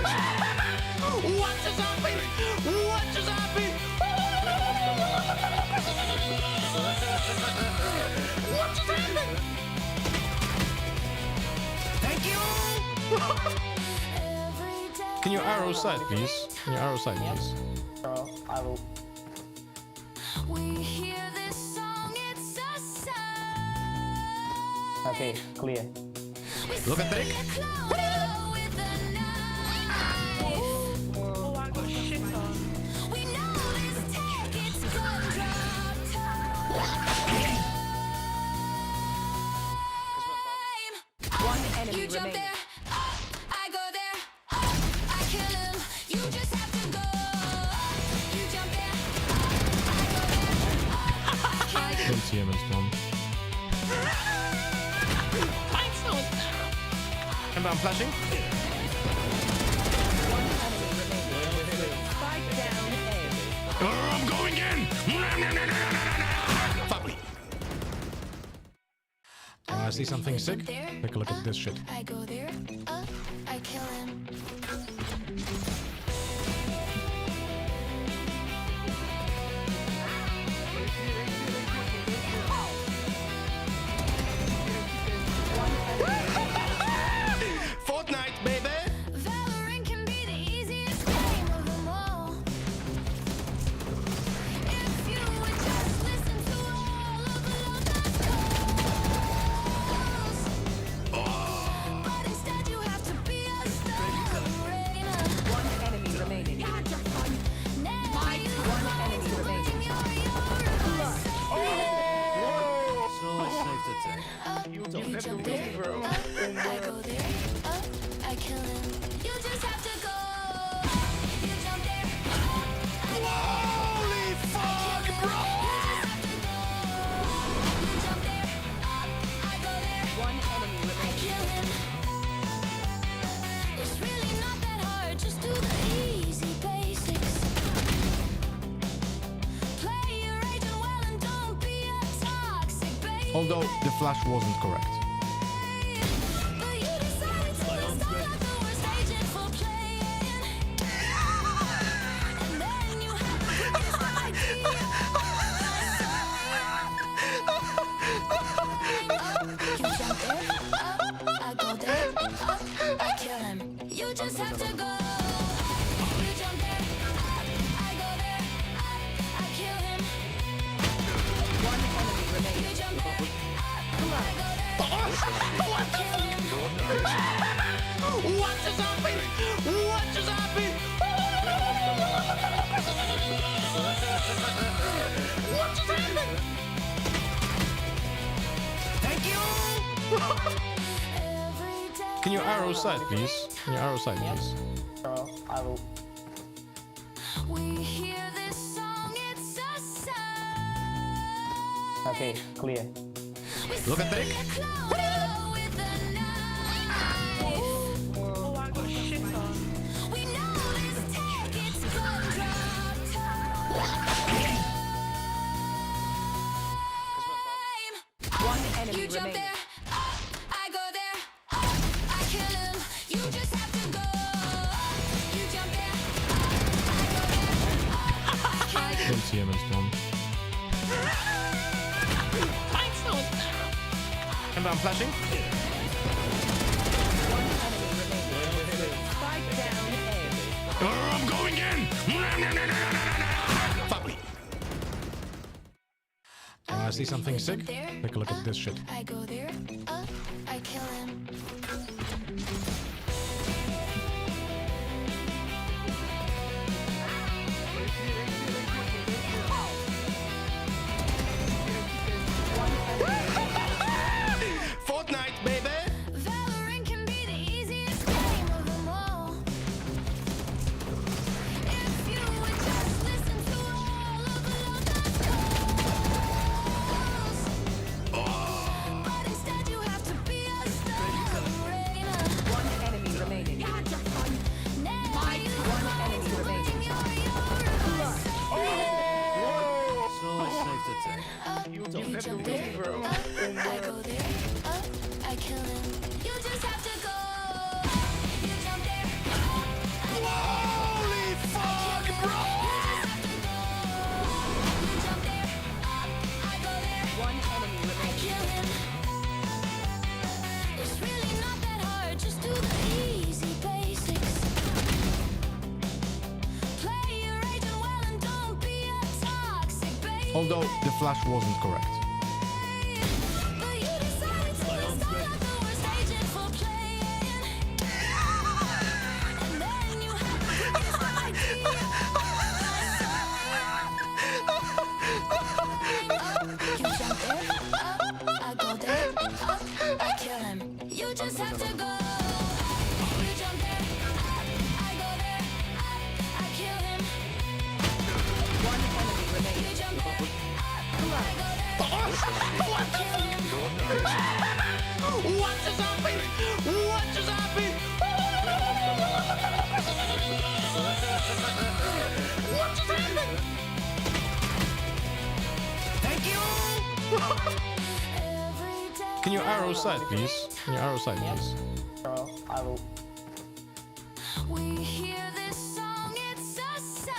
What just happened? What just happened? What just happened? Thank you. Can you arrow side, please? Can you arrow side, please? I will. We hear this song, it's a sound. Okay, clear. Look at Dick. Oh, I got shit on. We know this tech, it's gun drop time. One enemy You jump remaining. there, I go there, I kill him. You just have to go. You jump there, I go there, I kill him. Don't see him in spawn. And I'm flashing. Spike down A. I'm going in. Fuck me. I see something sick. Take a look at this shit. I go there, I kill him. Fortnite, baby. Valorant can be the easiest game of them all. If you would just listen to all of the calls, but instead you have to be a star. One enemy remaining. Now you One enemy remaining. You jump there, I go there, I kill him. You just have to go. You jump there, Holy fuck, bro. you jump there, I go there, One enemy I remaining. kill him. It's really not that hard, just do the easy basics. Play your agent well and don't be a toxic baby. Although the flash wasn't correct. But you decided to install like the worst agent for playing. And then you had the greatest idea. You jump there, I go there, I kill him. You just have to go. You jump there, I go there, I kill him. One enemy You remaining. jump there, I go there, I kill him. What just happened? What just happened? What just happened? Thank you. Every day Can you arrow side, please? Can you arrow side, please? I will. we hear this song, it's a sound. Okay, clear. Look at Dick. Oh, I got shit on. We know this tech, it's gun drop time. One enemy You jump remaining. there, I go there, I kill him. You just have to go. You jump there, I go there, I kill him. Don't see him in spawn. And I'm flashing. One enemy remaining. Spike down A. I'm going in. Fuck me. I see something sick. Take a look at this shit. I go there, I kill him. Fortnite, baby. Valorant can be the easiest game of them all. If you would just listen to all of the calls, but instead you have Although the flash wasn't correct. But you decided to start like the worst agent for playing. And then you had the quickest idea. You jump there, up, I go there, up, I kill him. You just have to go. You jump there, up, I go there, up, I kill him. One enemy remaining. You jump there, up, I go there, I kill him. What just happened? What just happened? What just happened? Thank you. Every day Can you arrow side, please? Can you arrow side, please? So I will. we hear this song, it's a sign.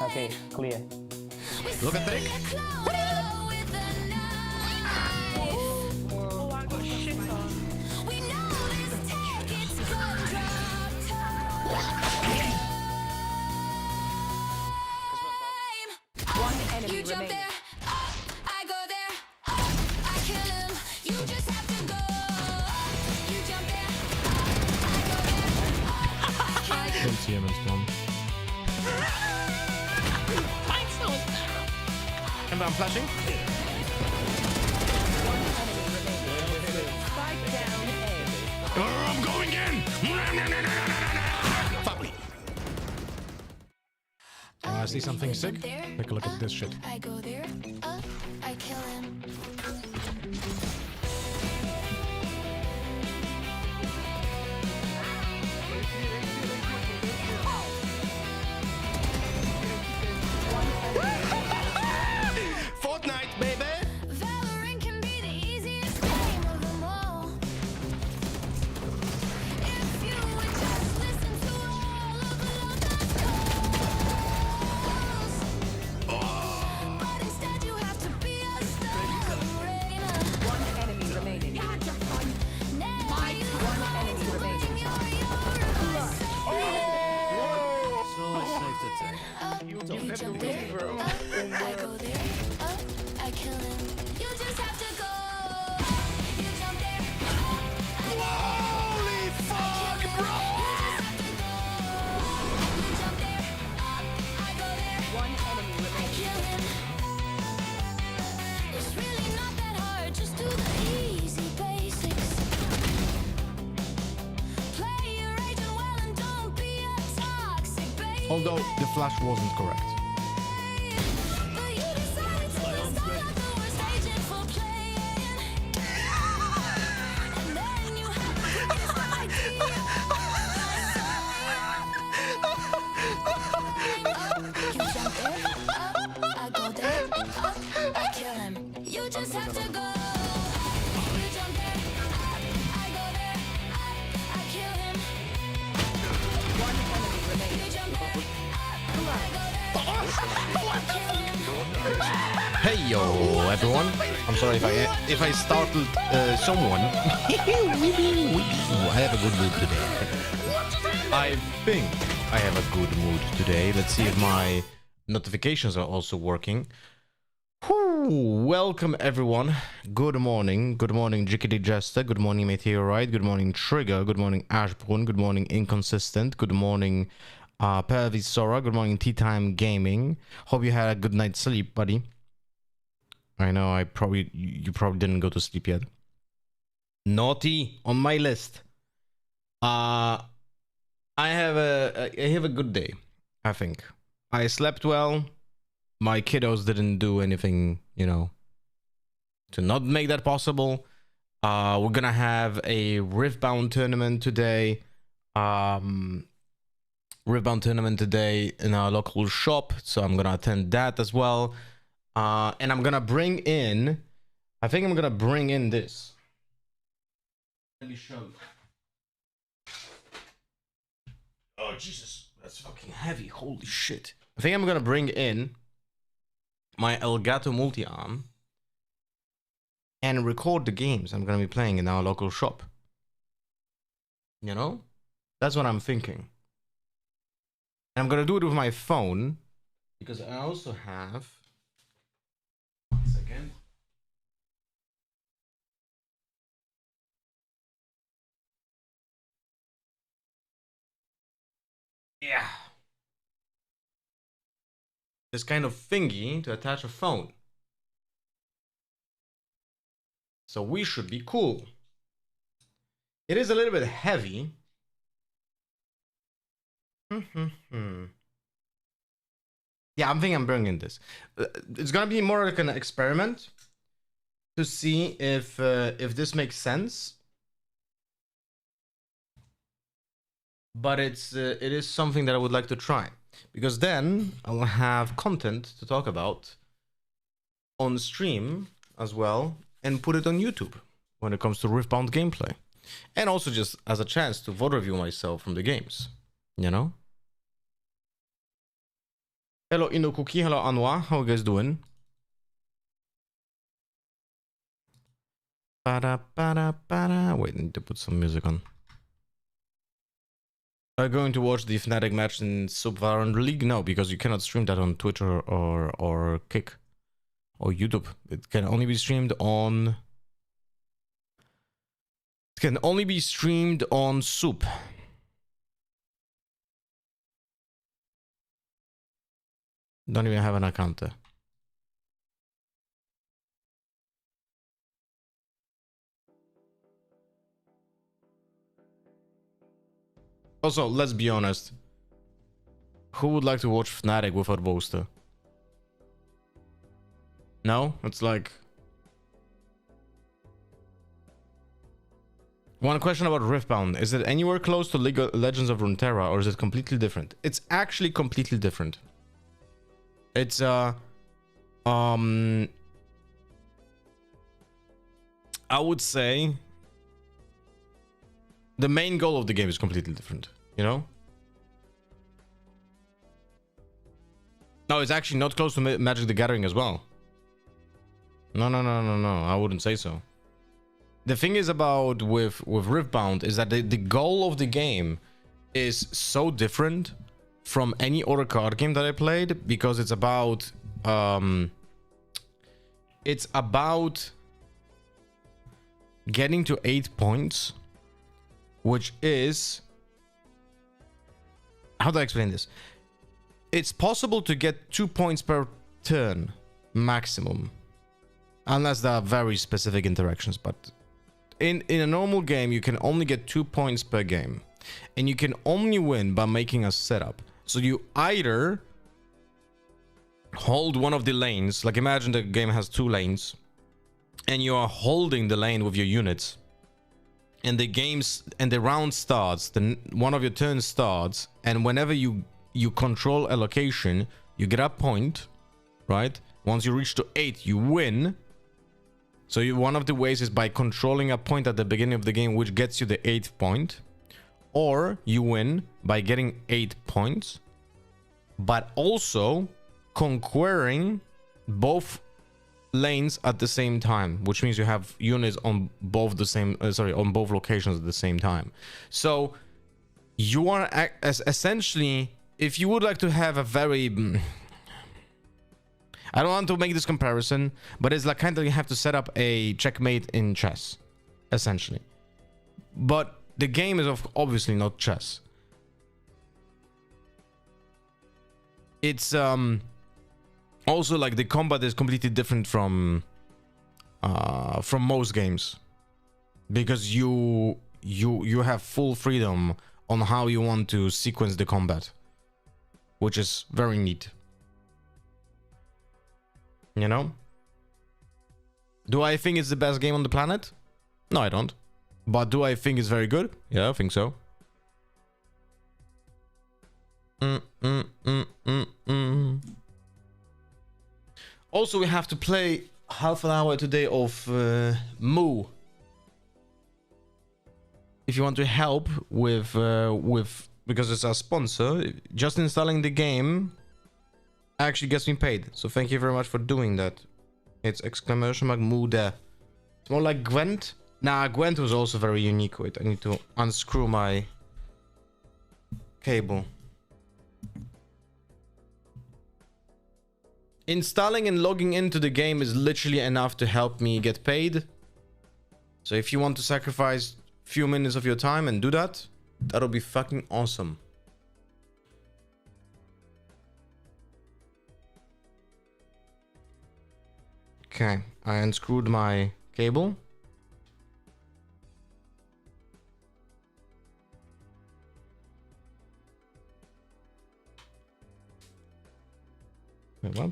Okay, clear. Look at Take that. with a knife. Oh, I got shit on. We know this tech, it's gun drop time. One enemy You jump remaining. there, up, I go there, up, I kill him. You just have to go. You jump there, up, I go there, up, I kill him. Don't see him in spawn. And I'm flashing. Spike down A. I'm going in. Fuck me. I see something sick. Take a look at this shit. I go there, up, I kill him. Fortnite, baby. Valorant can be the easiest game of them all. If you would just listen to all of the calls. But instead you have to be a star. One enemy remaining. Now you One enemy remaining. You jump there, up, I go there, up, I kill him. You just have to go. You jump there, up, I go there. Holy fuck, bro. You jump there, up, I go there, One enemy I remaining. kill him. It's really not that hard, just do the easy basics. Play your agent well and don't be a toxic baby. Although the flash wasn't correct. But you decided to start like the worst agent for playing. And then you had the quickest idea. You jump there, up, I go there, up, I kill him. You just have to go. You jump there, up, I go there, up, I kill him. One enemy You remaining. jump there, up, I go there, I kill him. Hey yo, everyone! I'm sorry if I startled someone. I have a good mood today. I think I have a good mood today. Let's see if my notifications are also working. Whew, welcome everyone. Good morning. Good morning, Jickety Jester. Good morning, Meteorite. Good morning, Trigger. Good morning, Ashbrun. Good morning, Inconsistent. Good morning, Pervis Sora. Good morning, Tea Time Gaming. Hope you had a good night's sleep, buddy. I know you probably didn't go to sleep yet. Naughty on my list. I have a good day, I think. I slept well. My kiddos didn't do anything, you know, to not make that possible. We're gonna have a Riftbound tournament today. Riftbound tournament today in our local shop, so I'm gonna attend that as well. And I'm gonna bring in, I think I'm gonna bring in this. Let me show you. Oh Jesus, that's fucking heavy. Holy shit. I think I'm gonna bring in my Elgato multi-arm and record the games I'm gonna be playing in our local shop. You know? That's what I'm thinking. And I'm gonna do it with my phone Because I also have. 1 second. Yeah. This kind of thingy to attach a phone. So we should be cool. It is a little bit heavy. Yeah, I'm thinking I'm bringing this. It's gonna be more like an experiment to see if this makes sense. But it is something that I would like to try, because then I will have content to talk about on stream as well and put it on YouTube when it comes to Riftbound gameplay, and also just as a chance to vote review myself from the games, you know. Hello Inokuki, hello Anwa, how you guys doing? Wait, I need to put some music on. Are you going to watch the Fnatic match in Sub Valorant League? No, because you cannot stream that on Twitter or Kick or YouTube. It can only be streamed on. It can only be streamed on Soup. Don't even have an account there. Also, let's be honest. Who would like to watch Fnatic without Boaster? No? It's like... One question about Riftbound. Is it anywhere close to League of Legends of Runeterra, or is it completely different? It's actually completely different. It's I would say the main goal of the game is completely different, you know? No, it's actually not close to Magic the Gathering as well. No, I wouldn't say so. The thing is about with Riftbound is that the goal of the game is so different from any other card game that I played, because it's about getting to 8 points, which is, how do I explain this? It's possible to get 2 points per turn maximum, unless there are very specific interactions, but in a normal game you can only get 2 points per game, and you can only win by making a setup. So you either hold one of the lanes, like imagine the game has 2 lanes and you are holding the lane with your units, and the round starts, then one of your turns starts, and whenever you control a location, you get a point, right? Once you reach to 8, you win. So one of the ways is by controlling a point at the beginning of the game, which gets you the 8th point, or you win by getting 8 points, but also conquering both lanes at the same time, which means you have units on both the same on both locations at the same time. So you are essentially, if you would like to have a very I don't want to make this comparison, but it's like kind of you have to set up a checkmate in chess, essentially. But the game is obviously not chess. It's also like the combat is completely different from most games, because you have full freedom on how you want to sequence the combat, which is very neat. You know? Do I think it's the best game on the planet? No, I don't. But do I think it's very good? Yeah, I think so. Also, we have to play half an hour today of Moo. If you want to help with because it's our sponsor, just installing the game actually gets me paid. So thank you very much for doing that. It's exclamation mark Moo there. It's more like Gwent. Nah, Gwent was also very unique. Wait, I need to unscrew my cable. installing and logging into the game is literally enough to help me get paid. So if you want to sacrifice a few minutes of your time and do that, that'll be fucking awesome. Okay, I unscrewed my cable. Wait, what?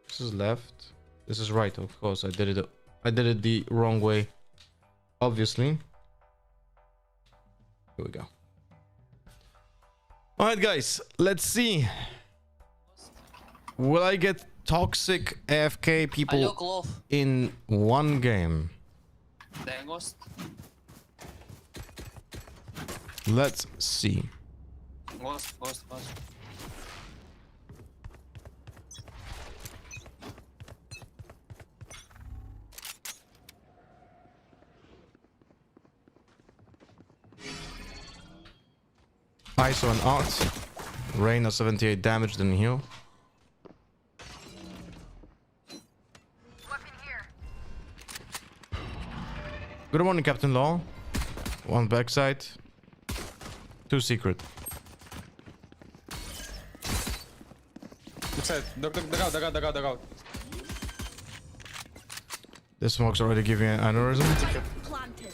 This is left. This is right, of course. I did it the wrong way. Obviously. Here we go. Alright guys, let's see. Will I get toxic AFK people in one game? Let's see. ISO and art. Reina 78 damage, didn't heal. Good morning, Captain Law. One backside. Two secret. Good side. Dug out. This smoke's already giving an aneurysm. Planted.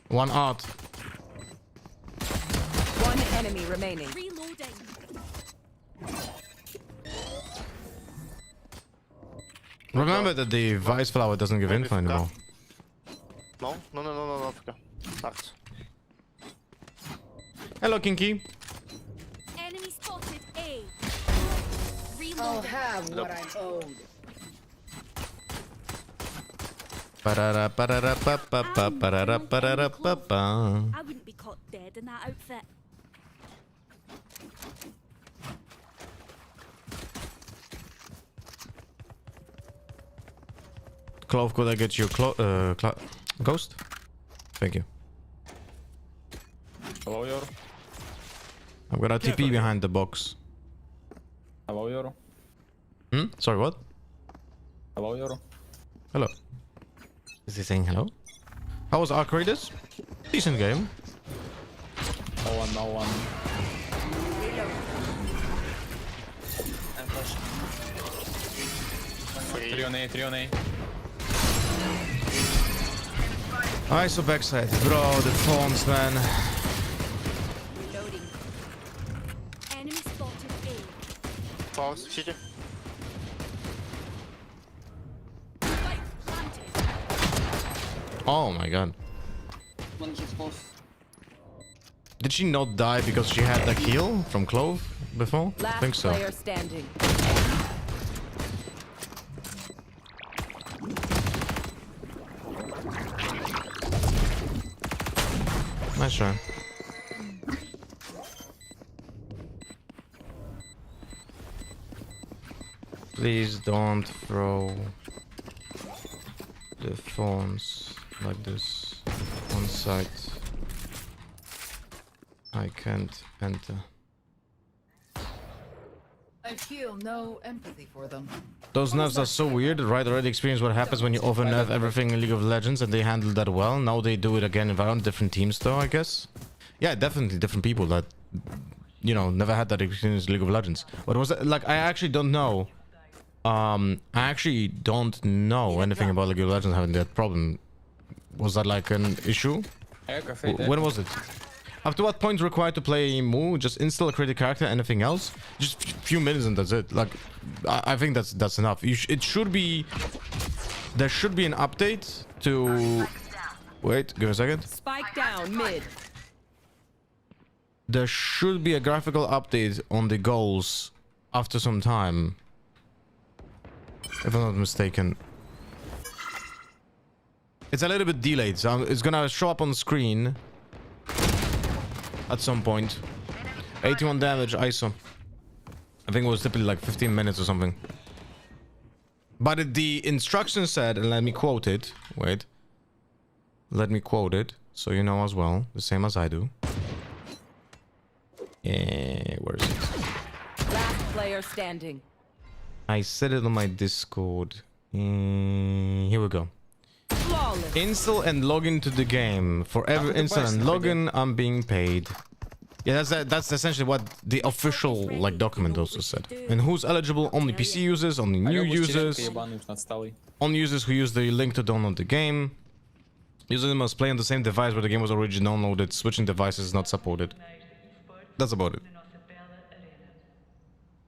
One art. One enemy remaining. Reloading. Remember that the Vice Flower doesn't give info anymore. No. Africa. Start. Hello, Kinky. Enemy spotted A. I'll Reloading. have what I'm owed. I wouldn't be caught dead in that outfit. Clove, could I get your ghost? Thank you. Hello, Yoro. I've got a TP behind the box. Hello, Yoro. Sorry, what? Hello, Yoro. Hello. Is he saying hello? How was Arcadus? Decent game. No one. Three on A. ISO backside. Bro, the phones, man. Reloading. Enemy spotted A. Pause. CT. Spike planted. Oh my god. Did she not die because she had that heal from Clove before? I Last think so. player standing. Nice try. Please don't throw the phones like this on site. I can't enter. I feel no empathy for them. Those nerfs are so weird, right? I already experienced what happens when you over nerf everything in League of Legends, and they handle that well. Now they do it again in Valorant, different teams though, I guess. Yeah, definitely different people that, you know, never had that experience in League of Legends. But was that, like, I actually don't know. I actually don't know anything about League of Legends having that problem. Was that like an issue? When was it? Up to what point required to play Mu? Just install a created character, anything else? Just a few minutes and that's it. Like, I think that's enough. It should be... There should be an update to... Wait, give me a second. Spike down mid. There should be a graphical update on the goals after some time. If I'm not mistaken. It's a little bit delayed, so it's gonna show up on the screen at some point. 81 damage, ISO. I think it was typically like 15 minutes or something. But the instruction said, and let me quote it. Wait. Let me quote it, so you know as well. The same as I do. Where is it? player standing. I said it on my Discord. Here we go. Flawless. Install and log into the game. For every install and login, I'm being paid. Yeah, that's essentially what the official like document also said. And who's eligible? Only PC users, only new users, only users who use the link to download the game. Users must play on the same device where the game was originally downloaded. Switching devices is not supported. That's about it.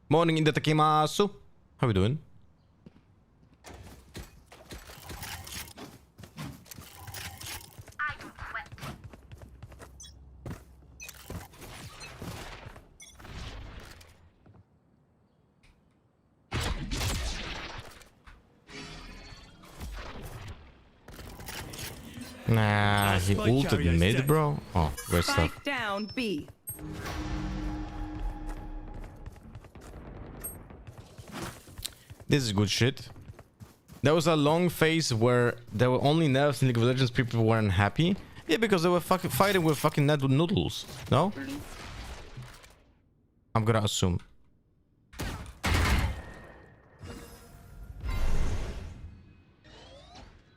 Morning, indatakimasu. How we doing? Nah, he ulted mid, bro. Oh, great stuff. Spike down B. This is good shit. There was a long phase where there were only nerfs in League of Legends. People weren't happy. Yeah, because they were fucking fighting with fucking noodles. No? I'm gonna assume.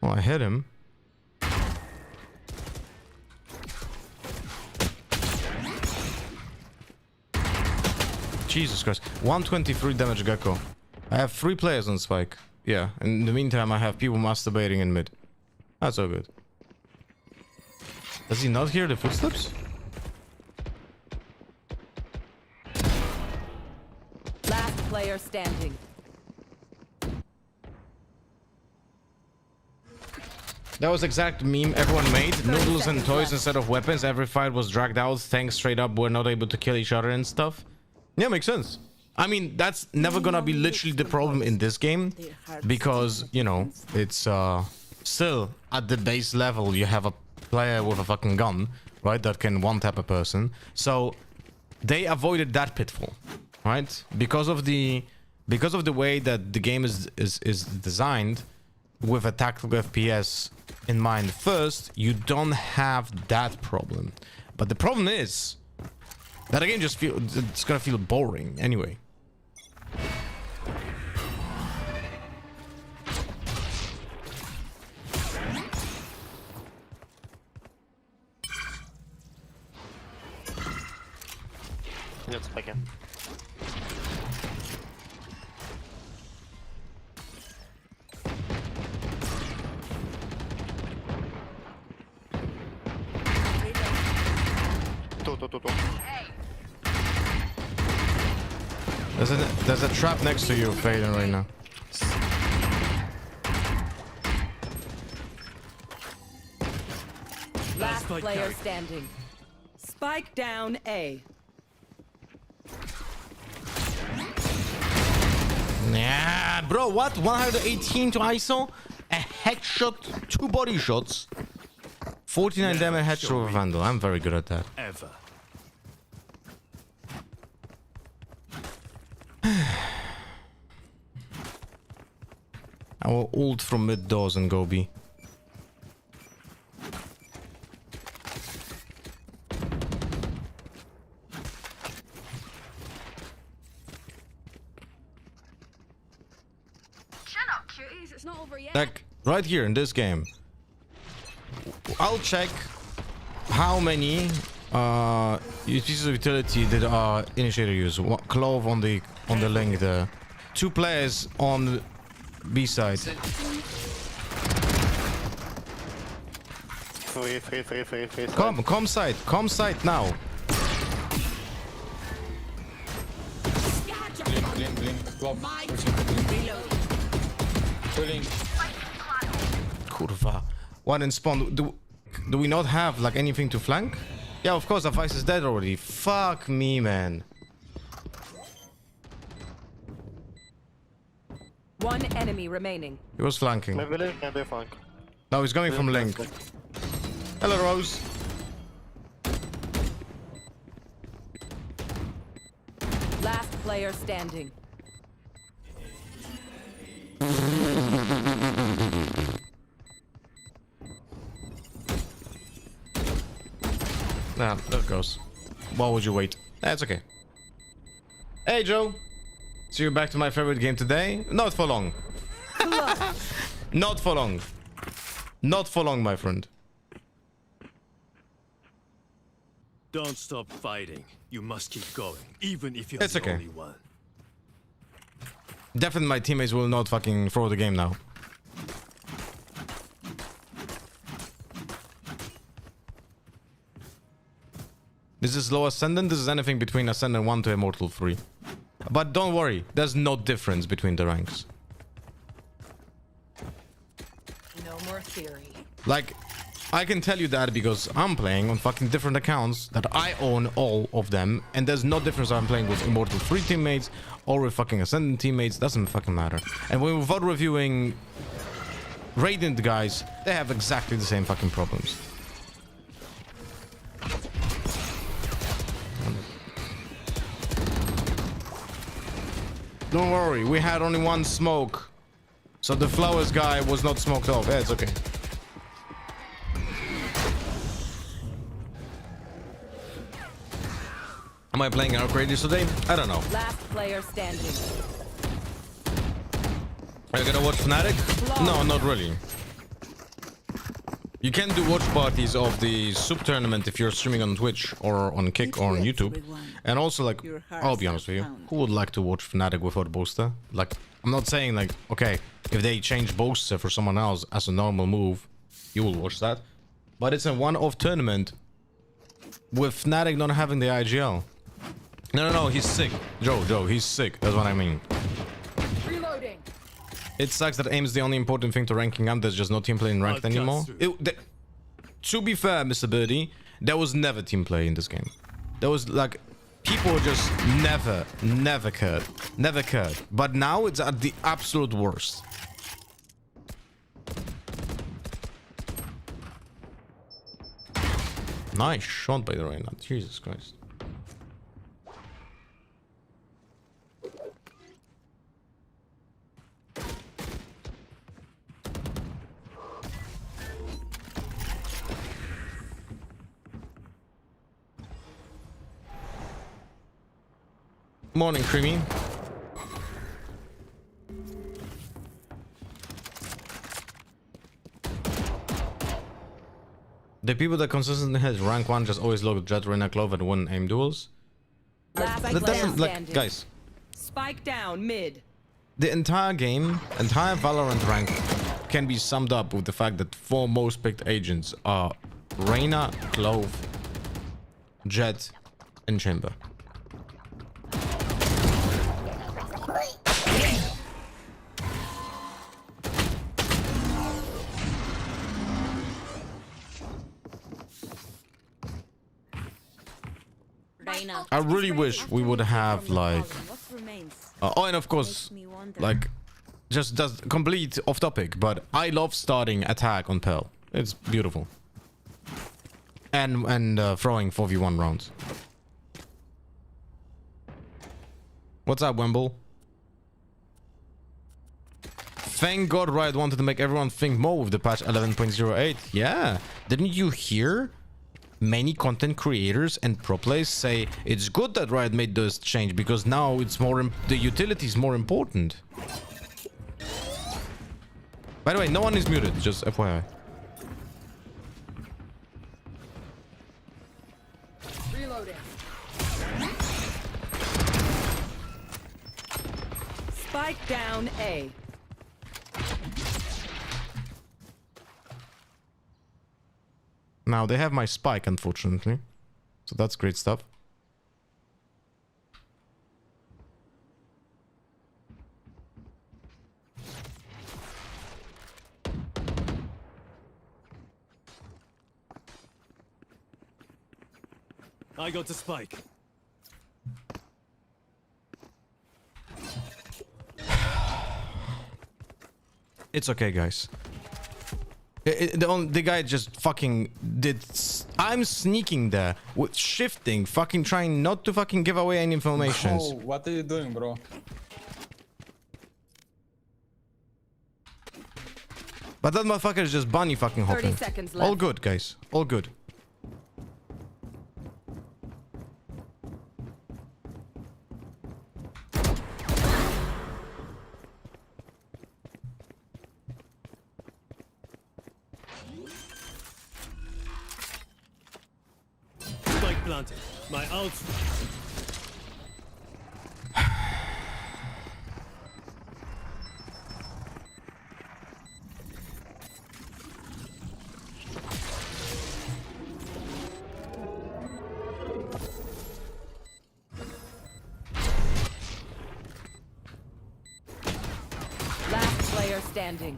Oh, I hit him. Jesus Christ. 123 damage Gecko. I have 3 players on Spike. Yeah, in the meantime I have people masturbating in mid. That's all good. Does he not hear the footsteps? Last player standing. That was exact meme everyone made. Noodles and toys instead of weapons. Every fight was dragged out. Tanks straight up were not able to kill each other and stuff. Yeah, makes sense. I mean, that's never gonna be literally the problem in this game. Because, you know, it's still at the base level you have a player with a fucking gun, right? That can one-tap a person. So they avoided that pitfall, right? Because of the way that the game is designed with a tactical FPS in mind first, you don't have that problem. But the problem is that the game it's gonna feel boring anyway. Нет, спаки. Тут. There's a trap next to you, Faden, right now. Last player standing. Spike down A. Yeah, bro, what? 118 to ISO? A headshot, 2 body shots. 49 damage headshot with Vandal. I'm very good at that. Ever. I will ult from mid doors and go B. Shut up, cuties. It's not over yet. Like, right here in this game. I'll check how many pieces of utility did our initiator use. Clove on the link there. 2 players on B side. Free. Come side now. Blink. Klop. Blink. Kurwa. One in spawn. Do we not have like anything to flank? Yeah, of course, our Vice is dead already. Fuck me, man. One enemy remaining. He was flanking. Maybe link, maybe flank. No, he's going from link. Hello, Rose. Last player standing. Nah, there it goes. Why would you wait? That's okay. Hey, Joe. So you're back to my favorite game today? Not for long. Not for long. Not for long, my friend. Don't stop fighting. You must keep going, even if you're It's the okay. only one. Definitely my teammates will not fucking throw the game now. This is low ascendant. This is anything between ascendant 1 to immortal 3. But don't worry, there's no difference between the ranks. No more theory. Like, I can tell you that because I'm playing on fucking different accounts that I own all of them, and there's no difference if I'm playing with Immortal 3 teammates or with fucking Ascendant teammates. Doesn't fucking matter. And when without reviewing Radiant guys, they have exactly the same fucking problems. Don't worry, we had only one smoke. So the flowers guy was not smoked off. Yeah, it's okay. Am I playing Arc Raiders today? I don't know. Last player standing. Are you gonna watch Fnatic? No, not really. You can do watch parties of the sub tournament if you're streaming on Twitch or on Kick or on YouTube. And also, like, I'll be honest with you, who would like to watch Fnatic without Booster? Like, I'm not saying like, okay, if they change Booster for someone else as a normal move, you will watch that. But it's a one-off tournament with Fnatic not having the IGL. No, he's sick. Joe, he's sick. That's what I mean. Reloading. It sucks that aim is the only important thing to ranking up. There's just no team play in ranked anymore. To be fair, Mr. Birdie, there was never team play in this game. There was like, people just never cared. Never cared. But now it's at the absolute worst. Nice shot by the Reyna. Jesus Christ. Morning, Creamy. The people that consistently has rank 1 just always look Jet, Reyna, Clove and win aim duels. Last That player doesn't, like, standing. guys, Spike down mid. the entire game, entire Valorant rank can be summed up with the fact that 4 most picked agents are Reyna, Clove, Jet, and Chamber. Reyna. I really wish we would have like oh, and of course like just complete off topic, but I love starting attack on Pearl. It's beautiful. And throwing 4v1 rounds. What's up, Wemble? Thank God Riot wanted to make everyone think more with the patch 11.08. Yeah, didn't you hear many content creators and pro players say it's good that Riot made this change because now it's more the utility is more important. By the way, no one is muted, just FYI. Reloading. Spike down A. Now they have my spike, unfortunately, so that's great stuff. I got the spike. It's okay, guys. The guy just fucking did. I'm sneaking there with shifting, fucking trying not to fucking give away any information. Oh, what are you doing, bro? But that motherfucker is just bunny fucking 30 hopping. seconds All left. good, guys. All good. Spike planted. My ult. Last player standing.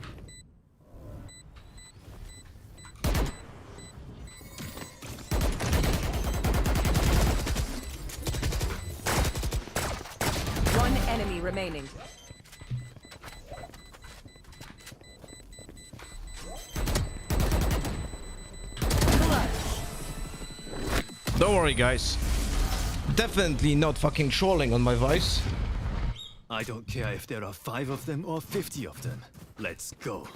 One enemy remaining. Don't worry, guys. Definitely not fucking trolling on my voice. I don't care if there are 5 of them or 50 of them. Let's go.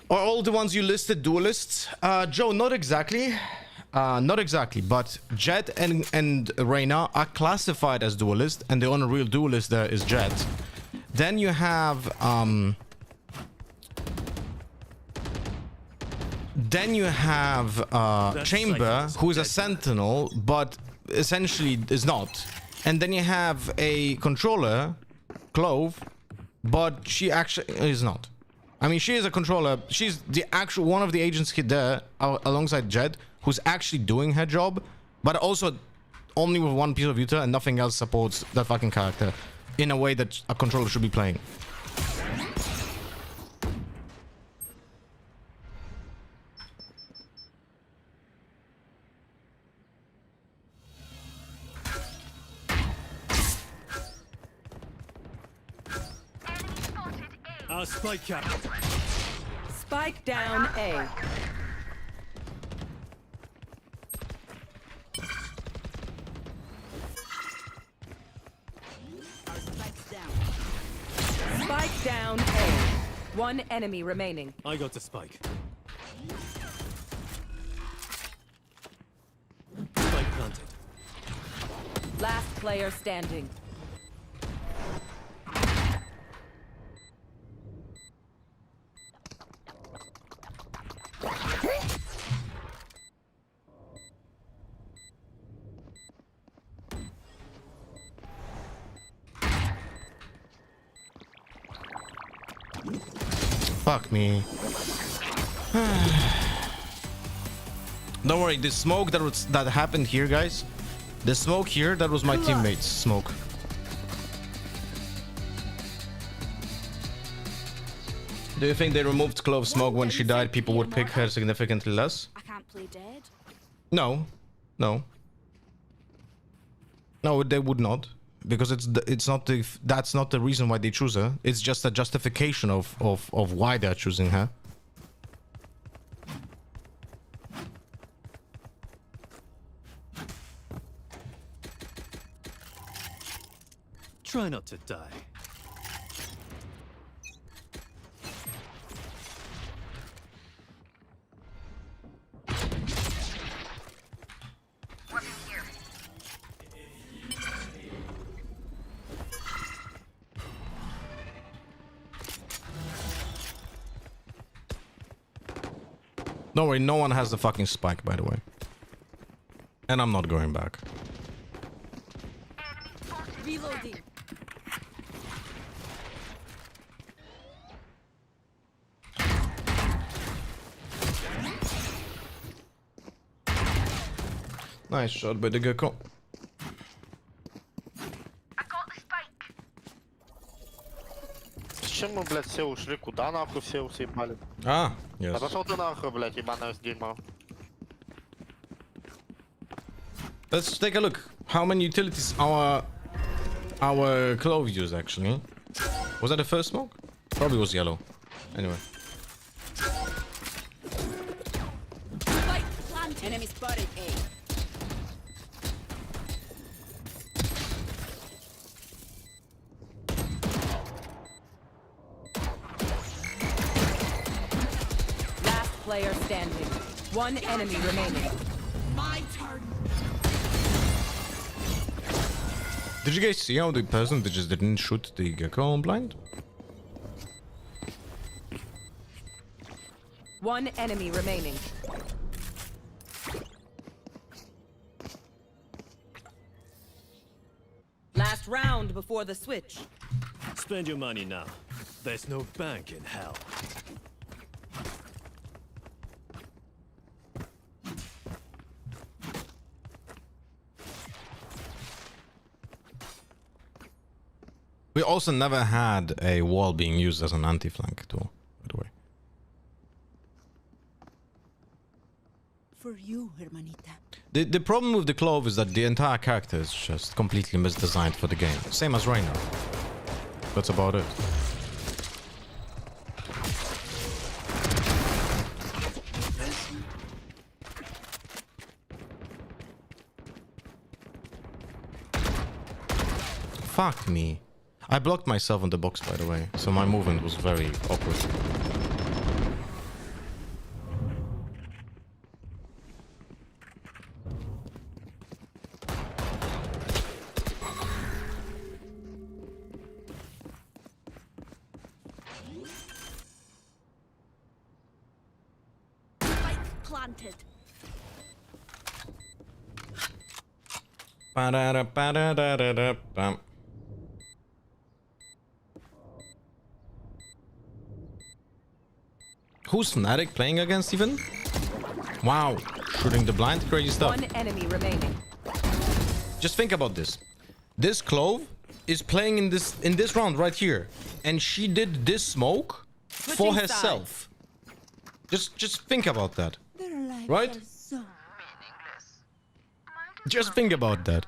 Are all the ones you listed duelists? Joe, not exactly. Not exactly, but Jet and Reyna are classified as duelists, and the only real duelist there is Jet. Then you have Chamber, who is a sentinel, but essentially is not. And then you have a controller, Clove, but she actually is not. I mean, she is a controller. She's the actual one of the agents there alongside Jet, who's actually doing her job, but also only with one piece of user and nothing else supports that fucking character in a way that a controller should be playing. Spike cap. Spike down A. Spike down A. One enemy remaining. I got the spike. Spike planted. Last player standing. Fuck me. Don't worry, the smoke that happened here, guys. The smoke here, that was my teammate's smoke. Do you think they removed Clove smoke when she died? People would pick her significantly less? I can't play dead. No, no, no. They would not, because it's not that's not the reason why they choose her. It's just a justification of why they're choosing her. Try not to die. Don't worry, no one has the fucking spike, by the way. And I'm not going back. Reloading. Nice shot by the gecko. Зачем мы, блядь, все ушли? Куда нахуй все съебали? Ah, Да yes. пошел ты нахуй, блядь, ебаное дерьмо. Let's take a look. How many utilities our Clove used, actually. Was that the first smoke? Probably was yellow. Anyway. Spike plant. Enemy spotted A. Last player standing. One enemy remaining. My turn. Did you guys see how the person that just didn't shoot the gecko on blind? One enemy remaining. Last round before the switch. Spend your money now. There's no bank in hell. We also never had a wall being used as an anti-flank tool, by the way. For you, hermanita. The problem with the Clove is that the entire character is just completely misdesigned for the game. Same as Reyna. That's about it. Fuck me. I blocked myself in the box, by the way, so my movement was very awkward. Spike planted. Ba-da-da-ba-da-da-da-da-bam. Who's Fnatic playing against even? Wow, shooting the blind, crazy stuff. One enemy remaining. Just think about this. This Clove is playing in this round right here, and she did this smoke for Switching herself. Just think about that, Their lives right? are so Just think about that.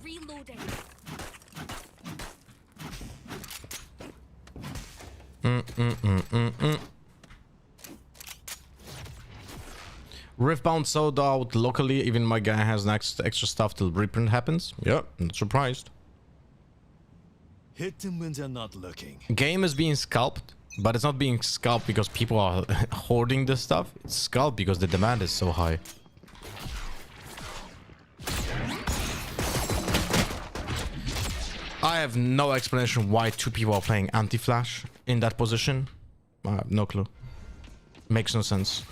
reloading. Riftbound sold out locally. Even my guy has next extra stuff till reprint happens. Yeah, not surprised. Hit them when they're not looking. Game is being scalped, but it's not being scalped because people are hoarding this stuff. It's scalped because the demand is so high. I have no explanation why two people are playing anti-flash in that position. I have no clue. Makes no sense.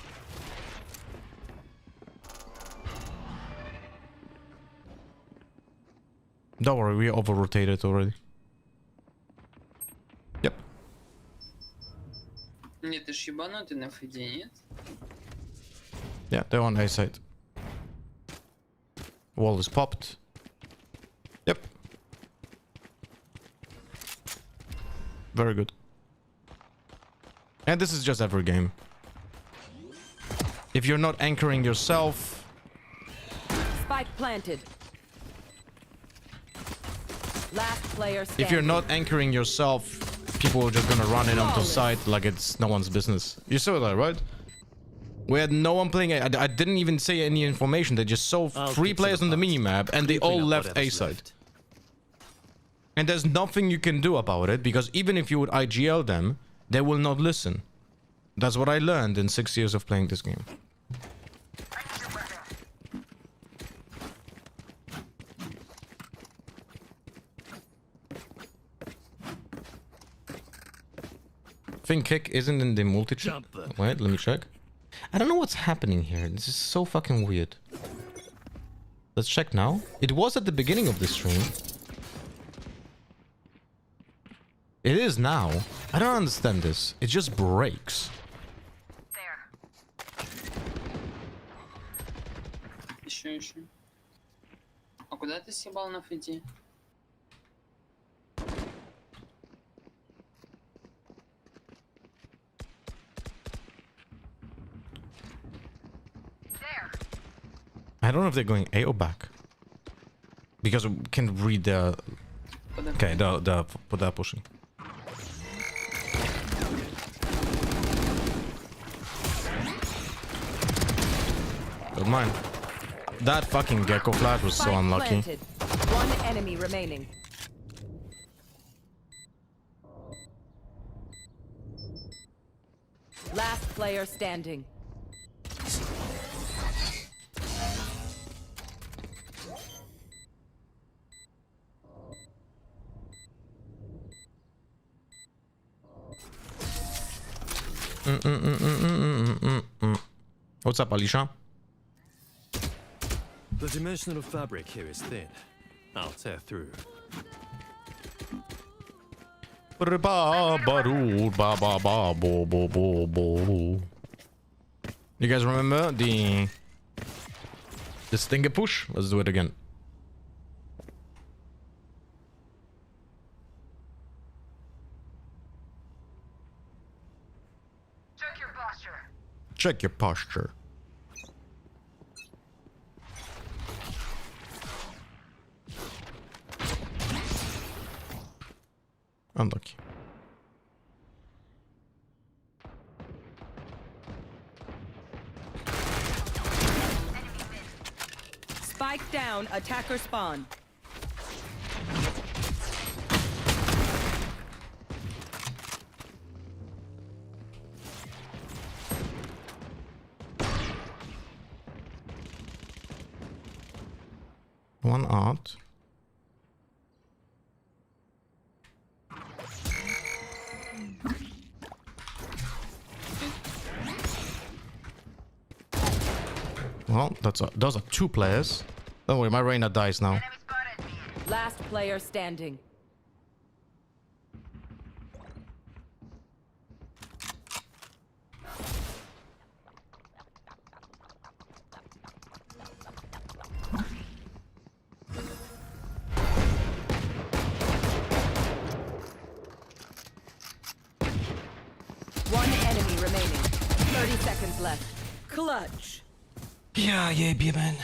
Don't worry, we over-rotated already. Yep. Нет, ты ж ебанутый на фиде, нет? Yeah, they're on A side. Wall is popped. Yep. Very good. And this is just every game. If you're not anchoring yourself... Spike planted. Last player standing. If you're not anchoring yourself, people are just gonna run in onto site like it's no one's business. You saw that, right? We had no one playing. I didn't even say any information. They just saw three players on the minimap and they all left A side. And there's nothing you can do about it because even if you would IGL them, they will not listen. That's what I learned in 6 years of playing this game. Think kick isn't in the multi chat. Wait, let me check. I don't know what's happening here. This is so fucking weird. Let's check now. It was at the beginning of the stream. It is now. I don't understand this. It just breaks. Еще. А куда ты съебал на фиде? I don't know if they're going A or back. Because we can read the... Okay, they're pushing. Good mine. That fucking gecko flash was so Spike unlucky. planted. One enemy remaining. Last player standing. What's up, Alicia? The dimensional fabric here is thin. I'll tear through. You guys remember the stinger push? Let's do it again. Check your posture. Check your posture. Unlucky. Spike down, attacker spawn. One out. Well, those are two players. Don't worry, my Reyna dies now. Last player standing. One enemy remaining. 30 seconds left. Clutch. Yeah, man.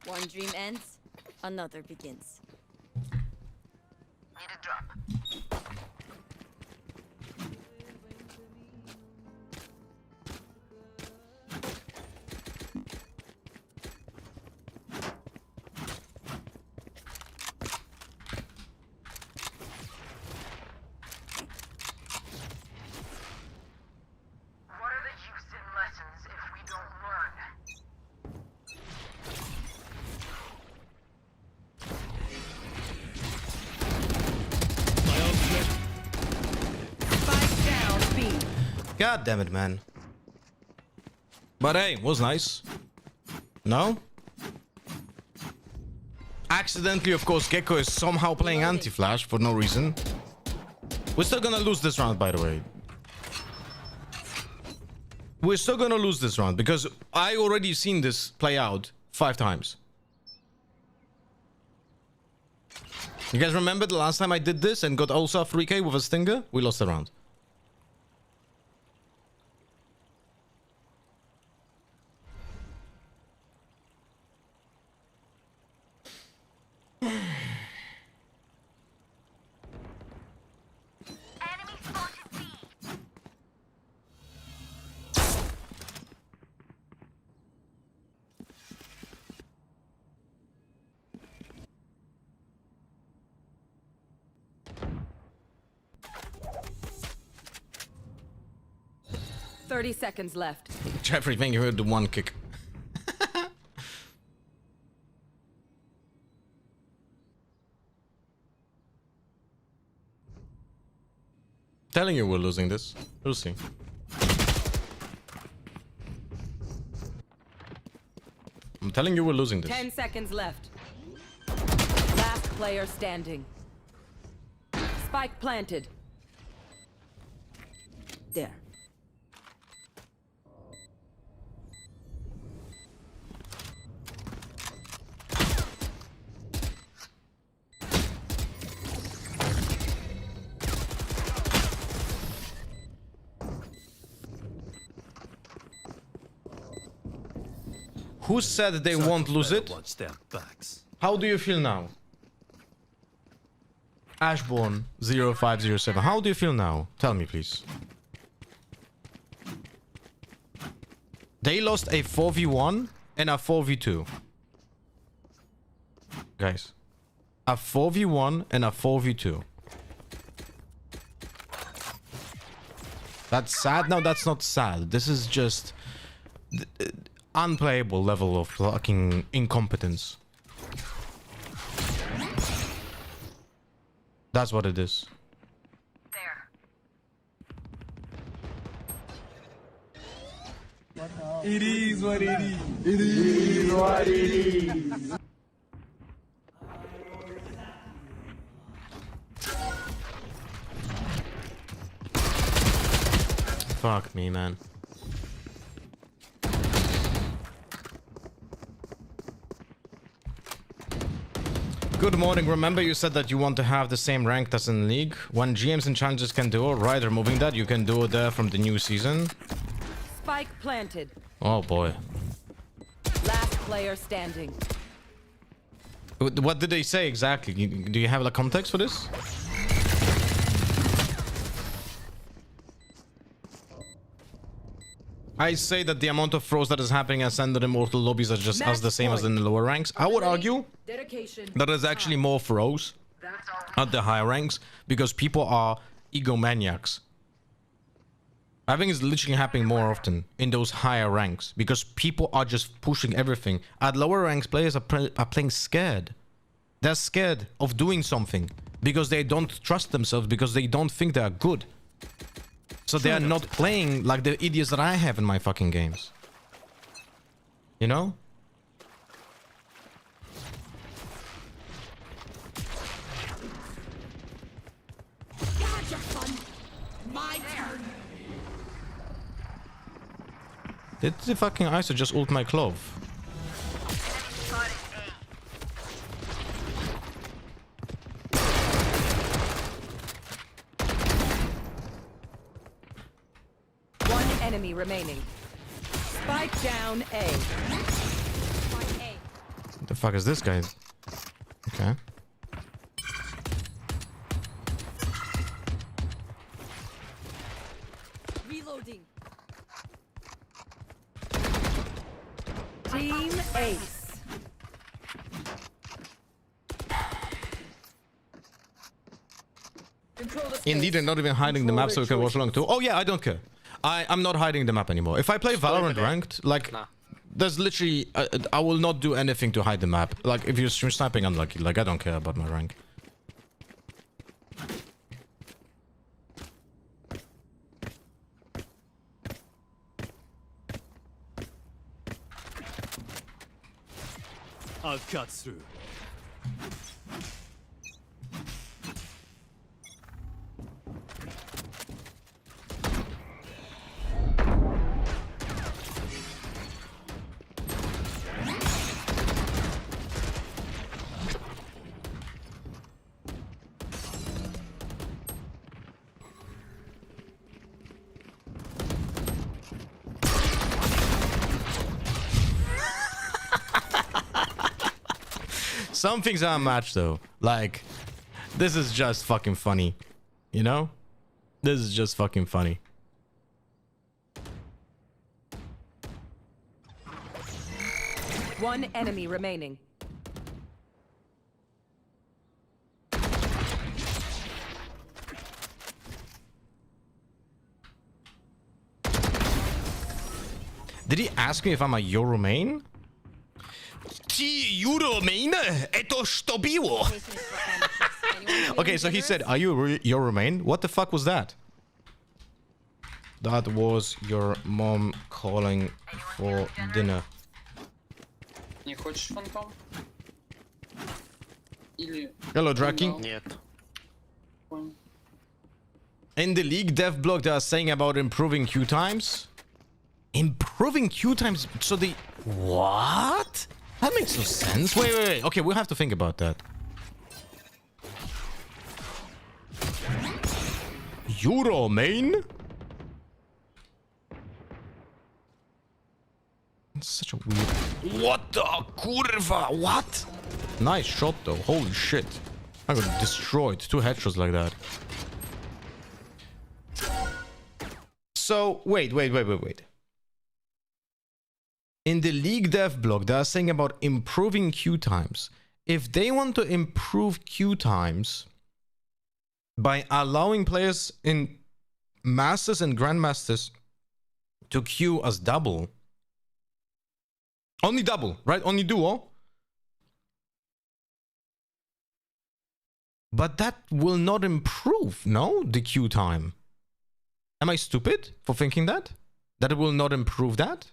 One dream ends, another begins. What are the use in lessons if we don't learn? Spike down, B. God damn it, man. But hey, was nice. No? Accidentally, of course, Gecko is somehow playing anti-flash for no reason. We're still gonna lose this round, by the way. We're still gonna lose this round because I already seen this play out 5 times. You guys remember the last time I did this and got also a 3k with a stinger? We lost the round. Enemy spotted B. Thirty seconds left. Jeffrey, thank you for the one kick. Telling you we're losing this. We'll see. I'm telling you we're losing this. 10 seconds left. Last player standing. Spike planted. There. Who said they won't lose it? Watch their backs. How do you feel now? Ashbourne 0507. How do you feel now? Tell me, please. They lost a 4v1 and a 4v2. Guys. A 4v1 and a 4v2. That's sad? No, that's not sad. This is just unplayable level of fucking incompetence. That's what it is. There. It is what it is. It is what it is. Fuck me, man. Good morning. Remember you said that you want to have the same rank as in league? When GMs and challenges can do it, right? Removing that, you can do it there from the new season. Spike planted. Oh boy. Last player standing. What did they say exactly? Do you have like context for this? I say that the amount of throws that is happening in standard immortal lobbies are just as the same as in the lower ranks. I would argue that there's actually more throws at the higher ranks because people are egomaniacs. I think it's literally happening more often in those higher ranks because people are just pushing everything. At lower ranks, players are playing scared. They're scared of doing something because they don't trust themselves, because they don't think they're good. So they are not playing like the idiots that I have in my fucking games. You know? God, you're fun. My turn. Did the fucking ISO just ult my clove? One enemy remaining. Spike down A. What the fuck is this guy? Okay. Reloading. Team Ace. Control the space. Indeed, they're not even hiding the map so we can watch along too. Oh yeah, I don't care. I'm not hiding the map anymore. If I play Valorant ranked, like, there's literally... I will not do anything to hide the map. Like, if you're stream sniping, unlucky. Like, I don't care about my rank. I'll cut through. Some things are matched though. Like, this is just fucking funny. You know? This is just fucking funny. One enemy remaining. Did he ask me if I'm a Euro main? Euro main? Eto što było? Okay, so he said, are you a Euro main? What the fuck was that? That was your mom calling for dinner. Не хочешь фантом? Или... Hello, Draki. Нет. Понял. In the league dev blog, they are saying about improving queue times. Improving queue times? So the... What? That makes no sense. Wait. Okay, we'll have to think about that. Euro main? It's such a weird... What the kurva? What? Nice shot though. Holy shit. I got destroyed. 2 headshots like that. So, wait. In the league dev blog, they are saying about improving queue times. If they want to improve queue times by allowing players in Masters and Grandmasters to queue as double, only double, right? Only duo. But that will not improve, no? The queue time. Am I stupid for thinking that? That it will not improve that?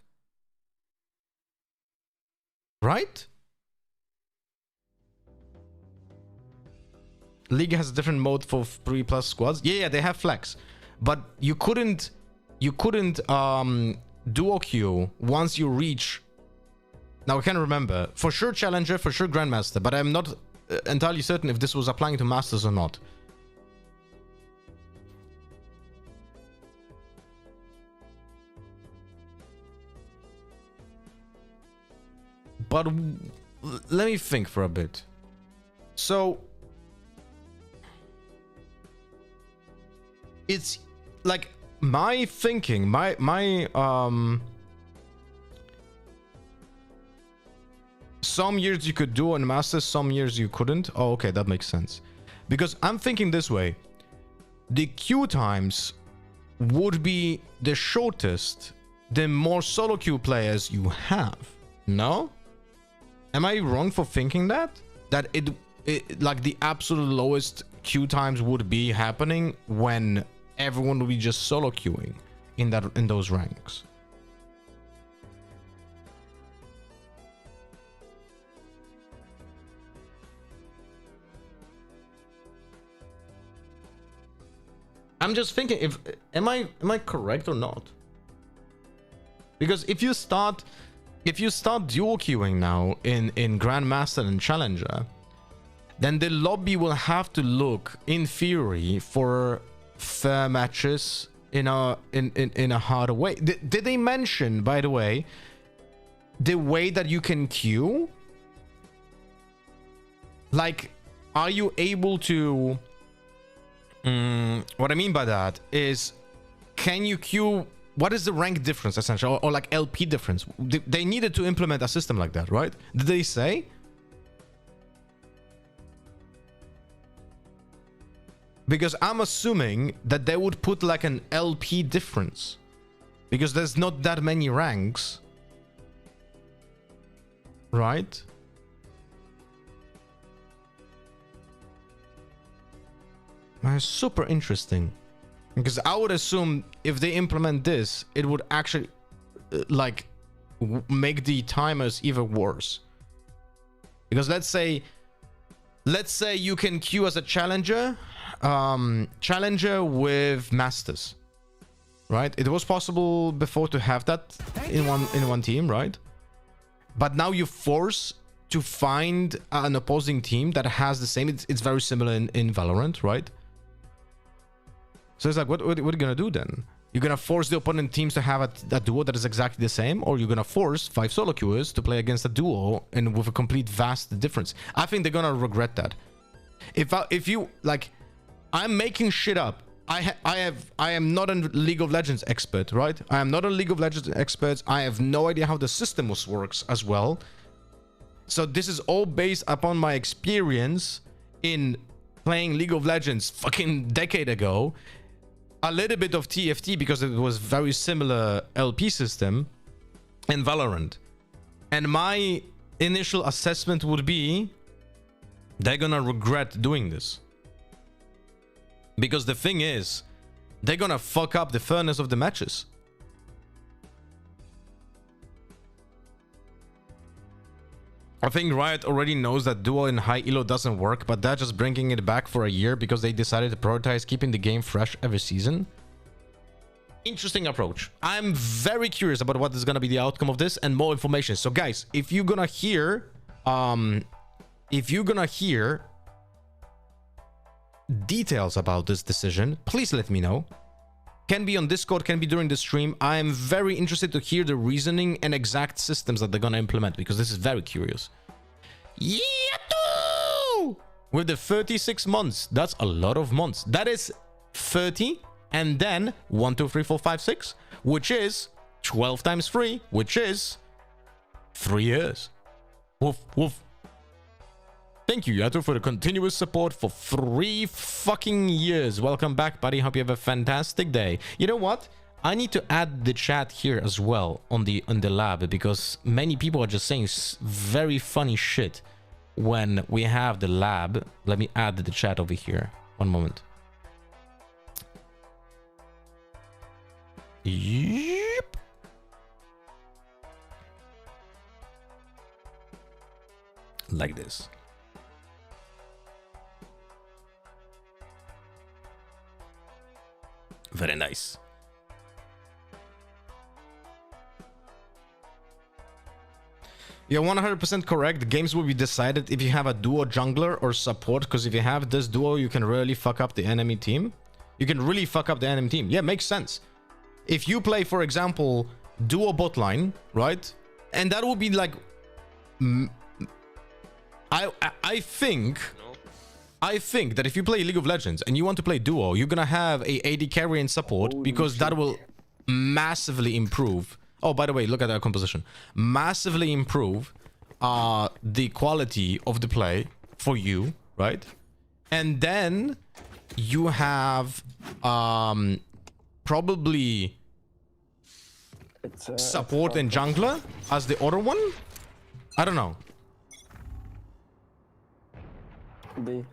Right? League has a different mode for 3+ squads. Yeah, they have flex. But you couldn't duo queue once you reach. Now I can't remember. For sure Challenger, for sure Grandmaster, but I'm not entirely certain if this was applying to Masters or not. But let me think for a bit. So it's like my thinking, my some years you could do on Masters, some years you couldn't. Oh, okay, that makes sense. Because I'm thinking this way. The queue times would be the shortest the more solo queue players you have. No? Am I wrong for thinking that? That it like the absolute lowest queue times would be happening when everyone would be just solo queuing in those ranks. I'm just thinking, if am I correct or not? Because if you start dual queuing now in Grandmaster and Challenger, then the lobby will have to look, in theory, for fair matches in a harder way. Did they mention, by the way, the way that you can queue? Like, are you able to? What I mean by that is, can you queue? What is the rank difference, essentially, or like LP difference? They needed to implement a system like that, right? Did they say? Because I'm assuming that they would put like an LP difference, because there's not that many ranks, right? Super interesting. Because I would assume if they implement this, it would actually like make the timers even worse. Because let's say you can queue as a challenger with masters, right? It was possible before to have that in one team, right? But now you force to find an opposing team that has the same. It's very similar in Valorant, right? So it's like, what are you gonna do then? You're gonna force the opponent teams to have a duo that is exactly the same, or you're gonna force 5 solo queuers to play against a duo and with a complete vast difference. I think they're gonna regret that. If you like, I'm making shit up. I am not a League of Legends expert, right? I am not a League of Legends expert. I have no idea how the system works as well. So this is all based upon my experience in playing League of Legends fucking decade ago. A little bit of TFT because it was very similar LP system, and Valorant. And my initial assessment would be they're gonna regret doing this. Because the thing is, they're gonna fuck up the fairness of the matches. I think Riot already knows that duo in high elo doesn't work, but they're just bringing it back for a year because they decided to prioritize keeping the game fresh every season. Interesting approach. I'm very curious about what is going to be the outcome of this and more information. So guys, if you're gonna hear details about this decision, please let me know. Can be on Discord, can be during the stream. I am very interested to hear the reasoning and exact systems that they're gonna implement, because this is very curious. Yatoo! With the 36 months, that's a lot of months. That is 30 and then 1, 2, 3, 4, 5, 6, which is 12 times 3, which is 3 years. Woof, woof. Thank you, Yato, for the continuous support for 3 fucking years. Welcome back, buddy. Hope you have a fantastic day. You know what? I need to add the chat here as well on the lab, because many people are just saying very funny shit when we have the lab. Let me add the chat over here. One moment. Yep. like this. Very nice. You're 100% correct. Games will be decided if you have a duo jungler or support, because if you have this duo, you can really fuck up the enemy team. You can really fuck up the enemy team. Yeah, makes sense. If you play, for example, duo bot line, right? And that would be like... I think that if you play League of Legends and you want to play duo, you're gonna have a AD carry and support, because that will massively improve. Oh, by the way, look at that composition. Massively improve the quality of the play for you, right? And then you have probably support and jungler as the other one. I don't know. But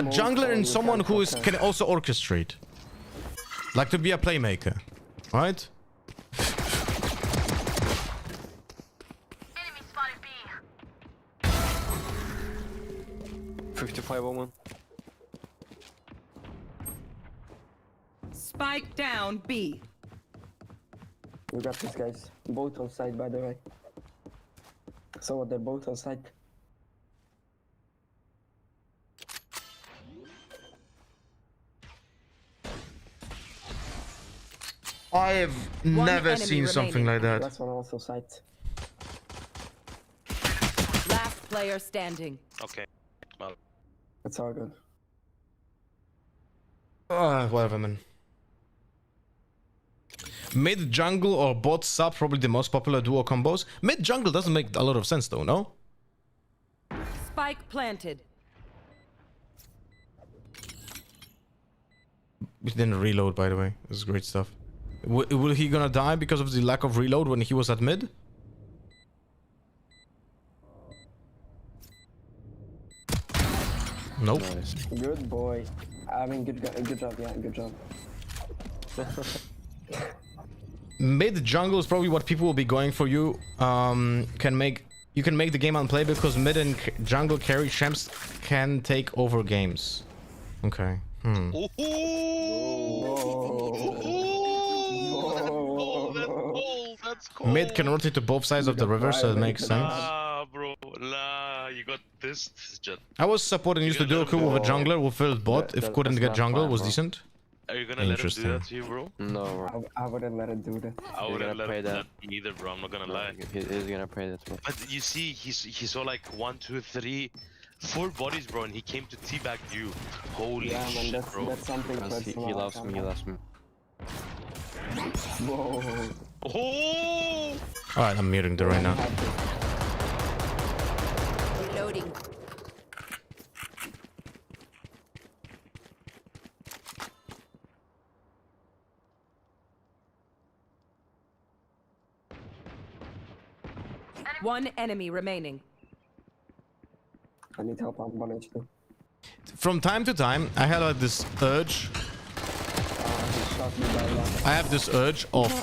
jungler and someone who can also orchestrate, like to be a playmaker, right? Enemy spotted B. 55 woman. Spike down B. We got these guys. Both on side, by the way. So they're both on side. I have never enemy seen something like that. Last one also side. Last player standing. Okay. It's all good. Whatever, man. Mid jungle or bot sub, probably the most popular duo combos. Mid jungle doesn't make a lot of sense though, no? Spike planted. We didn't reload, by the way. This is great stuff. Will he gonna die because of the lack of reload when he was at mid? Nope. Nice. Good boy. I mean, good job. Yeah, good job. Mid jungle is probably what people will be going for. You you can make the game unplayable because mid and jungle carry champs can take over games. Okay. That's cold. Mid can rotate to both sides of the river, so it makes sense. Ah, bro. Nah, you got this jet. I was supporting used to duo queue with a jungler who filled bot. If couldn't get jungle, was decent. Are you gonna let him do that to you, bro? No, bro. I wouldn't let it do that. I wouldn't let pay him do that. that either, bro. I'm not gonna lie. He's gonna pay this one. But you see, he saw like 1, 2, 3, 4 bodies, bro, and he came to teabag you. Holy Yeah, man, shit, that's bro. something Because personal. he loves me, he loves me. Whoa. Oh! Alright, I'm muting the right now. Reloading. One enemy remaining. I need help. I'm 1 HP. From time to time, I had like this urge. He shot me by luck. I have this urge of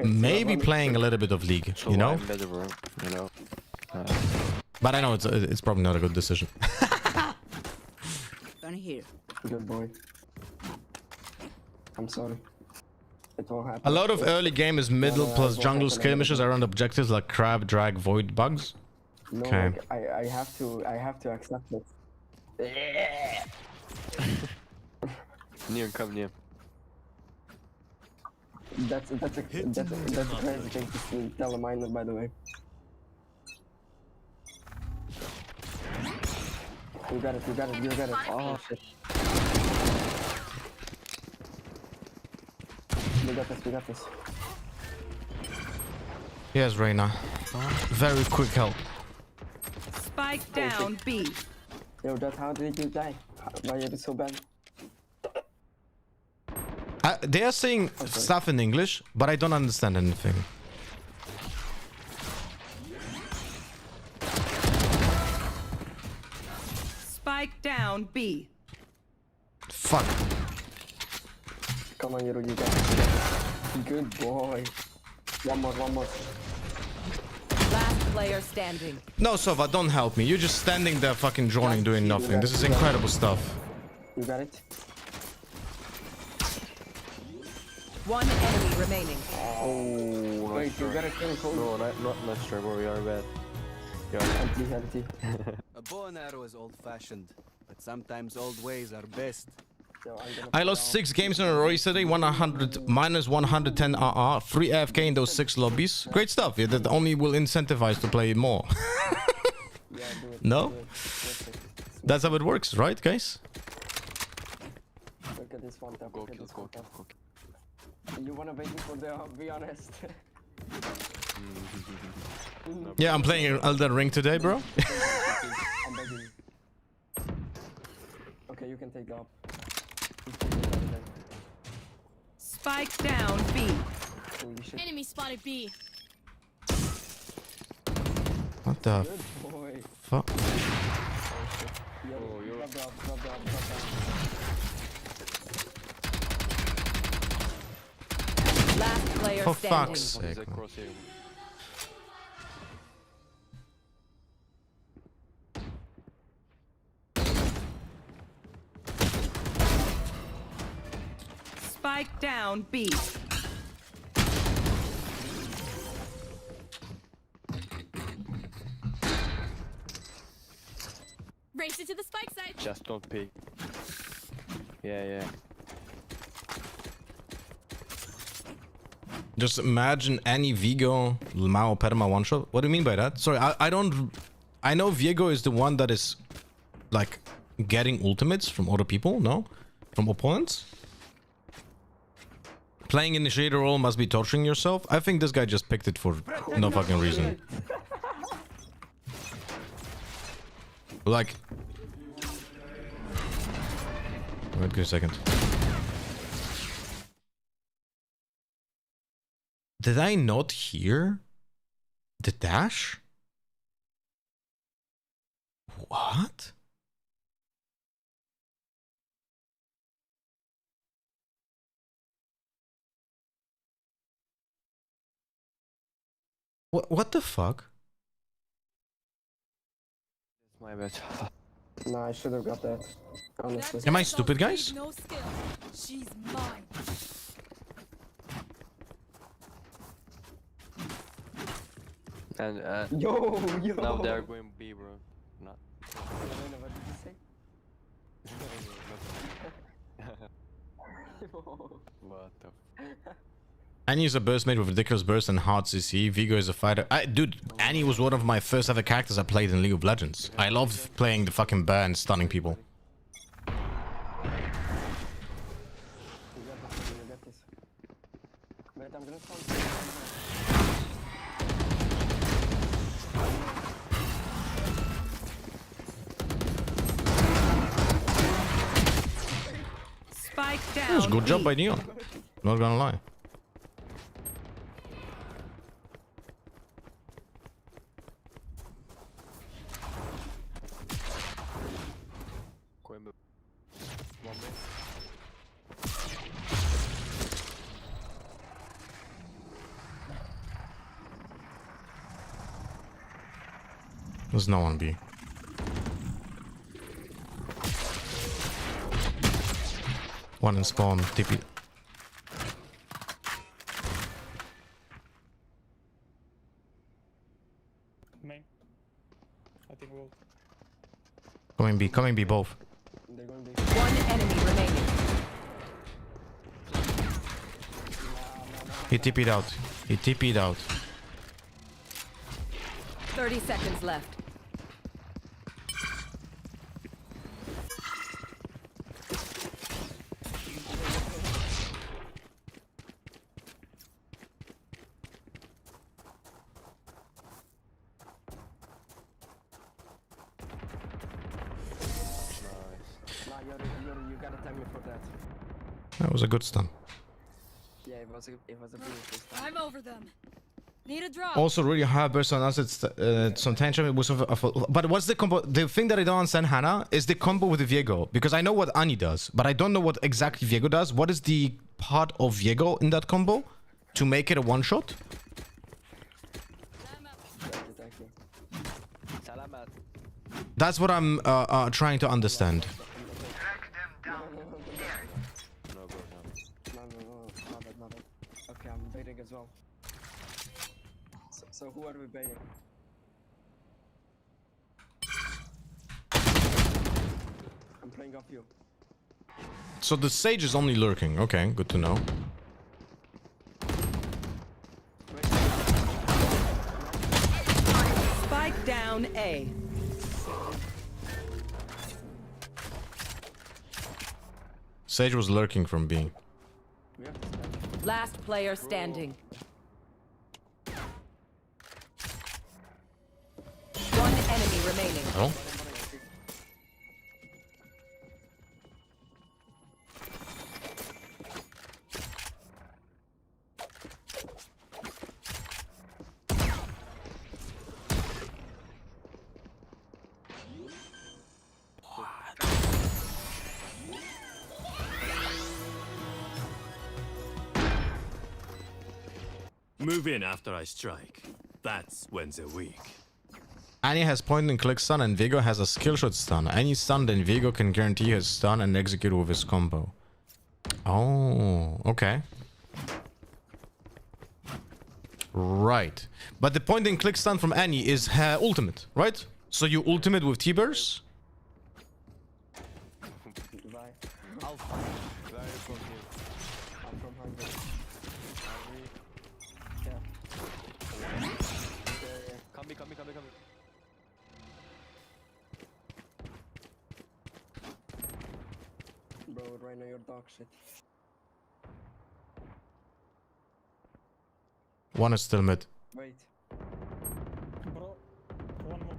maybe playing a little bit of League, So you know? I'm better, bro. You know. But I know it's probably not a good decision. Gonna hear. Good boy. I'm sorry. It won't happen. A lot of early game is middle plus jungle skirmishes around objectives like crab, drag, void, bugs. No, Okay. like, I have to accept it. Near, come near. That's a crazy thing to tell a miner, by the way. You got it. Oh shit. We got this. Yes, Reina. Very quick help. Spike down B. Yo, Dad, how did you die? Why are you so bad? They are saying stuff in English, but I don't understand anything. Spike down B. Fuck. Come on, Yuru, you got it. Good boy. One more. Last player standing. No, Sova, don't help me. You're just standing there fucking droning doing nothing. This is incredible stuff. You got it? One enemy remaining. Oh, Wait, you gotta kill Cole. no, not sure, but we are bad. Empty. A bow and arrow is old-fashioned, but sometimes old ways are best. So I'm gonna I lost 6 games in a row yesterday, 100 minus 110 RR, 3 AFK in those 6 lobbies. Great stuff. Yeah, that only will incentivize to play more. do it. No? Do it. Perfect. That's how it works, right, guys? Look at this one tap. Go Look at kill, this go one kill, tap. go You wanna wait for the be honest. kill. Yeah, I'm playing Elden Ring today, bro. I'm begging. Okay, you can take the up. Spike down B. Holy shit. Enemy spotted B. What the Good boy. fuck? Yo, yo. drop down. Last player For standing. fuck's sake. He's man. across here. Spike down B. Race it to the spike site. Just don't peek. Yeah. Just imagine any Vigo Mao Perma one shot. What do you mean by that? Sorry, I don't. I know Viego is the one that is like getting ultimates from other people, no? From opponents? Playing initiator role must be torturing yourself. I think this guy just picked it for no fucking reason. Like, wait a second. Did I not hear the dash? What? What the fuck? It's my bad. Nah, I should have got that. Honestly. Am I stupid, guys? No skill. She's mine. And Yo. now they're going B, bro. Not. What did you say? What the? Annie is a burst mate with ridiculous burst and hard CC. Vigo is a fighter. Dude, Annie was one of my first ever characters I played in League of Legends. I love playing the fucking bear and stunning people. You got this. Wait, I'm gonna spawn. Spike That was a down good job B. by Neon. Not gonna lie. Going B. One B. There's no one B. One in spawn, TP. Main. I think we'll. Coming B both. They're going big. One enemy remaining. He TP'd out. He TP'd out. 30 seconds left. Nah, you gotta thank me for that. That was a good stun. Yeah, it was a beautiful stuff. I'm over them. Need a drop. Also, really high burst on us. It's some tension. It was but what's the combo? The thing that I don't understand, Hannah, is the combo with the Viego. Because I know what Ani does, but I don't know what exactly Viego does. What is the part of Viego in that combo to make it a one shot? Thank you. Exactly. Salamat. That's what I'm trying to understand. Track them down. No, bro, no. No, not that. Okay, I'm baiting as well. So who are we baiting? I'm playing off you. So the Sage is only lurking. Okay, good to know. Spike down A. Sage was lurking from B. We have to spend. Last player standing. One enemy remaining. Oh? Move in after I strike. That's when they're weak. Annie has point and click stun and Vigo has a skill shot stun. Any stun, then Vigo can guarantee his stun and execute with his combo. Oh, okay. Right. But the point and click stun from Annie is her ultimate, right? So you ultimate with T-burst? Goodbye. Where are you from here? I'm from Hungary. Hungry? Yeah. Come me. Bro, right now you're dog shit. One is still mid. Wait. Bro, one more.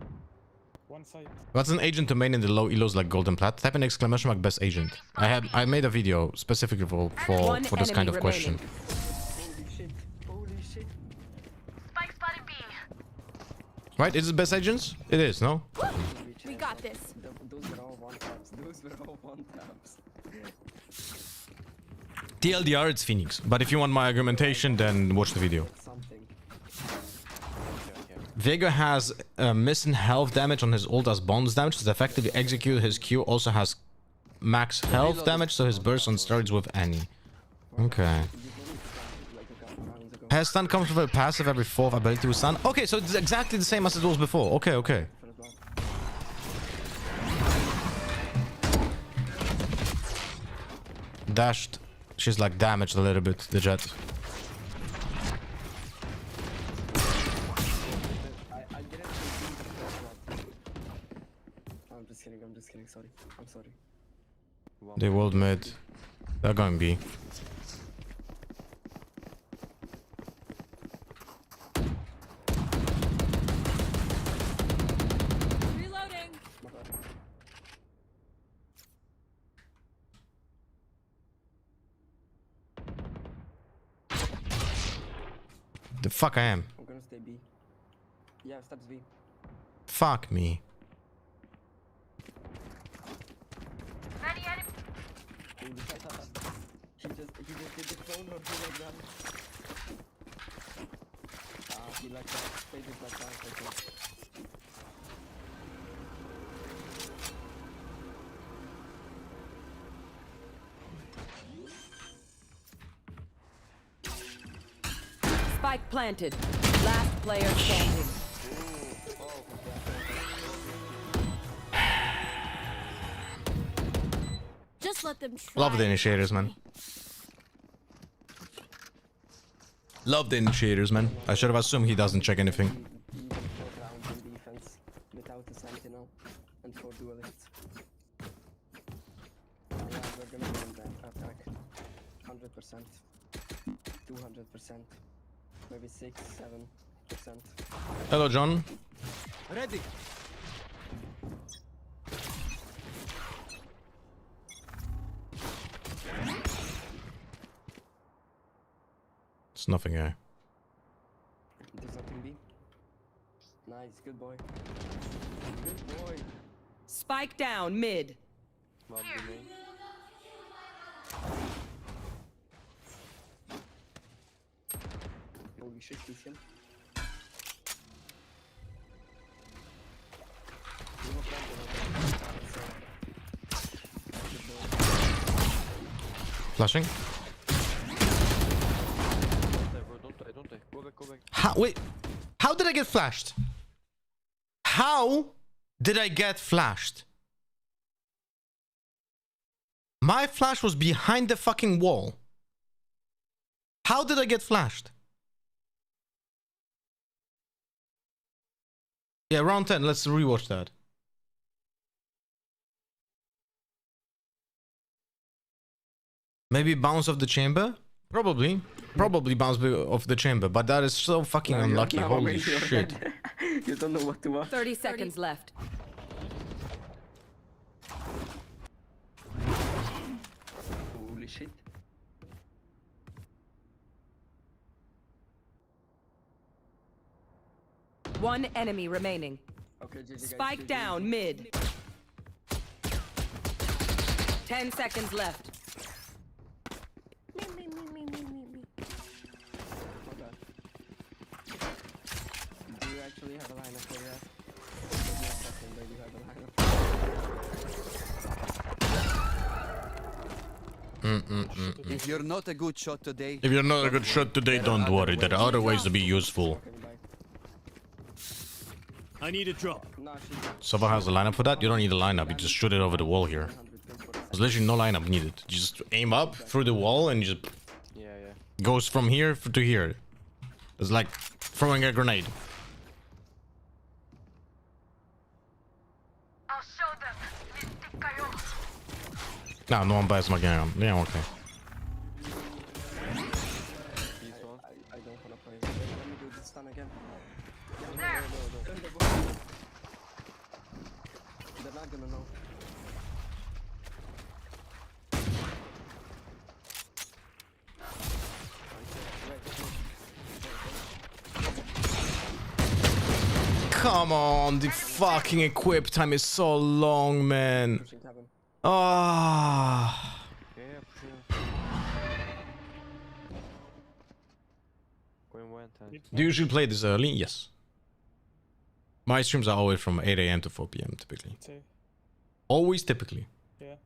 One side. What's an agent to main in the low elos like Golden Plat? Type an exclamation mark best agent. I made a video specifically for this kind of question. Holy shit. Spike spotted B. Right? Is it best agents? It is, no? We got this. Those were all one taps. TLDR, it's Phoenix. But if you want my argumentation, then watch the video. Something. Vega has missing health damage on his ult as bonus damage. To effectively execute his Q also has max health damage, so his burst on starts with Annie. Okay. Has stun comes with a passive every 4th ability to stun. Okay, so it's exactly the same as it was before. Okay. Dashed. She's like damaged a little bit, the Jet. I didn't I'm just kidding, sorry. I'm sorry. They world mid. They're going B. Reloading. The fuck I am. I'm gonna stay B. Yeah, steps B. Fuck me. Many enemies. He just did the phone or he like that. He like that. Faded like that, I think. Spike planted. Last player standing. Just let them try. Love the initiators, man. Love the initiators, man. I should have assumed he doesn't check anything. Even 4 rounds in defense without a sentinel and 4 duelists. Yeah, we're gonna win that attack. 100%. 200%. Maybe 6-7%. Hello, John. Ready. It's nothing here. There's nothing B. Nice, good boy. Good boy. Spike down mid. One B main. Holy shit, he's him. Flashing. Don't die, bro. Don't die. Go back. How? Wait. How did I get flashed? How did I get flashed? My flash was behind the fucking wall. How did I get flashed? Yeah, round 10. Let's rewatch that. Maybe bounce off the chamber? Probably bounce off the chamber, but that is so fucking unlucky. Holy shit. You don't know what to watch. 30 seconds left. Holy shit. One enemy remaining. Okay, GG, guys. Spike GG. down mid. 10 seconds left. My bad. Do you actually have a lineup for that? Give me a second, but you have a lineup. If you're not a good shot today, If you're not a good shot today, don't worry. There are other ways to be useful. Okay, bye. I need a drop. Nah, Sova has a lineup for that. You don't need a lineup. You just shoot it over the wall here. There's literally no lineup needed. You just aim up through the wall and you just Yeah. goes from here to here. It's like throwing a grenade. I'll show them. Mystic kayo. No one buys my game. Yeah, okay. This one. I don't wanna play. Let me do this stun again. There. They're not gonna know. Come on, the fucking equip time is so long, man. Pushing cabin. Ah. Yeah, pushing. Going went and Do you usually play this early? Yes. My streams are always from 8 AM to 4 PM typically. Two. Always typically. Yeah.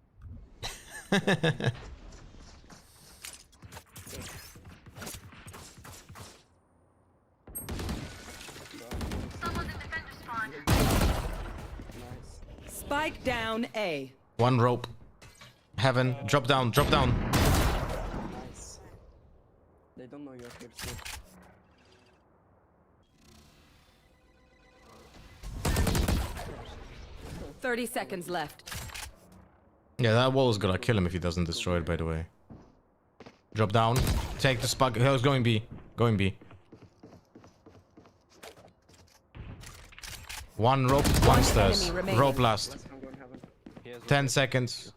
Someone's in defender spawn. Nice. Spike down A. One rope. Heaven. Drop down. Drop down. Nice. They don't know you're here still. – 30 seconds left. Yeah, that wall is gonna kill him if he doesn't destroy it, by the way. Drop down. Take the spot. He was going B. Going B. One rope, one stairs. enemy remaining. Rope last. Let's go and heaven. he has 10 seconds.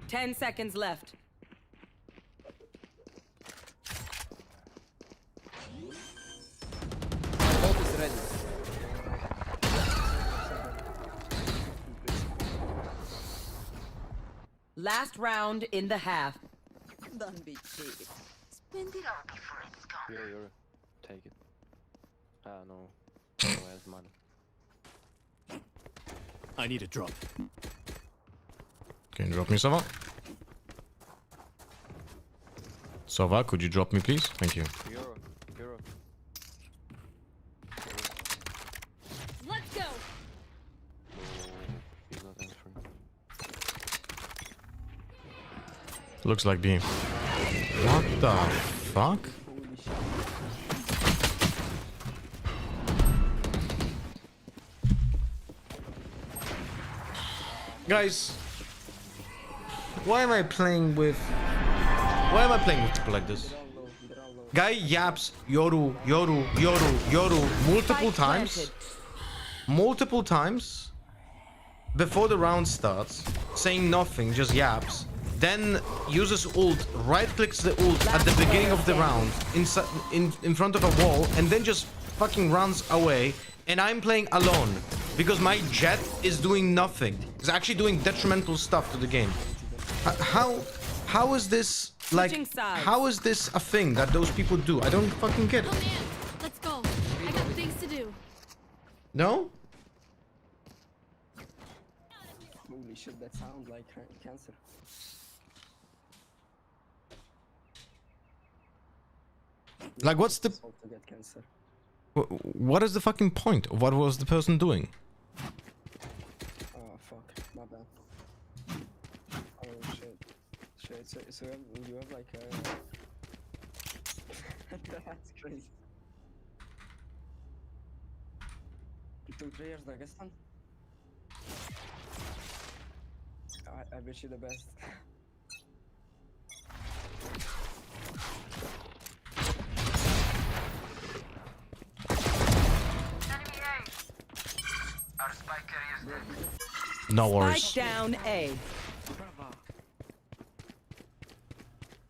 10 seconds left. boat is ready. Last round in the half. Don't be cheap. Spend it all before it's gone. You're take it. Ah no. No has money. I need a drop. Can you drop me, Sova? Sova, could you drop me, please? Thank you. Euro. Let's go. He's not answering. Looks like B. What the fuck? Holy shit. Guys, why am I playing with people like this? They're all low. They're all low. Guy yaps Yoru multiple times before the round starts, saying nothing, just yaps. Then uses ult, right clicks the ult at the beginning of the round in front of a wall, and then just fucking runs away. And I'm playing alone because my jet is doing nothing. It's actually doing detrimental stuff to the game. How is this like? Switching sides. How is this a thing that those people do? I don't fucking get it. Come in. Let's go. I got things to do. No? Holy Holy shit, that sound like cancer. Like, what's the... To get cancer. What is the fucking point? What was the person doing? Oh fuck, my bad. Oh shit. So you have like a... That's crazy. 2 players Dagestan? I wish you the best. Enemy A. Our spike carrier is dead. No worries. Spike down A.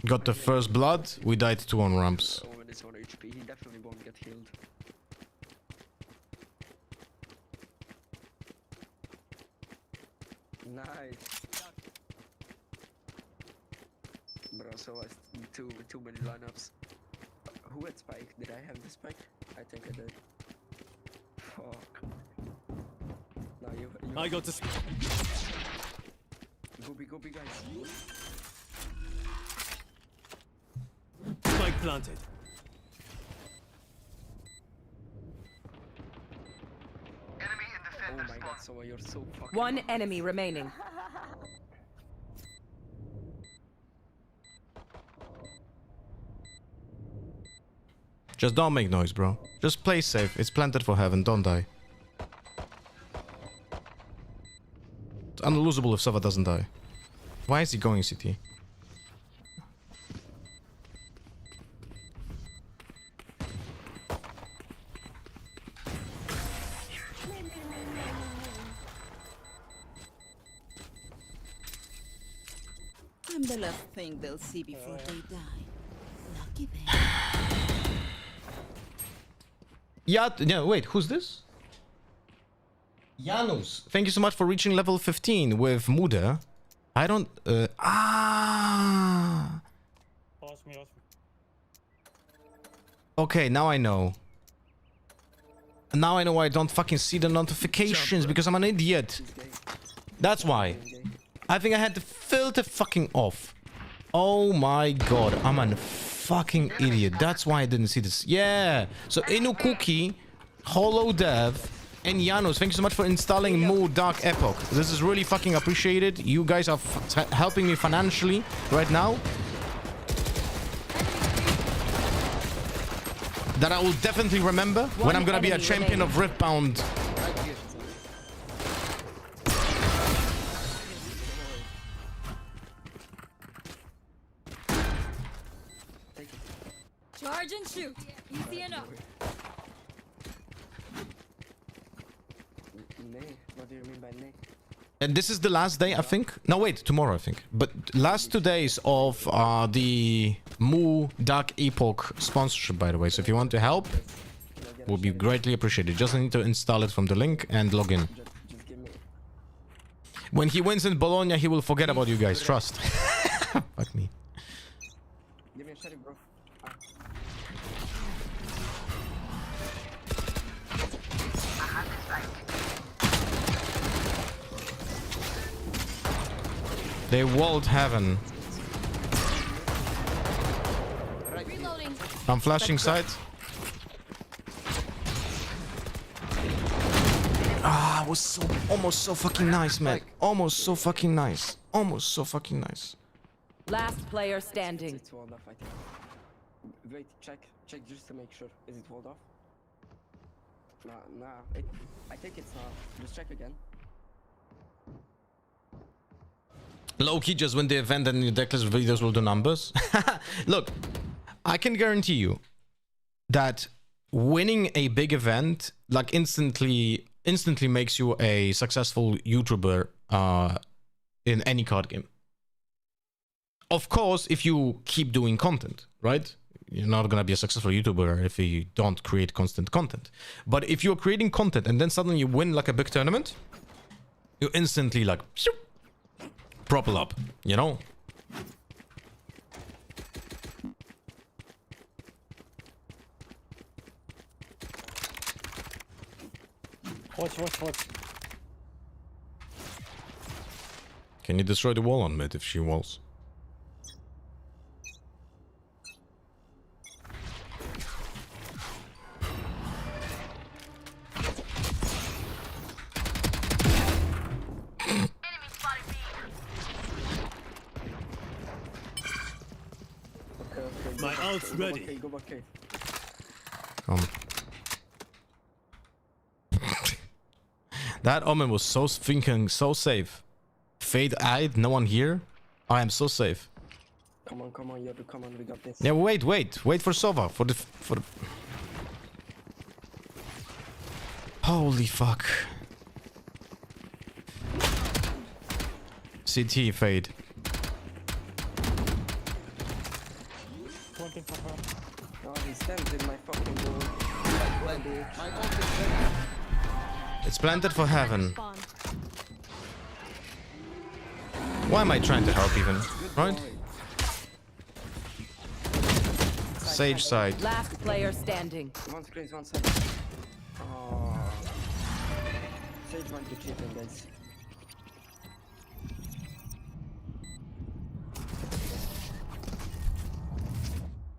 Got the first blood. We died 2 on ramps. Owen is 1 HP, he definitely won't get healed. Nice. Bro, so I too many lineups. Who had spike? Did I have the spike? I think I did. Fuck. No, you I got to. Go B, guys. Spike planted. Enemy in Oh defender my spawn. god, so you're so fucking... One enemy remaining. Just don't make noise, bro. Just play safe. It's planted for heaven. Don't die. It's unlosable if Sova doesn't die. Why is he going CT? I'm the last thing they'll see before they die. Lucky them. Yeah, no, wait, who's this? Janus. Thank you so much for reaching level 15 with Muda. I don't... Ask me. Okay, now I know. Now I know why I don't fucking see the notifications, because I'm an idiot. That's why. I think I had the filter fucking off. Oh my god, I'm a fucking idiot. That's why I didn't see this. Yeah. So Inukuki, Hollow Dev, and Janus, thank you so much for installing Mu Dark Epoch. This is really fucking appreciated. You guys are helping me financially right now. That I will definitely remember when I'm gonna be a champion of Riftbound. Charge and shoot. Easy enough. Nay? What do you mean by nay? And this is the last day, I think. No, wait, tomorrow, I think. But last 2 days of the Mu Dark Epoch sponsorship, by the way. So if you want to help, will be greatly appreciated. Just need to install it from the link and log in. Just give me... When he wins in Bologna, he will forget about you guys. Trust. Fuck me. Give me a sheriff, bro. They walled heaven. Reloading. I'm flashing side. Ah, it was so almost so fucking nice, man. Almost so fucking nice. Almost so fucking nice. Last player standing. It's walled off, I think. Wait, check just to make sure. Is it walled off? Nah. I think it's not. Just check again. Low-key, just win the event and your decklist videos will do numbers. Look, I can guarantee you that winning a big event like instantly makes you a successful YouTuber in any card game. Of course, if you keep doing content, right? You're not gonna be a successful YouTuber if you don't create constant content. But if you're creating content and then suddenly you win like a big tournament, you instantly like propel up, you know? Watch. Can you destroy the wall on mid if she walls? My ult's ready. Go back cave. Come. That Omen was so thinking, so safe. Fade-eyed, no one here. I am so safe. Come on, Yodu, come on, we got this. Yeah, wait for Sova, for the. Holy fuck. CT fade. Wanting for her. Oh, he stands in my fucking door. It's planted for heaven. Why am I trying to help even? Right? Sage side. Last player standing. One screen, one side. Oh. Sage went to cheating, guys.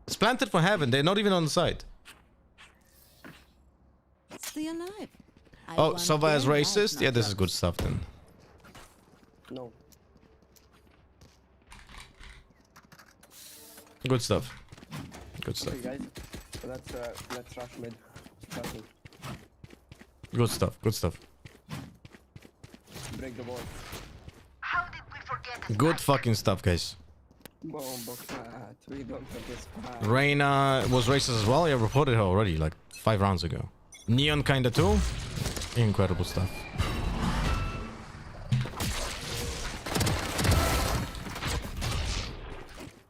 It's planted for heaven. They're not even on the side. Stay alive. I Oh, want Sova is their lives, racist? not Yeah, this is yours. good stuff then. No. Good stuff. Good stuff. Okay, guys. Let's rush mid. Rush mid. Good stuff. Good stuff. Break the wall. How did we forget Good fucking stuff, guys. Bomb fat. We don't forget fat. Reyna was racist as well. I reported her already, like 5 rounds ago. Neon kinda too. Incredible stuff.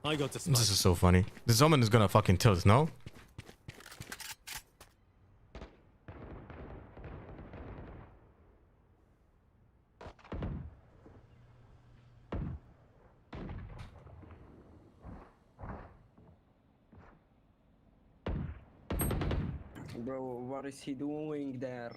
I got the spike. This is so funny. This Omen is gonna fucking tilt, no? Bro, what is he doing there?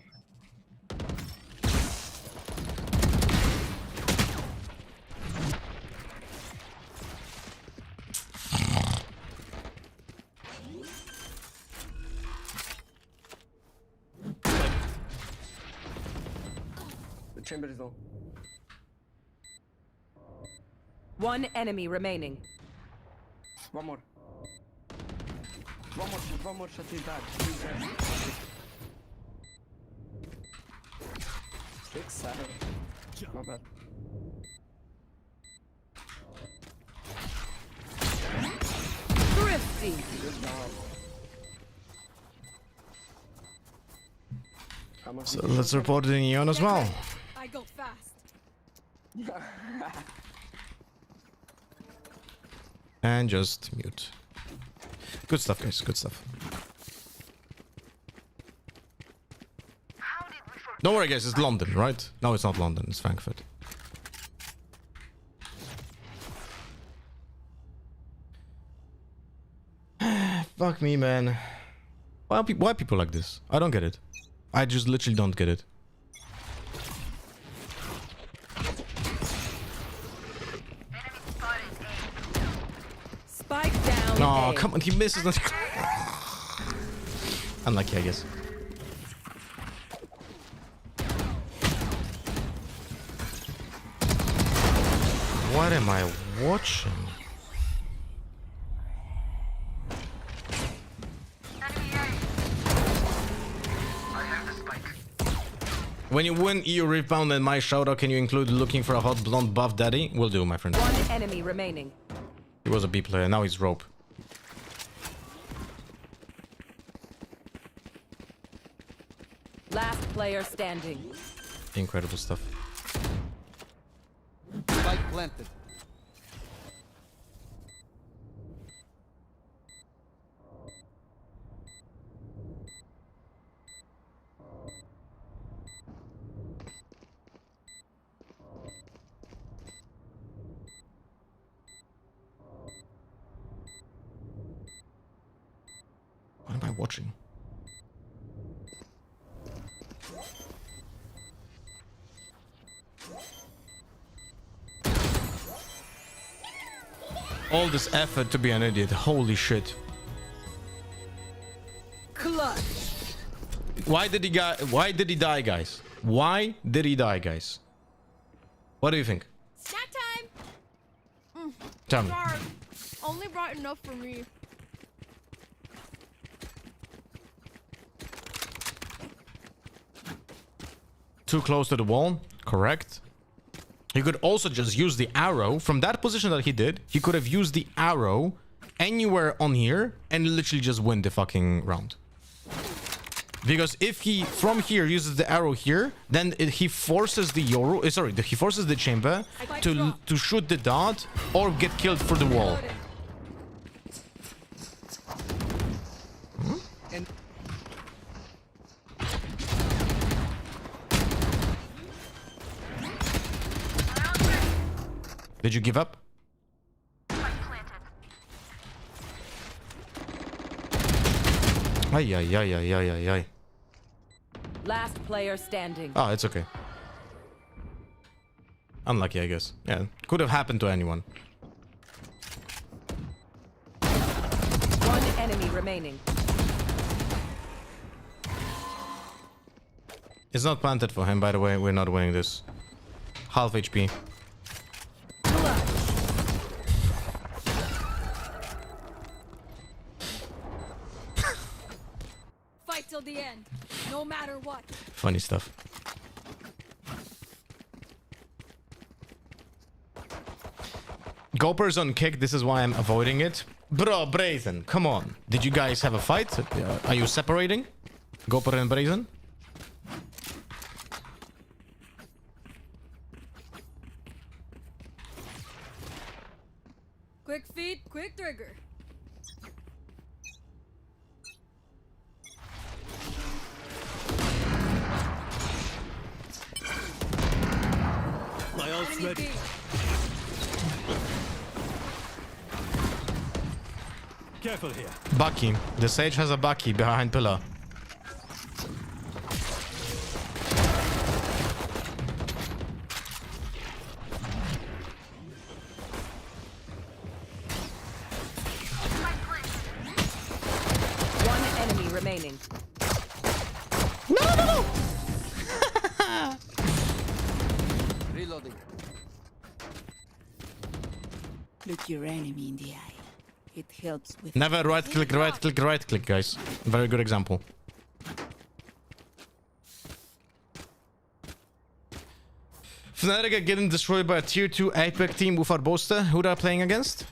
The chamber is low. One enemy remaining. One more. One more shot is bad. He's dead. 6, 7. Not bad. Thrifty. Good job. How much So did you let's shoot? report it in Neon as well. I go fast. And just mute. Good stuff, guys. Good stuff. how did we forget Don't worry, guys. It's London, right? No, it's not London. It's Frankfurt. Fuck me, man. Why people like this? I don't get it. I just literally don't get it. enemy spotted A? Spike down. No, A. come on. He misses. Unlucky, I guess. What am I watching? Enemy A. I have the spike. When you win EU Rebound and my shoutout, can you include looking for a hot blonde buff daddy? Will do, my friend. One enemy remaining. He was a B player, now he's rope. Last player standing. Incredible stuff. Spike planted. What am I watching? All this effort to be an idiot. Holy shit. Clutch. Why did he die, guys? Why did he die, guys? What do you think? Snack time! Tell me. Sorry. Only brought enough for me. Too close to the wall. Correct. He could also just use the arrow. From that position that he did, he could have used the arrow anywhere on here and literally just win the fucking round. Because if he from here uses the arrow here, then he forces the Yoru, he forces the chamber to shoot the dart or get killed for the wall. Did you give up? Ay, ay, ay, ay, ay, ay, ay. Last player standing. Oh, it's okay. Unlucky, I guess. Yeah, could have happened to anyone. One enemy remaining. It's not planted for him, by the way. We're not winning this. Half HP. Fight till the end, no matter what. Funny stuff. Gopper's on kick. This is why I'm avoiding it. Bro, Brazen, come on. Did you guys have a fight? Are you separating? Gopper and Brazen? Quick feet, quick trigger. My ult's ready. Careful here. Bucky. The Sage has a Bucky behind pillar. One enemy remaining. No, no, no! Reloading. Look your enemy in the eye. It helps with... Never right click, guys. Very good example. Fnatic are getting destroyed by a tier 2 Apex team without Boaster. Who they are playing against?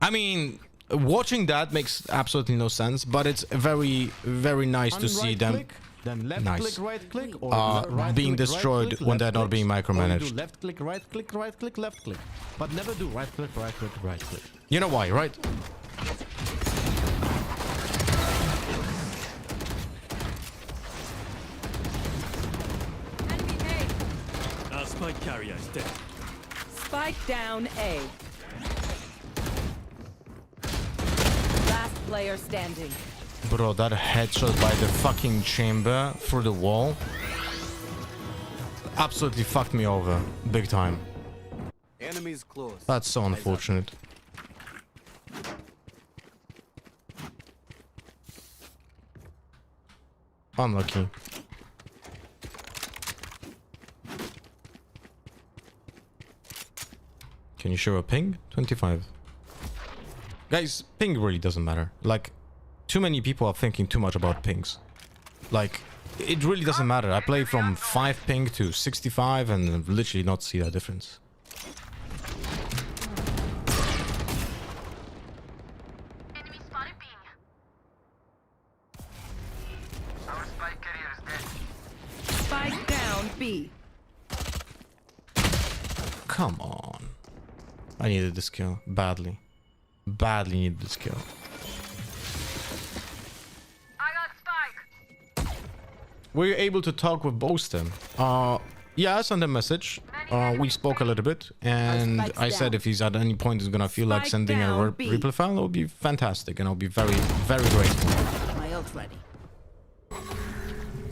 I mean, watching that makes absolutely no sense, but it's very, very nice to see them. Then left Nice. click, right click, or right being click, destroyed right click, when left they're not click, being or you micromanaged. do left click, right click, right click, left click. But never do right click, right click, right click. You know why, right? Enemy A. Our spike carrier is dead. Spike down A. Last player standing. Bro, that headshot by the fucking chamber through the wall absolutely fucked me over. Big time. Enemies close. That's so unfortunate. Unlucky. Can you show a ping? 25. Guys, ping really doesn't matter. Like, too many people are thinking too much about pings. Like, it really doesn't matter. I play from 5 ping to 65 and literally not see that difference. Enemy spotted B. Our spike carrier is dead. Spike down B. Come on. I needed this kill. Badly. Badly needed this kill. I got spike. Were you able to talk with Boaster? Yeah, I sent a message. We spoke a little bit, and I said if he's at any point is gonna feel like Spike sending a down, B. replay file, it would be fantastic, and I'll be very, very grateful. My ult ready.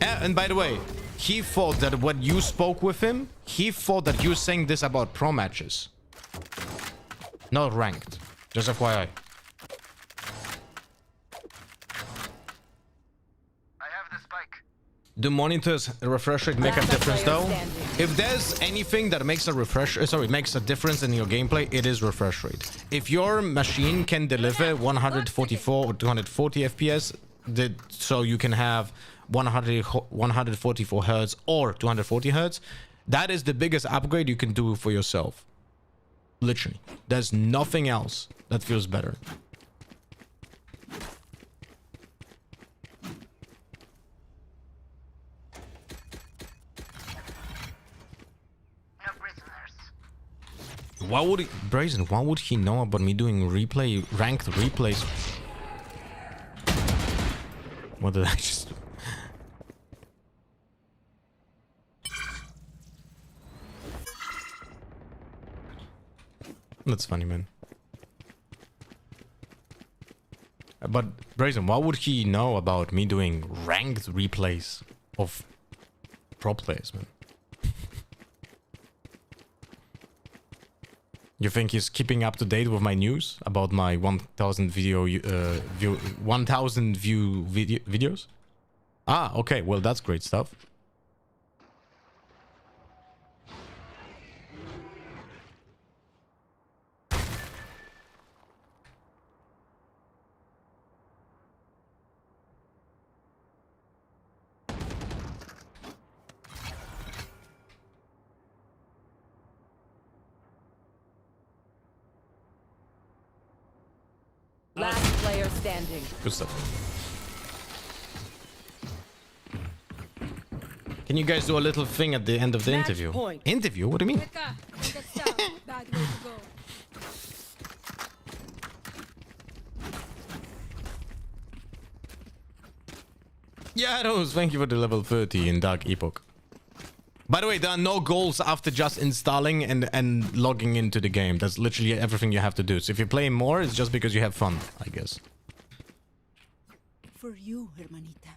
And by the way, he thought that when you spoke with him, he thought that you were saying this about pro matches. Not ranked. Just FYI. Do monitors refresh rate make a difference though? If there's anything that makes a makes a difference in your gameplay, it is refresh rate. If your machine can deliver 144 or 240 FPS, so you can have 144 hertz or 240 hertz, that is the biggest upgrade you can do for yourself. Literally. There's nothing else that feels better. Why would he, Brazen, why would he know about me doing ranked replays? What did I just do? That's funny, man. But Brazen, why would he know about me doing ranked replays of pro players, man? You think he's keeping up to date with my news about my 1,000 1,000 view videos? Ah, okay. Well, that's great stuff. Last player standing. Good stuff. Can you guys do a little thing at the end of the interview? Point. Interview? What do you mean? Yeah, Rose, thank you for the level 30 in Dark Epoch. By the way, there are no goals after just installing and logging into the game. That's literally everything you have to do. So if you play more, it's just because you have fun, I guess. For you, hermanita.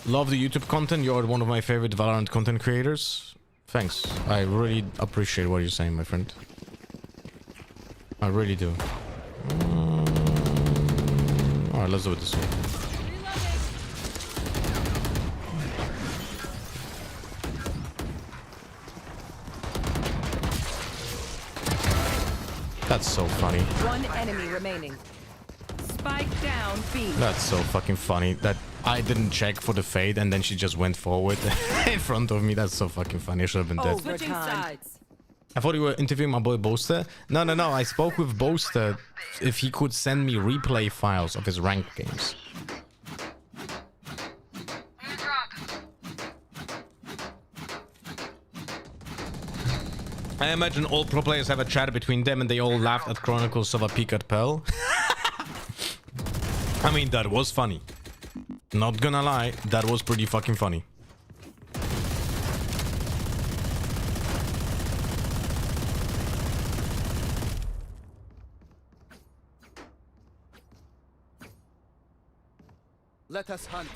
Love the YouTube content. You're one of my favorite Valorant content creators. Thanks. I really appreciate what you're saying, my friend. I really do. Alright, let's do it this way. That's so funny. One enemy remaining. Spike down B. That's so fucking funny that I didn't check for the fade and then she just went forward in front of me. That's so fucking funny. I should have been dead. Switching sides. I thought you were interviewing my boy Boaster. No. I spoke with Boaster if he could send me replay files of his ranked games. I imagine all pro players have a chat between them and they all laughed at Chronicles of a Peak at Pearl. I mean, that was funny. Not gonna lie, that was pretty fucking funny. Let us hunt.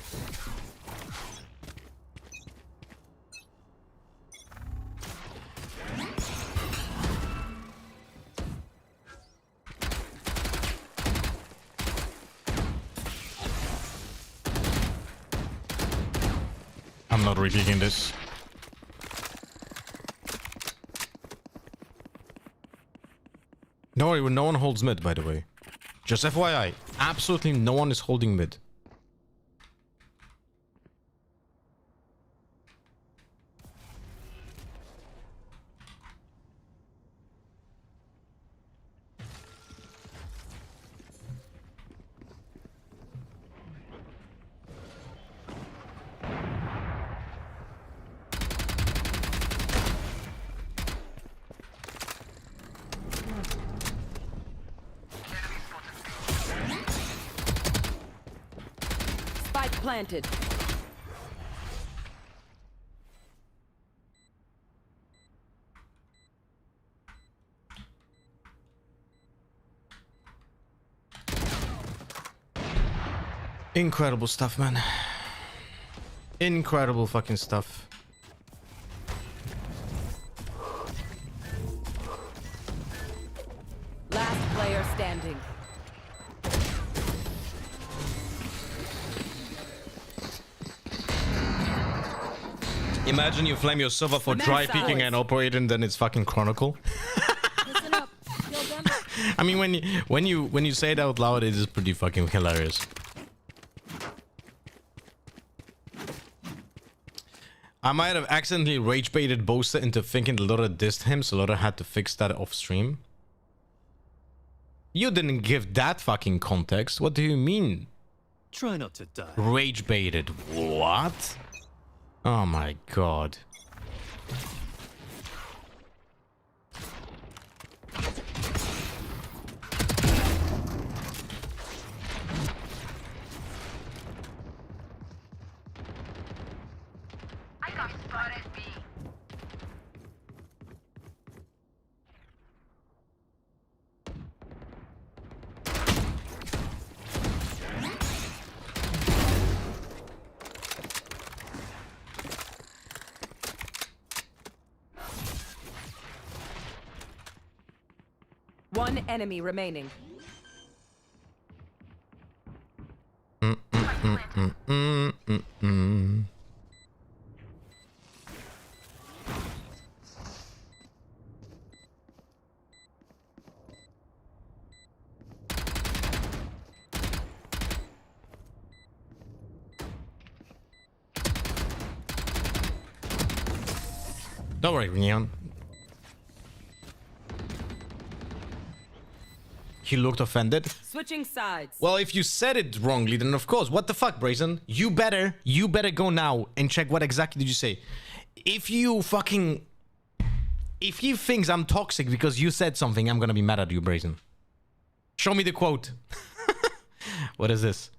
I'm not repeating this. No worry, no one holds mid, by the way. Just FYI, absolutely no one is holding mid. Planted. Incredible stuff, man. Incredible fucking stuff. Imagine you flame your server for Cement dry salads. peeking and operating, then it's fucking Chronicle. Listen up. Kill them. I mean, when you say it out loud, it is pretty fucking hilarious. I might have accidentally rage baited Boaster into thinking Lura dissed him, so Lura had to fix that off stream. You didn't give that fucking context. What do you mean? Try not to die. Rage baited. What? Oh my god. I got spotted B. One enemy remaining. Don't worry, Neon. He looked offended. Switching sides. Well, if you said it wrongly, then of course. What the fuck, Brazen? You better go now and check what exactly did you say. If he thinks I'm toxic because you said something, I'm gonna be mad at you, Brazen. Show me the quote. What is this?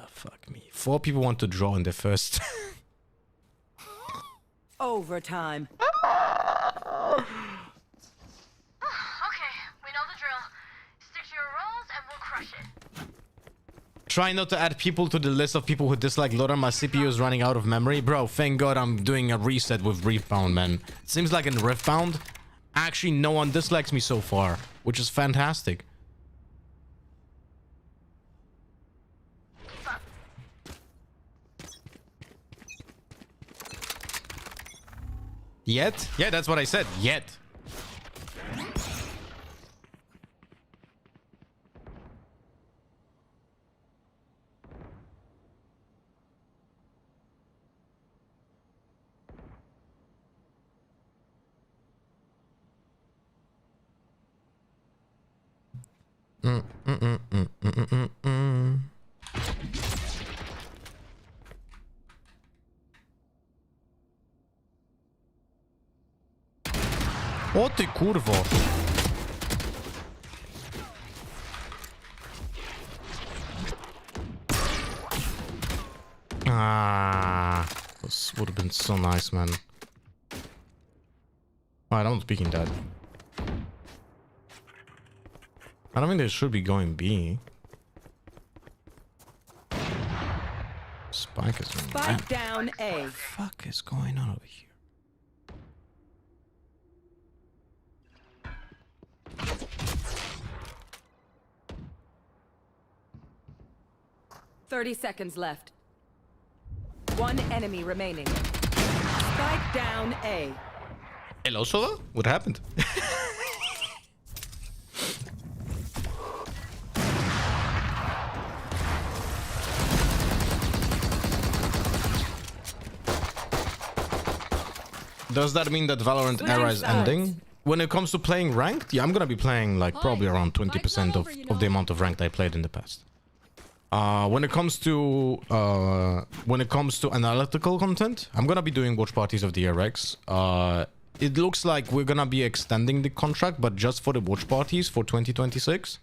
Fuck me. 4 people want to draw in the first. Overtime. Okay, we know the drill. Stick to your roles and we'll crush it. Try not to add people to the list of people who dislike Lora. My CPU is running out of memory. Bro, thank God I'm doing a reset with Riftbound, man. It seems like in Riftbound, actually no one dislikes me so far, which is fantastic. Yet? Yeah, that's what I said. Yet. O ty kurwo. Ah, this would have been so nice, man. Alright, I'm not speaking that. I don't think they should be going B. Spike is going Spike down A. What the fuck is going on over here? 30 seconds left. One enemy remaining. Spike down A. Hello, Sola? What happened? Does that mean that Valorant era is ending? When it comes to playing ranked, yeah, I'm gonna be playing like probably around 20% of the amount of ranked I played in the past. When it comes to analytical content, I'm gonna be doing watch parties of the RX. It looks like we're gonna be extending the contract, but just for the watch parties for 2026.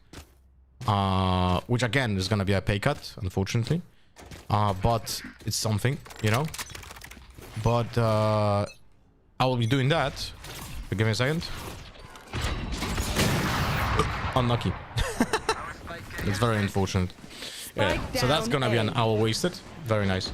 Which again is gonna be a pay cut, unfortunately. But it's something, you know. But I will be doing that. But give me a second. Unlucky. It's very unfortunate. Yeah, so that's gonna be an hour wasted. Very nice.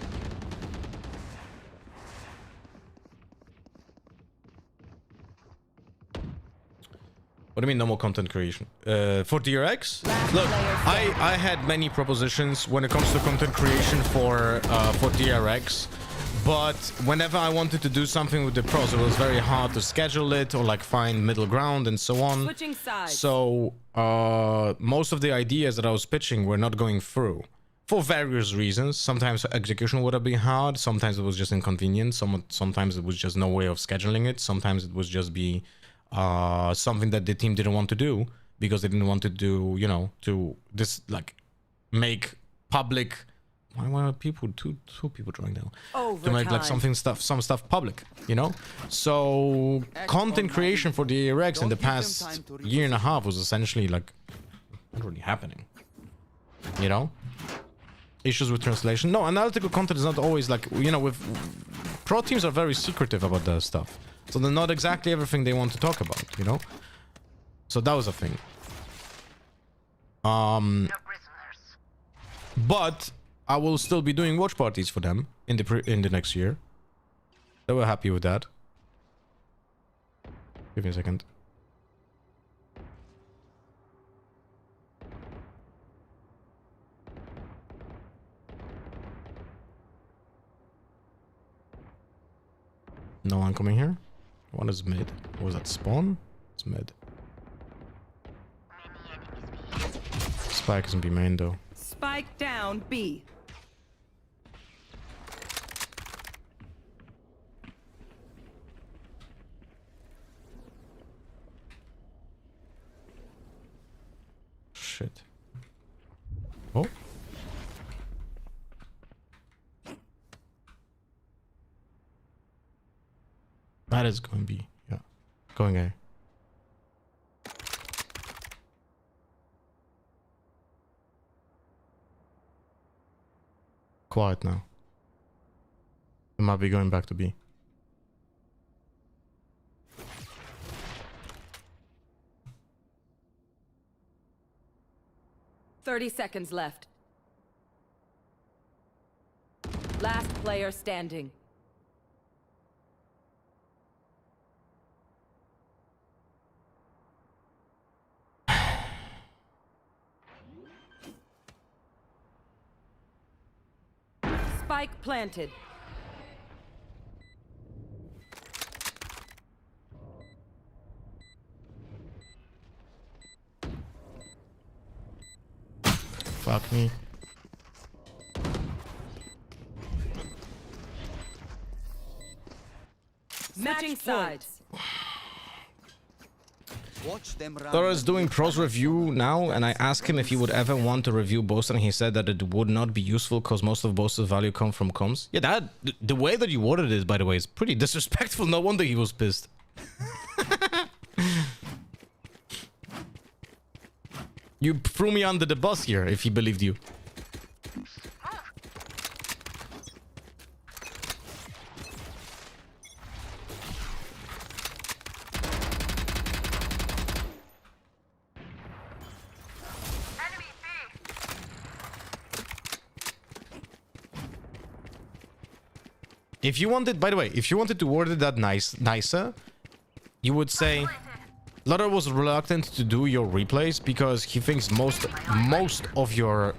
What do you mean no more content creation? For DRX? Look, I had many propositions when it comes to content creation for DRX, But whenever I wanted to do something with the pros, it was very hard to schedule it or like find middle ground and so on. Switching sides. So most of the ideas that I was pitching were not going through for various reasons. Sometimes execution would have been hard. Sometimes it was just inconvenient. Sometimes it was just no way of scheduling it. Sometimes it was just be something that the team didn't want to do because they didn't want to do, you know, to this like make public. Why are people two people drawing now? To make like some stuff public, you know? So content creation for the ARX in the past year and a half was essentially like not really happening. You know? Issues with translation. No, analytical content is not always like, you know, with pro teams are very secretive about that stuff. So they're not exactly everything they want to talk about, you know? So that was a thing. But I will still be doing watch parties for them in the next year. They were happy with that. Give me a second. No one coming here. One is mid. Was that spawn? It's mid. Spike isn't B main though. Spike down B. Shit. Oh. That is going B. Yeah. Going A. Quiet now. It might be going back to B. $30 seconds left. Last player standing. Spike planted. Fuck me. Matching sides. Thor is doing pros review now, and I asked him if he would ever want to review Boast, and he said that it would not be useful because most of Boast's value come from comms. Yeah, that the way that you worded it, by the way, is pretty disrespectful. No wonder he was pissed. You threw me under the bus here if he believed you. If you wanted, by the way, if you wanted to word it that nicer, you would say Lutter was reluctant to do your replays because he thinks most of your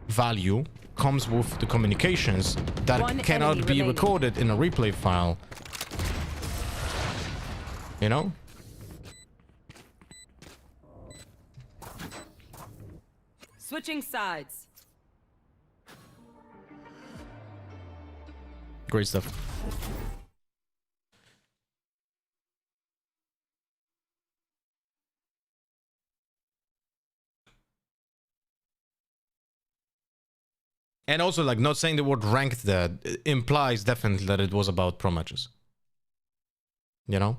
value comes with the communications that cannot be recorded in a replay file. You know? Switching sides. Great stuff. And also, like, not saying the word ranked there implies definitely that it was about pro matches. You know?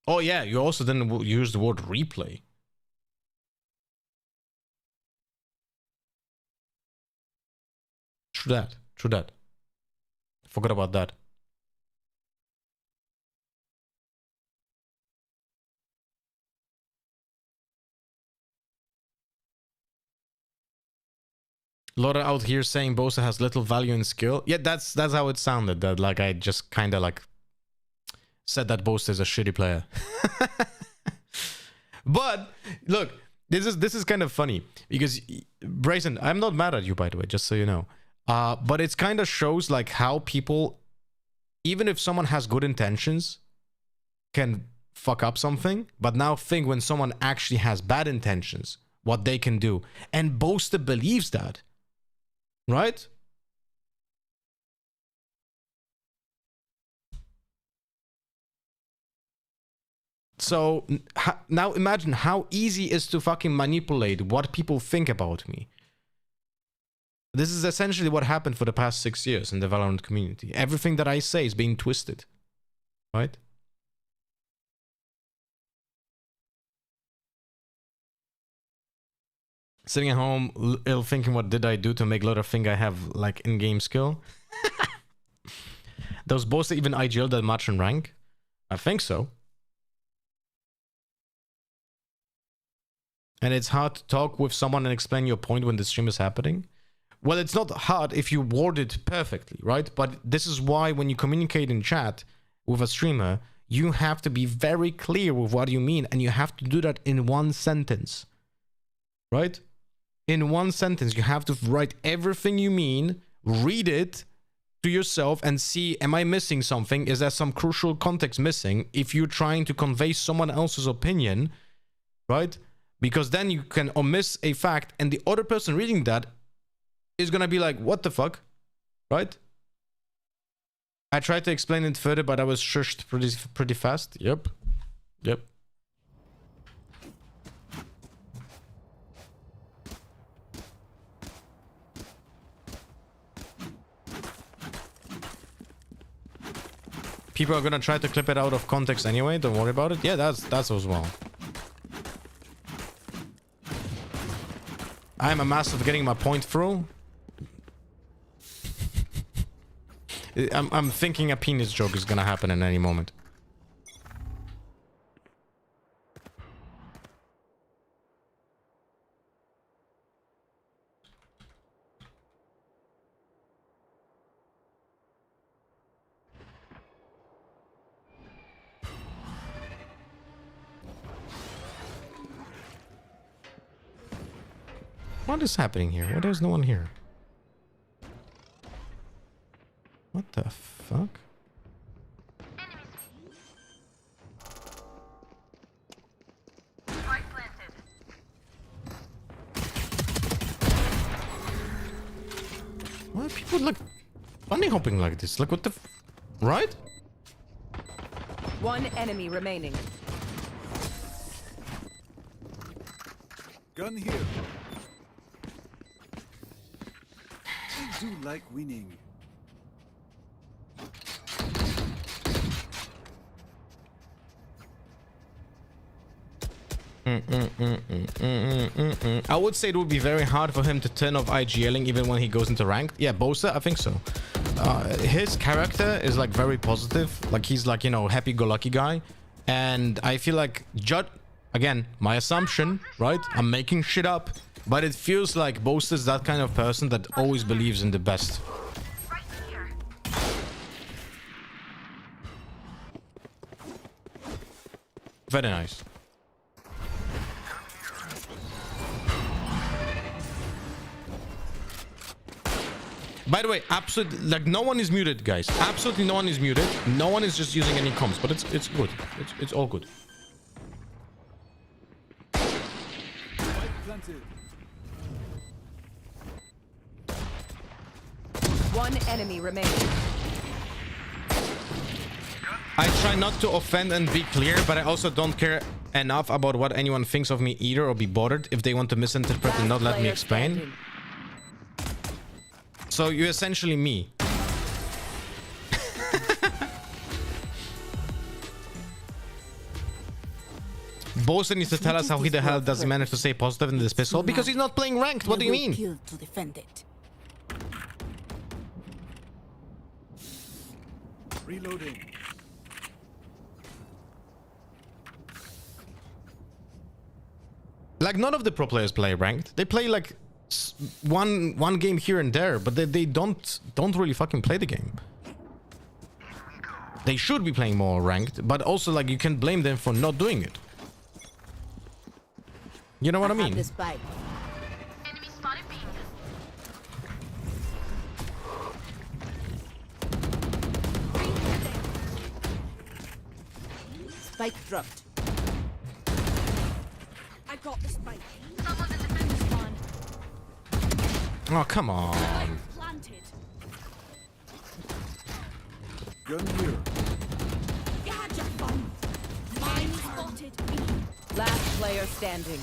Oh yeah, you also didn't use the word replay. True that. True that. Forgot about that. Laura out here saying Bosa has little value in skill. Yeah, that's how it sounded. That like I just kind of like said that Boast is a shitty player. But look, this is kind of funny because Brazen, I'm not mad at you, by the way, just so you know. But it kind of shows like how people, even if someone has good intentions, can fuck up something. But now think when someone actually has bad intentions, what they can do. And Boaster believes that, right? So now imagine how easy it is to fucking manipulate what people think about me. This is essentially what happened for the past 6 years in the Valorant community. Everything that I say is being twisted, right? Sitting at home, ill thinking, what did I do to make Loader think I have like in-game skill? Does Boaster even IGL that much in rank? I think so. And it's hard to talk with someone and explain your point when the stream is happening. Well, it's not hard if you word it perfectly, right? But this is why when you communicate in chat with a streamer, you have to be very clear with what you mean, and you have to do that in one sentence, right? In one sentence, you have to write everything you mean, read it to yourself and see, am I missing something? Is there some crucial context missing? If you're trying to convey someone else's opinion, right? Because then you can omit a fact and the other person reading that is gonna be like, what the fuck? Right? I tried to explain it further, but I was shushed pretty fast. Yep. Yep. People are gonna try to clip it out of context anyway, don't worry about it. Yeah, that's as well. I'm a master of getting my point through. I'm thinking a penis joke is gonna happen in any moment. What is happening here? Why there's no one here? What the fuck? Why are people like bunny hopping like this? Like what the right? One enemy remaining. Gun here. I do like winning. I would say it would be very hard for him to turn off IGLing even when he goes into ranked. Yeah, Bosa, I think so. His character is like very positive. Like he's like, you know, happy-go-lucky guy. And I feel like, again, my assumption, right? I'm making shit up. But it feels like Bosa is that kind of person that always believes in the best. Very nice. By the way, absolutely, like no one is muted, guys. Absolutely no one is muted. No one is just using any comms, but it's good. It's all good. One enemy remaining. I try not to offend and be clear, but I also don't care enough about what anyone thinks of me either, or be bothered if they want to misinterpret and not let me explain. So you're essentially me. Bosa needs to tell us how he the hell does he manage to stay positive in this pistol, because he's not playing ranked. What do you mean? To defend it. Reloading. Like none of the pro players play ranked. They play like one game here and there, but they don't really fucking play the game. They should be playing more ranked, but also like you can blame them for not doing it. You know what I mean? This bike. Enemy spotted B. Spike dropped. I got the spike. Someone's in defense spawn. Oh, come on. Planted. Gun here. You had your fun. Mine spotted B. Last player standing.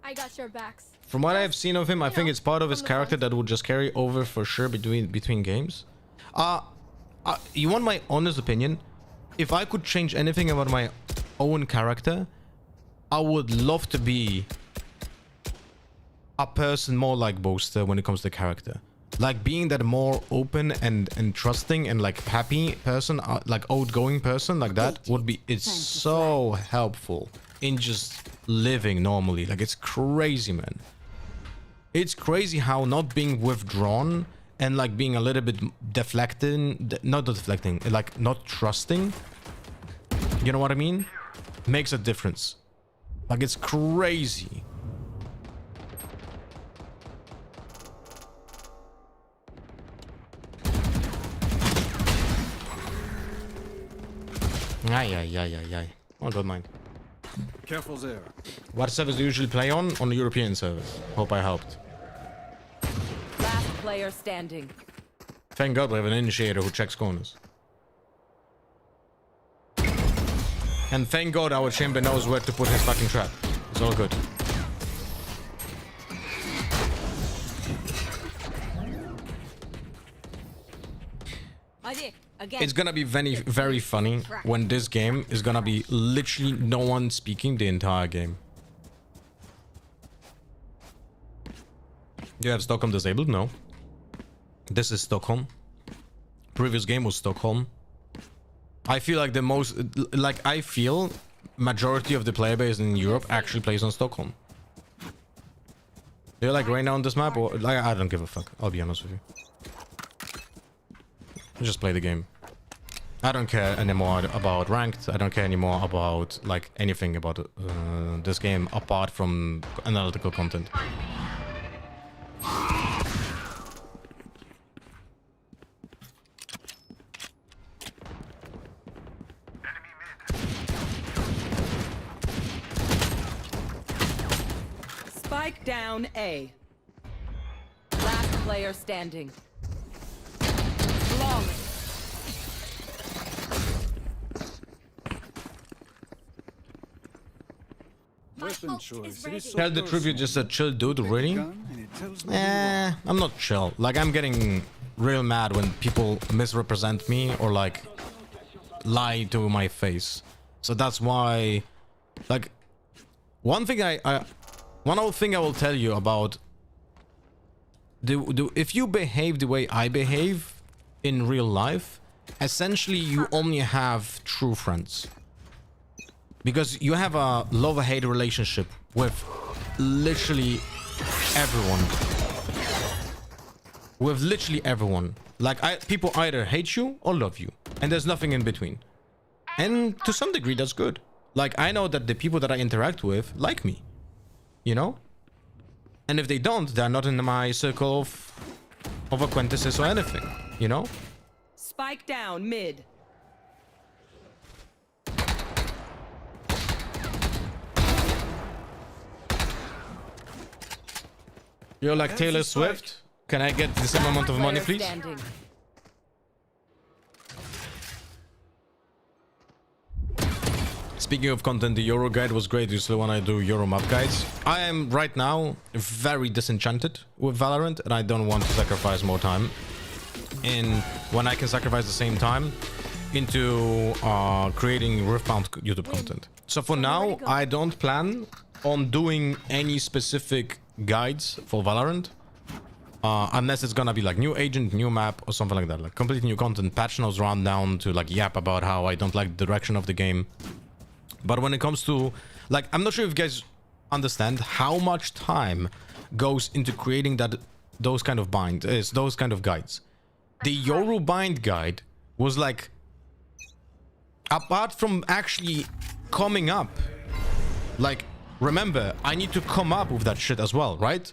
I got your backs. From what I've seen of him, I think it's part of his character that would just carry over for sure between games. You want my honest opinion? If I could change anything about my own character, I would love to be a person more like Boaster when it comes to character. Like being that more open and trusting and like happy person, like outgoing person like that would be, it's so helpful in just living normally. Like it's crazy, man. It's crazy how not being withdrawn and like being a little bit deflecting, not deflecting, like not trusting, you know what I mean, makes a difference. Like it's crazy. Ay. Oh, don't mind. Careful there. What servers do you usually play on? On the European servers. Hope I helped. Last player standing. Thank God we have an initiator who checks corners. And thank God our chamber knows where to put his fucking trap. It's all good. It's gonna be very funny when this game is gonna be literally no one speaking the entire game. Do you have Stockholm disabled? No. This is Stockholm. Previous game was Stockholm. I feel like I feel majority of the player base in Europe actually plays on Stockholm. Do you like right now on this map, or like I don't give a fuck, I'll be honest with you. Just play the game. I don't care anymore about ranked. I don't care anymore about like anything about this game apart from analytical content. Spike down A. Last player standing. Flawless. Weapon choice. Tell the truth, you're just a chill dude, really? I'm not chill. Like, I'm getting real mad when people misrepresent me or like lie to my face. So that's why, like, one other thing I will tell you about if you behave the way I behave in real life, essentially you only have true friends. Because you have a love-hate relationship with literally everyone. With literally everyone. Like, people either hate you or love you. And there's nothing in between. And to some degree, that's good. Like, I know that the people that I interact with like me. You know? And if they don't, they're not in my circle of acquaintances or anything. You know? Spike down mid. You're like Taylor Swift? Can I get the same amount of money, please? Speaking of content, the Euro guide was great usually when I do Euro map guides. I am right now very disenchanted with Valorant and I don't want to sacrifice more time in when I can sacrifice the same time into creating Riftbound YouTube content. So for now, I don't plan on doing any specific guides for Valorant. Unless it's gonna be like new agent, new map, or something like that. Like completely new content. Patch notes run down to like yap about how I don't like the direction of the game. But when it comes to like, I'm not sure if you guys understand how much time goes into creating those kind of those kind of guides. The Yoru bind guide was like, apart from actually coming up, like, remember, I need to come up with that shit as well, right?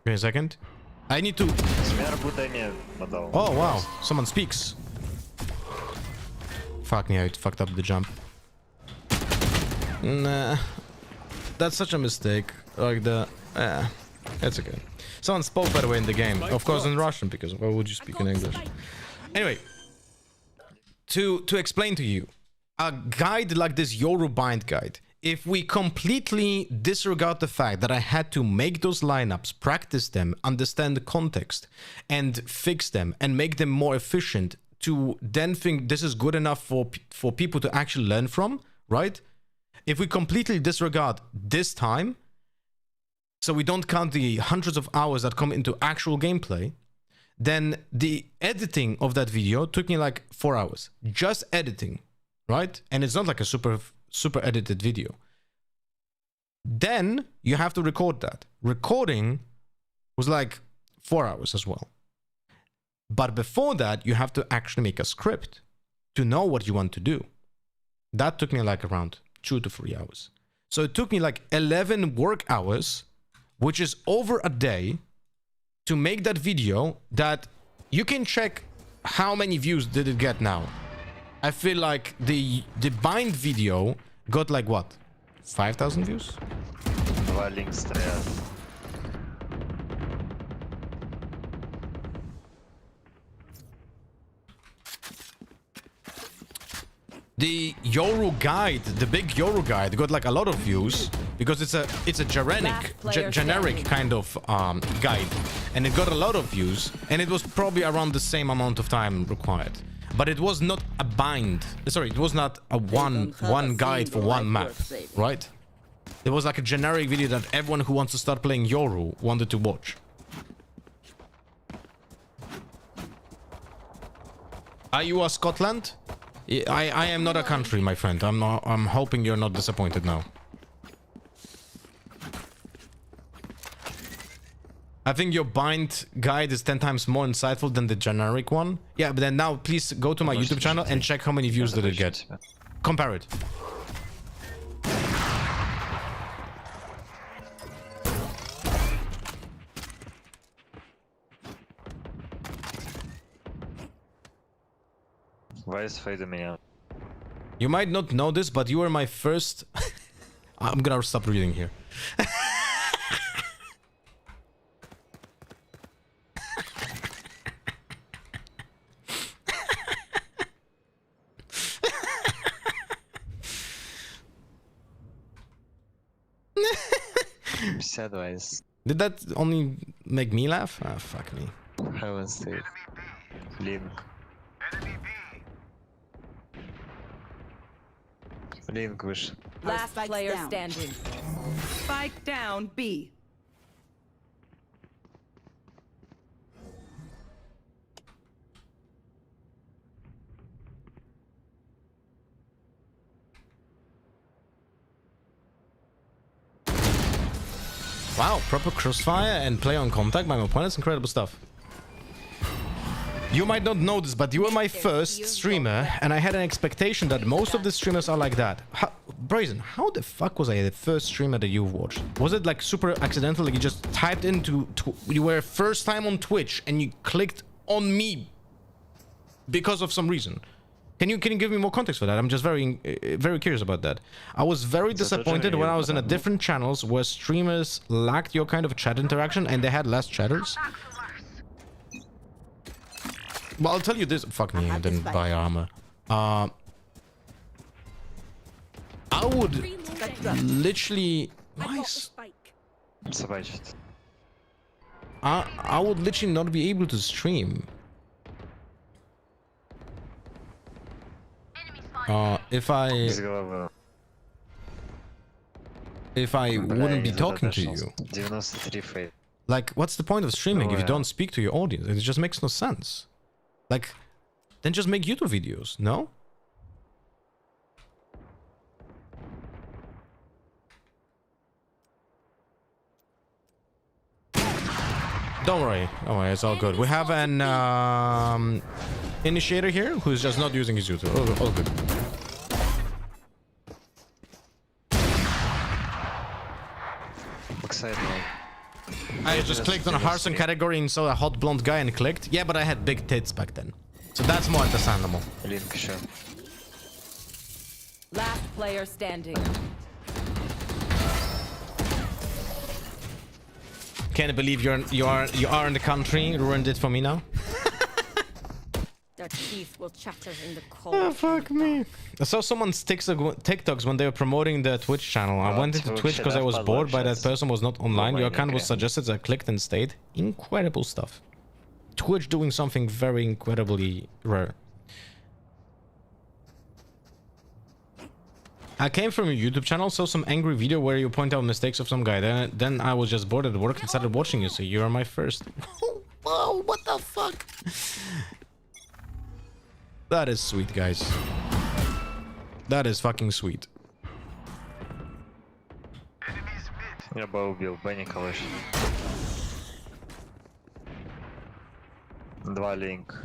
Wait a second. I need to... Oh, wow. Someone speaks. Fuck me, I fucked up the jump. Nah. That's such a mistake. Like the... it's okay. Someone spoke, by the way, in the game. Of course in Russian, because why would you speak in English? Anyway. To explain to you. A guide like this Yoru bind guide, if we completely disregard the fact that I had to make those lineups, practice them, understand the context, and fix them, and make them more efficient, to then think this is good enough for people to actually learn from, right? If we completely disregard this time, so we don't count the hundreds of hours that come into actual gameplay, then the editing of that video took me like 4 hours. Just editing. Right? And it's not like a super edited video. Then you have to record that. Recording was like 4 hours as well. But before that, you have to actually make a script to know what you want to do. That took me like around 2 to 3 hours. So it took me like 11 work hours, which is over a day, to make that video that you can check how many views did it get now. I feel like the bind video got like what? 5,000 views? The Yoru guide, the big Yoru guide, got like a lot of views because it's a generic kind of guide, and it got a lot of views, and it was probably around the same amount of time required. But it was not a bind. Sorry, it was not a one guide for one map, right? It was like a generic video that everyone who wants to start playing Yoru wanted to watch. Are you a Scotland? I am not a country, my friend. I'm hoping you're not disappointed now. I think your bind guide is 10 times more insightful than the generic one. Yeah, but then now please go to my YouTube channel and check how many views did it get. Compare it. You might not know this, but you were my first... I'm gonna stop reading here. Did that only make me laugh? Ah, fuck me. Last player standing. Spike down B. Wow, proper crossfire and play on contact by my opponents, incredible stuff. You might not know this, but you were my first streamer, and I had an expectation that most of the streamers are like that. Brazen, how the fuck was I the first streamer that you've watched? Was it like super accidental, like you just typed into... you were first time on Twitch, and you clicked on me because of some reason? Can you give me more context for that? I'm just very curious about that. I was very disappointed when I was in a different channels where streamers lacked your kind of chat interaction and they had less chatters. Well, I'll tell you this. Fuck me, I didn't buy armor. I would literally... I would literally not be able to stream. if I wouldn't be talking to you? 93 фейт. Like, what's the point of streaming if you yeah. don't speak to your audience? It just makes no sense. Like, then just make YouTube videos, no? Don't worry, it's all good. We have an initiator here who's just not using his YouTube. All good. Backside now. I just clicked on a Harson category and saw a hot blonde guy and clicked. Yeah, but I had big tits back then. So that's more understandable. Link еще. Last player standing. Can't believe you are in the country. Ruined it for me now. Their teeth will chatter in the cold. Oh, fuck me. I saw someone's TikToks when they were promoting the Twitch channel. I went into Twitch because I was bored, but that person was not online. Your account was suggested, so I clicked and stayed. Incredible stuff. Twitch doing something very incredibly rare. I came from your YouTube channel, saw some angry video where you point out mistakes of some guy. Then I was just bored at work and started watching you, so you are my first. Whoa, what the fuck? That is sweet, guys. That is fucking sweet. Я бы убил Бенника выше. 2 линк.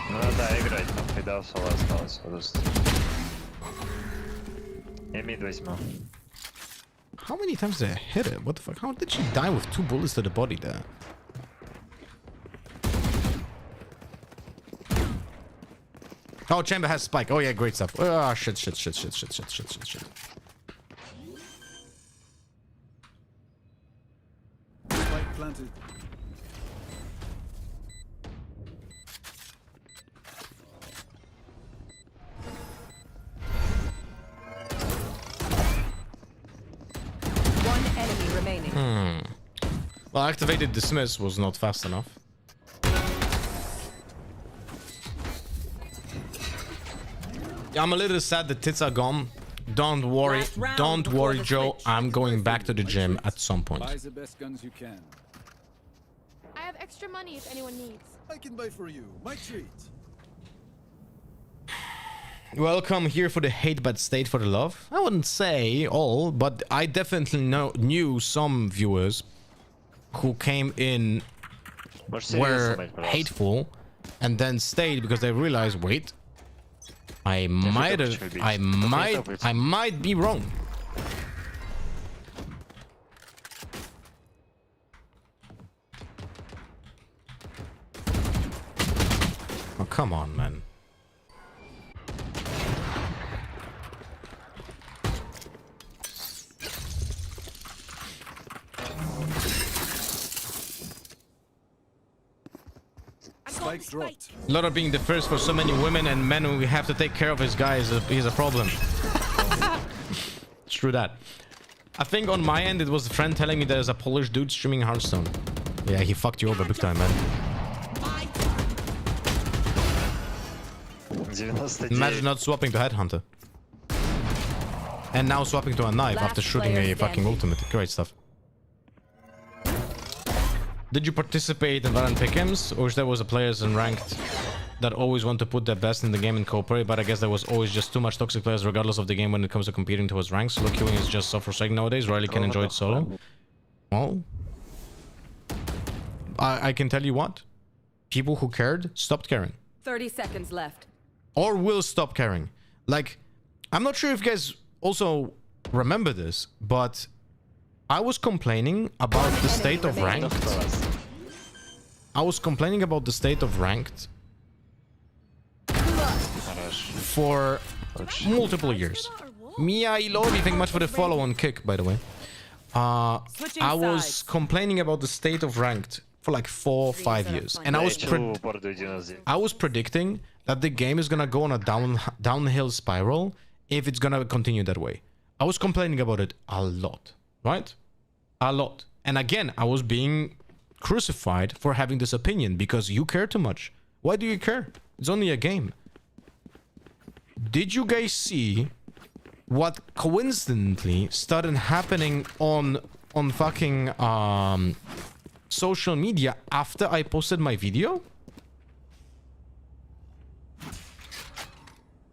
Ну да, играть там, когда соло осталось. Я мид возьму. How many times did I hit it? What the fuck? How did she die with 2 bullets to the body there? Oh, chamber has spike. Oh yeah, great stuff. Oh shit. Spike planted. Enemy remaining. Well, activated dismiss was not fast enough. I'm a little sad the tits are gone. Don't worry, Joe. I'm going back to the gym at some point. Buy the best guns you can. I have extra money if anyone needs. I can buy for you. My treat. Welcome here for the hate but stayed for the love. I wouldn't say all, but I definitely knew some viewers who came in were hateful and then stayed because they realized, wait, I might be wrong. Oh, come on, man. Spikes dropped. Lotta being the first for so many women and men who have to take care of his guy is a problem. It's true that. I think on my end it was a friend telling me there's a Polish dude streaming Hearthstone. Yeah, he fucked you over big time, man. Imagine not swapping to Headhunter. And now swapping to a knife after shooting a fucking ultimate. Great stuff. Did you participate in Valorant Pick'ems, or there was a players in ranked that always want to put their best in the game and cooperate, but I guess there was always just too much toxic players regardless of the game when it comes to competing towards ranks. Solo queuing is just so frustrating nowadays, rarely can enjoy it solo. Well, I can tell you what, people who cared stopped caring. 30 seconds left. Or will stop caring. Like, I'm not sure if you guys also remember this, but I was complaining about the state of ranked. I was complaining about the state of ranked for multiple years. Mia Ilori, thank you much for the follow on Kick, by the way. I was complaining about the state of ranked for like 4 or 5 years, and I was predicting that the game is gonna go on a downhill spiral if it's gonna continue that way. I was complaining about it a lot, right? A lot. And again, I was being crucified for having this opinion because you care too much. Why do you care? It's only a game. Did you guys see what coincidentally started happening on fucking social media after I posted my video?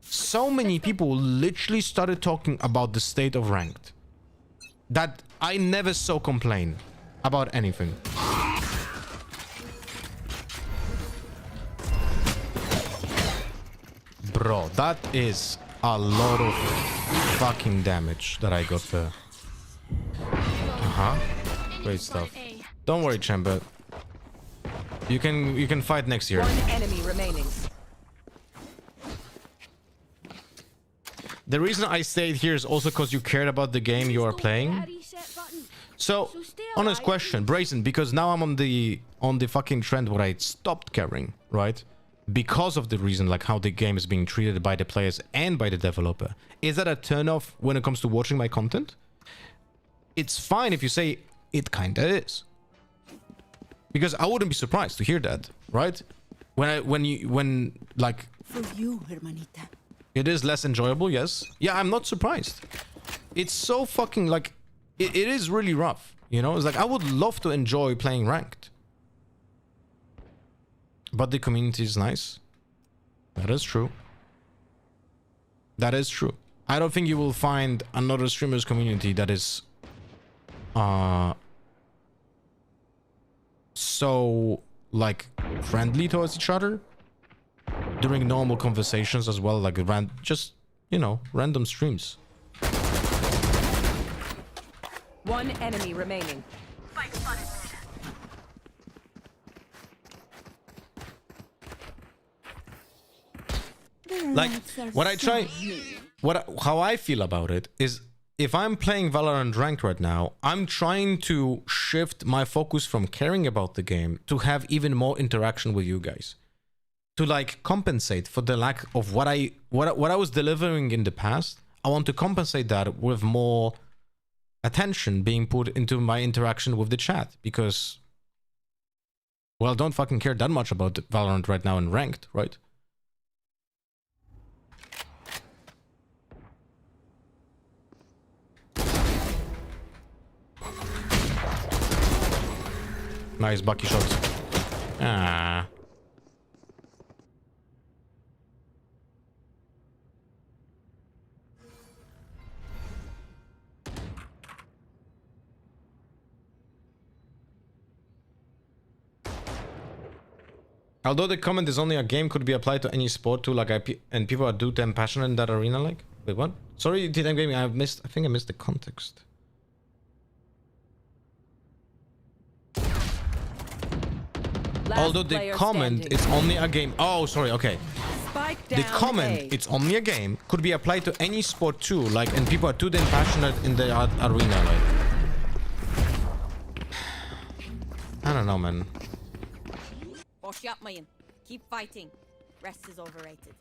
So many people literally started talking about the state of ranked that I never saw complain about anything. Bro, that is a lot of fucking damage that I got there. Great stuff. Don't worry, Chamber. You can fight next year. One enemy remaining. The reason I stayed here is also because you cared about the game you are playing. So, honest question, Brazen, because now I'm on the fucking trend where I stopped caring, right? Because of the reason, like how the game is being treated by the players and by the developer. Is that a turn-off when it comes to watching my content? It's fine if you say it kinda is. Because I wouldn't be surprised to hear that, right? When like... For you, hermanita. It is less enjoyable, yes. Yeah, I'm not surprised. It's so fucking like... It is really rough, you know? It's like, I would love to enjoy playing ranked. But the community is nice. That is true. That is true. I don't think you will find another streamer's community that is... so, like, friendly towards each other. During normal conversations as well, like, just, you know, random streams. One enemy remaining. Spike spotted. Like, what I try... How I feel about it is, if I'm playing Valorant Ranked right now, I'm trying to shift my focus from caring about the game to have even more interaction with you guys. To, like, compensate for the lack of what I was delivering in the past. I want to compensate that with more attention being put into my interaction with the chat. Because, well, I don't fucking care that much about Valorant right now in Ranked, right? Nice Bucky shot. Ah. Although the comment is only a game, could be applied to any sport too, like and people are damn passionate in that arena, like. Wait, what? Sorry, TDM Gaming, I think I missed the context. Although the comment, it's only a game. Oh, sorry, okay. The comment, it's only a game, could be applied to any sport too, like, and people are too damn passionate in the arena, like. I don't know, man. Boş yapmayın. Keep fighting. Rest is overrated.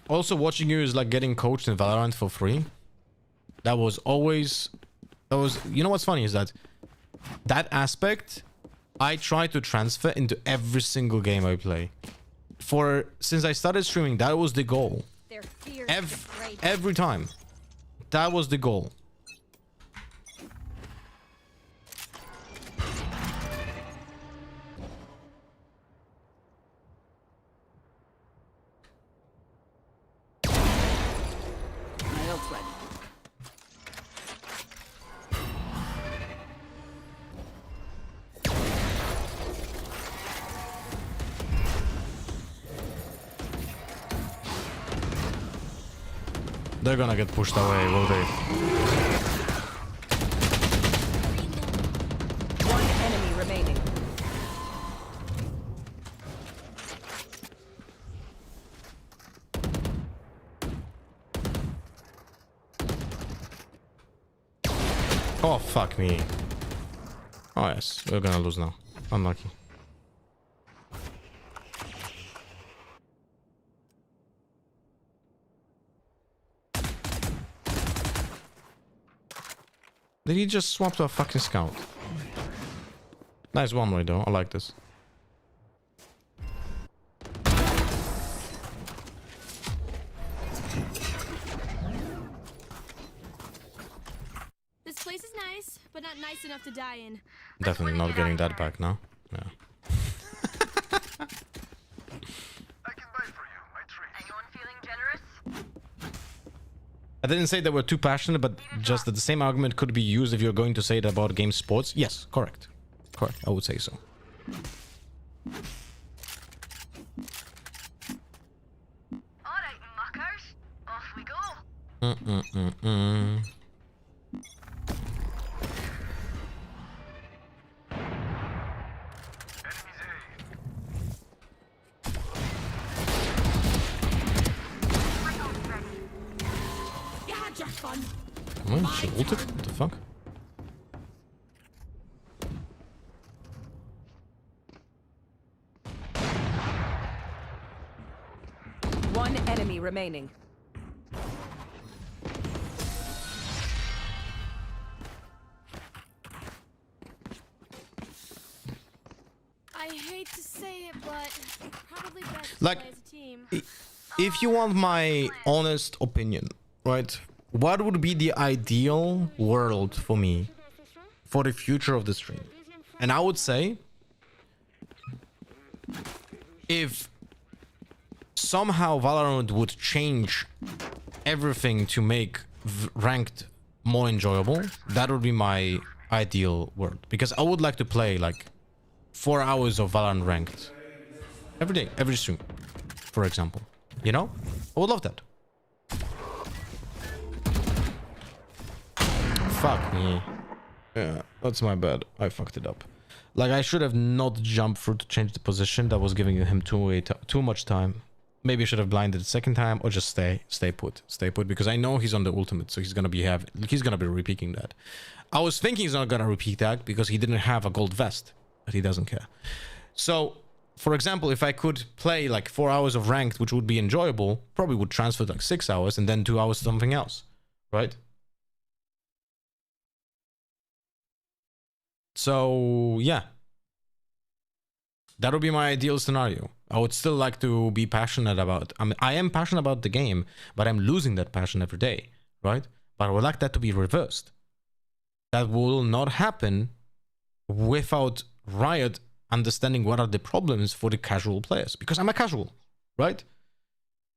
Also, watching you is like getting coached in Valorant for free. That was always... You know what's funny is that aspect I try to transfer into every single game I play. Since I started streaming, that was the goal. Every time. That was the goal. They're gonna get pushed away, will they? One enemy remaining. Oh, fuck me. Oh, yes. We're gonna lose now. Unlucky. Did he just swap to a fucking scout? Nice one way though. I like this. but not nice enough to die in. Definitely not getting that back now. Yeah. Anyone feeling generous? I didn't say they were too passionate, but just that the same argument could be used if you're going to say it about game sports. Yes, correct. Correct, I would say so. Alright, muckers. Off we go. Come on, she ulted? What the fuck? One enemy remaining. I hate to say it, but probably best to Like, play as a team. If you want my honest opinion, right? What would be the ideal world for me for the future of the stream? And I would say, if somehow Valorant would change everything to make ranked more enjoyable, that would be my ideal world. Because I would like to play like 4 hours of Valorant ranked every day, every stream, for example. You know? I would love that. Fuck me. Yeah, that's my bad. I fucked it up. Like, I should have not jumped through to change the position. That was giving him too much time. Maybe I should have blinded the second time, or just stay put, because I know he's on the ultimate, so he's gonna be repeating that. I was thinking he's not gonna repeat that because he didn't have a gold vest, but he doesn't care. So, for example, if I could play like 4 hours of ranked, which would be enjoyable, probably would transfer to like 6 hours and then 2 hours to something else, right? So, yeah. That would be my ideal scenario. I would still like to be passionate about... I am passionate about the game, but I'm losing that passion every day, right? But I would like that to be reversed. That will not happen without Riot understanding what are the problems for the casual players. Because I'm a casual, right?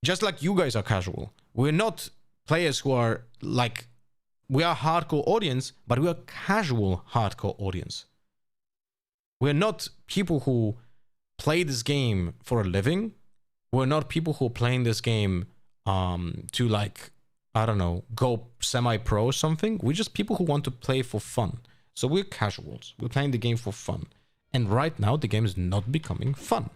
Just like you guys are casual. We're not players who are like... We are hardcore audience, but we are casual hardcore audience. We're not people who play this game for a living. We're not people who are playing this game to like, I don't know, go semi-pro or something. We're just people who want to play for fun. So we're casuals. We're playing the game for fun. And right now, the game is not becoming fun.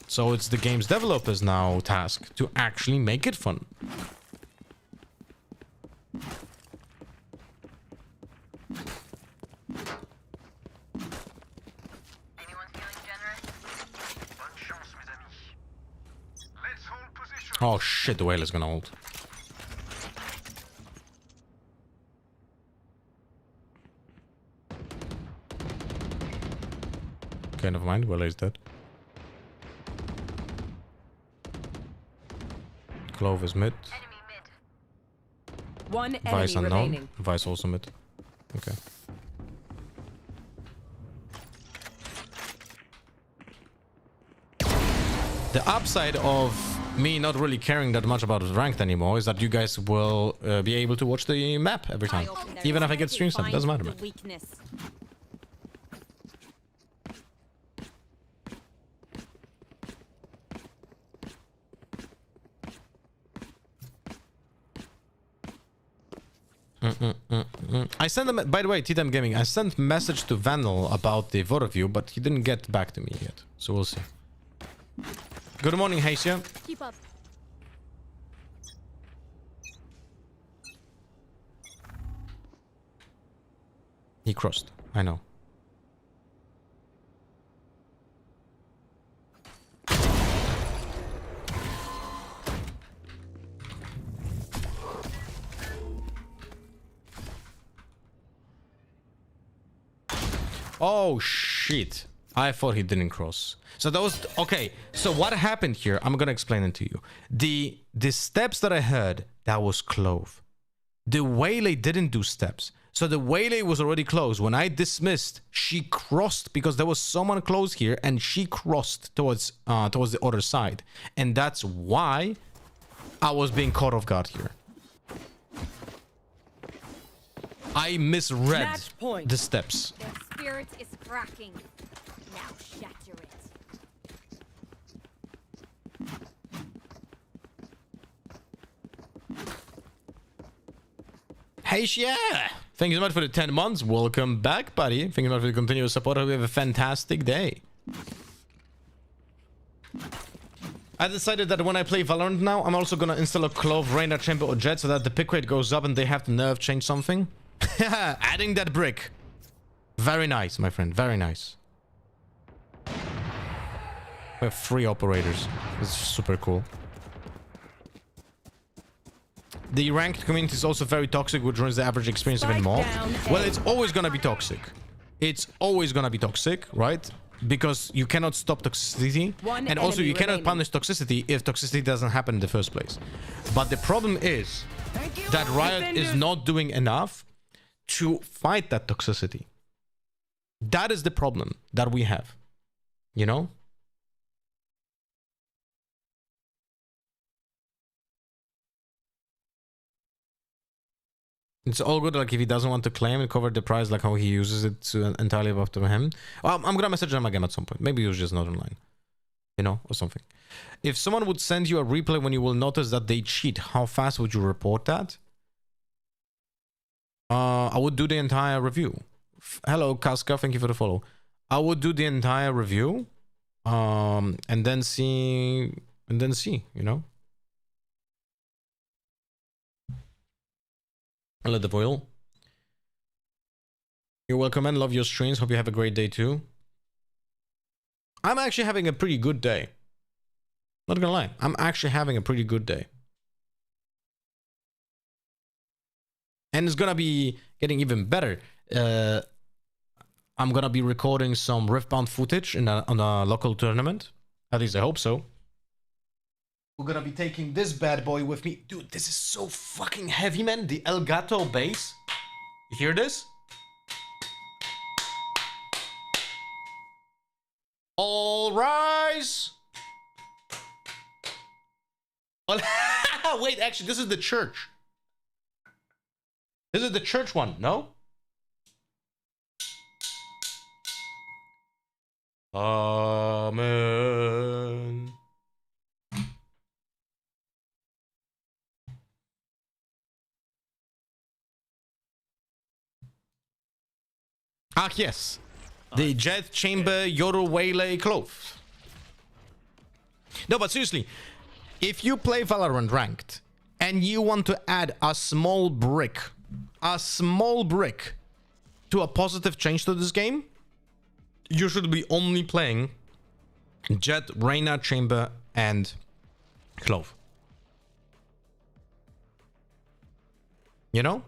So it's the game's developers' now task to actually make it fun. Oh shit, the whale is gonna ult. Okay, never mind, whale is dead. Clove is mid. One Vice enemy unknown. remaining. Vice also mid. Okay. The upside of me not really caring that much about ranked anymore is that you guys will be able to watch the map every time. Even if I get stream stuff, it doesn't matter, man. I sent them, by the way, TTM Gaming, I sent message to Vandal about the vote review, but he didn't get back to me yet. So we'll see. Good morning, Hacia. Keep up. He crossed. I know. Oh shit. I thought he didn't cross. So that was okay. So what happened here? I'm gonna explain it to you. The steps that I heard, that was Clove. The Waylay didn't do steps. So the waylay was already closed. When I dismissed, she crossed because there was someone close here, and she crossed towards the other side, and that's why I was being caught off guard here. I misread the steps. Their spirit is cracking. Now shatter it. Hey, yeah! Thank you so much for the 10 months. Welcome back, buddy. Thank you so much for the continuous support. I hope you have a fantastic day. I decided that when I play Valorant now, I'm also gonna install a Clove, Reyna, Chamber, or Jet so that the pick rate goes up and they have to nerf change something. Adding that brick. Very nice, my friend. Very nice. We have 3 operators. This is super cool. The ranked community is also very toxic, which ruins the average experience even more. Well, it's always gonna be toxic. It's always gonna be toxic, right? Because you cannot stop toxicity. And also you cannot punish toxicity if toxicity doesn't happen in the first place. But the problem is that Riot is not doing enough to fight that toxicity. That is the problem that we have. You know? It's all good, like, if he doesn't want to claim and cover the price, like how he uses it to entirely up to him. Well, I'm gonna message him again at some point. Maybe he was just not online. You know, or something. If someone would send you a replay when you will notice that they cheat, how fast would you report that? I would do the entire review. Hello, Kaska, thank you for the follow. I would do the entire review, and then see, you know? Hello, the foil. You're welcome, man. Love your streams. Hope you have a great day too. I'm actually having a pretty good day. Not gonna lie, I'm actually having a pretty good day. And it's gonna be getting even better. I'm gonna be recording some Riftbound footage on a local tournament. At least I hope so. We're gonna be taking this bad boy with me. Dude, this is so fucking heavy, man. The Elgato bass. You hear this? All rise. Wait, actually, this is the church. This is the church one, no? Amen. Ah, yes. The Jet Chamber Yoro Waylay Clove. No, but seriously, if you play Valorant Ranked and you want to add a small brick to a positive change to this game, you should be only playing Jet, Reyna, Chamber, and Clove. You know?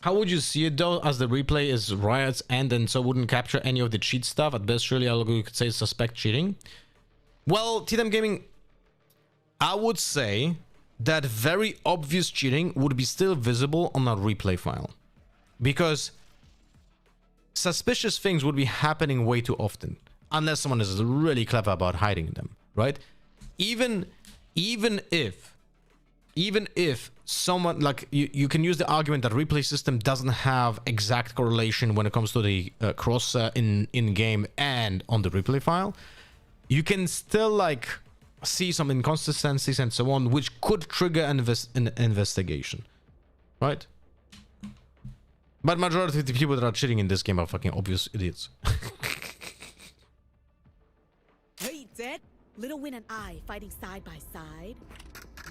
How would you see it though, as the replay is Riot's end and so wouldn't capture any of the cheat stuff? At best, surely you could say suspect cheating. Well, TDM Gaming, I would say that very obvious cheating would be still visible on a replay file. Because suspicious things would be happening way too often. Unless someone is really clever about hiding them, right? Even if someone, like, you can use the argument that replay system doesn't have exact correlation when it comes to the cross in game and on the replay file, you can still like see some inconsistencies and so on, which could trigger an investigation, right? But majority of the people that are cheating in this game are fucking obvious idiots. Hey, Zed, Little Win and I fighting side by side.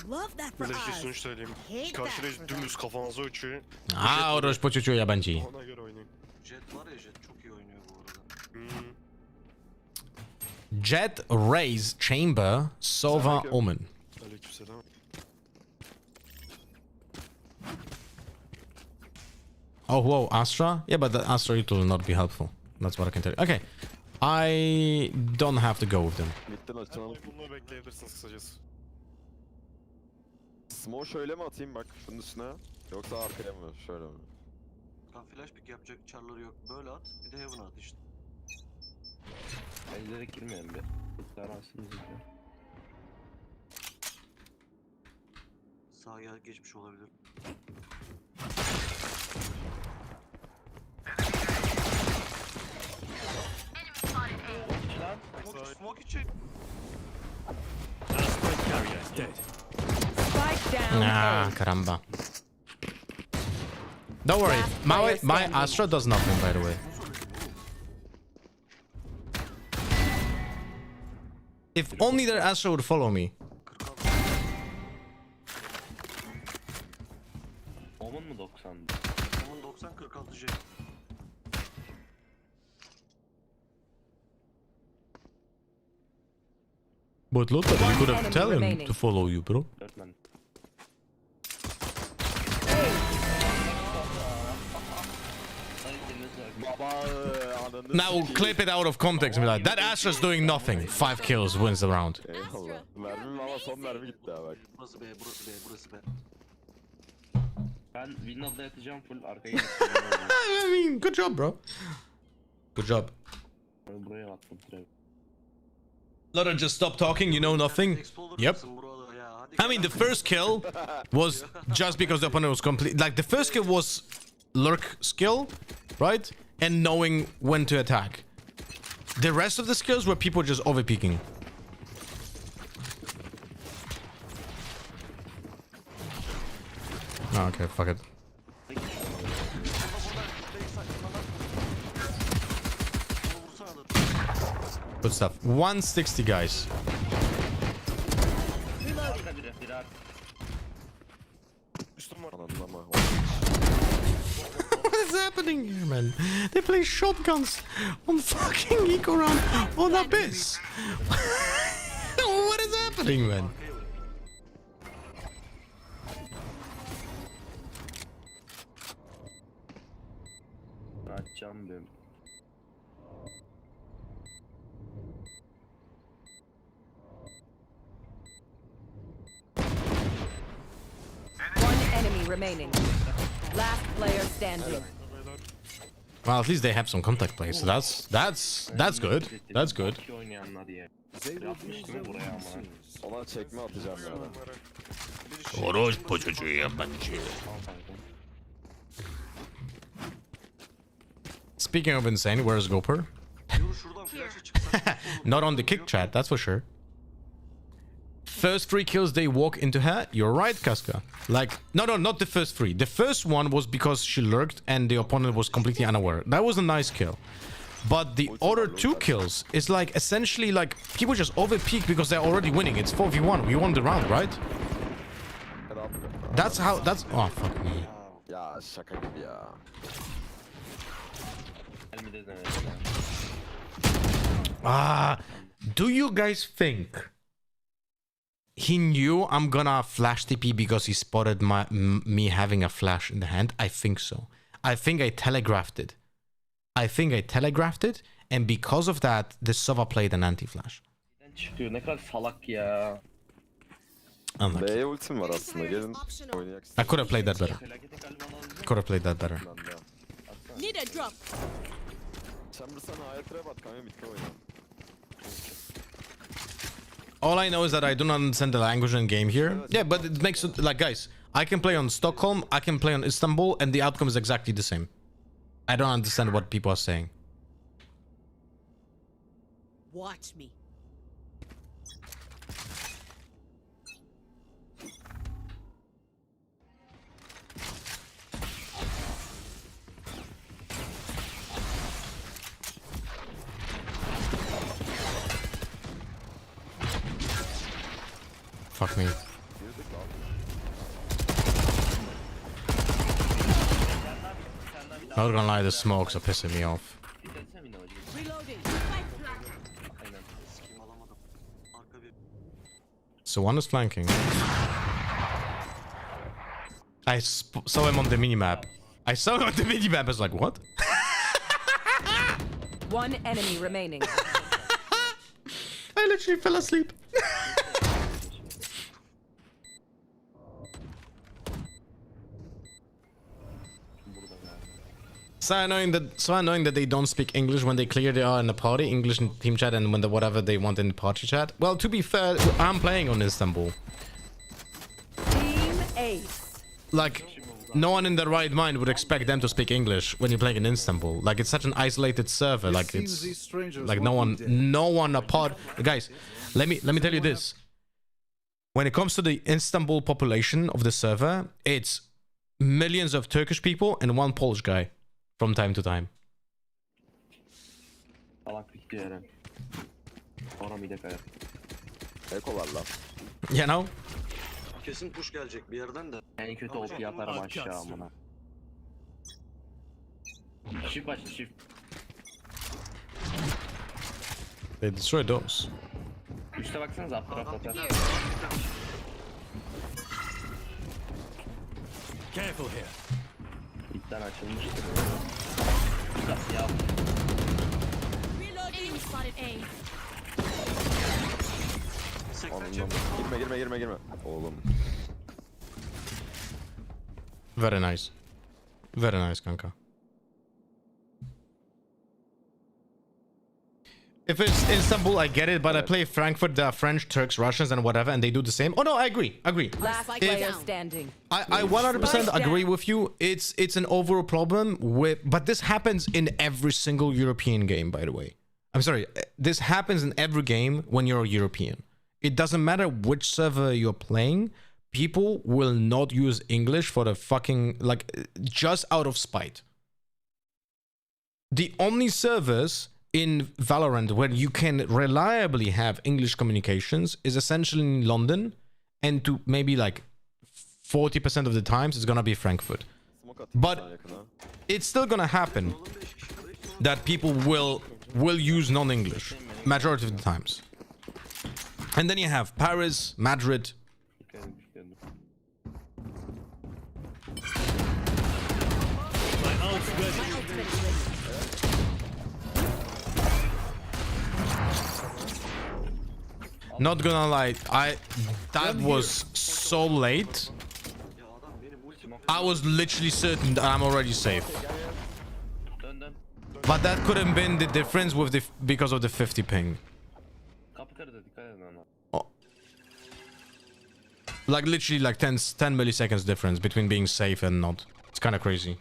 Love that for Böyle bir şey us. sonuç söyleyeyim. Hate Karşıda that for dümdüz kafanıza uçuyor. Aa, oroş po çocuğu yabancı. Ona göre oynayın. Jet var ya, Jet çok iyi oynuyor bu arada. Jet, Raze, Chamber, Sova, Omen. Aleykümselam. Oh, whoa, Astra? Yeah, but the Astra it will not be helpful. That's what I can tell you. Okay. I don't have to go with them. Bunları bekleyebilirsiniz kısacası. Smoke şöyle mi atayım bak şunun üstüne? Yoksa arkaya mı? Şöyle mi? Tam flash pick yapacak çarları yok. Böyle at. Bir de heaven at işte. Ellere girmeyelim bir. Zararsınız ya. Sağa gel geçmiş olabilir. Smoke için. Spike down. Ah, caramba. Don't worry, my Astra does nothing, by the way. If only their Astra would follow me. Omun mu 90? Onun 90 46 J. But look, you could have tell him to follow you, bro. 4 man. Now clip it out of context and be like, that Astra's doing nothing. 5 kills, wins the round. Eyvallah. Mermim ama son mermi gitti ha bak. Burası B, burası B, burası B. Ben Windows'da yatacağım full arkaya I mean, good job, bro. Good job. buraya attım trap. Lotta, just stop talking, you know nothing. Yep. I mean, the first kill was just because the opponent was complete. Like, the first kill was lurk skill, right? And knowing when to attack. The rest of the skills were people just overpeaking. Oh, okay, fuck it. Good stuff. 160, guys. What is happening here, man? They play shotguns on fucking eco round on Abyss. What is happening, man? Açacağım diyorum. One enemy remaining. Last player standing. Well, at least they have some contact play, so that's good. That's good. Ona çekme atacağım ya. Orospu çocuğu yabancı. Speaking of insane, where's Gopher? Not on the kick chat, that's for sure. First 3 kills they walk into her. You're right, Kaska. Like, no, not the first 3. The first one was because she lurked and the opponent was completely unaware. That was a nice kill. But the other 2 kills is like essentially like people just overpeak because they're already winning. It's 4v1. We won the round, right? That's how. That's. Oh fuck me. Ya şaka gibi ya. Do you guys think he knew I'm gonna flash TP because he spotted me having a flash in the hand? I think so. I think I telegraphed it. And because of that, the Sova played an anti-flash. Çıkıyor ne kadar salak ya. Unlucky. B'ye ultim var aslında. Gelin oynayak. I could have played that better. Need a drop. Chamber sana A'ya trap at kanka bitti oyna. All I know is that I do not understand the language and game here. Yeah, but it makes it like, guys, I can play on Stockholm, I can play on Istanbul, and the outcome is exactly the same. I don't understand what people are saying. Watch me. Fuck me. Not gonna lie, the smokes are pissing me off. Reloading. So one is flanking. I saw him on the minimap. I was like, what? One enemy remaining. I literally fell asleep. So annoying that they don't speak English when they clearly are in the party, English in team chat, and when the whatever they want in the party chat. Well, to be fair, I'm playing on Istanbul. Team Ace. Like, no one in their right mind would expect them to speak English when you're playing in Istanbul. Like, it's such an isolated server. Like, it's like no one apart. Guys, let me tell you this. When it comes to the Istanbul population of the server, it's millions of Turkish people and one Polish guy from time to time. You know? Kesin push gelecek bir yerden de. En kötü OP yaparım aşağı amına. Shift başla shift. They destroy those. Üste baksanıza up tarafta. Careful here. İpten açılmıştır. Ya. Enemy spotted A. Girme. Oğlum. Very nice. Very nice, kanka. If it's Istanbul, I get it, but I play Frankfurt, there are French, Turks, Russians, and whatever, and they do the same. Oh no, I agree. Last player standing. I 100% agree with you. It's an overall problem but this happens in every single European game, by the way. I'm sorry, this happens in every game when you're a European. It doesn't matter which server you're playing, people will not use English for the fucking, like, just out of spite. The only servers in Valorant where you can reliably have English communications is essentially in London, and to maybe like 40% of the times it's gonna be Frankfurt. But it's still gonna happen that people will use non-English majority of the times. And then you have Paris, Madrid. Not gonna lie, that was so late. I was literally certain that I'm already safe. But that could have been the difference with because of the 50 ping. Oh. Like literally like 10 milliseconds difference between being safe and not. It's kind of crazy.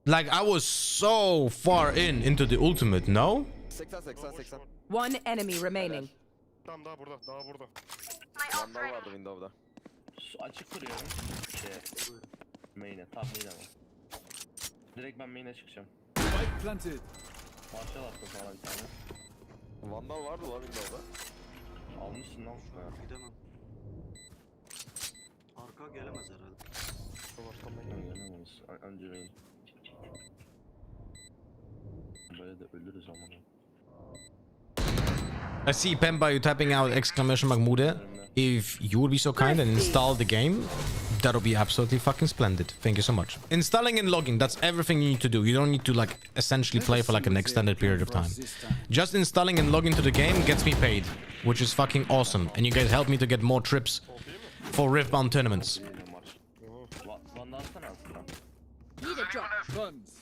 Like I was so far into the ultimate, no? 80. One enemy remaining. Tam daha burada. Vandal vardı window'da. Su açık duruyorum. Main'e, tam main'e ama. Direkt ben main'e çıkacağım. Planted. Parçal attım sana bir tane. Vandal vardı lan window'da. Almışsın lan şu an. Gidemem. Arka gelemez herhalde. Gelemez. Önce main. Böyle de ölürüz ama. I see Pemba, you typing out exclamation mark Mude. If you would be so kind and install the game, that would be absolutely fucking splendid. Thank you so much. Installing and logging, that's everything you need to do. You don't need to like essentially play for like an extended period of time. Just installing and logging to the game gets me paid, which is fucking awesome. And you guys help me to get more trips for Riftbound tournaments. Need a drop. Guns.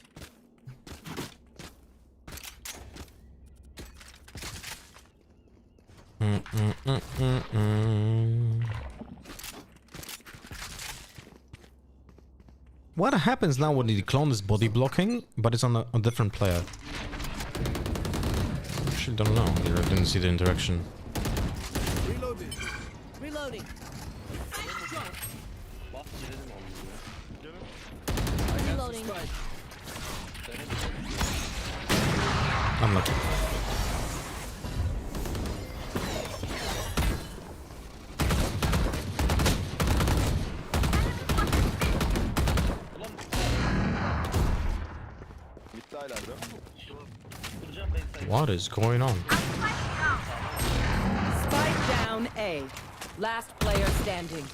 What happens now when the clone is body blocking, but it's on a different player? Actually, don't know. Here, I didn't see the interaction. Reloading. Reloading. I'm lucky. What is going on? Spike down A. Last player standing.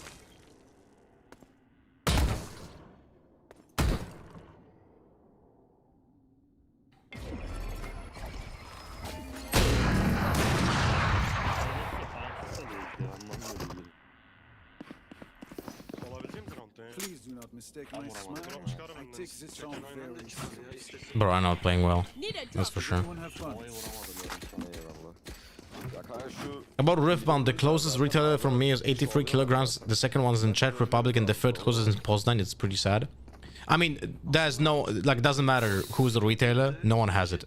Olabilecek misin roundda ya? Please do not mistake my smile. I take this song very seriously. Bro, I'm not playing well. Need a That's for sure. Everyone have fun. Eyvallah. Ya kanka şu About Riftbound, the closest retailer from me is 83 kilograms. The second one's in Czech Republic, and the third closest is in Poznan. It's pretty sad. I mean, there's no, like, doesn't matter who's the retailer. No one has it.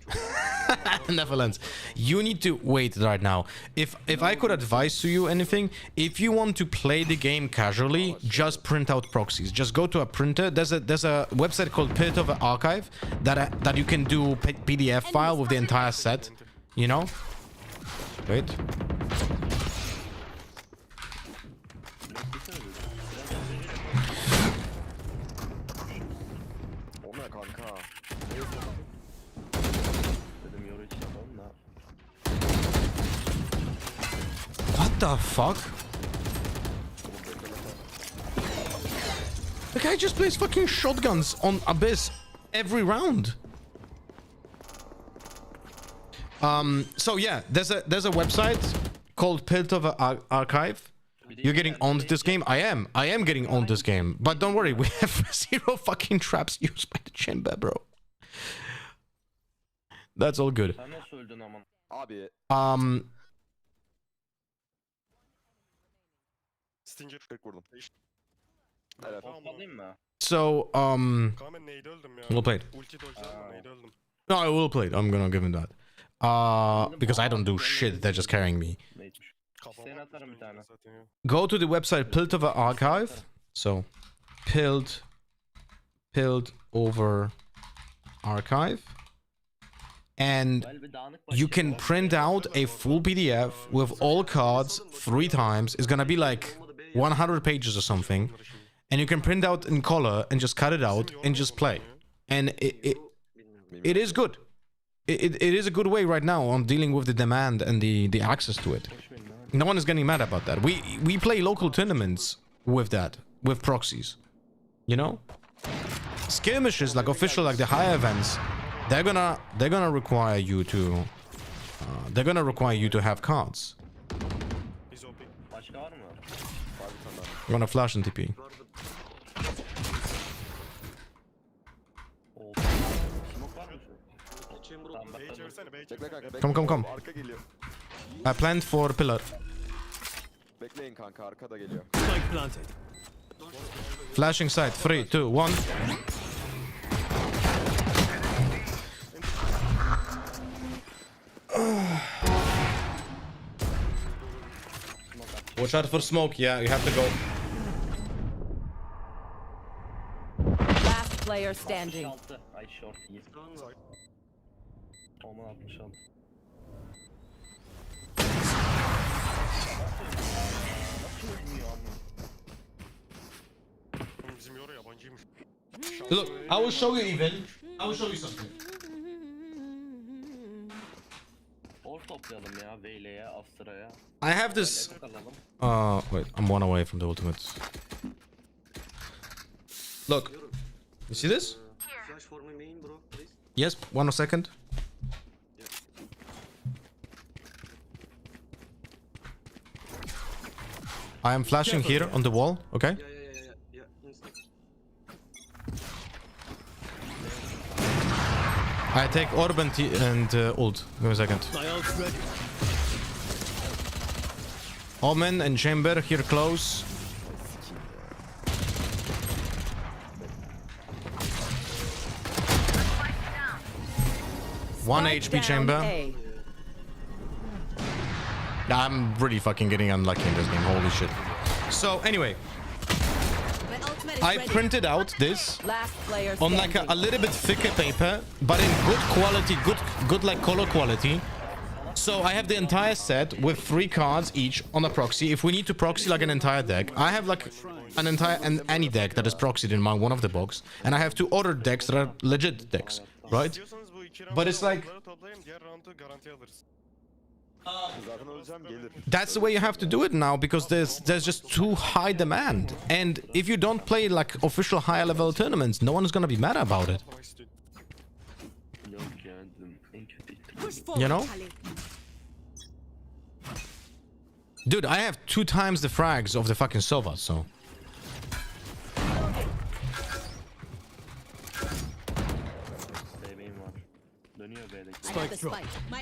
Netherlands. You need to wait right now. If I could advise to you anything, if you want to play the game casually, just print out proxies. Just go to a printer. There's a website called Piltover Archive that you can do PDF file with the entire set. You know. Wait. o ne kanka? Dedim yoru hiç yapalım da. What the fuck? The guy just plays fucking shotguns on Abyss every round. So yeah, there's a website called Piltover Archive. You're getting on this game. I am getting on this game. But don't worry, we have 0 fucking traps used by the chamber, bro. That's all good. Sen nasıl öldün aman? Abi Stinger 40 vurdum. Evet. Alayım mı? So Kamen neydi öldüm ya? we'll play it. Ulti dojladım neydi öldüm? No, I will play it. I'm gonna give him that. Because I don't do shit. They're just carrying me. Neymiş? Seni atarım bir tane. Go to the website Piltover Archive. So, Piltover Archive, and you can print out a full PDF with all cards 3 times. It's gonna be like 100 pages or something, and you can print out in color and just cut it out and just play. And it is good. It is a good way right now on dealing with the demand and the access to it. No one is getting mad about that. We play local tournaments with that, with proxies. You know? Skirmishes, like official, like the higher events, they're gonna require you to have cards. Başka var mı? I'm gonna flash and TP. Smoke var mı? B'yi çevirsene B'yi çevir. Bekle kanka bekle. Come. Arka geliyor. I planned for pillar. Bekleyin kanka arkada geliyor. Spike planted. Flashing side. 3, 2, 1. Watch out for smoke. Yeah, you have to go. Last player standing. 66. Ay short iyi. Aman 66. Nasıl ölmüyor ama? Bizim yoru yabancıymış. Look, I will show you even. I will show you something. Or toplayalım ya Veyle'ye, Astra'ya. I have this. Alalım. Wait, I'm 1 away from the ultimate. Look, you see this? Flash for my main, bro, please. Yes, 1 second. I am flashing here on the wall, okay? Yeah. Instant. I take orb and, ult. Give me a second. My ult's ready. Omen and chamber here close. One Spike HP down chamber. A. I'm really fucking getting unlucky in this game. Holy shit. So anyway, My ultimate is I ready. printed out this Last player on standing. like a little bit thicker paper, but in good quality, good like color quality. So I have the entire set with 3 cards each on a proxy. If we need to proxy like an entire deck, I have like an entire any deck that is proxied in one of the box, and I have 2 other decks that are legit decks, right? İstiyorsanız bu 2 But it's like- roundları toplayayım, diğer roundu garanti alırız. Zaten öleceğim gelir. That's the way you have to do it now, because there's just too high demand, and if you don't play like official higher level tournaments, no one is gonna be mad about it. Yapmak istiyorum. Yok ya dedim. En kötü ihtimal. Push forward, You know? Kali. Dude, I have 2 times the frags of the fucking Sova, so have the spike. My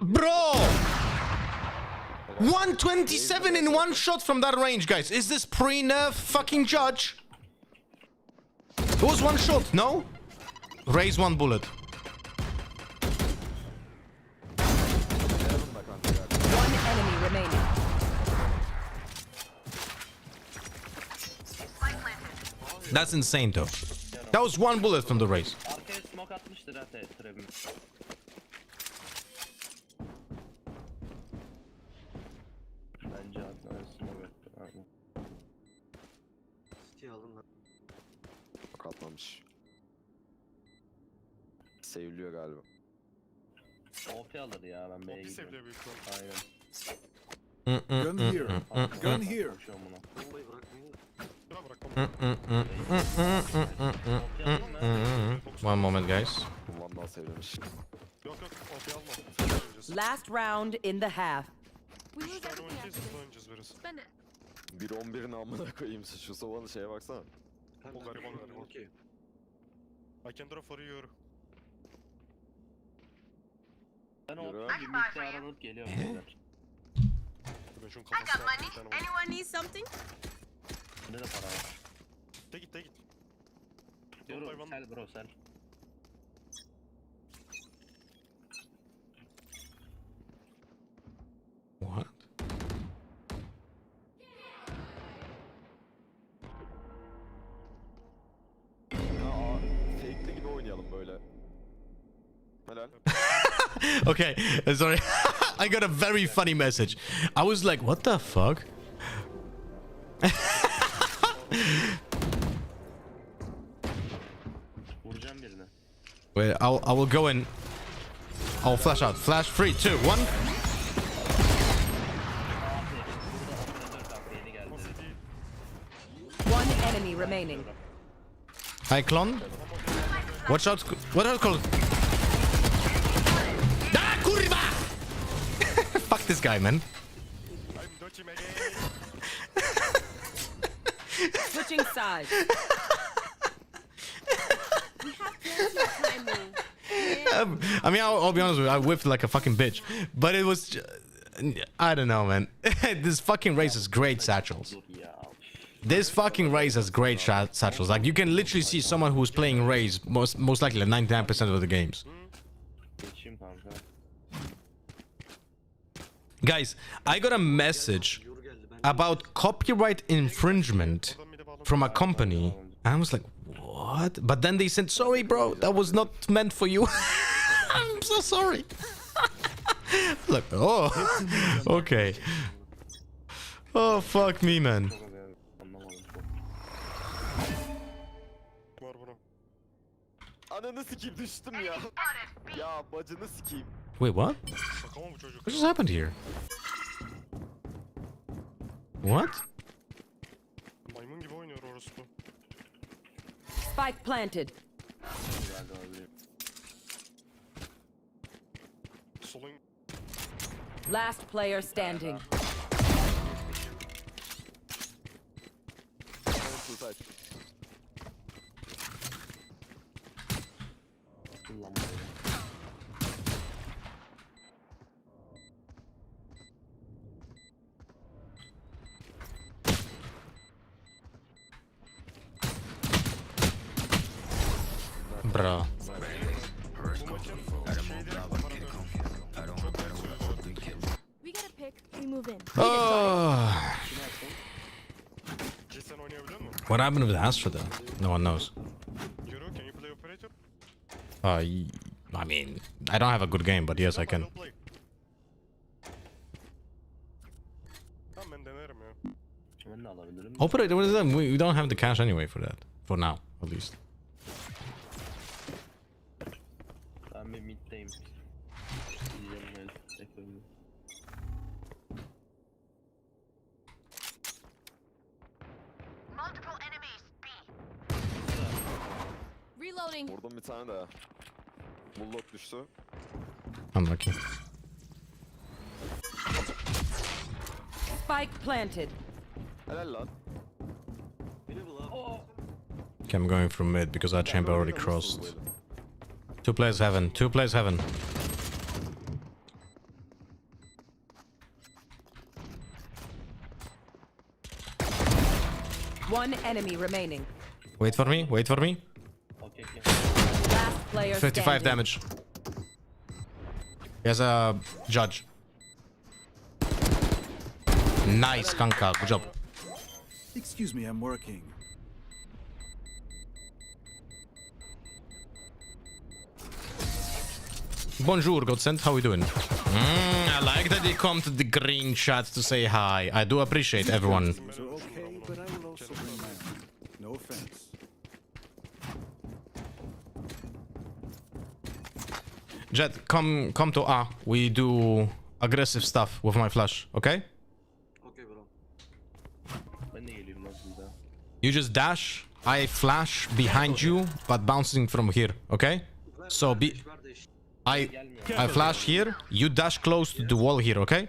Bro! 127 in one shot from that range, guys. Is this pre-nerf fucking judge? It was one shot, no? Raise one bullet. One enemy remaining. That's insane, though. That was one bullet from the raise. Arkaya smoke atmıştır ha trebim. Bence arkaya smoke attı. Aynen. City alın lan. Bak atmamış. Seviliyor galiba. OP alır ya ben B'ye OP gidiyorum. seviliyor büyük ihtimal. Aynen. Gun here. Gun here. Koşuyorum buna. Bombayı bırakmayın. Bırak bırak. OP alayım mı? One moment, guys. Vandal sevlemiş. Yok yok OP alma. Last round in the half. We lose Üç tane everything oynayacağız, after hızlı this. oynayacağız biraz. Spend it. 1-11'in amına koyayım şu Sova'nın şeye baksana. O gariban gariban. I can draw for you. Ben Yürü. OP bir miktar aranıp geliyorum. beyler. Ben şunun I got kafasına money. bir tane vurayım. Anyone need something? Ne de para var. De git de git. Diyorum Hayvan- sel bro sel. What? Ya fake'li gibi oynayalım böyle. Helal. Okay, sorry. I got a very funny message. I was like, what the fuck? Vuracağım birine. Wait, I will go in. I'll flash out. Flash 3, 2, 1. Burada operatör kalktı yeni geldi. One enemy remaining. Hi, clone. Watch out. What are you called? Ah, kurwa! Fuck this guy, man. I'm dodging again. Switching sides. we have plenty of time, though. I mean, I'll be honest with you. I whiffed like a fucking bitch. But it was... I don't know, man. This fucking race has great satchels. Dur ya. This fucking race has great satchels. Like, you can literally see someone who's playing race most likely like 99% of the games. Geçeyim kanka. Guys, I got a message about copyright infringement from a company. And I was like, what? But then they said, sorry, bro, that was not meant for you. I'm so sorry. Like, oh, okay. Oh, fuck me, man. Anlamadım. Var bro. Ananı sikeyim düştüm ya. Ya bacını sikeyim. Wait, what? Şaka mı bu çocuk? What just happened here? What? Maymun gibi oynuyor orospu. Spike planted. Solun Last player standing. Suicide. Kullanmadım. Bro. We get a pick. We move in. Oh. Cidden oynayabiliyor musun? What happened with Astra though? No one knows. Euro, can you play operator? I mean, I don't have a good game, but yes, I can. will play. Tamam ben denerim ya. Ben de alabilirim. Operator, what is that? We don't have the cash anyway for that. For now, at least. Ben bir middeyim. Diyeceğim ben. Bekliyorum. Multiple enemies. B. Reloading. Vurdum bir tane daha. Bulldog düştü. Unlucky. Spike planted. Helal lan. Okay, I'm going from mid because our chamber already crossed. 2 players heaven. 2 players heaven. One enemy remaining. Wait for me. Wait for me. Okay. Last player 55 standing. damage. He has a judge. Nice, Kanka. Good job. Excuse me, I'm working. Bonjour, Godsend. How we doing? I like that you come to the green chat to say hi. I do appreciate everyone. So okay, but I will also bring my own. No offense. Jet, come to A. We do aggressive stuff with my flash, okay? Okay bro. Ben de geliyorum lan sizden. You just dash. I flash behind you, but bouncing from here, okay? So I flash here. You dash close to the wall here, okay?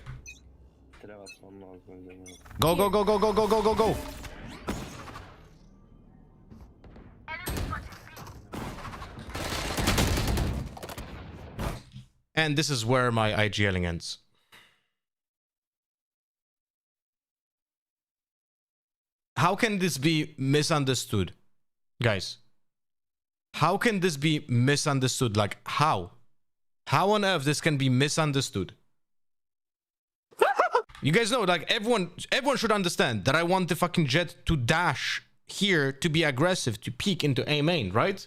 Tire basmam lazım. Go, go, go, go, go, go, go, go, go. And this is where my IGLing ends. How can this be misunderstood? Guys, how can this be misunderstood? Like, how? How on earth this can be misunderstood? You guys know, like, everyone should understand that I want the fucking Jet to dash here to be aggressive, to peek into A main, right?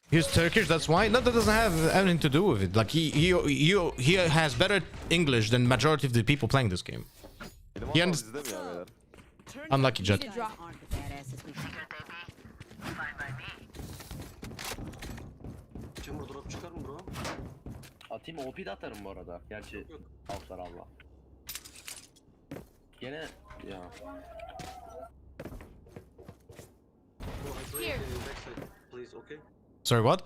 He's Turkish, that's why. No, that doesn't have anything to do with it. Like, he has better English than majority of the people playing this game. He Bizde mi ya beyler? Unlucky Jet. Chamber drop çıkar mı bro? Atayım OP de atarım bu arada. Gerçi altlar Allah. Gene ya. Bro, I play backside, please, okay? Sorry, what?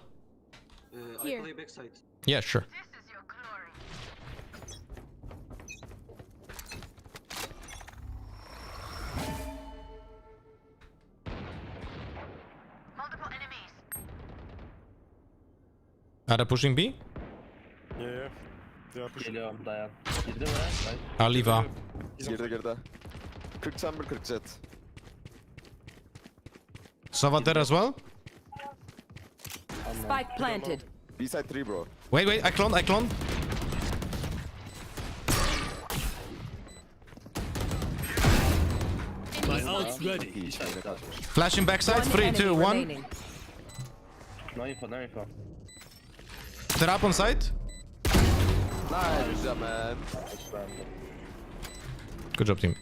I play backside. Yeah, sure. This is your glory. Multiple enemies. Are they pushing B? Yeah. They are pushing. Geliyorum dayan. Girdi mi? Hayır. I'll leave A. Geride. 40 chamber 40 jet. Sova there as well? Spike planted. B-side 3 bro. Wait, I clone. My ult's ready. Flashing backside. One 3, enemy 2, 1. remaining. No info. Trap on site. Nice man. Good job, team.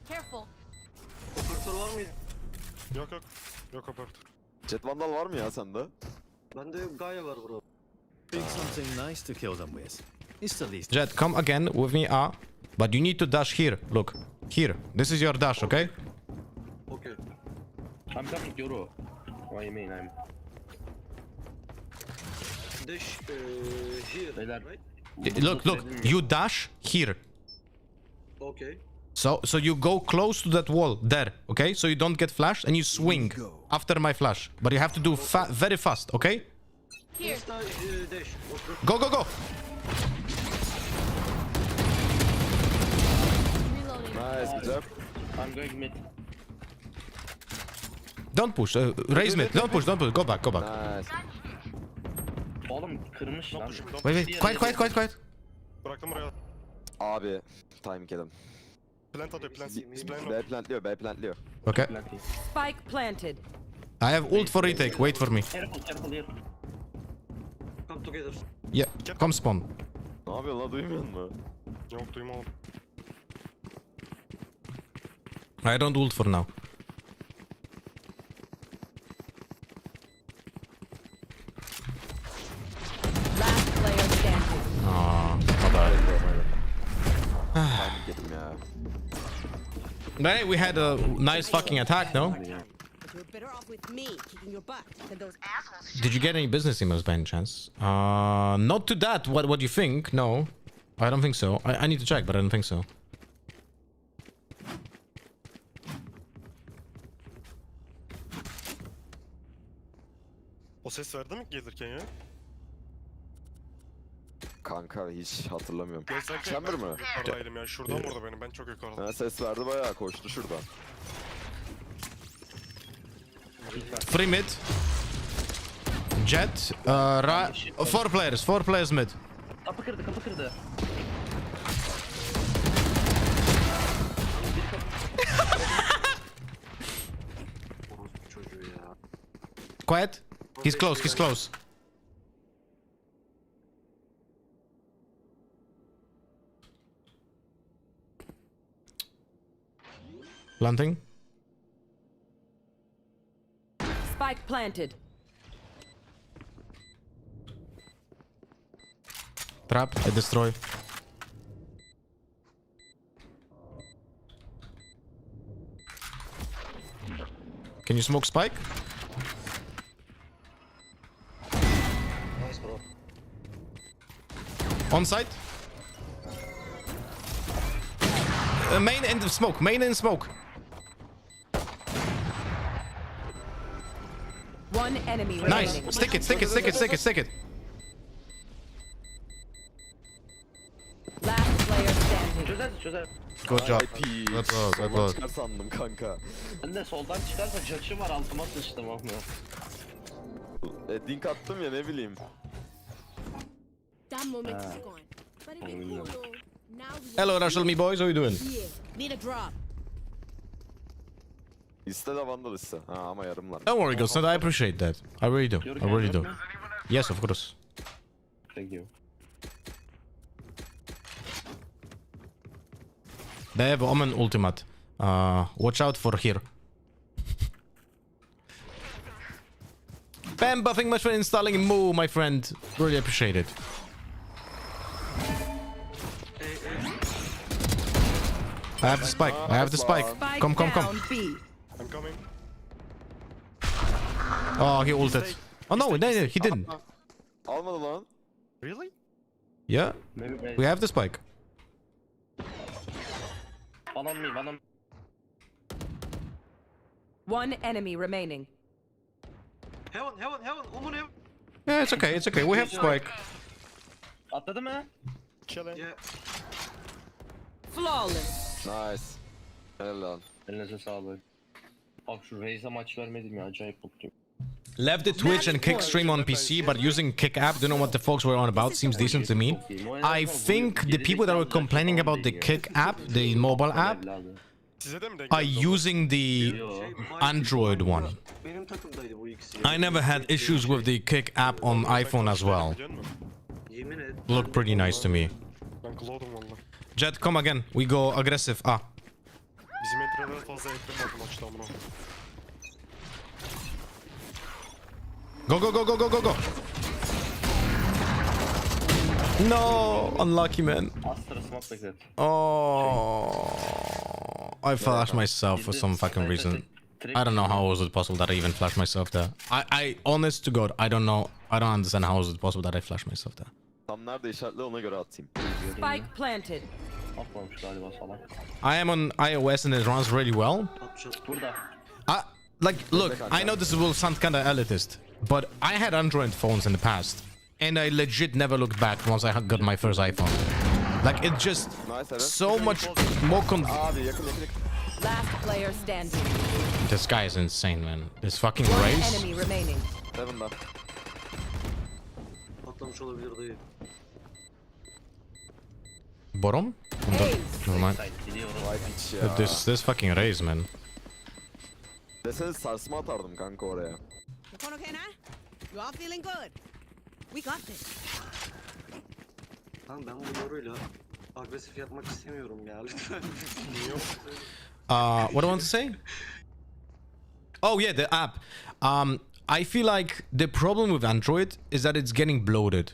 Careful. Operatör var mıydı? Yok. Yok operatör. Jet vandal var mı ya sende? Bende Gaia var bro. Pick something nice to kill them with. It's the least. Jet, come again with me A. But you need to dash here. Look. Here. This is your dash, okay? Okay. I'm coming Yoru. Why you mean I'm? Dash here, Beyler. right? Look. You dash here. Okay. So you go close to that wall there, okay? So you don't get flashed and you swing after my flash. But you have to do very fast, okay? Here. Dash. Okay. Go. Reloading. Nice good job. I'm going mid. Don't push. Raise mid. Don't push. Go back. Nice. Oğlum kırmış lan. Wait. Quiet. Bıraktım oraya. Abi timing yedim. Plant atıyor plant. B plantliyor. Okay. Spike planted. I have ult for retake. Wait for me. Careful here. Come together. Yeah. Come spawn. Ne yapıyor la duymuyor musun? Yok duymam. I don't ult for now. Last player standing. Timing yedim ya. Hey, we had a nice fucking attack, no? But you're better off with me kicking your butt than those assholes. Did you get any business emails by any chance? Not to that. What do you think? No. I don't think so. I need to check, but I don't think so. O ses verdi mi gelirken ya? Kanka hiç hatırlamıyorum. Gelirken Chamber mı? Yukarıdaydım ya. Şuradan vurdu beni. Ben çok yukarıda. Ha, ses verdi bayağı koştu şuradan. Free mid. Jet. Four players mid. Kapı kırdı, kapı kırdı. Quiet. He's close. He's close. Planting. Spike planted. Trap. I destroy. Can you smoke spike? Nice bro. On site. Main and smoke. Main and smoke. One enemy Nice. remaining. Stick it. Stick it. Stick it. Stick it. Stick it. Last player standing. Çözer, çözer. Good job. IP. That was. That Soldan was. çıkar sandım kanka. Ben de soldan çıkarsa çarşı var, altıma sıçtım ama. Dink attım ya ne bileyim. That moment is gone. But it been cool though. Now we Hello, Russell, me boys. How you doing? yeah. Need a drop. İste de vandal iste. Ha ama yarımlar. Don't worry, Ghost. I appreciate that. I really do. I really do. Yes, of course. Thank you. They have Omen ultimate. Watch out for here. Bam, buffing much for installing Moo, my friend. Really appreciate it. I have the spike. I have the spike. Spike Come, come, come. down B. I'm coming. Oh, he ulted. Oh no, no, he didn't. Almadı lan. Really? Yeah, Maybe we have the spike. One on me, one on. One enemy remaining. Heaven, heaven, heaven. Omen heaven. Yeah, it's okay. It's okay. We have spike. Atladı mı? Chilling. Yeah. Flawless. Nice. Helal lan. Elinize sağlık. Bak şu Raze'e maç vermedim ya, acayip mutluyum. Left the Twitch and kick stream on PC, but using kick app, don't know what the folks were on about. Seems decent to me. I think the people that were complaining about the kick app, the mobile app, Size de mi denk are geldi? using the Android one. Benim takımdaydı bu ikisi. I never had issues with the kick app on iPhone as well. Yemin et. Looked pretty nice to me. Ben klodum valla. Jet, come again. We go aggressive. Ah. Bizim entrelere fazla ekrim var bu maçta amına. Go, go, go, go, go, go, go. No, unlucky man. Astra smoke like that. Oh, I flashed myself for some fucking reason. I don't know how was it possible that I even flashed myself there. I honest to God, I don't know. I don't understand how was it possible that I flashed myself there. Tam nerede işaretle ona göre atayım. Spike planted. Atmamış galiba salak. I am on iOS and it runs really well. Burada. Like, look, I know this will sound kind of elitist, but I had Android phones in the past, and I legit never looked back once I got my first iPhone. Like, it's just so much more Abi yakın yakın yakın. Last player standing. This guy is insane, man. This fucking One race. enemy remaining. Heaven'da. Atlamış olabilir dayı. Bottom? Never mind. Vay piç ya. This fucking race, man. Desene sarsma atardım kanka oraya. You going okay now? You all feeling good? We got this. Lan ben bu yoruyla agresif yapmak istemiyorum ya lütfen. What do I want to say? Oh yeah, the app. I feel like the problem with Android is that it's getting bloated.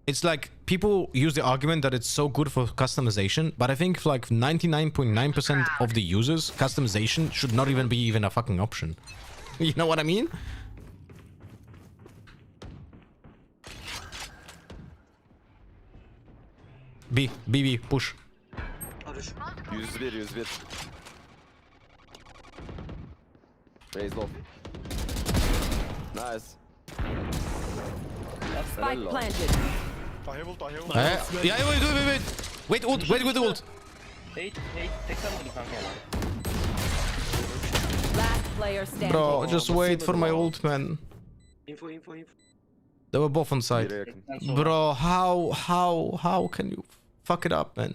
It's like people use the argument that it's so good for customization, but I think for like 99.9% of the users, customization should not even be a fucking option. You know what I mean? B, push. 101. Raise low. Nice. Spike planted. I have ult, I have ult. Yeah, wait. Wait, ult, wait with the ult. Hey, tek sanmadı kanka ama. Last player standing. Bro, just wait for my ult, man. Info. They were both on site. Bire yakın. Bro, how can you fuck it up, man?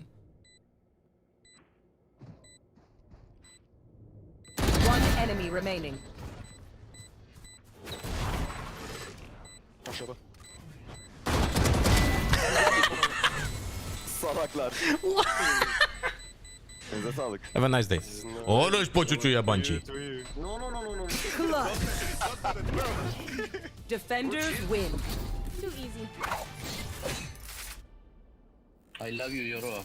One enemy remaining. Aşağıda. Salaklar. Elinize sağlık. Have a nice day. Oloś po ciuciu jabanci. No. Clutch. Defenders win. Too easy. I love you Yoro.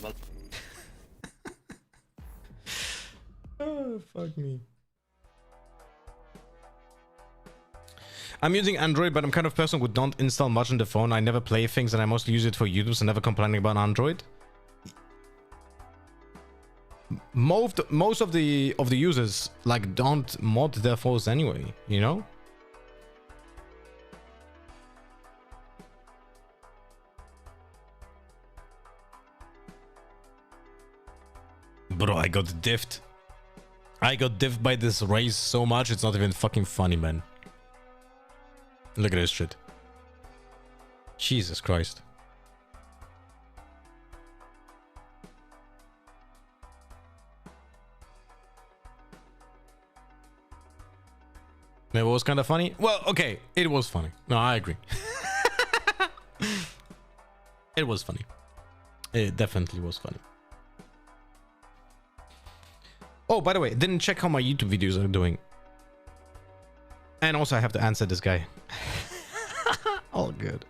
Oh, fuck me. I'm using Android, but I'm kind of person who don't install much on the phone. I never play things and I mostly use it for YouTube, so never complaining about Android. Most of the users like don't mod their phones anyway, you know? Bro, I got diffed. I got diffed by this race so much, it's not even fucking funny, man. Look at this shit. Jesus Christ. It was kind of funny. Well, okay, it was funny. No, I agree. It was funny. It definitely was funny. Oh, by the way, didn't check how my YouTube videos are doing. And also I have to answer this guy. All good.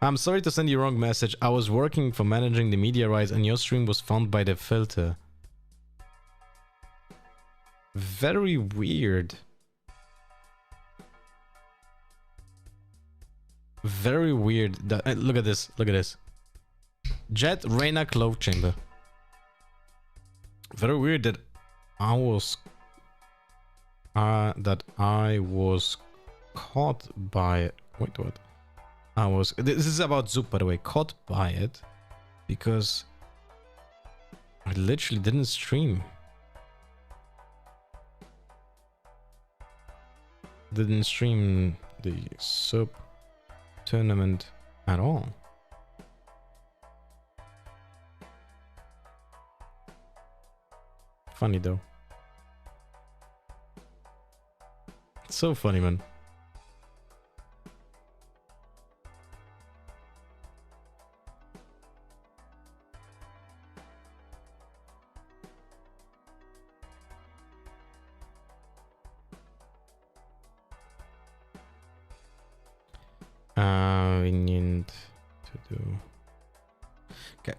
I'm sorry to send you wrong message. I was working for managing the media rights and your stream was found by the filter. Very weird. Very weird. Look at this. Look at this. Jet Reyna Clove Chamber. Very weird that I was caught by it. Wait, what? This is about Zoop, by the way. Caught by it because I literally didn't stream. Didn't stream the sub tournament at all. Funny though. It's so funny, man. We need to do. Okay.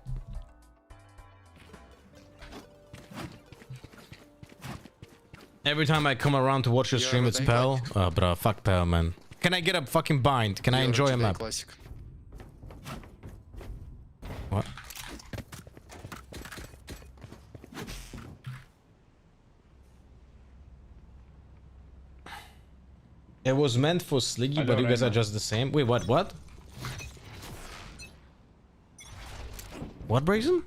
Every time I come around to watch your stream, it's Pell. Oh, bro, fuck Pell, man. Can I get a fucking bind? Can I enjoy a map? What? It was meant for Sliggy, but you guys are just the same. Wait, what? What? What, Brazen?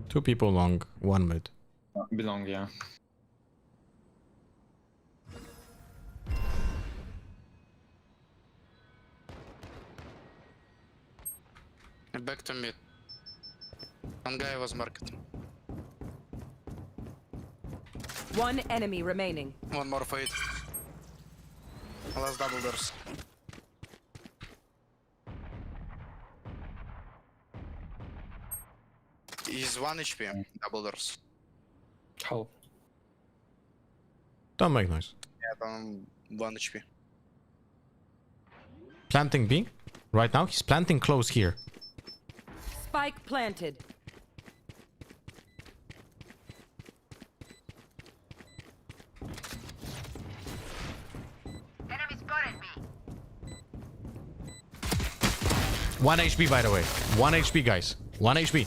Two people long, one mid. Belong, yeah. Back to mid. One guy was market. One enemy remaining. One more fight. Last double doors. He's 1 HP. Double doors. How? Don't make noise. Yeah, I'm 1 HP. Planting B. Right now, he's planting close here. Spike planted. Enemy spotted me. 1 HP, by the way. 1 HP, guys. 1 HP.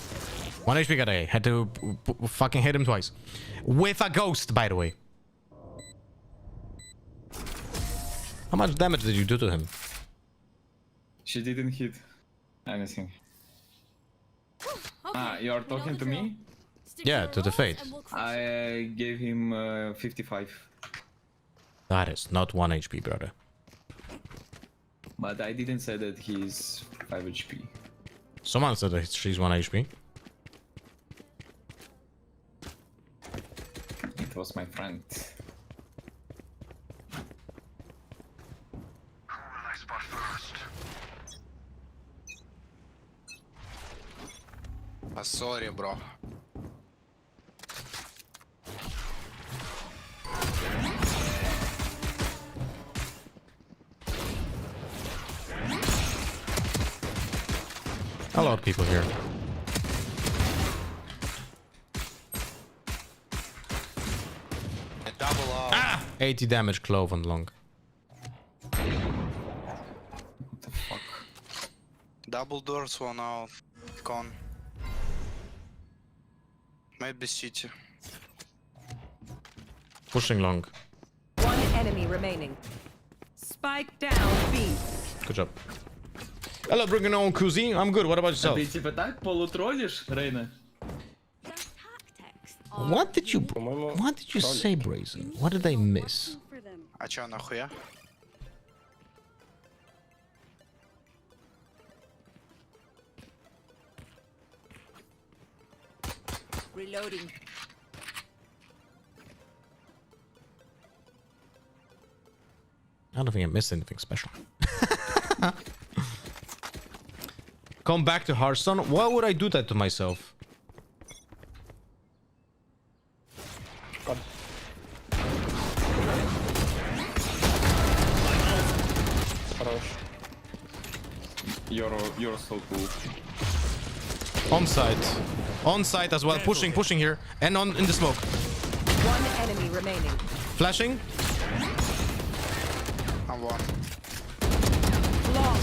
1 HP got A. Had to fucking hit him twice. With a ghost, by the way. How much damage did you do to him? She didn't hit anything. You are talking to me? Yeah, to the face. I gave him 55. That is not 1 HP, brother. But I didn't say that he's 5 HP. Someone said that she's 1 HP. It was my friend. Sorry, bro. A lot of people here. Double up. Ah! 80 damage clove on long. What the fuck? Double doors, 1 out. Con. Maybe city. Pushing long. 1 enemy remaining. Spike down B. Good job. Hello, bringing on Kuzi. I'm good. What about yourself? Ты типа так полутроллишь, Рейна? What did you say, Brazen? What did I miss? А чё, нахуя? Reloading. I don't think I missed anything special. Come back to Hearthstone? Why would I do that to myself? You're so cool. On site. On site as well. Pushing here. And on in the smoke. 1 enemy remaining. Flashing. I'm 1. Long.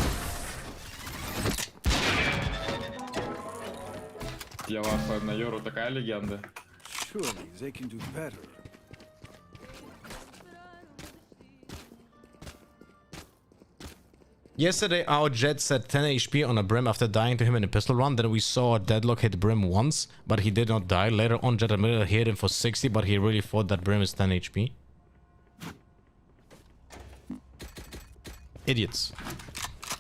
Я вахаю на Йору, такая легенда. Surely they can do better. Yesterday, our Jet said 10 HP on a Brim after dying to him in a pistol run. Then we saw a Deadlock hit Brim once, but he did not die. Later on, Jet admitted he hit him for 60, but he really thought that Brim is 10 HP. Idiots.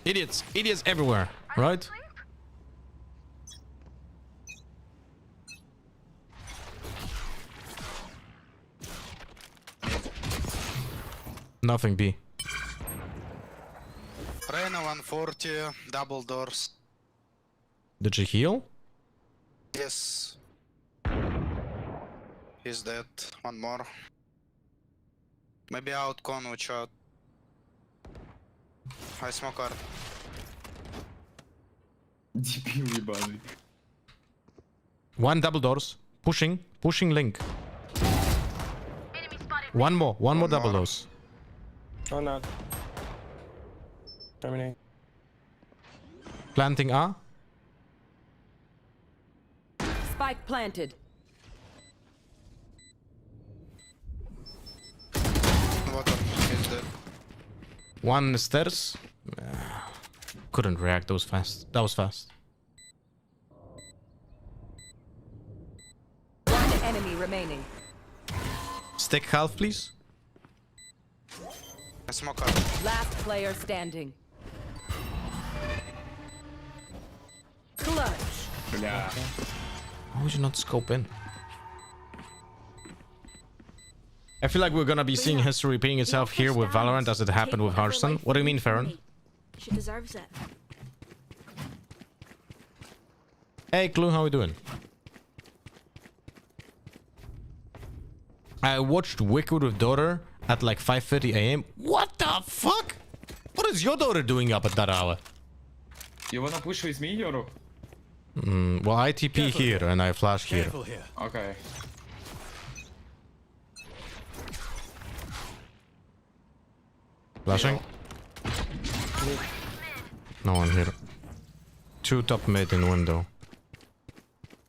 Idiots. Idiots everywhere, right? Nothing B. Reyna 140, double doors. Did she heal? Yes. He's dead. 1 more. Maybe out con with shot. I smoke hard. Дебил ебаный. 1 double doors. Pushing link. Enemy spotted. One more double doors. Oh, not. Terminate. Planting A. Spike planted. Water. He's dead. 1 stairs. Couldn't react. That was fast. That was fast. 1 enemy remaining. Stick half, please. I smoke hard. Last player standing. Clutch. Бля. Why would you not scope in? I feel like we're gonna be seeing history repeating itself here with Valorant as it happened with Hearthstone. What do you mean, Farron? She deserves it. Hey, Clue, how we doing? I watched Wicked with daughter at like 5:30 a.m. What the fuck? What is your daughter doing up at that hour? You wanna push with me, or? Well, I TP here and I flash here. Okay. Flashing. No one here. 2 top mid in window.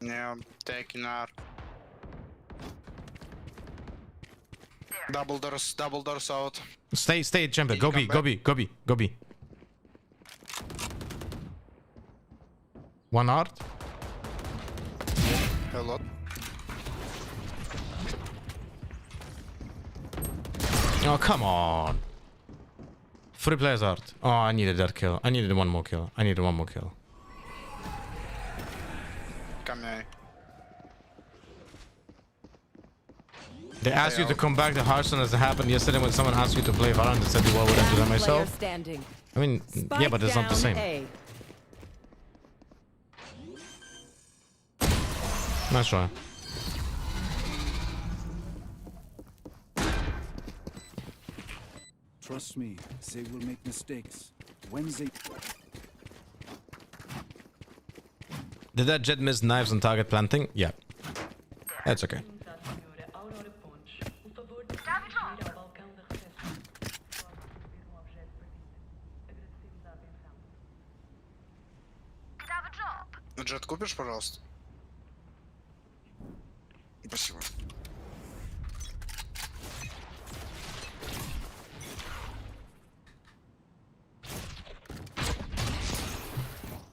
Yeah, I'm taking R. Double doors out. Stay, champion. Go B, go B, go B, go B. One art. A lot. Oh, come on. 3 players art. Oh, I needed that kill. I needed one more kill. I needed one more kill. Come here. They asked you to come back to Hearthstone as it happened yesterday when someone asked you to play Valorant and said, well, would I do that myself? I mean, yeah, but it's not the same. Nice try. Trust me, they will make mistakes. When they... Did that jet miss knives on target planting? Yeah. That's okay. Джет, купишь, пожалуйста? Спасибо.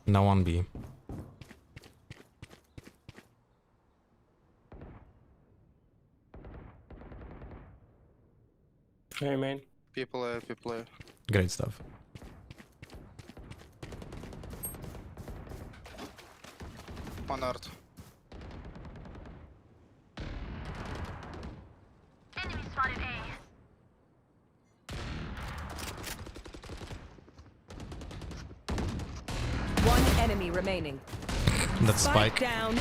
No one B. Hey, man. People. Great stuff. One art. Enemy spotted A. One enemy remaining. That's Spike. Down A.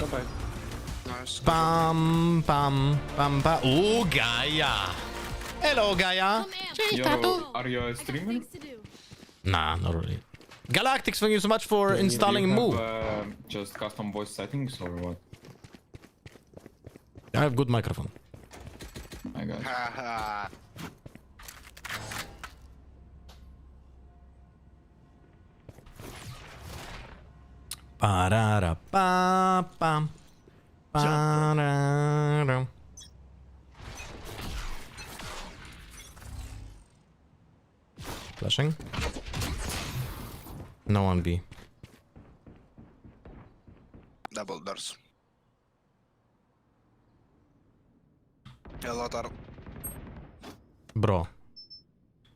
Goodbye. Nice. Bam, bam, bam, bam. Oh, Gaia. Hello, Gaia. Are you a streamer? Nah, not really. Galactics, thank you so much for installing do you Move. have, just custom voice settings or what? I have good microphone. I got it. Haha. Ba-da-da-ba-bam. Ba-da-da. Flashing. No one B. Double doors. A lot are... Bro.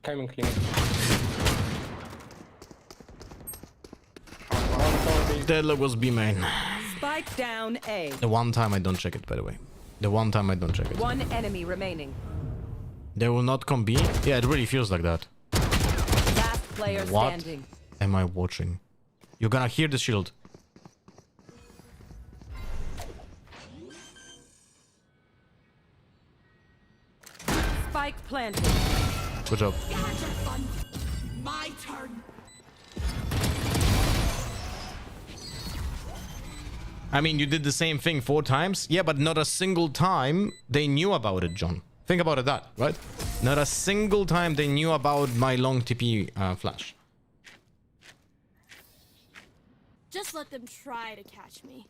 Coming clinic. Deadlock was B main. Spike down A. The one time I don't check it, by the way. The one time I don't check it. One enemy remaining. They will not come B? Yeah, it really feels like that. Last player What standing. am I watching? You're gonna hear the shield. Spike planted. Good job. My turn. I mean, you did the same thing 4 times. Yeah, but not a single time they knew about it, John. Think about it that, right? Not a single time they knew about my long TP flash. Just let them try to catch me.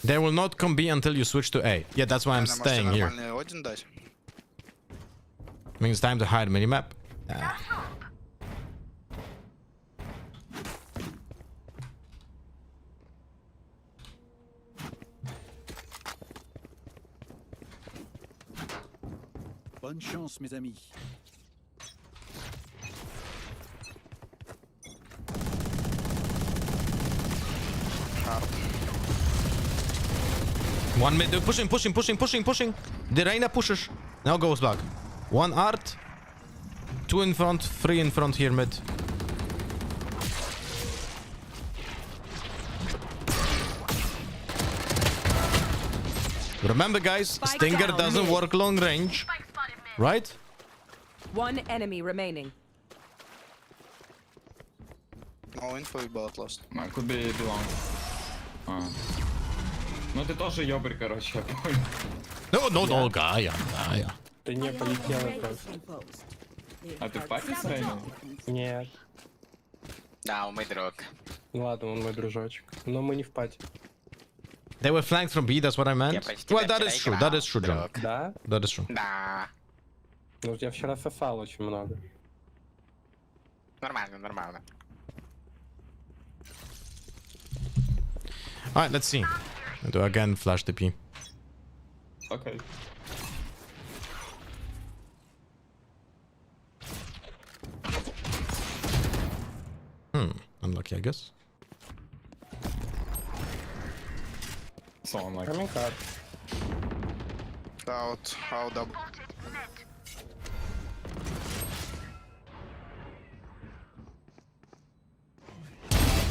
They will not come B until you switch to A. Yeah, that's why I'm staying here. Means time to hide minimap. Bonne chance, mes amis. One mid, they're pushing. The Reina pushes. Now goes back. One art. 2 in front, 3 in front here mid. Remember, guys, Spike Stinger down doesn't mid. work long range, right? One enemy remaining. No info about last. Could be long. Ну ты тоже ёбарь, короче, я понял. No, Гая. Ты не полетела просто. А ты в пати с Рейном? Нет. Да, он мой друг. Ладно, он мой дружочек. Но мы не в пати. They were flanked from B, that's what I meant. Well, that is true, John. Да? That is true. Да. Ну, я вчера сосал очень много. Нормально. Alright, let's see. Do again flash the P. Okay. Unlucky, I guess. So unlucky. Coming up. Out double.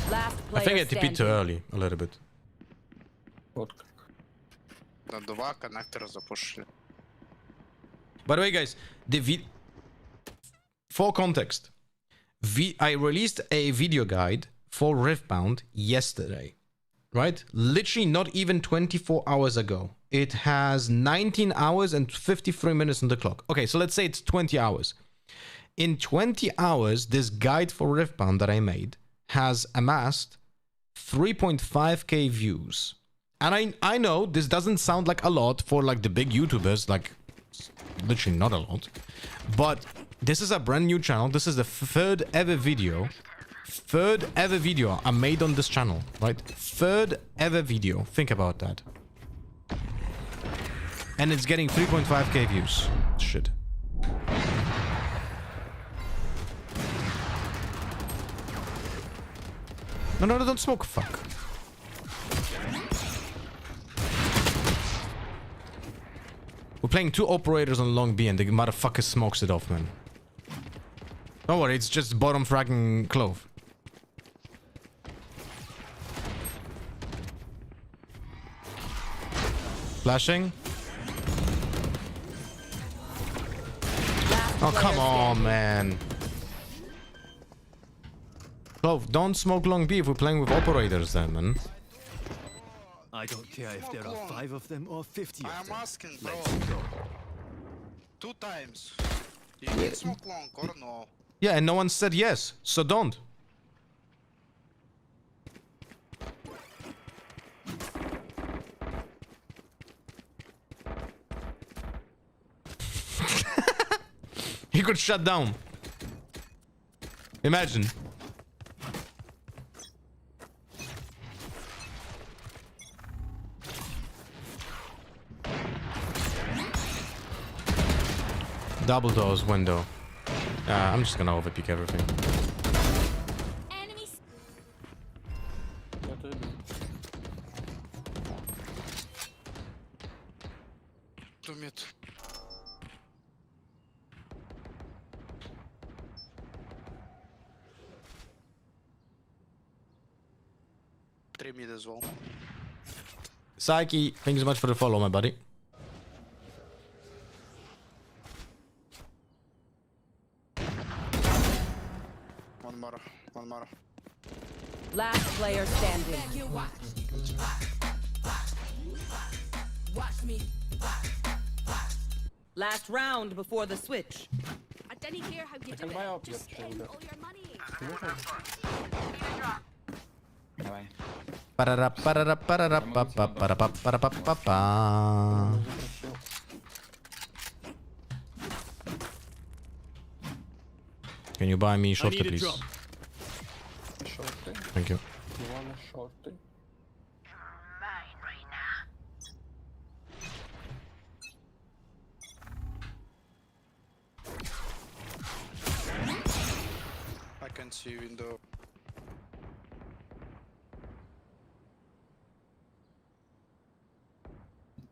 Last I player think I TP'd too standing. early, a little bit. Вот. На два коннектора запушили. By the way, guys, for context, I released a video guide for Riftbound yesterday, right? Literally not even 24 hours ago. It has 19 hours and 53 minutes on the clock. Okay, so let's say it's 20 hours. In 20 hours, this guide for Riftbound that I made has amassed 3.5k views. And I know this doesn't sound like a lot for like the big YouTubers, like literally not a lot, but this is a brand new channel. This is the third ever video I made on this channel, right? Third ever video. Think about that. And it's getting 3.5k views. Shit. No, don't smoke. Fuck. We're playing two operators on long B and the motherfucker smokes it off, man. Don't worry, it's just bottom fragging Clove. Flashing. Oh, come on, man. Clove, don't smoke long B if we're playing with operators then, man. I don't care if there are 5 of them or 50 of them. I'm asking, bro. Let's go. 2 times. You can smoke long or no? Yeah, and no one said yes, so don't. He could shut down. Imagine. Double doors window. I'm just gonna overpeek everything. Enemies. Two mid. Three mid as well. Psyche, thank you so much for the follow, my buddy. One more. Last player standing. Watch me. Last round before the switch. I didn't hear how you do can buy it. up your Just spend chamber. all your money. Давай. Can you buy me shorty, need a please? drop. Шорты. Thank you. Ладно, шорты. I can see window.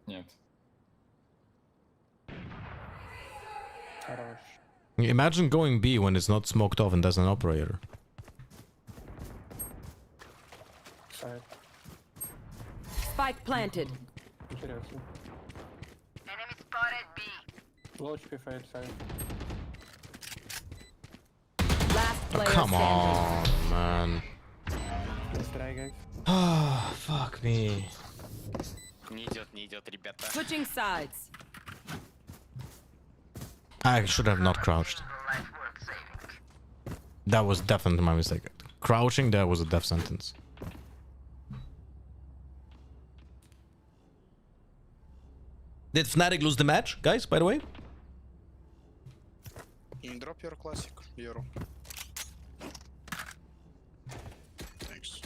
Нет. Хорош. Imagine going B when it's not smoked off and there's an operator. Сайт. Spike planted. Интересно. Low HP fade side. Last player Come standing. on, man. Let's try, guys. Oh, fuck me. Не идет, ребята. Switching sides. I should have not crouched. That was definitely my mistake. Crouching there was a death sentence. Did Fnatic lose the match, guys, by the way? Drop your classic, Euro. Thanks.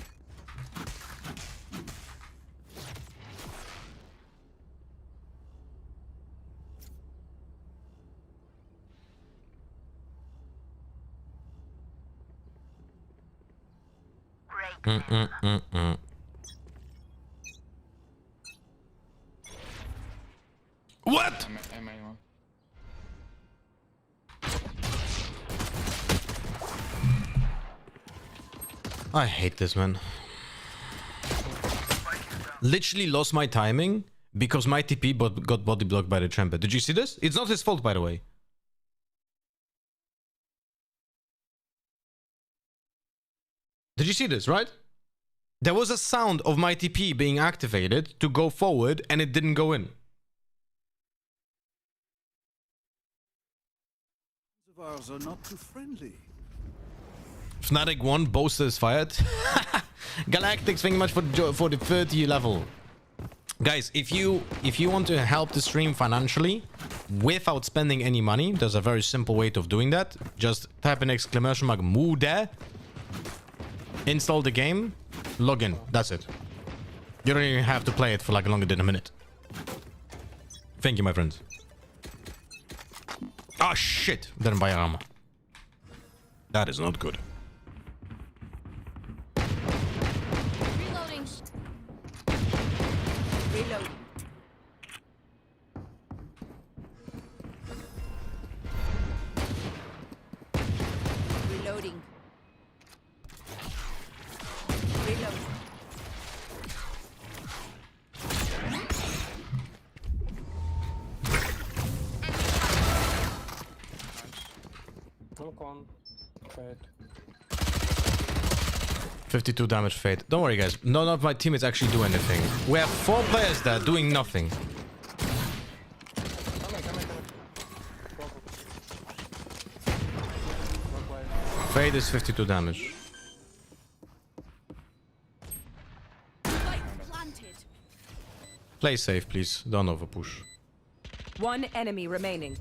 What? I hate this, man. Literally lost my timing because my TP got body blocked by the champion. Did you see this? It's not his fault, by the way. Did you see this, right? There was a sound of my TP being activated to go forward and it didn't go in. Ours are not too friendly. Fnatic 1, Boaster is fired. Galactics, thank you much for the 30 level. Guys, if you want to help the stream financially without spending any money, there's a very simple way of doing that. Just type an exclamation mark MUDE, install the game, log in. That's it. You don't even have to play it for like longer than a minute. Thank you, my friends. Oh shit! Didn't buy armor. That is not good. Reloading. Reload. Reloading. Reload. Look on. Fade. 52 damage fade. Don't worry, guys. None of my teammates actually do anything. We have 4 players there doing nothing. Fade is 52 damage. Play safe, please. Don't overpush. One enemy remaining.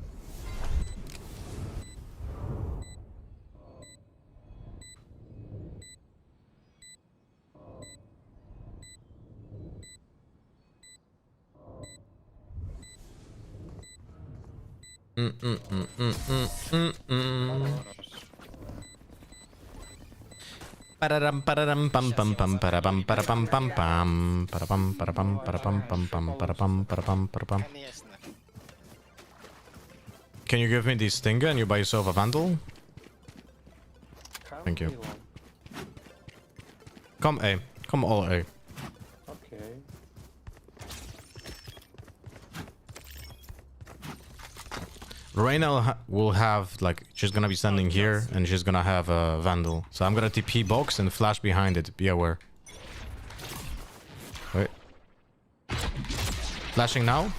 Pararam pararam pam pam pam parapam parapam pam pam parapam parapam parapam pam pam parapam parapam parapam. Can you give me the stinger and you buy yourself a vandal? Thank you. Come A. Come all A. Okay. Reina will have, like, she's gonna be standing here and she's gonna have a vandal. So I'm gonna TP box and flash behind it. Be aware. Wait. Flashing now.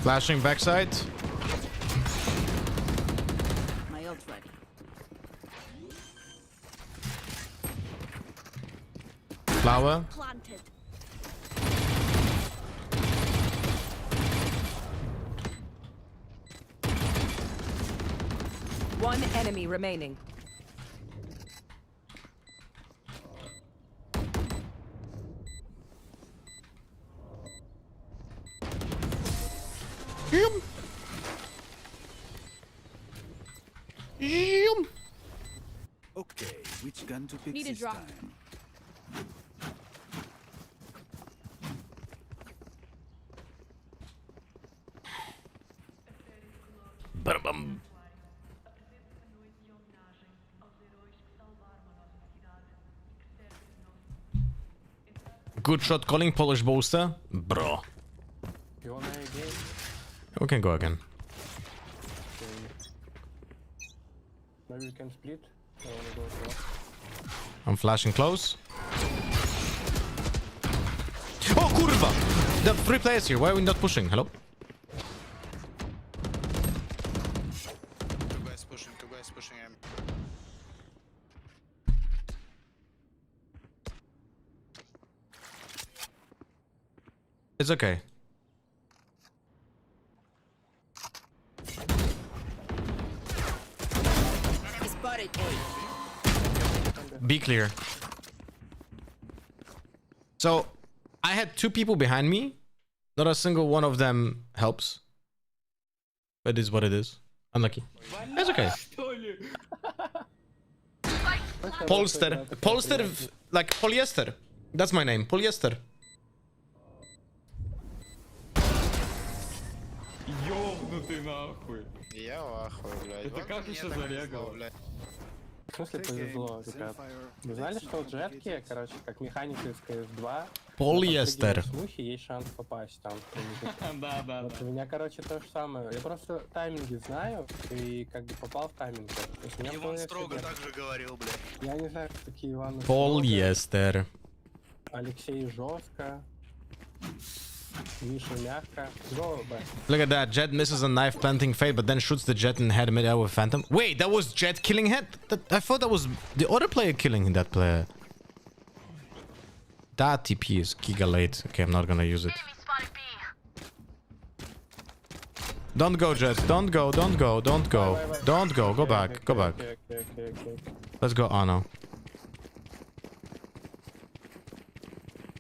Flashing backside. My ult ready. Flower. Planted. One enemy remaining. Okay, which gun to pick Need a this drop. time? Ba-dum. Good shot calling, Polish bolster. Bro. You wanna again? We can go again. Maybe we can split. I wanna go to I'm flashing close. Oh, kurwa! There are 3 players here. Why are we not pushing? Hello? Two guys pushing him. It's okay. Be clear. So, I had 2 people behind me. Not a single one of them helps. It is what it is. Unlucky. That's okay. Polster. Polster, like polyester. That's my name. Polyester. Ёбнутый нахуй. Я в ахуе, блядь. Это Вот как мне еще так зарегал? повезло, блядь. В смысле повезло, ребят? Вы знали, что у джетки, короче, как механика из CS2, Полиэстер. в смухе есть шанс попасть там. Да. Вот у меня, короче, то же самое. Я просто тайминги знаю и как бы попал в тайминг. То есть у меня Иван было строго себе- так же говорил, блядь. Я не знаю, кто такие Иваны. Полиэстер. Алексей жестко. Миша мягко. Go back. Look at that. Jet misses a knife planting fade, but then shoots the Jet in head mid-air with Phantom. Wait, that was Jet killing head? I thought that was the other player killing that player. That TP is giga late. Okay, I'm not gonna use it. Enemy spotted B. Don't go, Jet. Don't go. Don't go. Don't go. Don't go. Go back. Go back. Okay. Let's go, Ano.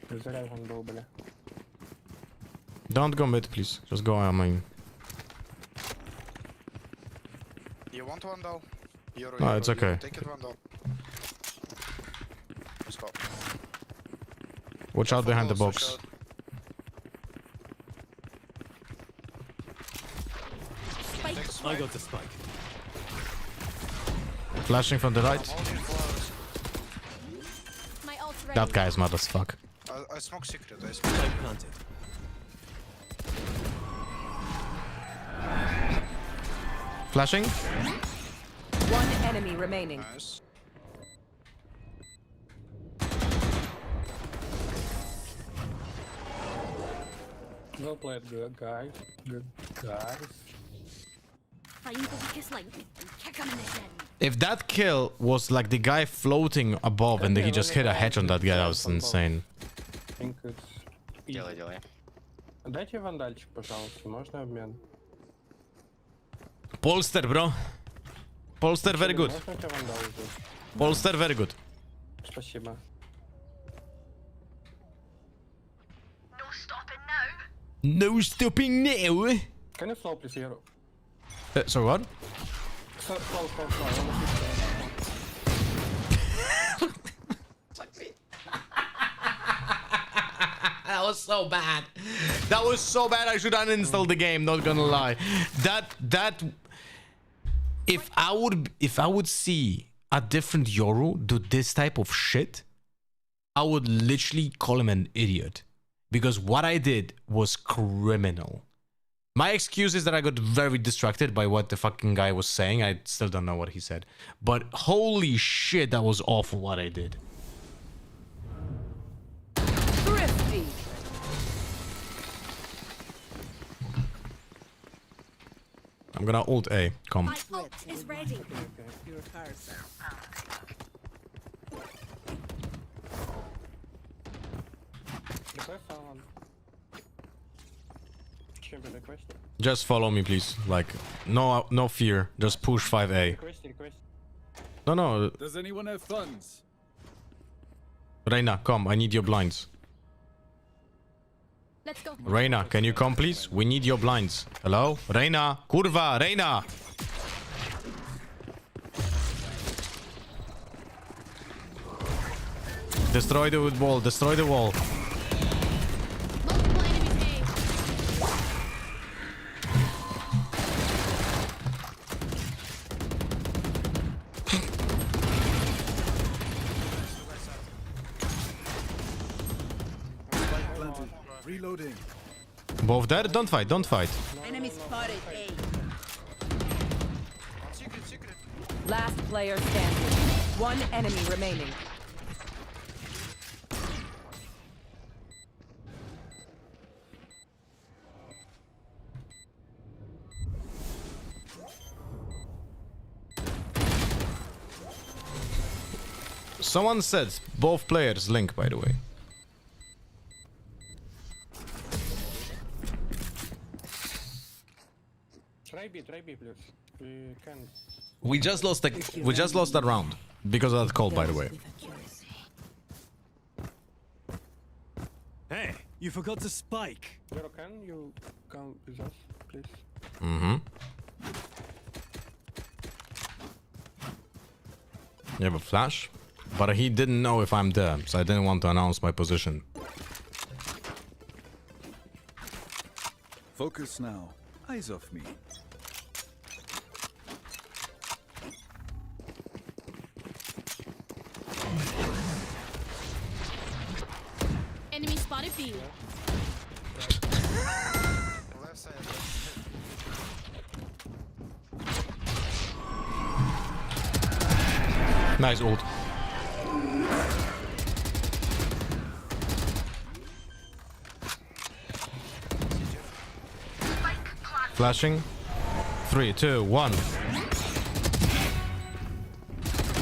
Заряжен был, бля. Don't go mid, please. Just go on main. You want Vandal? Euro, No, it's okay. Take it, Vandal. Let's go. Watch out behind the Watch box. out. I got the spike. Flashing from the right. My ult's ready. That guy is mad as fuck. I smoke secret, I smoke Spike secret. planted. Flashing. 1 enemy remaining. Nice. Well played, good guys. Good guys. Find the weakest link and kick him in the shin. If that kill was like the guy floating above and he just hit a hedge on that guy, that was insane. Think it's easy. Делай. Дайте вандальчик, пожалуйста. Можно обмен? Polster, bro. Polster, very good. Можно у тебя вандал здесь? Polster, very good. Спасибо. No stopping now. No stopping now. Can you slow, please, Hero? So what? Slow. I wanna That was so bad. That was so bad. I should uninstall the game. Not gonna lie. That. If I would see a different Yoru do this type of shit, I would literally call him an idiot, because what I did was criminal. My excuse is that I got very distracted by what the fucking guy was saying. I still don't know what he said, but holy shit, that was awful what I did. Thrifty. I'm gonna ult A. Come. My ult is ready. Your car's Request someone. Chamber request. Just follow me, please. Like, no fear. Just push 5A. Request. No. Does anyone have funds? Reina, come. I need your blinds. Let's go. Reina, can you come, please? We need your blinds. Hello? Reina! Kurva! Reina! Destroy the wood wall. Destroy the wall. Multiple enemies A. Reloading. Both there. Don't fight. Don't fight. Enemy spotted A. Last player standing. One enemy remaining. Someone said both players link, by the way. Try B, please. We can. We just lost that round because of that call, by the way. Hey, you forgot to spike. Zero, can you come with us, please? Mm-hmm. You have a flash, but he didn't know if I'm there, so I didn't want to announce my position. Focus now. Eyes off me. Enemy spotted B. Left side. Nice ult. Flashing. 3, 2, 1.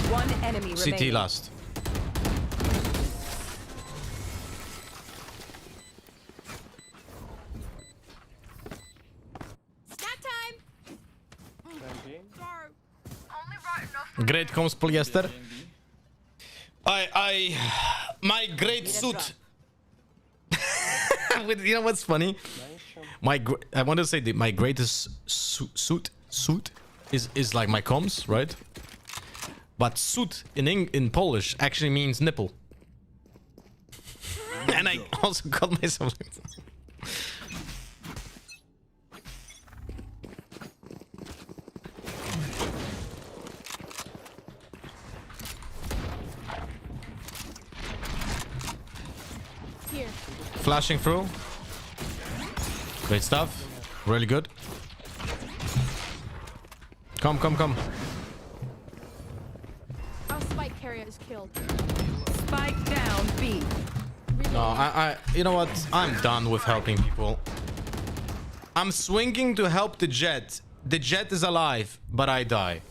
One enemy remaining. CT last. Snack time. Great comms polyester. My great suit. You know what's funny? I want to say that my greatest suit is like my comms, right? But suit in Polish actually means nipple. And I also got myself. Here. Flashing through. Great stuff. Really good. Come. Our spike carrier is killed. Spike down B. No, you know what? I'm done with helping people. I'm swinging to help the jet. The jet is alive, but I die.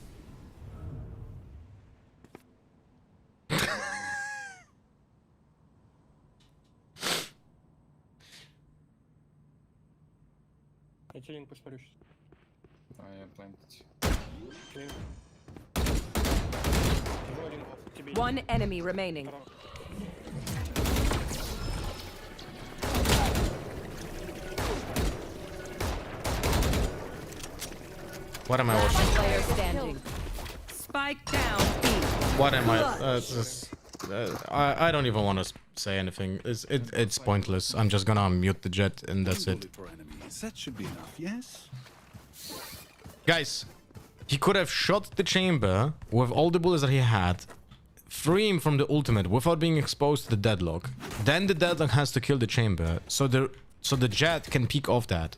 Я чилинг повторюсь. Я planted. One enemy remaining. What am I Last watching? player standing. Spike down B. What am I? I don't even want to say anything. It's pointless. I'm just gonna mute the jet and that's it. That should be enough, yes? Guys, he could have shot the chamber with all the bullets that he had, free him from the ultimate without being exposed to the deadlock. Then the deadlock has to kill the chamber, so the jet can peek off that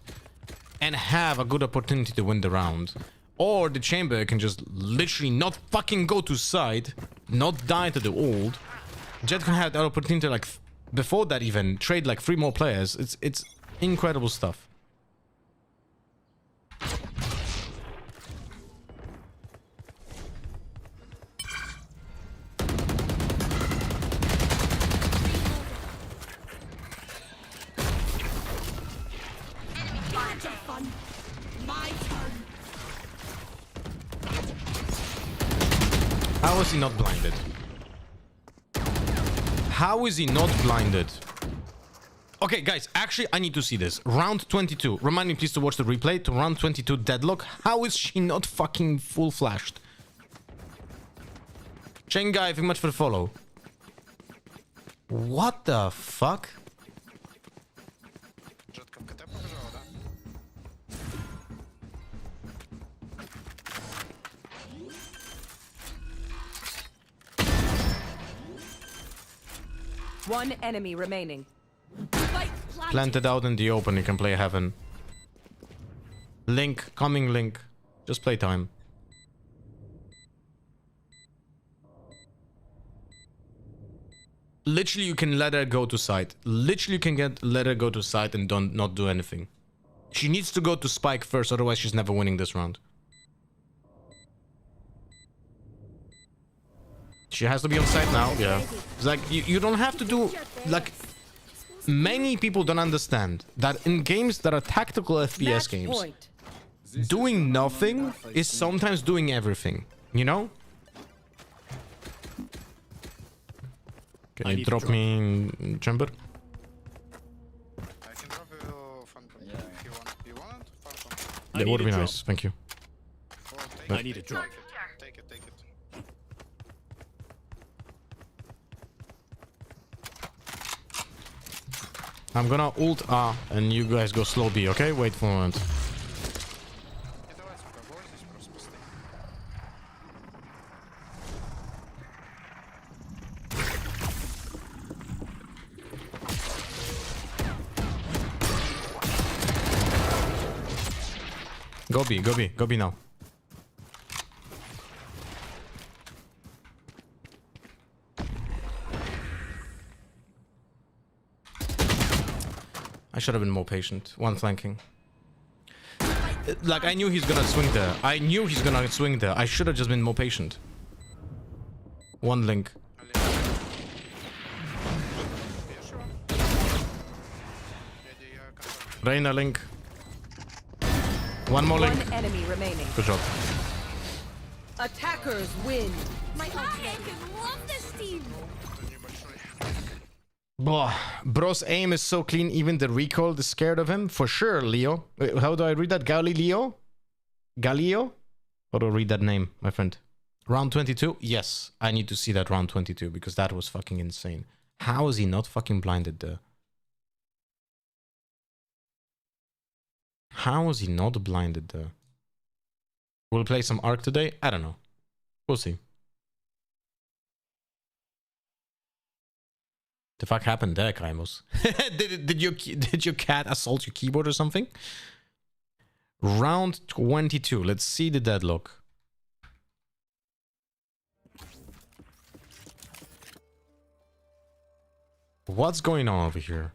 and have a good opportunity to win the round. Or the chamber can just literally not fucking go to side, not die to the ult. Jet can have that opportunity, like before that even trade like 3 more players. It's incredible stuff. How is he not blinded? How is he not blinded? Okay, guys, actually, I need to see this. Round 22. Remind me, please, to watch the replay to round 22 deadlock. How is she not fucking full flashed? Chain guy, thank you much for the follow. What the fuck? One enemy remaining. Spike planted out in the open. You can play heaven. Link, coming link. Just play time. Literally, you can let her go to site. Literally, you can let her go to site and not do anything. She needs to go to spike first, otherwise she's never winning this round. She has to be on site now. Yeah. It's like, you don't have to do... Like, many people don't understand that in games that are tactical FPS games, doing nothing is sometimes doing everything. You know? Can you drop me in chamber? I can drop you phantom if you want. You want phantom? That would be nice. Thank you. Well, I need a drop. Take it. I'm gonna ult A and you guys go slow B, okay? Wait for a moment. И давай, сука, бой здесь просто постоим. Go B, go B, go B now. I should have been more patient. One flanking. Like, I knew he's gonna swing there. I should have just been more patient. One link. Reina link. One more link. One enemy remaining. Good job. Attackers win. My eye love this team. Bro's aim is so clean, even the recoil is scared of him. For sure, Leo. Wait, how do I read that? Galileo? Galileo? How do I read that name, my friend? Round 22? Yes, I need to see that round 22 because that was fucking insane. How is he not fucking blinded there? How is he not blinded there? We'll play some Arc today? I don't know. We'll see. The fuck happened there, Kraimos? did your cat assault your keyboard or something? Round 22. Let's see the deadlock. What's going on over here?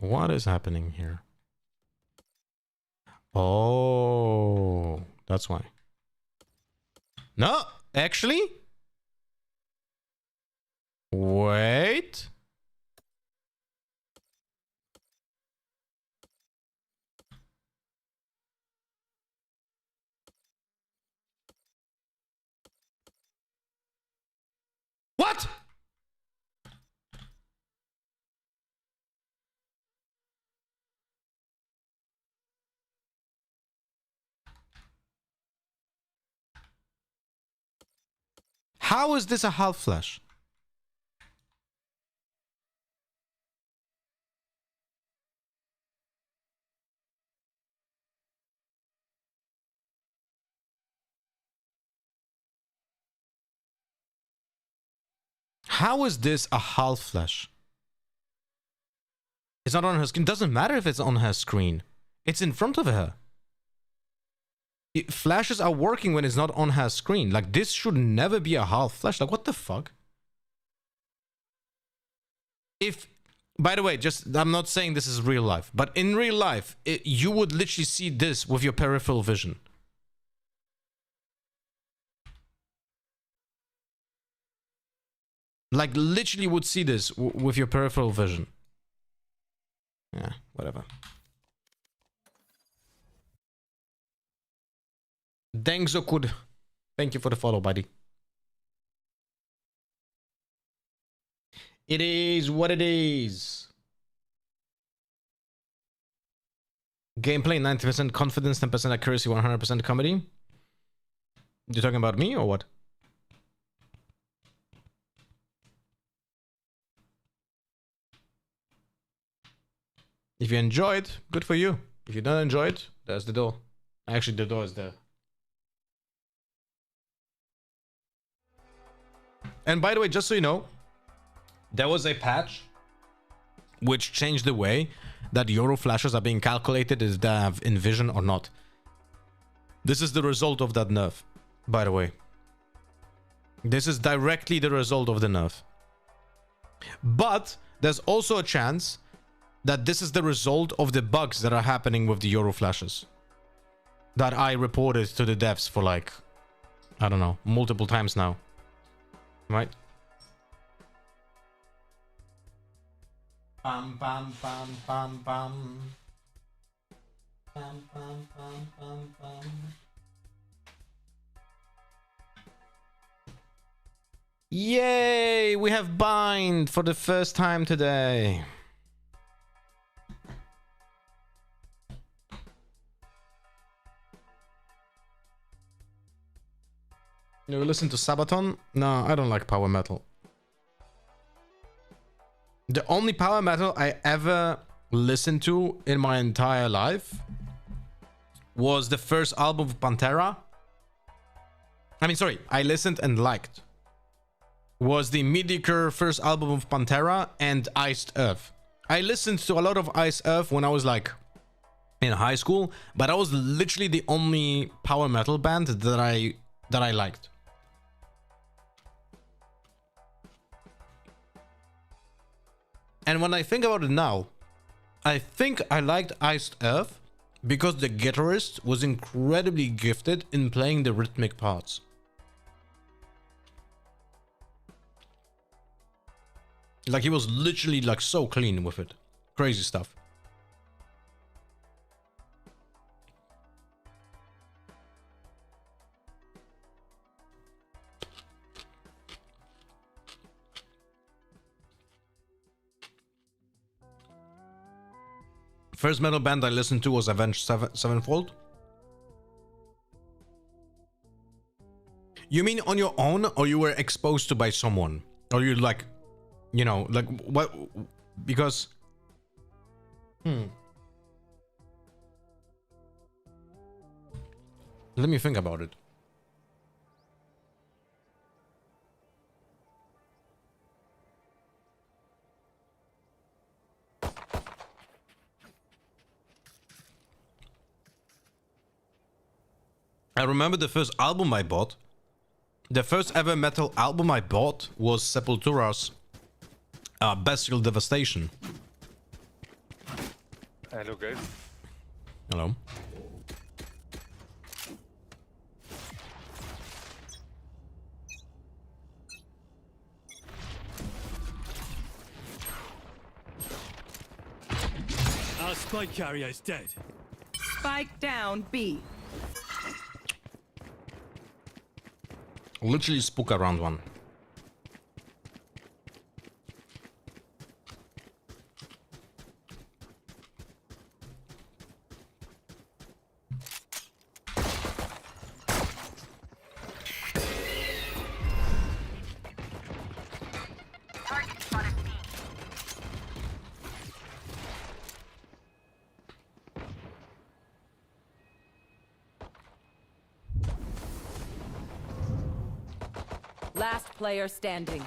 What is happening here? Oh, that's why. No, actually? Wait. What? How is this a half flash? How is this a half flash? It's not on her screen. Doesn't matter if it's on her screen. It's in front of her. Flashes are working when it's not on her screen. Like, this should never be a half flash. Like, what the fuck? If, by the way, just, I'm not saying this is real life, but in real life, you would literally see this with your peripheral vision. Like, literally would see this with your peripheral vision. Yeah, whatever. Dengzokud. Thank you for the follow, buddy. It is what it is. Gameplay 90% confidence, 10% accuracy, 100% comedy. You talking about me or what? If you enjoy it, good for you. If you don't enjoy it, there's the door. Actually, the door is there. And by the way, just so you know, there was a patch which changed the way that Euro flashes are being calculated, if they have Envision or not. This is the result of that nerf, by the way. This is directly the result of the nerf. But there's also a chance that this is the result of the bugs that are happening with the Euro flashes that I reported to the devs for like, I don't know, multiple times now. Right? Bam, bam, bam, bam, bam. Bam, bam, bam, bam, bam. Yay! We have bind for the first time today. You listen to Sabaton? No, I don't like power metal. The only power metal I ever listened to in my entire life was the first album of Pantera. I mean, sorry, I listened and liked. Was the mediocre first album of Pantera and Iced Earth. I listened to a lot of Iced Earth when I was like in high school, but that was literally the only power metal band that I liked. And when I think about it now, I think I liked Iced Earth because the guitarist was incredibly gifted in playing the rhythmic parts. Like he was literally like so clean with it. Crazy stuff. First metal band I listened to was Avenged Sevenfold. You mean on your own, or you were exposed to by someone? Or you like, you know, like what? Because let me think about it. I remember the first album I bought. The first ever metal album I bought was Sepultura's Bestial Devastation. Hello, guys. Hello. Our spike carrier is dead. Spike down B. Literally spook around one. Target spotted B. Last player standing.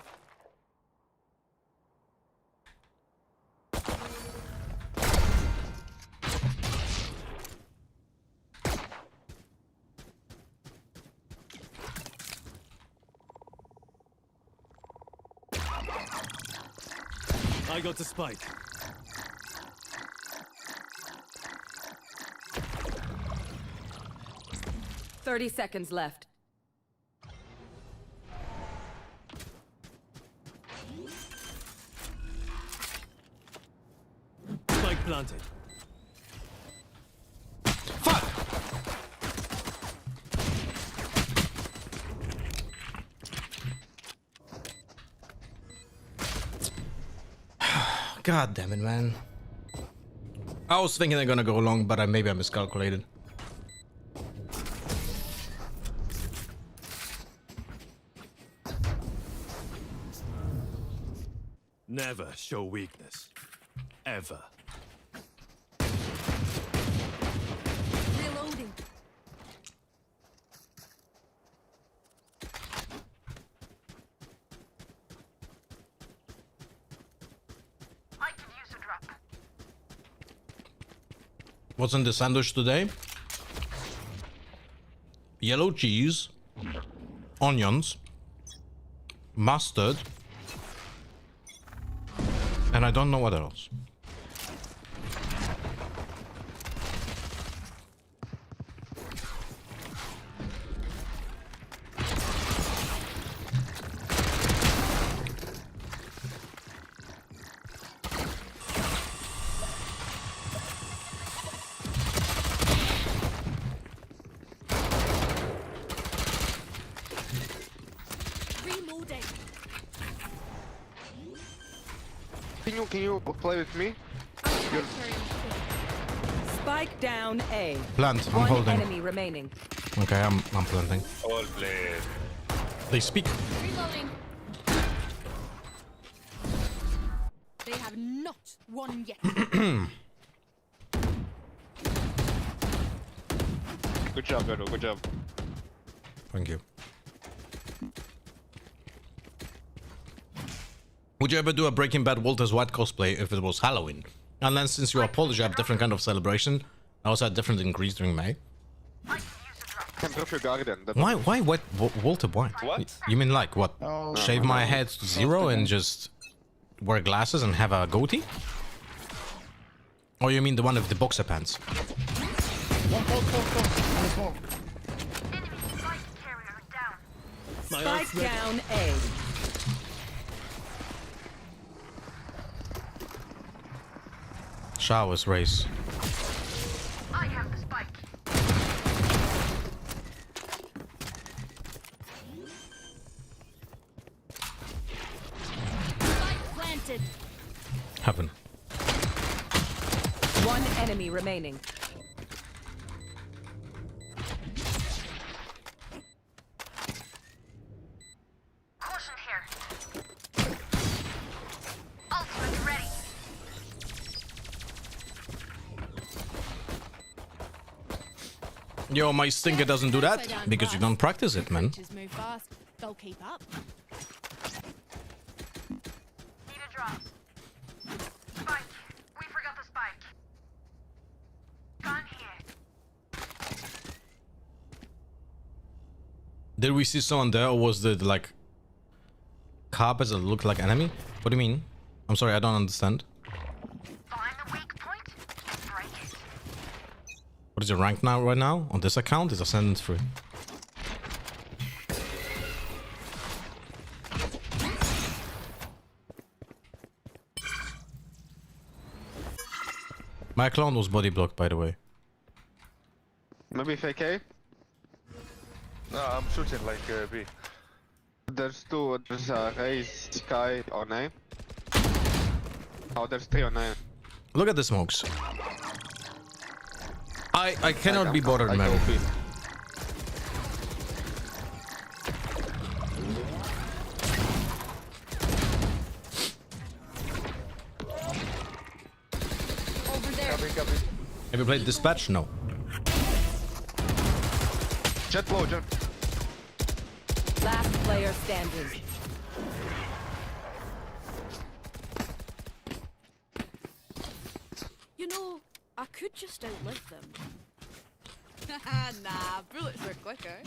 I got the spike. Thirty seconds left. Spike planted. Fuck! God damn it, man. I was thinking they're gonna go long, but maybe I miscalculated. never show weakness. Ever. Reloading. I could use a drop. What's in the sandwich today? Yellow cheese, onions, mustard, and I don't know what else. Reloading. Can you play with me? Spike down A. Plant, I'm One holding. enemy remaining. Okay, I'm planting. All played. They speak. Reloading. They have not won yet. Good job, Edo. Good job. Thank you. Would you ever do a Breaking Bad Walter's White cosplay if it was Halloween? And then since you are Polish, you have different kind of celebration. I also had different degrees during May. Can drop your garden. Why what, Walter White? What? You mean like what? Oh, Shave my head to zero and just wear glasses and have a goatee? Or you mean the one with the boxer pants? Spike down A. Showers race. I have the spike. Spike planted. Heaven. One enemy remaining. Caution here. Ultimate ready. Yo, my stinger doesn't do that because you don't practice it, man. Creatures move fast. They'll keep up. Need a drop. Spike. We forgot the spike. Gun here. Did we see someone there, or was the like carpets that look like enemy? What do you mean? I'm sorry, I don't understand. Find the weak point and break it. What is your rank now? Right now on this account is Ascendant 3. My clone was body blocked, by the way. Maybe fake A? No, I'm shooting like B. There's two. There's A, Sky on A. Oh, there's three on A. Look at the smokes. I cannot be bothered, I man. go B. Over there. Have you played Dispatch? No. Jet low, jet. Last player standing. You know, I could just outlive them. Nah, bullets are quicker.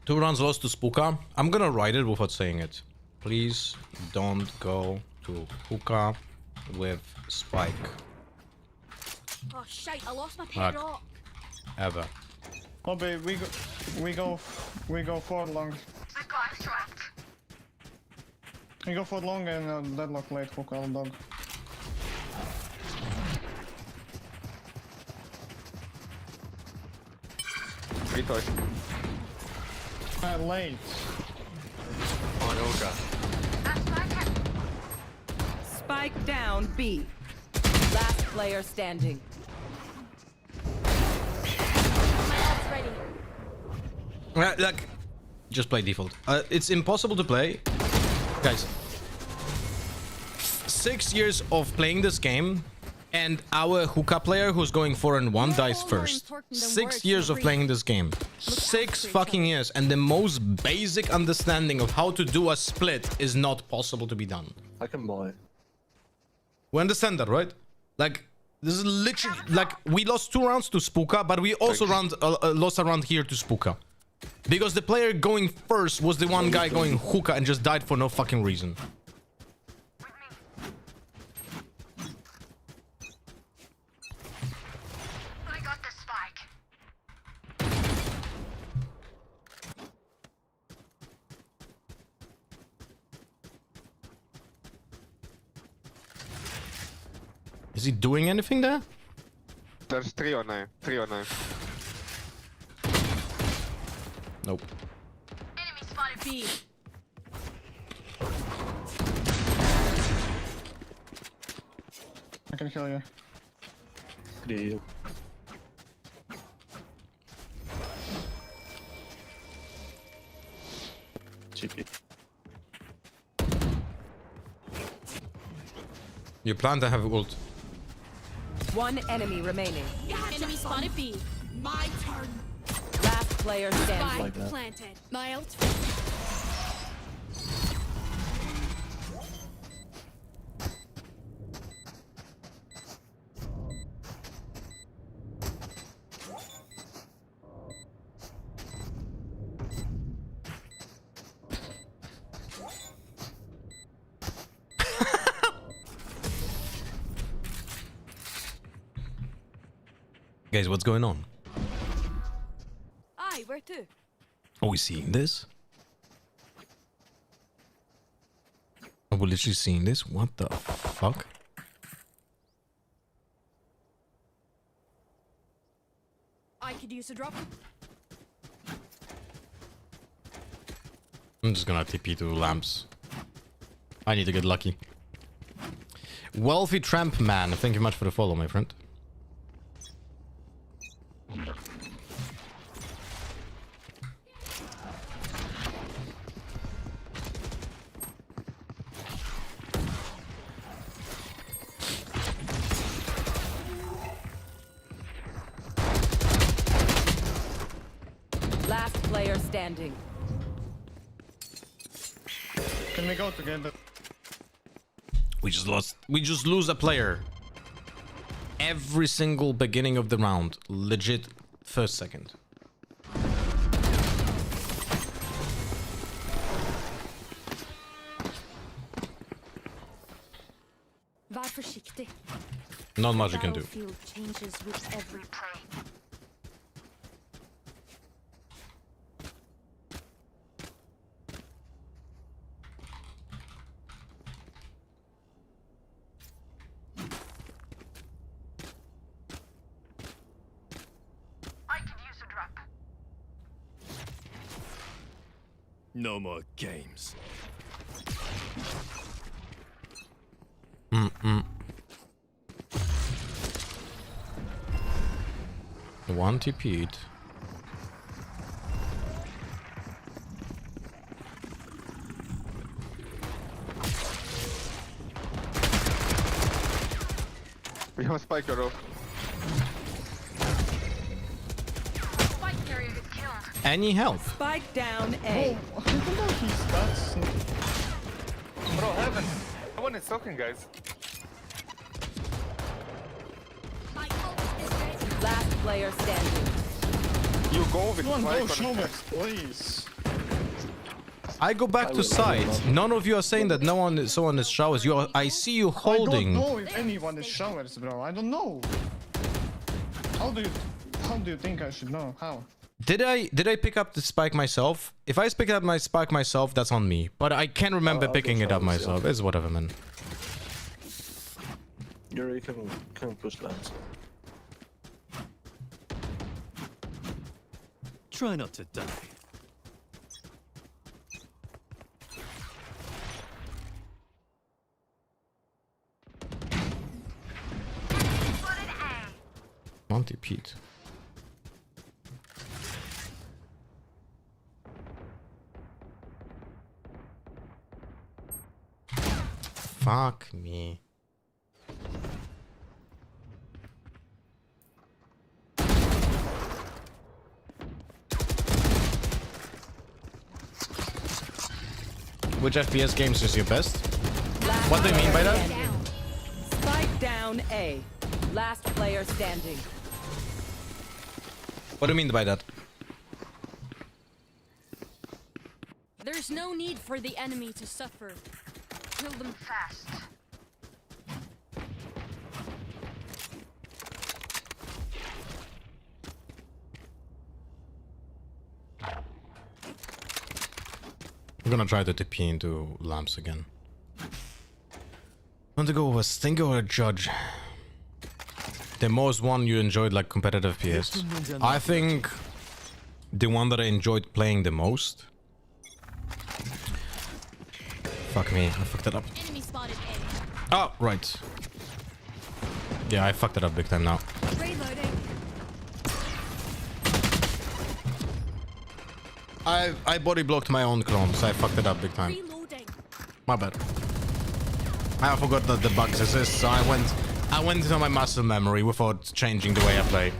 Two rounds lost to Spooka. I'm gonna write it without saying it. Please don't go to hookah with Spike. Oh shite, I lost my Fuck. padlock. Ever. Lobby, we go forward long. The gun striked. We go forward long and deadlock late hook all dog. Retard. Late. On Oka. Spike down B. Last player standing. Like, just play default. It's impossible to play. Guys, 6 years of playing this game, and our hookah player who's going 4-1 dies first. 6 years of playing this game. 6 fucking years, and the most basic understanding of how to do a split is not possible to be done. I can buy it. We understand that, right? Like, this is literally like we lost 2 rounds to Spooka, but we also lost a round here to Spooka. Because the player going first was the one guy going hookah and just died for no fucking reason. I got the spike. Is he doing anything there? There's 3 on 9. 3 on 9. Nope. Enemy spotted B. I can kill you. 3. GP. You plan to have ult. 1 enemy remaining. Enemy spotted B. My turn. Last player standing. Like that. Planted. My ult. Guys, what's going on? Aye, where to? Are we seeing this? Are we literally seeing this? What the fuck? I could use a drop. I'm just gonna TP to lamps. I need to get lucky. Wealthy Tramp Man, thank you much for the follow, my friend. Last player standing. Can we go together? We just lose a player. Every single beginning of the round. Legit first second. Var försiktig. Not much you can do. Battlefield changes with every play. I could use a drop. No more games. One TP'd. We have a spike, KRU. Spike carrier is killed. Any help? Spike down A. Oh, I don't know his stats. Bro, heaven. No one is talking, guys. My ult is ready. Last player standing. You go with Come on, go, spike show on me, please. I go back to site. None of you are saying that no one is in showers. I see you I holding. don't know if anyone is showers, bro. I don't know. How do you think I should know? How? Did I pick up the spike myself? If I pick up my spike myself, that's on me. But I can't remember picking it up myself. It's whatever, man. You can push that. Try not to die. Monty Pete. Fuck me. Which FPS games is your best? What do you mean by that? Spike down A. Last player standing. What do you mean by that? There's no need for the enemy to suffer. Kill them fast. I'm gonna try to TP into lamps again. Want to go with a stinker or a judge? The most one you enjoyed like competitive PS. I think the one that I enjoyed playing the most. Fuck me, I fucked it up. Enemy spotted A. Oh, right. Yeah, I fucked it up big time now. Reloading. I body blocked my own clone, so I fucked it up big time. Reloading. My bad. I forgot that the bugs exist, so I went into my muscle memory without changing the way I play.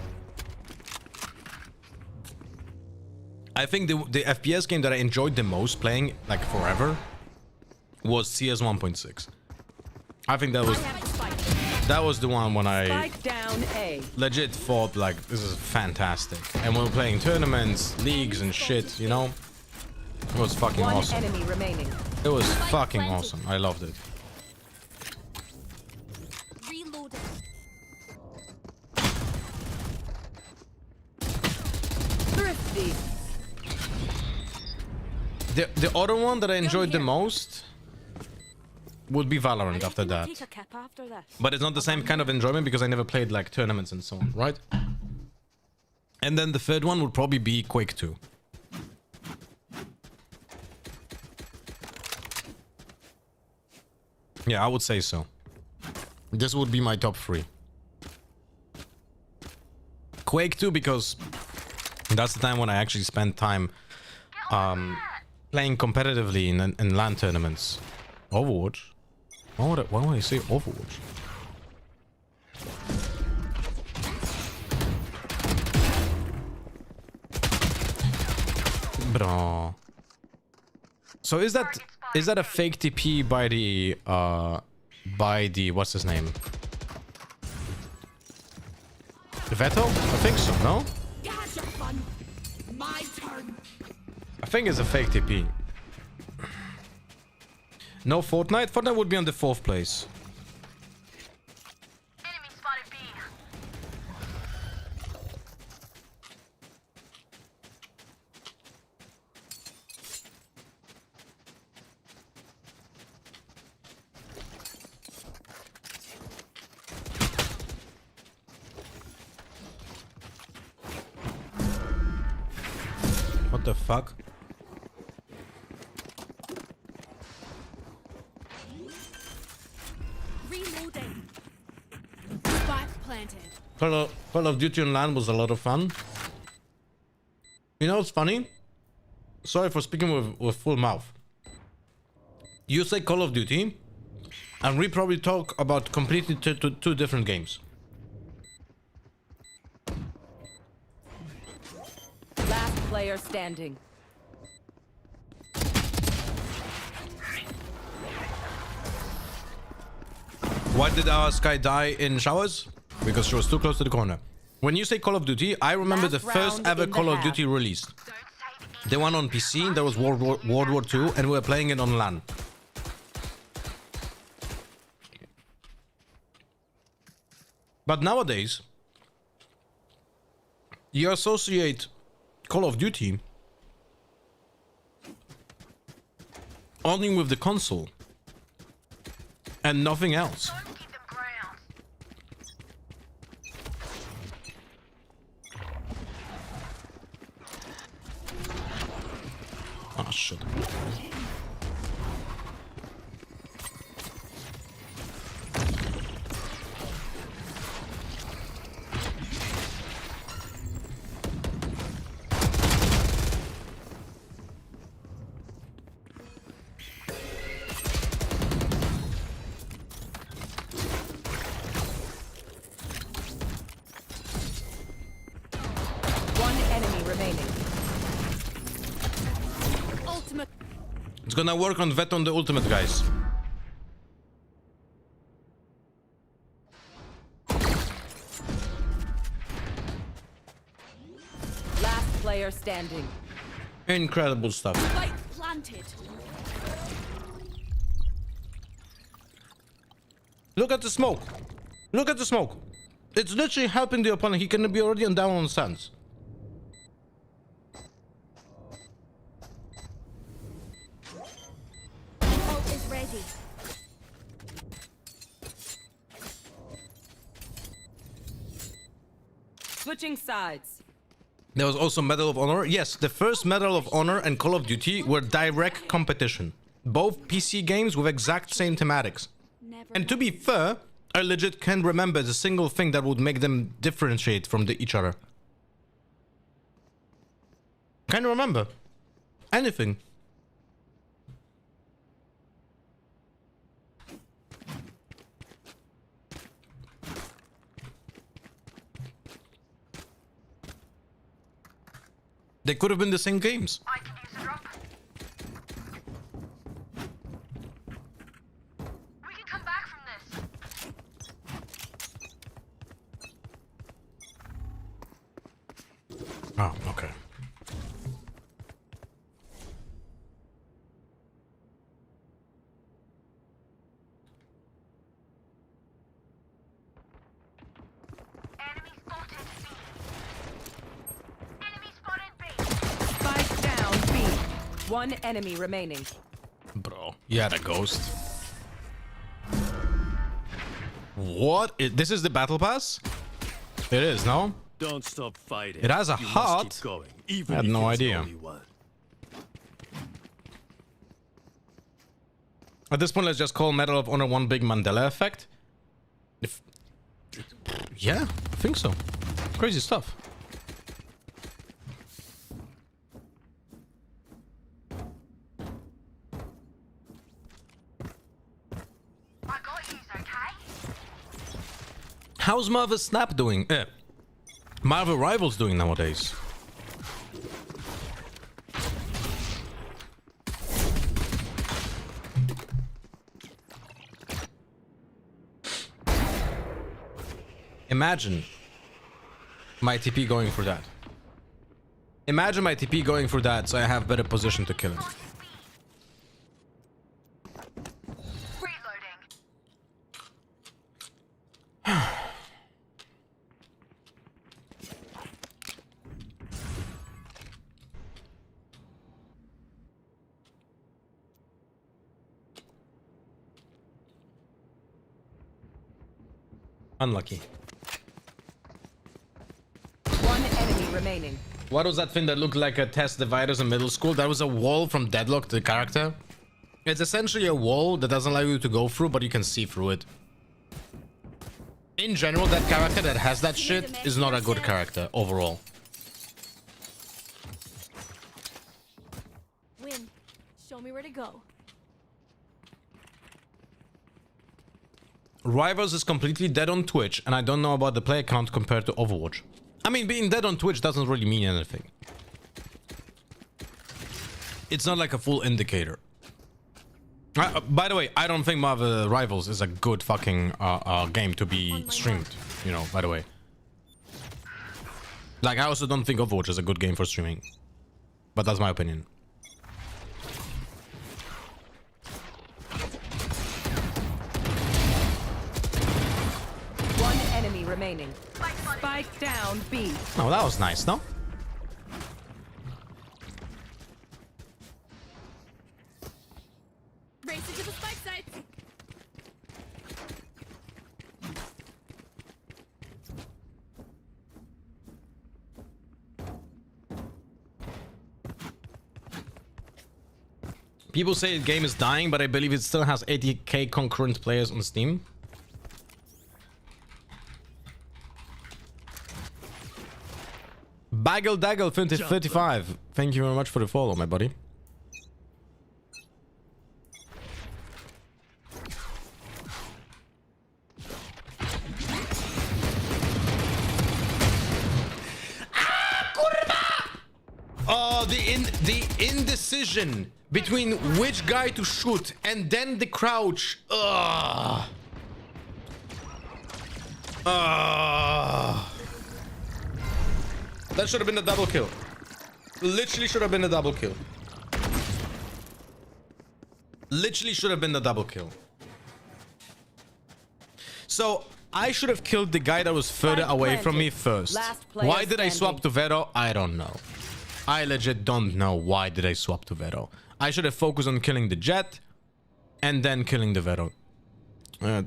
I think the FPS game that I enjoyed the most playing, like forever, was CS 1.6. I think that was the one when I Spike down A. legit thought like this is fantastic. And when we're playing tournaments, leagues and shit, you know, it was fucking One awesome. enemy remaining. It was fucking awesome. I loved it. Reloading. Thrifty. The other one that I enjoyed the most would be Valorant after that. Take a cap after that. But it's not the same kind of enjoyment because I never played like tournaments and so on, right? And then the third one would probably be Quake 2. Yeah, I would say so. This would be my top 3. Quake 2 because that's the time when I actually spent time playing competitively in LAN tournaments. Overwatch? Why would I say Overwatch? Bro. So is that a fake TP by the what's his name? Vettel? I think so, no? My turn. I think it's a fake TP. No Fortnite? Fortnite would be on the 4th place. Enemy spotted B. What the fuck? Reloading. Spike planted. Call of Duty Online was a lot of fun. You know what's funny? Sorry for speaking with full mouth. You say Call of Duty, and we probably talk about completely two different games. Last player standing. Why did our Sky die in showers? Because she was too close to the corner. When you say Call of Duty, I remember the first ever Call of Duty released. The one on PC, that was World War II, and we were playing it on LAN. But nowadays, you associate Call of Duty only with the console and nothing else. Oh shit. It's gonna work on Vet on the ultimate, guys. Last player standing. Incredible stuff. Spike planted. Look at the smoke. Look at the smoke. It's literally helping the opponent. He can be already on down on stands. Ult is ready. Switching sides. There was also Medal of Honor. Yes, the first Medal of Honor and Call of Duty were direct competition. Both PC games with exact same thematics. And to be fair, I legit can't remember the single thing that would make them differentiate from each other. Can't remember anything. They could have been the same games. I can use a drop. We can come back from this. Oh, okay. Enemy spotted B. Enemy spotted B. Spike down B. One enemy remaining. Bro, you had a ghost. What? This is the battle pass? It is, no? Don't stop fighting. It has a You must heart. keep going, even I had if no it's idea. only one. At this point, let's just call Medal of Honor one big Mandela effect. Yeah, I think so. Crazy stuff. I got you, okay? How's Marvel Snap doing? Marvel Rivals doing nowadays? Imagine my TP going for that. Imagine my TP going for that, so I have better position to kill him. Reloading. Unlucky. One enemy remaining. What was that thing that looked like a test dividers in middle school? That was a wall from Deadlock, the character. It's essentially a wall that doesn't allow you to go through, but you can see through it. In general, that character that has that shit is not a good character overall. Win. Show me where to go. Rivals is completely dead on Twitch, and I don't know about the player count compared to Overwatch. I mean, being dead on Twitch doesn't really mean anything. It's not like a full indicator. By the way, I don't think Marvel Rivals is a good fucking game to be streamed, you know, by the way. Like, I also don't think Overwatch is a good game for streaming. But that's my opinion. One enemy remaining. Spike down B. Oh, that was nice, no? Race into the spike sites. People say the game is dying, but I believe it still has 80k concurrent players on Steam. Bagel Daggle 2035. Thank you very much for the follow, my buddy. Oh, the indecision between which guy to shoot and then the crouch. Ugh. That should have been a double kill. Literally should have been a double kill. Literally should have been the double kill. So I should have killed the guy that was further away from me first. Why did I swap to Vero? I don't know. I legit don't know why did I swap to Vero. I should have focused on killing the Jet and then killing the Vero. I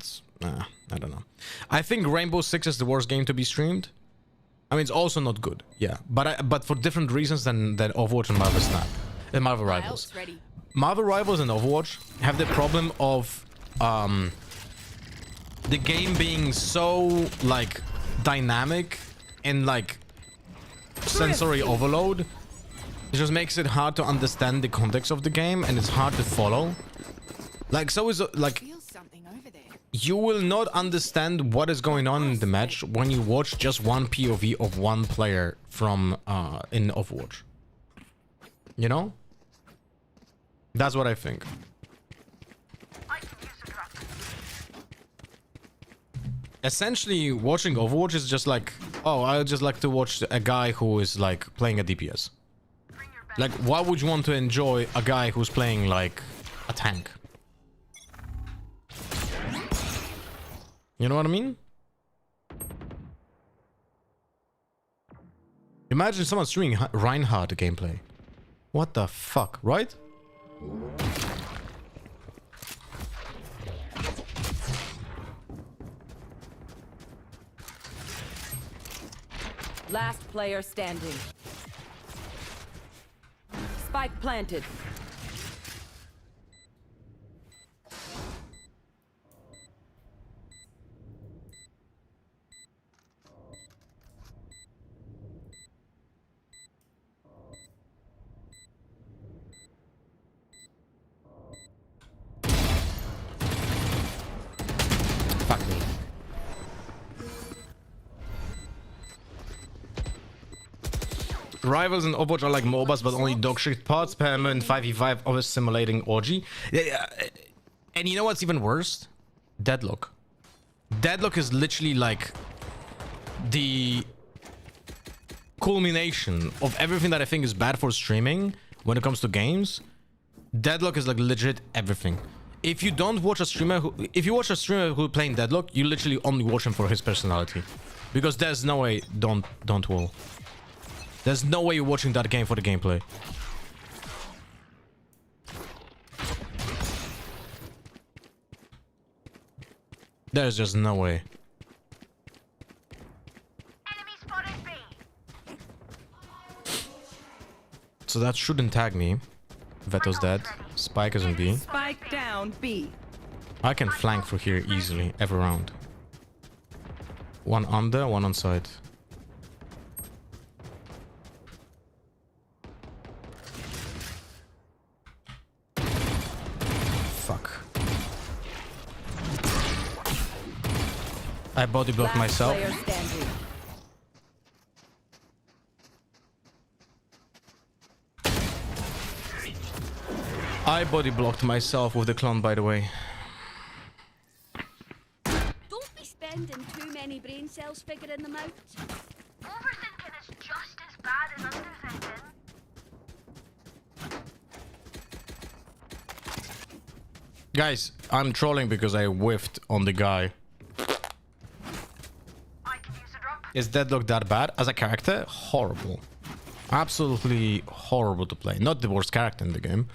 don't know. I think Rainbow Six is the worst game to be streamed. I mean, it's also not good. Yeah, but for different reasons than Overwatch and Marvel Snap and Marvel Rivals. Marvel Rivals and Overwatch have the problem of the game being so like dynamic and like sensory overload. It just makes it hard to understand the context of the game and it's hard to follow. Like, so is like you will not understand what is going on in the match when you watch just one POV of one player from in Overwatch. You know? That's what I think. Essentially, watching Overwatch is just like, oh, I just like to watch a guy who is like playing a DPS. Like, why would you want to enjoy a guy who's playing like a tank? You know what I mean? Imagine someone streaming Reinhardt gameplay. What the fuck, right? Last player standing. Spike planted. Fuck me. Rivals and Overwatch are like MOBAs, but only dogshit parts, spam and 5v5 of a simulating orgy. Yeah, and you know what's even worse? Deadlock. Deadlock is literally like the culmination of everything that I think is bad for streaming when it comes to games. Deadlock is like legit everything. If you don't watch a streamer if you watch a streamer who playing Deadlock, you literally only watch him for his personality. Because there's no way, don't wall. There's no way you're watching that game for the gameplay. There's just no way. So that shouldn't tag me. Veto's dead. Spike is on B. Spike down B. I can flank through here easily every round. One under, one on side. Fuck. I body blocked myself. I body blocked myself with the clone, by the way. Don't be spending too many brain cells figuring them out. Overthinking is just as bad as underthinking. Guys, I'm trolling because I whiffed on the guy. Is Deadlock that bad? As a character? Horrible. Absolutely horrible to play. Not the worst character in the game.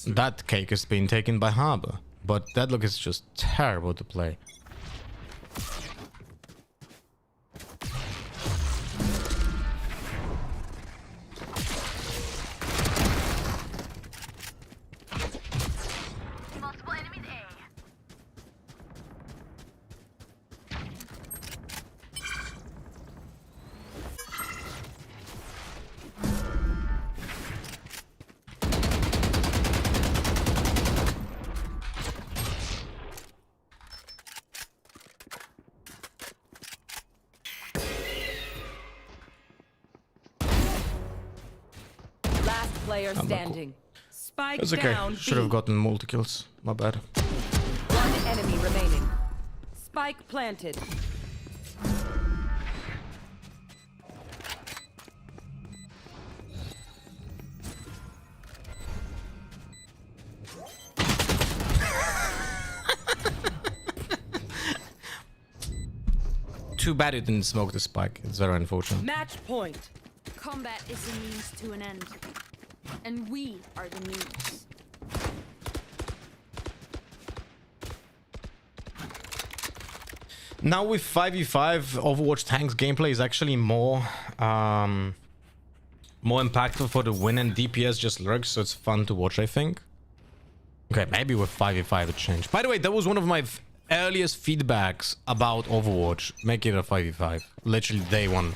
That cake is being taken by Harbor. But Deadlock is just terrible to play. Player standing. Spike It's okay. down. Should have B. gotten multi kills. My bad. One enemy remaining. Spike planted. Too bad it didn't smoke the spike. It's very unfortunate. Match point. Combat is a means to an end. And we are the means. Now with 5v5, Overwatch tanks gameplay is actually more impactful for the win, and DPS just lurks, so it's fun to watch, I think. Okay, maybe with 5v5 it changed. By the way, that was one of my earliest feedbacks about Overwatch. Make it a 5v5. Literally day one.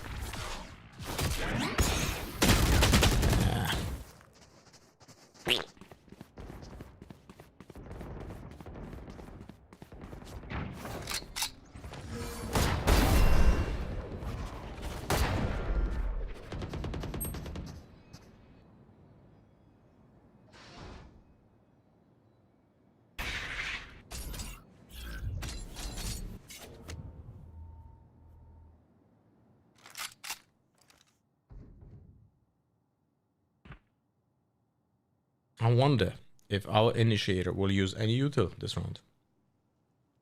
I wonder if our initiator will use any util this round.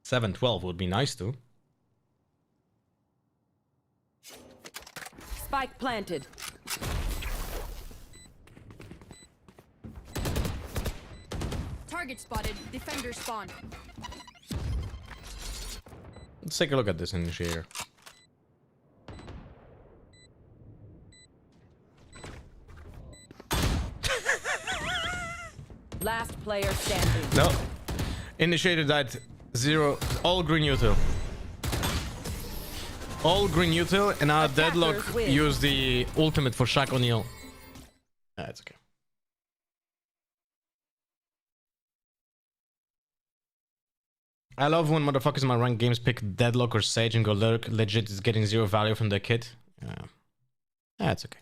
7-12 would be nice too. Spike planted. Target spotted. Defender spawn. Let's take a look at this initiator. Last player standing. No. Initiator died 0. All green util. All green util, and our Deadlock used the ultimate for Shaq O'Neal. It's okay. I love when motherfuckers in my ranked games pick Deadlock or Sage and go legit is getting 0 value from their kit. It's okay.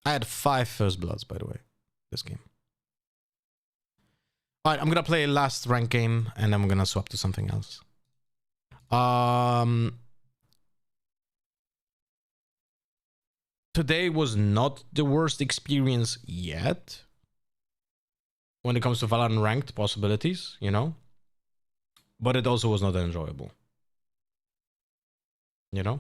I had 5 first bloods, by the way, this game. All right, I'm gonna play a last rank game, and then I'm gonna swap to something else. Today was not the worst experience yet when it comes to Valorant ranked possibilities, you know, but it also was not enjoyable, you know.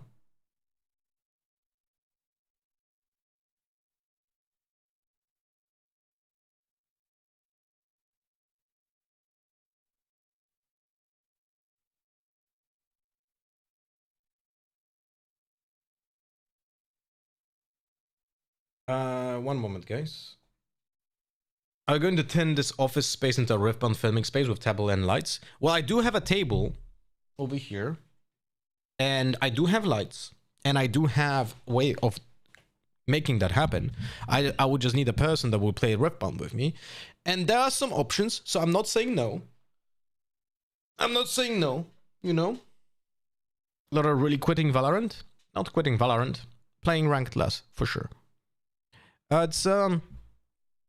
One moment, guys. I'm going to turn this office space into a Riftbound filming space with table and lights. Well, I do have a table over here, and I do have lights, and I do have a way of making that happen. I would just need a person that will play Riftbound with me, and there are some options, so I'm not saying no. I'm not saying no, you know. A lot of really quitting Valorant. Not quitting Valorant. Playing ranked less, for sure. It's not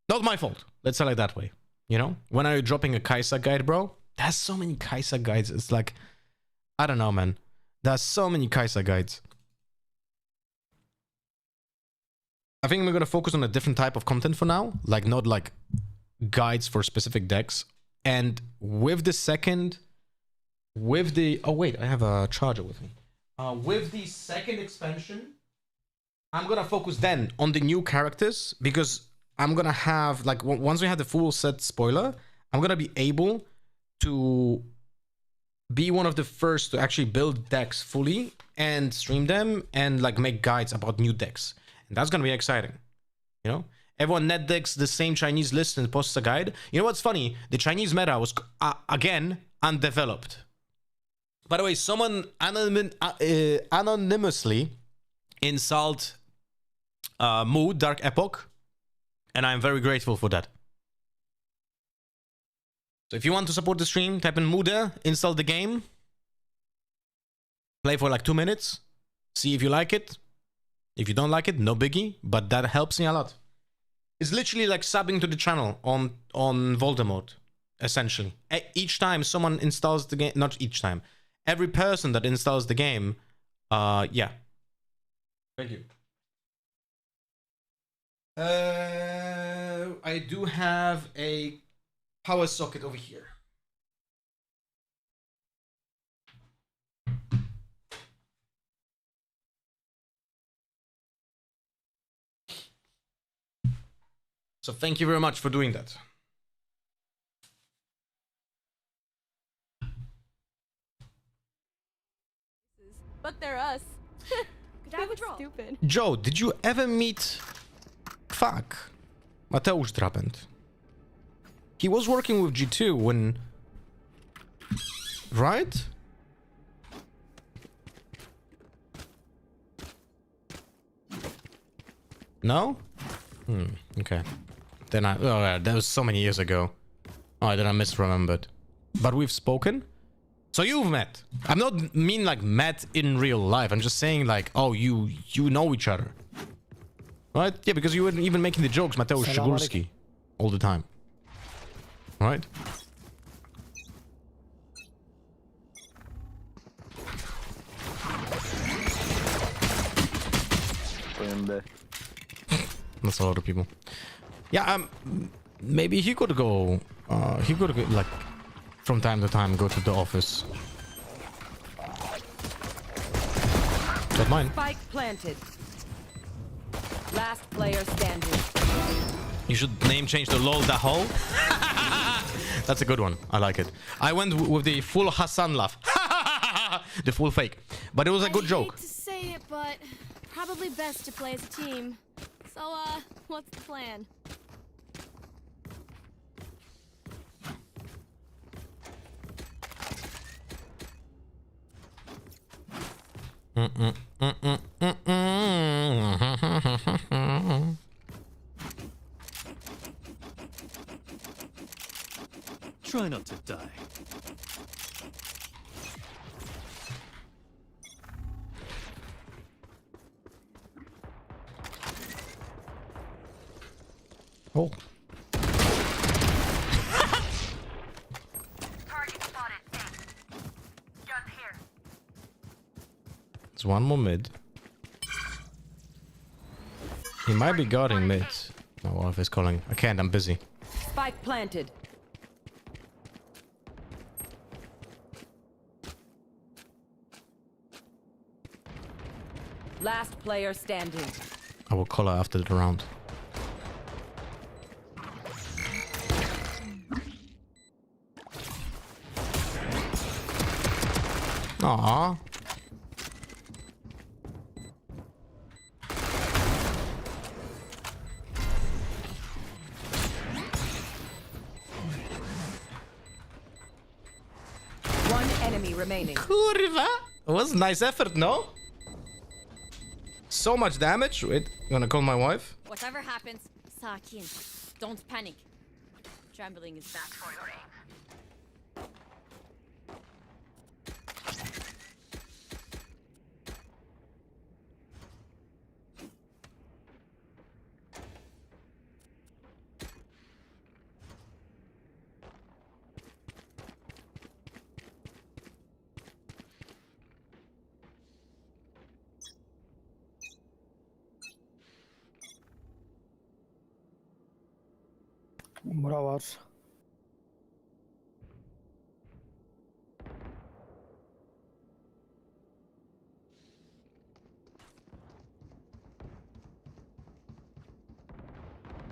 my fault. Let's say it that way. You know, when are you dropping a Kai'Sa guide, bro? There's so many Kai'Sa guides. It's like, I don't know, man. There's so many Kai'Sa guides. I think we're gonna focus on a different type of content for now, like not like guides for specific decks. And with the second, with the oh wait, I have a charger with me. With the second expansion, I'm gonna focus then on the new characters, because I'm gonna have, like, once we have the full set spoiler, I'm gonna be able to be one of the first to actually build decks fully and stream them and like make guides about new decks. And that's gonna be exciting. You know, everyone net decks the same Chinese list and posts a guide. You know what's funny? The Chinese meta was again undeveloped. By the way, someone anonymously insult Mood Dark Epoch, and I'm very grateful for that. So if you want to support the stream, type in Muda, install the game, Play for like 2 minutes. See if you like it. If you don't like it, no biggie. But that helps me a lot. It's literally like subbing to the channel on Voldemort, essentially. Each time someone installs the game, not each time, every person that installs the game, yeah. Thank you. I do have a power socket over here. So thank you very much for doing that. But they're us. Stupid. Joe, did you ever meet Mateusz Drabent? He was working with G2 when... Right? No? Okay. Then oh yeah, that was so many years ago. Oh, then I misremembered. But we've spoken? So you've met. I'm not mean like met in real life. I'm just saying like, oh, you know each other. Right? Yeah, because you were even making the jokes, Mateusz Szczególski, all the time. Right? That's a lot of people. Yeah, maybe he could go, like, from time to time, go to the office. Don't mind. Spike planted. Last player standing. You should name change the LOL the hole. That's a good one. I like it. I went with the full Hassan laugh. The full fake. But it was a good joke. I hate to say it, but probably best to play as a team. So, what's the plan? Try not to die. Oh. There's one more mid. He might be guarding mid. My wife is calling. I can't, I'm busy. Spike planted. Last player standing. I will call her after the round. Aww. One enemy remaining. Kurwa! It was a nice effort, no? So much damage. Wait, you gonna call my wife? Whatever happens, Sakin, don't panic. Trembling is bad for your aim. Bura var.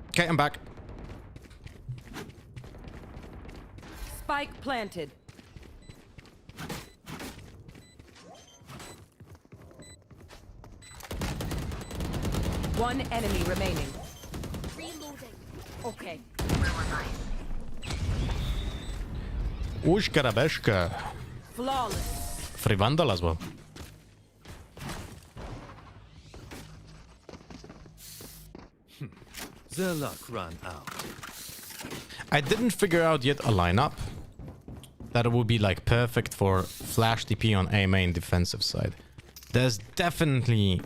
Okay, I'm back. Spike planted. One enemy remaining. Reloading. Okay. Ushka Rabeshka. Flawless. Free Vandal as well. Their luck ran out. I didn't figure out yet a lineup. that it would be like perfect for flash TP on A main defensive side. There's definitely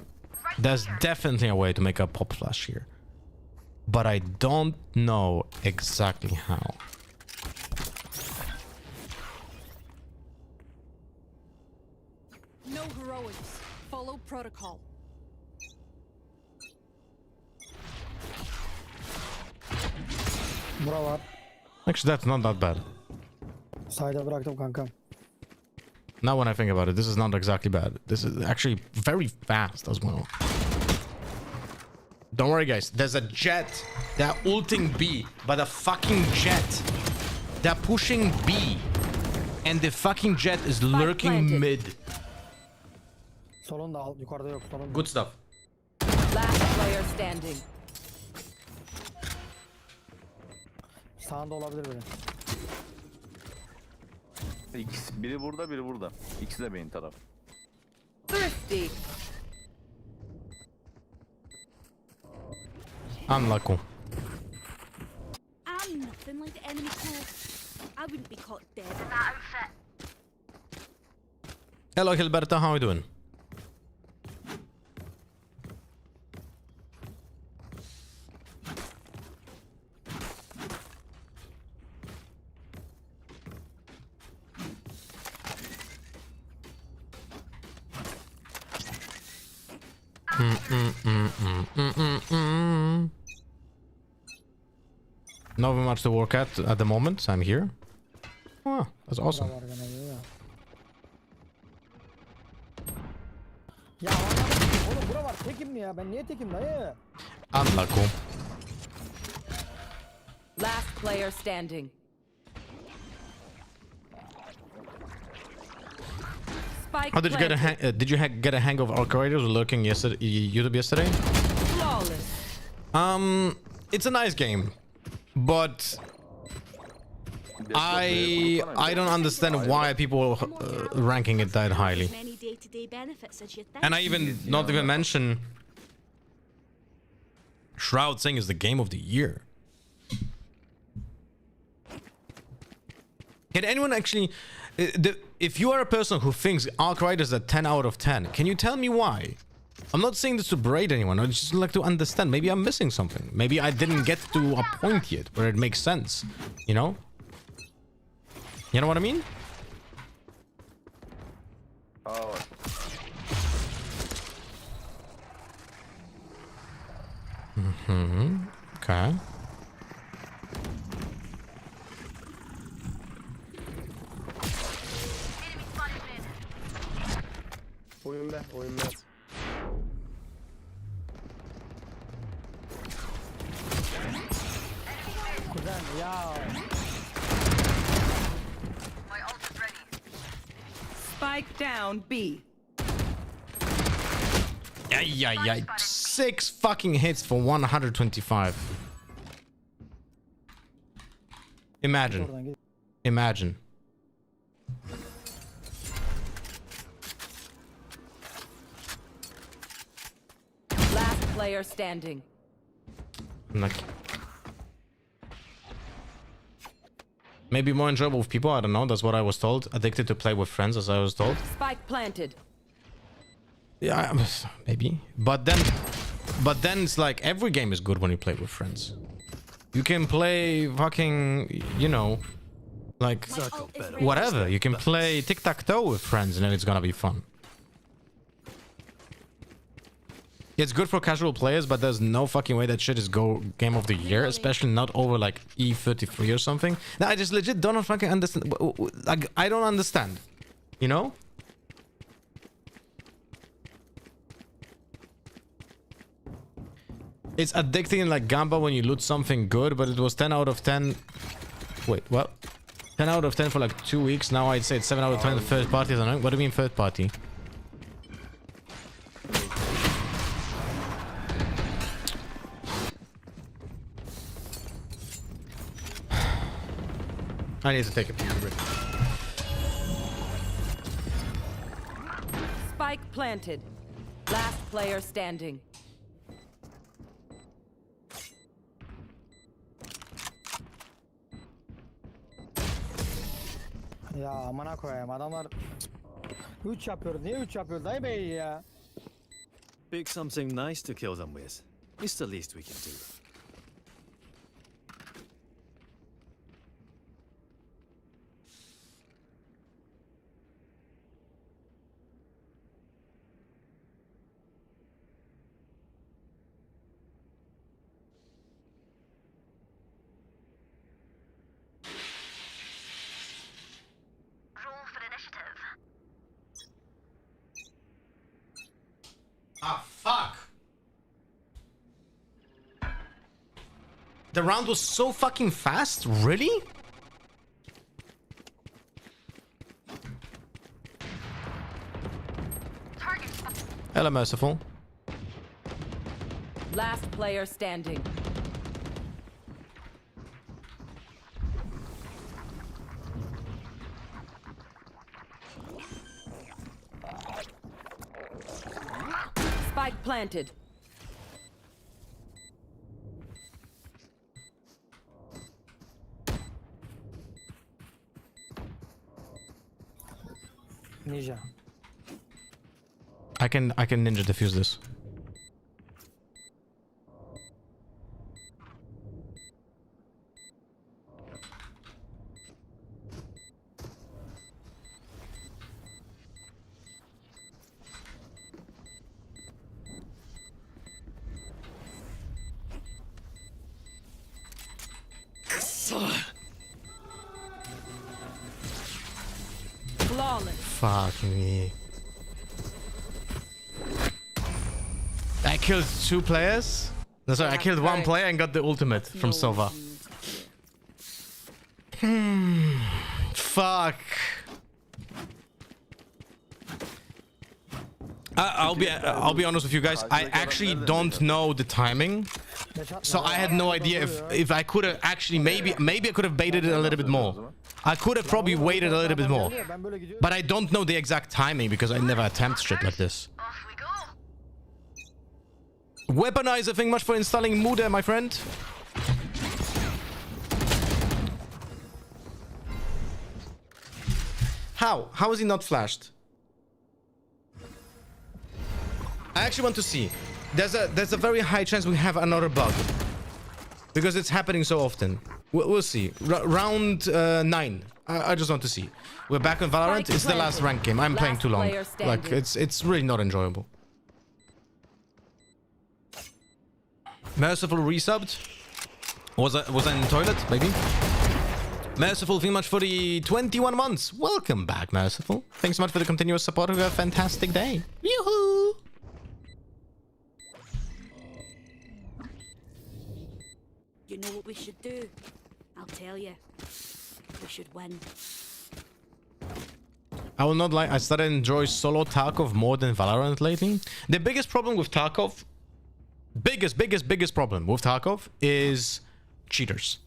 a way to make a pop flash here, but I don't know exactly how. No heroics. Follow protocol. Bura var. Actually, that's not that bad. Sayda bıraktım kankam. Now when I think about it, this is not exactly bad. This is actually very fast as well. Don't worry, guys. There's a jet. They're ulting B, but a fucking jet. They're pushing B, and the fucking jet is lurking mid. Solunda al, yukarıda yok. Solunda. Good stuff. Last player standing. Sağında olabilir biri. Biri burada, biri burada. İkisi de main taraf. Thirsty. Unlucky. I'm nothing like the enemy force. I wouldn't be caught dead in that outfit. Hello, Gilberto. How are you doing? Not much to work at the moment, so I'm here. Oh, that's awesome. Ya oğlum bura var. Tekim mi ya? Ben niye tekim dayı? Unlucky. Last player standing. Spike How did you get a did you get a hang of Arc Raiders lurking yesterday? YouTube yesterday? Flawless. It's a nice game, but I don't understand why people ranking it that highly. Many day-to-day benefits as you think. And I even not even mention Shroud saying is the game of the year. Can anyone actually, if you are a person who thinks Arc Raiders are 10 out of 10, can you tell me why? I'm not saying this to berate anyone. I just like to understand. Maybe I'm missing something. Maybe I didn't get to a point yet where it makes sense. You know? You know what I mean? Oh. Okay. Oyunda, oyunda. Kuzen ya. Spike down B. Yeah. 6 fucking hits for 125. Imagine. Imagine. Last player standing. Maybe more enjoyable with people, I don't know. That's what I was told. Addicted to play with friends, as I was told. Spike planted. Yeah, maybe. But then it's like every game is good when you play with friends. You can play fucking, you know, like whatever. You can play tic-tac-toe with friends and then it's gonna be fun. It's good for casual players, but there's no fucking way that shit is game of the year, especially not over like E33 or something. No, I just legit don't fucking understand. Like, I don't understand. You know? It's addicting like Gamba when you loot something good, but it was 10 out of 10. Wait, what? 10 out of 10 for like 2 weeks. Now I'd say it's 7 out of 10 third party. What do you mean third party? I need to take a pee break. Spike planted. Last player standing. Ya amına koyayım adamlar 3 yapıyor. Niye 3 yapıyor dayı bey ya? Pick something nice to kill them with. It's the least we can do. Ah, fuck! The round was so fucking fast? Really? Hello, Merciful. Last player standing. Spike planted. Ninja. I can ninja defuse this. Flawless. Fuck me. I killed 2 players? No, sorry, I killed 1 player and got the ultimate from Sova. Fuck. I'll be honest with you guys. I actually don't know the timing, so I had no idea if I could have actually maybe I could have baited it a little bit more. I could have probably waited a little bit more, but I don't know the exact timing because I never attempt shit like this. Weaponizer, thank much for installing Muda, my friend. How? How is he not flashed? I actually want to see. There's a very high chance we have another bug. Because it's happening so often. We'll see. Round 9. I just want to see. We're back on Valorant. It's the last rank game. I'm playing too long. Like, it's really not enjoyable. Merciful resubbed. Was I in the toilet? Maybe. Merciful, thank you much for the 21 months. Welcome back, Merciful. Thanks so much for the continuous support. Have a fantastic day. Yoo-hoo! You know what we should do? I'll tell you. We should win. I will not lie, I started to enjoy solo Tarkov more than Valorant lately. The biggest problem with Tarkov, biggest problem with Tarkov is cheaters.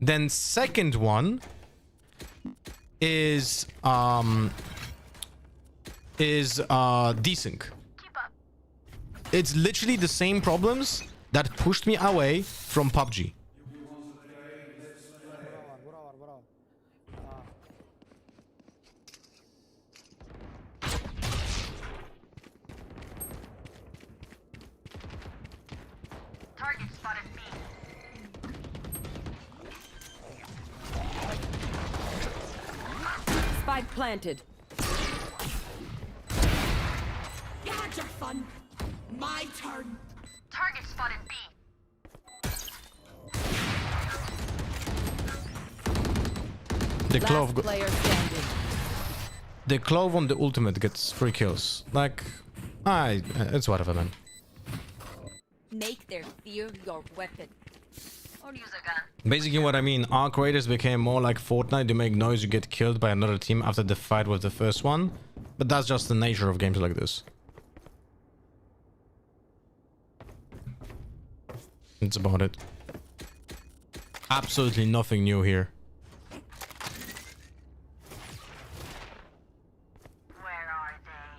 Then second one is desync. It's literally the same problems that pushed me away from PUBG. Target spotted B. Spike planted. You had your fun. My turn. Target spotted B. The clove. Last player standing. The clove on the ultimate gets 3 kills. Like, it's whatever, man. Make their fear your weapon. Or use a gun. Basically what I mean, Arc Raiders became more like Fortnite. You make noise, you get killed by another team after the fight was the first one. But that's just the nature of games like this. That's about it. Absolutely nothing new here. Where are they?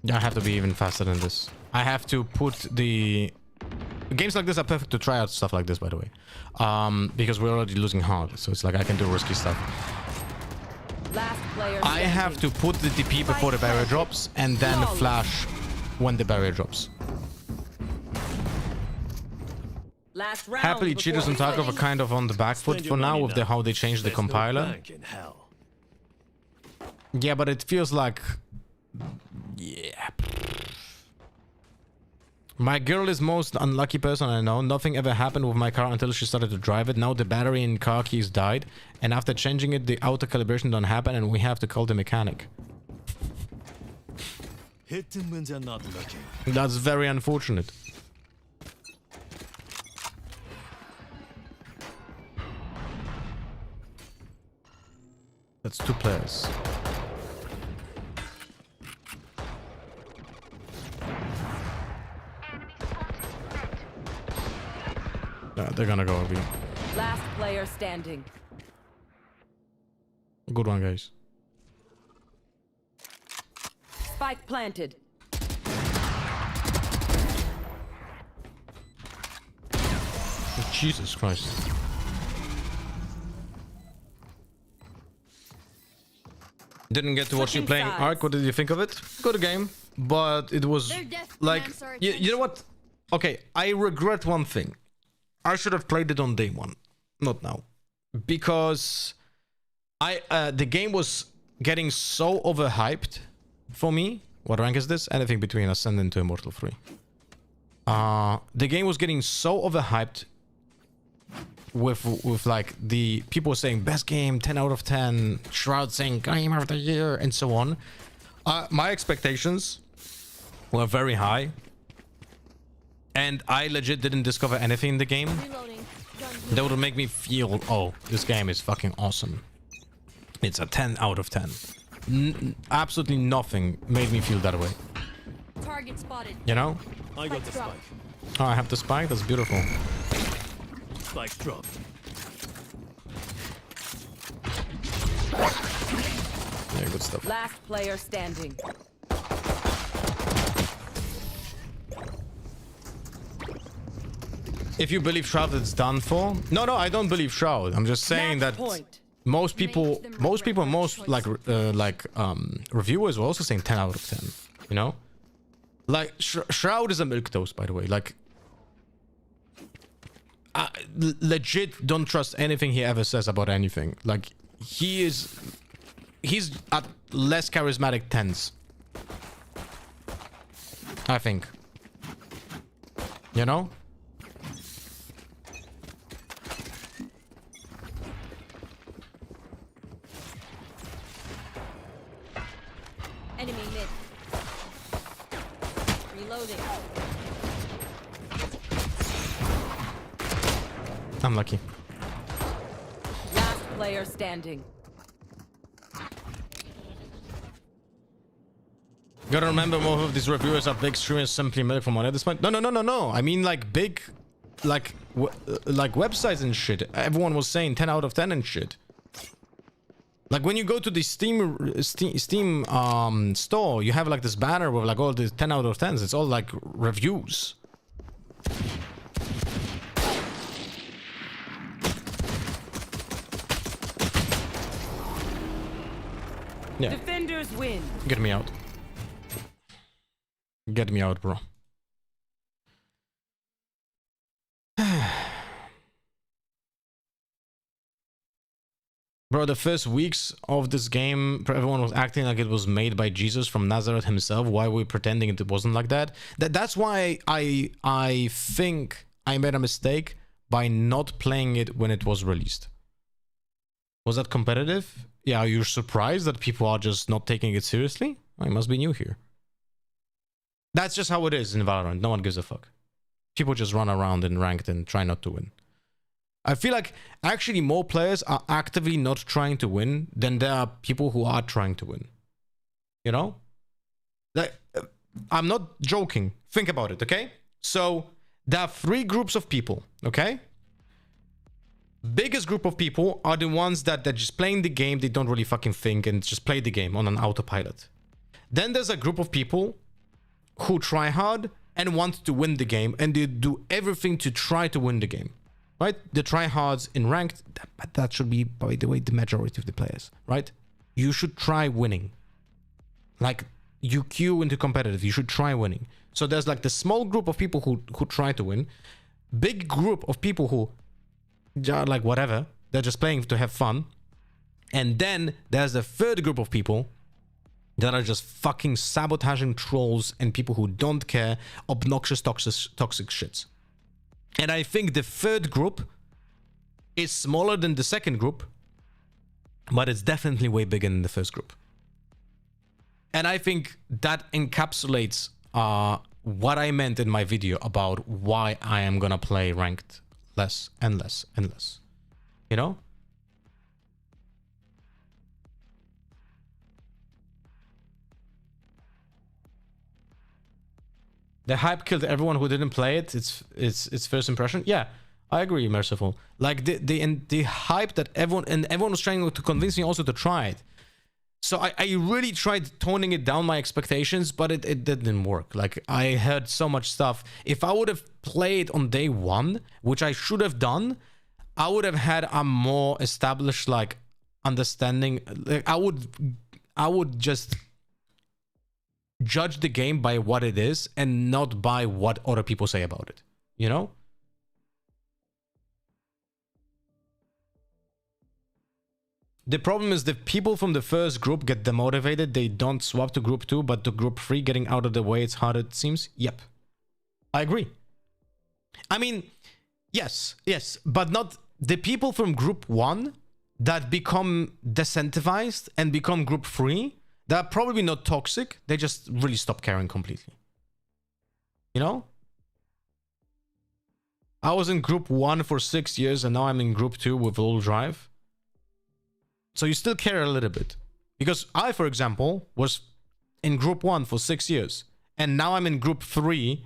I have to be even faster than this. I have to put the... Games like this are perfect to try out stuff like this, by the way. Because we're already losing hard. So it's like I can do risky stuff. Last player I have to put the TP before the barrier drops and then flash when the barrier drops. Last round. Happily, Cheetahs and Tarkov are kind of on the back foot for now with how they changed the compiler. Yeah, but it feels like... Yeah. My girl is most unlucky person I know. Nothing ever happened with my car until she started to drive it. Now the battery and car keys died. And after changing it, the auto calibration don't happen and we have to call the mechanic. Hit them when they're not looking. That's very unfortunate. That's 2 players. Yeah, they're gonna go over you. Last player standing. Good one, guys. Spike planted. Jesus Christ. Didn't get to watch you playing Ark. What did you think of it? Good game, but it was like... You know what? Okay, I regret one thing. I should have played it on day 1, not now. Because the game was getting so overhyped for me. What rank is this? Anything between Ascendant to Immortal 3. The game was getting so overhyped with like the people saying best game, 10 out of 10, Shroud saying game of the year, and so on. My expectations were very high. And I legit didn't discover anything in the game that would make me feel, oh, this game is fucking awesome. It's a 10 out of 10. Absolutely nothing made me feel that way. Target spotted. You know? I got the spike. Oh, I have the spike? That's beautiful. Spike drop. Yeah, good stuff. Last player standing. If you believe Shroud, it's done for. No, I don't believe Shroud. I'm just saying that most people, most reviewers were also saying 10 out of 10. You know, like Shroud is a milquetoast, by the way. Like, legit, don't trust anything he ever says about anything. Like, he's at less charismatic 10s, I think. You know. Enemy mid. Reloading. I'm lucky. Last player standing. Gotta remember, most of these reviewers are big streamers simply milk for money at this point. No. I mean, like big, like websites and shit. Everyone was saying 10 out of 10 and shit. Like when you go to the Steam store, you have like this banner with like all the 10 out of 10s. It's all like reviews. Yeah. Defenders win. Get me out. Get me out, bro. Bro, the first weeks of this game, everyone was acting like it was made by Jesus from Nazareth himself. Why were we pretending it wasn't like that? That's why I think I made a mistake by not playing it when it was released. Was that competitive? Yeah, you're surprised that people are just not taking it seriously? I must be new here. That's just how it is in Valorant. No one gives a fuck. People just run around in ranked and try not to win. I feel like actually more players are actively not trying to win than there are people who are trying to win. You know? Like, I'm not joking. Think about it, okay? So there are 3 groups of people, okay? Biggest group of people are the ones that they're just playing the game, they don't really fucking think and just play the game on an autopilot. Then there's a group of people who try hard and want to win the game, and they do everything to try to win the game, right? The tryhards in ranked, but that should be, by the way, the majority of the players, right? You should try winning. Like, you queue into competitive, you should try winning. So there's like the small group of people who try to win, big group of people who are like whatever, they're just playing to have fun, and then there's the third group of people that are just fucking sabotaging trolls and people who don't care, obnoxious, toxic shits. And I think the third group is smaller than the second group, but it's definitely way bigger than the first group. And I think that encapsulates what I meant in my video about why I am gonna play ranked less and less and less. You know? The hype killed everyone who didn't play it. It's first impression. Yeah, I agree, Merciful. Like the hype that everyone was trying to convince me also to try it. So I really tried toning it down my expectations, but it didn't work. Like, I heard so much stuff. If I would have played on day one, which I should have done, I would have had a more established like understanding. Like, I would just judge the game by what it is and not by what other people say about it, you know? The problem is the people from the first group get demotivated, they don't swap to group 2, but to group 3 getting out of the way, it's harder, it seems. Yep, I agree. I mean, yes, but not the people from group 1 that become decentivized and become group 3. They're probably not toxic. They just really stop caring completely. You know? I was in group 1 for 6 years and now I'm in group 2 with full drive. So you still care a little bit. Because I, for example, was in group 1 for 6 years. And now I'm in group 3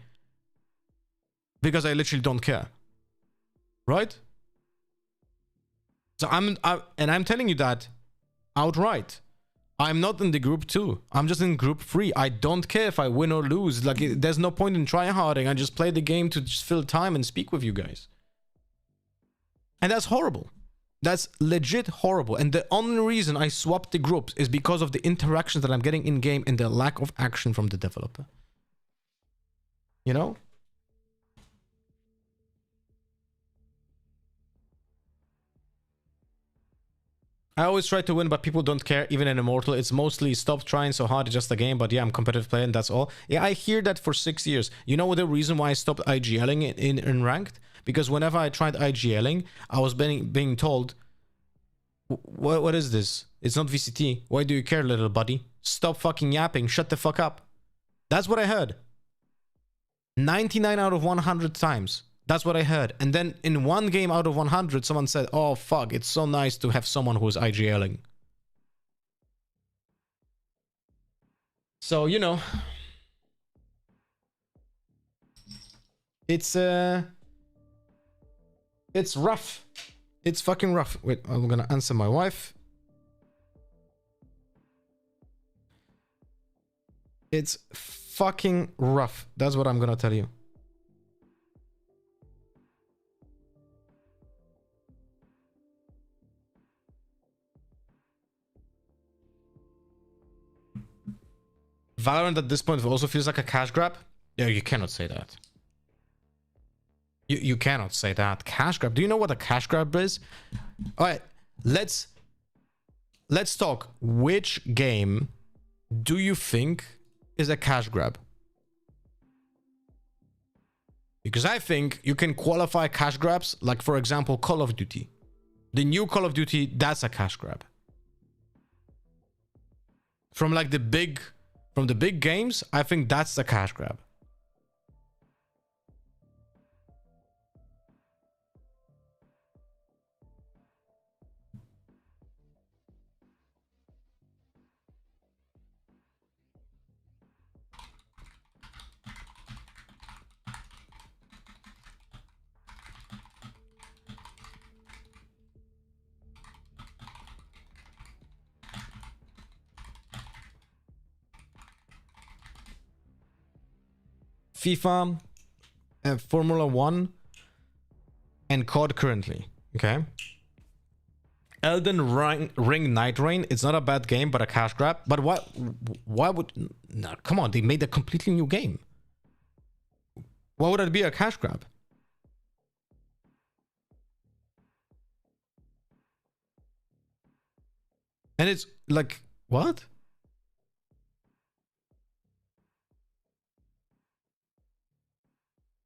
because I literally don't care. Right? So I'm telling you that outright. I'm not in the group 2. I'm just in group 3. I don't care if I win or lose. Like, there's no point in tryharding. I just play the game to just fill time and speak with you guys. And that's horrible. That's legit horrible. And the only reason I swapped the groups is because of the interactions that I'm getting in game and the lack of action from the developer. You know? I always try to win, but people don't care, even in Immortal. It's mostly stop trying so hard, it's just a game, but yeah, I'm competitive player and that's all. Yeah, I hear that for 6 years. You know the reason why I stopped IGLing in Ranked? Because whenever I tried IGLing, I was being told, what is this? It's not VCT. Why do you care, little buddy? Stop fucking yapping. Shut the fuck up. That's what I heard. 99 out of 100 times. That's what I heard. And then in one game out of 100, someone said, oh, fuck, it's so nice to have someone who's IGLing. So, you know. It's rough. It's fucking rough. Wait, I'm gonna answer my wife. It's fucking rough. That's what I'm gonna tell you. Valorant at this point also feels like a cash grab? Yeah, you cannot say that. You cannot say that. Cash grab. Do you know what a cash grab is? All right, let's talk. Which game do you think is a cash grab? Because I think you can qualify cash grabs, like for example, Call of Duty. The new Call of Duty, that's a cash grab. From like the big games, I think that's the cash grab. FIFA, Formula 1, and COD currently. Okay. Elden Ring Night Rain. It's not a bad game, but a cash grab. But why would... No, come on. They made a completely new game. Why would it be a cash grab? And it's like, what?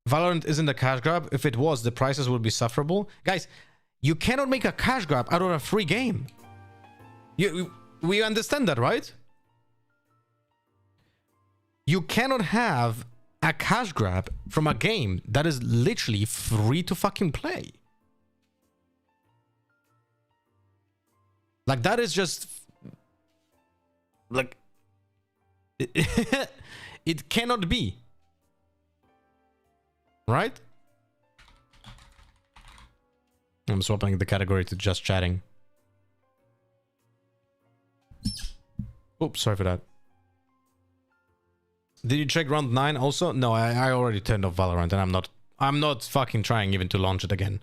Valorant isn't a cash grab. If it was, the prices would be sufferable. Guys, you cannot make a cash grab out of a free game. We understand that, right? You cannot have a cash grab from a game that is literally free to fucking play. Like, that is just... Like... It cannot be. Right? I'm swapping the category to just chatting. Oops, sorry for that. Did you check round 9 also? No, I already turned off Valorant and I'm not fucking trying even to launch it again.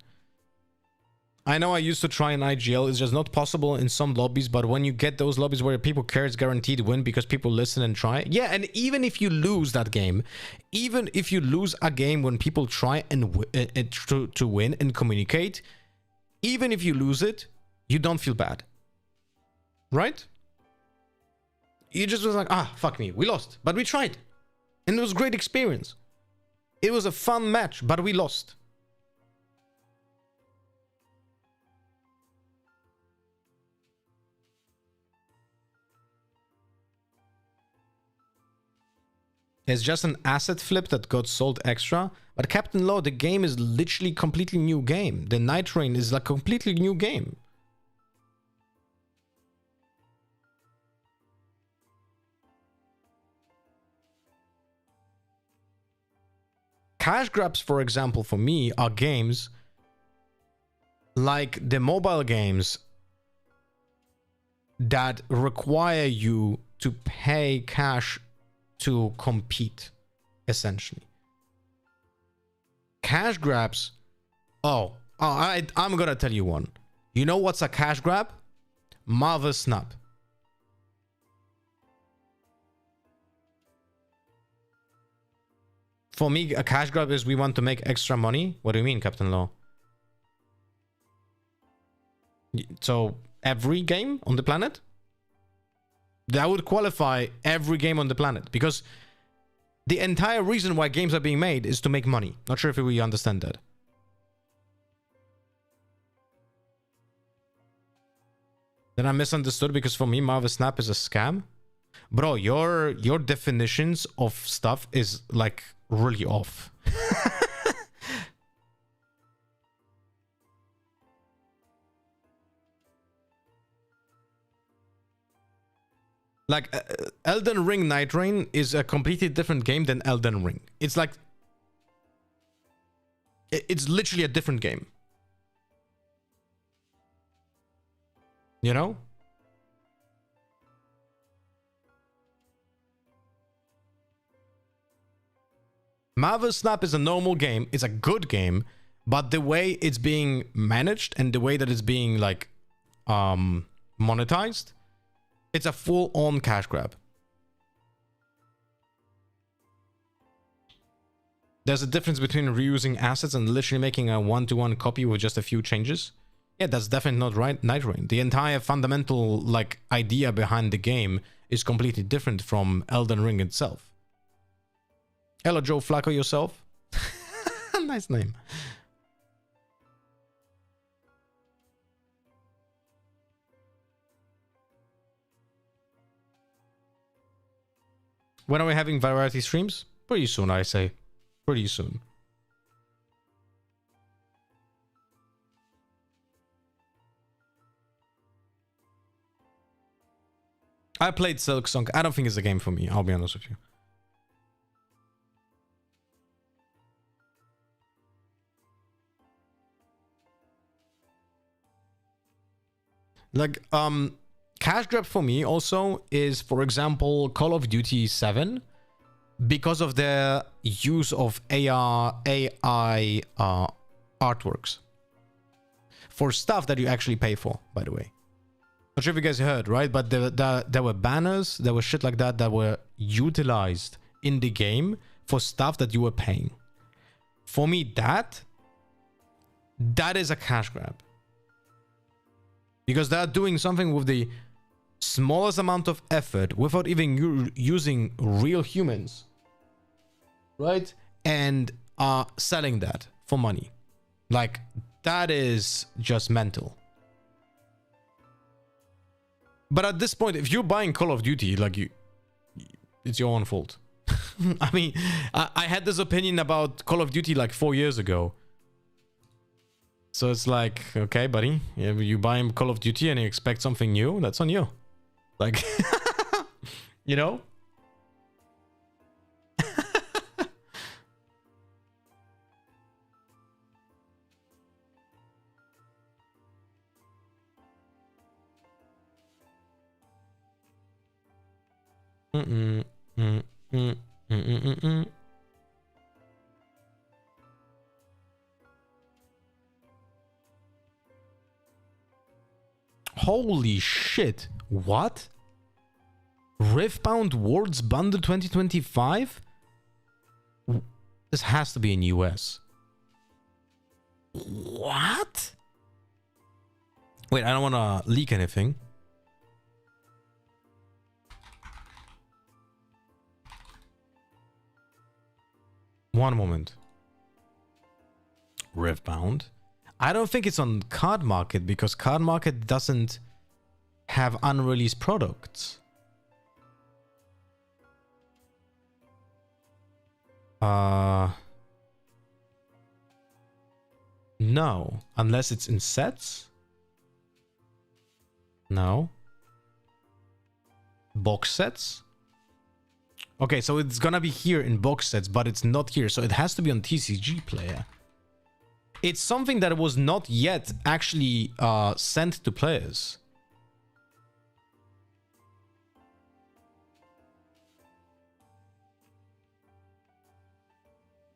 I know I used to try an IGL, it's just not possible in some lobbies, but when you get those lobbies where people care, it's guaranteed win because people listen and try. Yeah, and even if you lose that game, even if you lose a game when people try and to win and communicate, even if you lose it, you don't feel bad. Right? You just was like, ah, fuck me, we lost, but we tried. And it was a great experience. It was a fun match, but we lost. It's just an asset flip that got sold extra. But Captain Law, the game is literally completely new game. The Night Rain is a completely new game. Cash grabs, for example, for me, are games like the mobile games that require you to pay cash to compete, essentially. Cash grabs. I'm gonna tell you one. You know what's a cash grab? Marvel Snap. For me, a cash grab is we want to make extra money. What do you mean, Captain Law? So every game on the planet? That would qualify every game on the planet, because the entire reason why games are being made is to make money. Not sure if we understand that. Then I misunderstood, because for me, Marvel Snap is a scam. Bro, your definitions of stuff is like really off. Like, Elden Ring Night Rain is a completely different game than Elden Ring. It's like... It's literally a different game. You know? Marvel Snap is a normal game. It's a good game. But the way it's being managed and the way that it's being, like, monetized... It's a full-on cash grab. There's a difference between reusing assets and literally making a one-to-one copy with just a few changes. Yeah, that's definitely not right. Night Rain. The entire fundamental, like, idea behind the game is completely different from Elden Ring itself. Hello, Joe Flacco, yourself. Nice name. When are we having variety streams? Pretty soon, I say. Pretty soon. I played Silk Song. I don't think it's a game for me, I'll be honest with you. Like, cash grab for me also is, for example, Call of Duty 7. because of their use of AI artworks for stuff that you actually pay for, by the way. Not sure if you guys heard, right? But there were banners, there was shit like that that were utilized in the game for stuff that you were paying. For me, that is a cash grab. Because they're doing something with the smallest amount of effort without even using real humans, right? And are selling that for money. Like, that is just mental. But at this point, if you're buying Call of Duty, like, it's your own fault. I mean, I had this opinion about Call of Duty like 4 years ago. So it's like, okay, buddy, you buy Call of Duty and you expect something new, that's on you. Like, you know? Holy shit. What? Riftbound Worlds Bundle 2025? This has to be in US. What? Wait, I don't want to leak anything. One moment. Riftbound. I don't think it's on Card Market because Card Market doesn't have unreleased products. No, unless it's in sets. No. Box sets. Okay, so it's gonna be here in box sets, but it's not here, so it has to be on TCG Player. It's something that was not yet actually sent to players.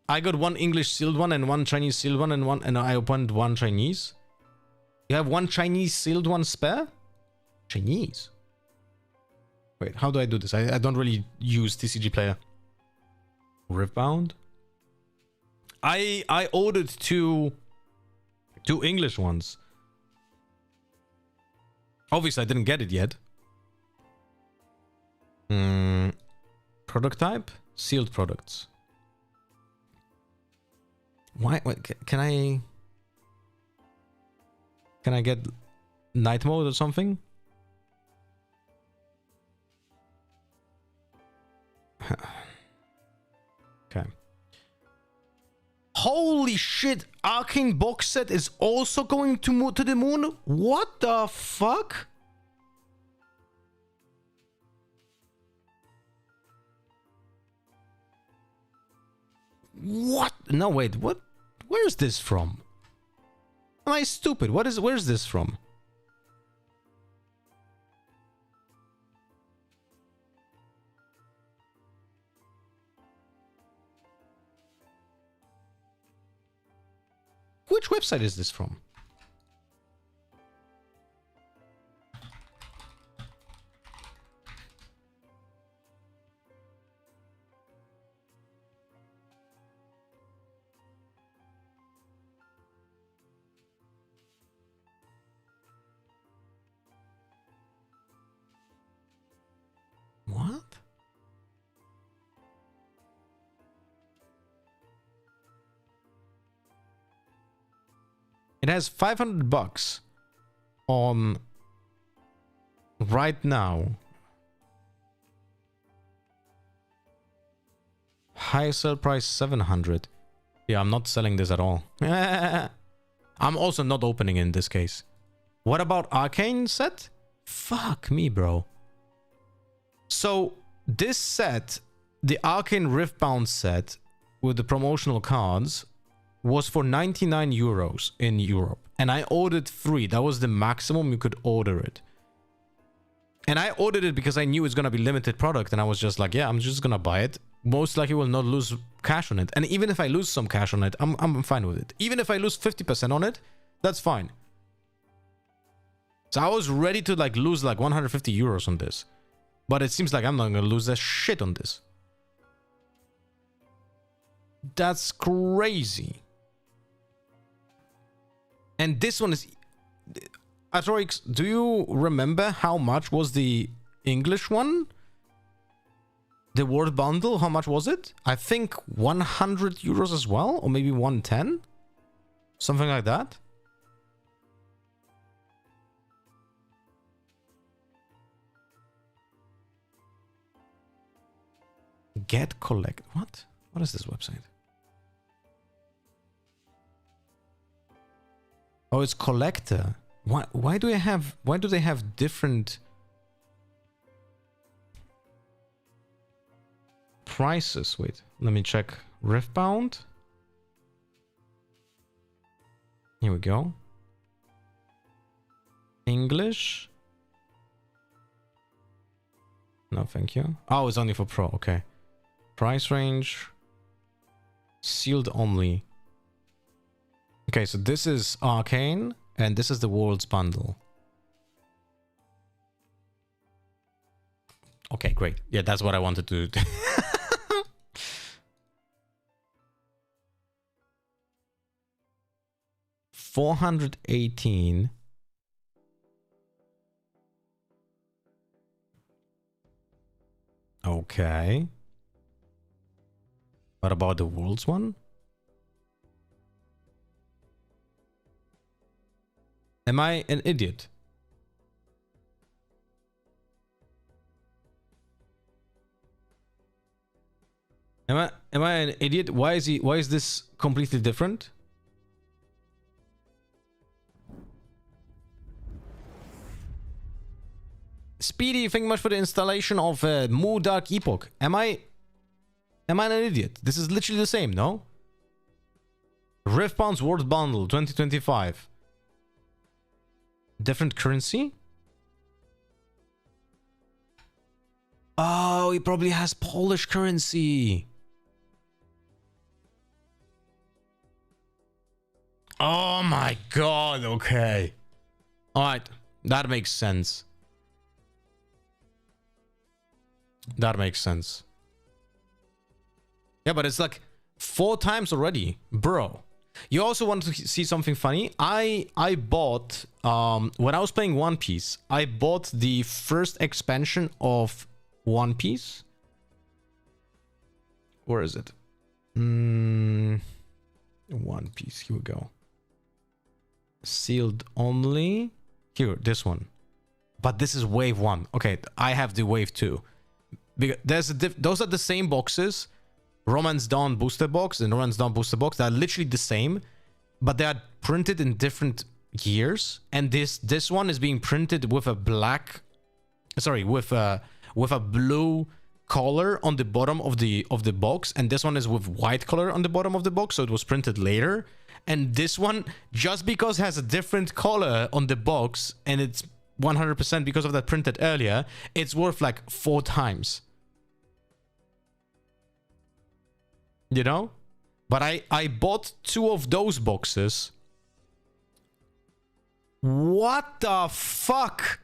I got one English sealed one and one Chinese sealed one and I opened one Chinese. You have one Chinese sealed one spare? Chinese. Wait, how do I do this? I don't really use TCG Player. Riftbound. I ordered two English ones. Obviously, I didn't get it yet. Product type? Sealed products. Why? Can I get night mode or something? Okay. Holy shit! Arcane box set is also going to the moon? What the fuck? What? No, wait. What? Where is this from? Am I stupid? Where's this from? Which website is this from? What? It has $500 on right now. High sell price 700. Yeah, I'm not selling this at all. I'm also not opening in this case. What about Arcane set? Fuck me, bro. So this set, the Arcane Riftbound set with the promotional cards, was for 99 euros in Europe. And I ordered 3. That was the maximum you could order it. And I ordered it because I knew it's going to be limited product. And I was just like, yeah, I'm just going to buy it. most likely will not lose cash on it. And even if I lose some cash on it, I'm fine with it. Even if I lose 50% on it, that's fine. So I was ready to like lose like 150 euros on this. But it seems like I'm not gonna lose a shit on this. That's crazy. And this one is... Atroix, do you remember how much was the English one? The word bundle, how much was it? I think 100 euros as well, or maybe 110? Something like that. Get collect. What? What is this website? Oh, it's collector. Why do they have different prices? Wait, let me check. Riftbound. Here we go. English. No, thank you. Oh, it's only for pro. Okay. Price range. Sealed only. Okay, so this is Arcane, and this is the World's Bundle. Okay, great. Yeah, that's what I wanted to do. $418. Okay. What about the World's one? Am I an idiot? Am I an idiot? Why is this completely different? Speedy, thank you much for the installation of Mu Dark Epoch. Am I an idiot? This is literally the same, no? Riftbound's World Bundle 2025. Different currency? Oh, he probably has Polish currency. Oh my god, okay. Alright, that makes sense. That makes sense. Yeah, but it's like 4 times already, bro. You also want to see something funny? I bought when I was playing One Piece, I bought the first expansion of One Piece. Where is it? One Piece. Here we go. Sealed only. Here, this one. But this is wave 1. Okay, I have the wave 2. Because there's those are the same boxes. Romance Dawn booster box and Romance Dawn booster box. They're literally the same, but they are printed in different years. And this one is being printed with a black, sorry, with a blue color on the bottom of the box, and this one is with white color on the bottom of the box. So it was printed later. And this one, just because it has a different color on the box, and it's 100% because of that printed earlier, it's worth like 4 times. You know? But I bought 2 of those boxes. What the fuck?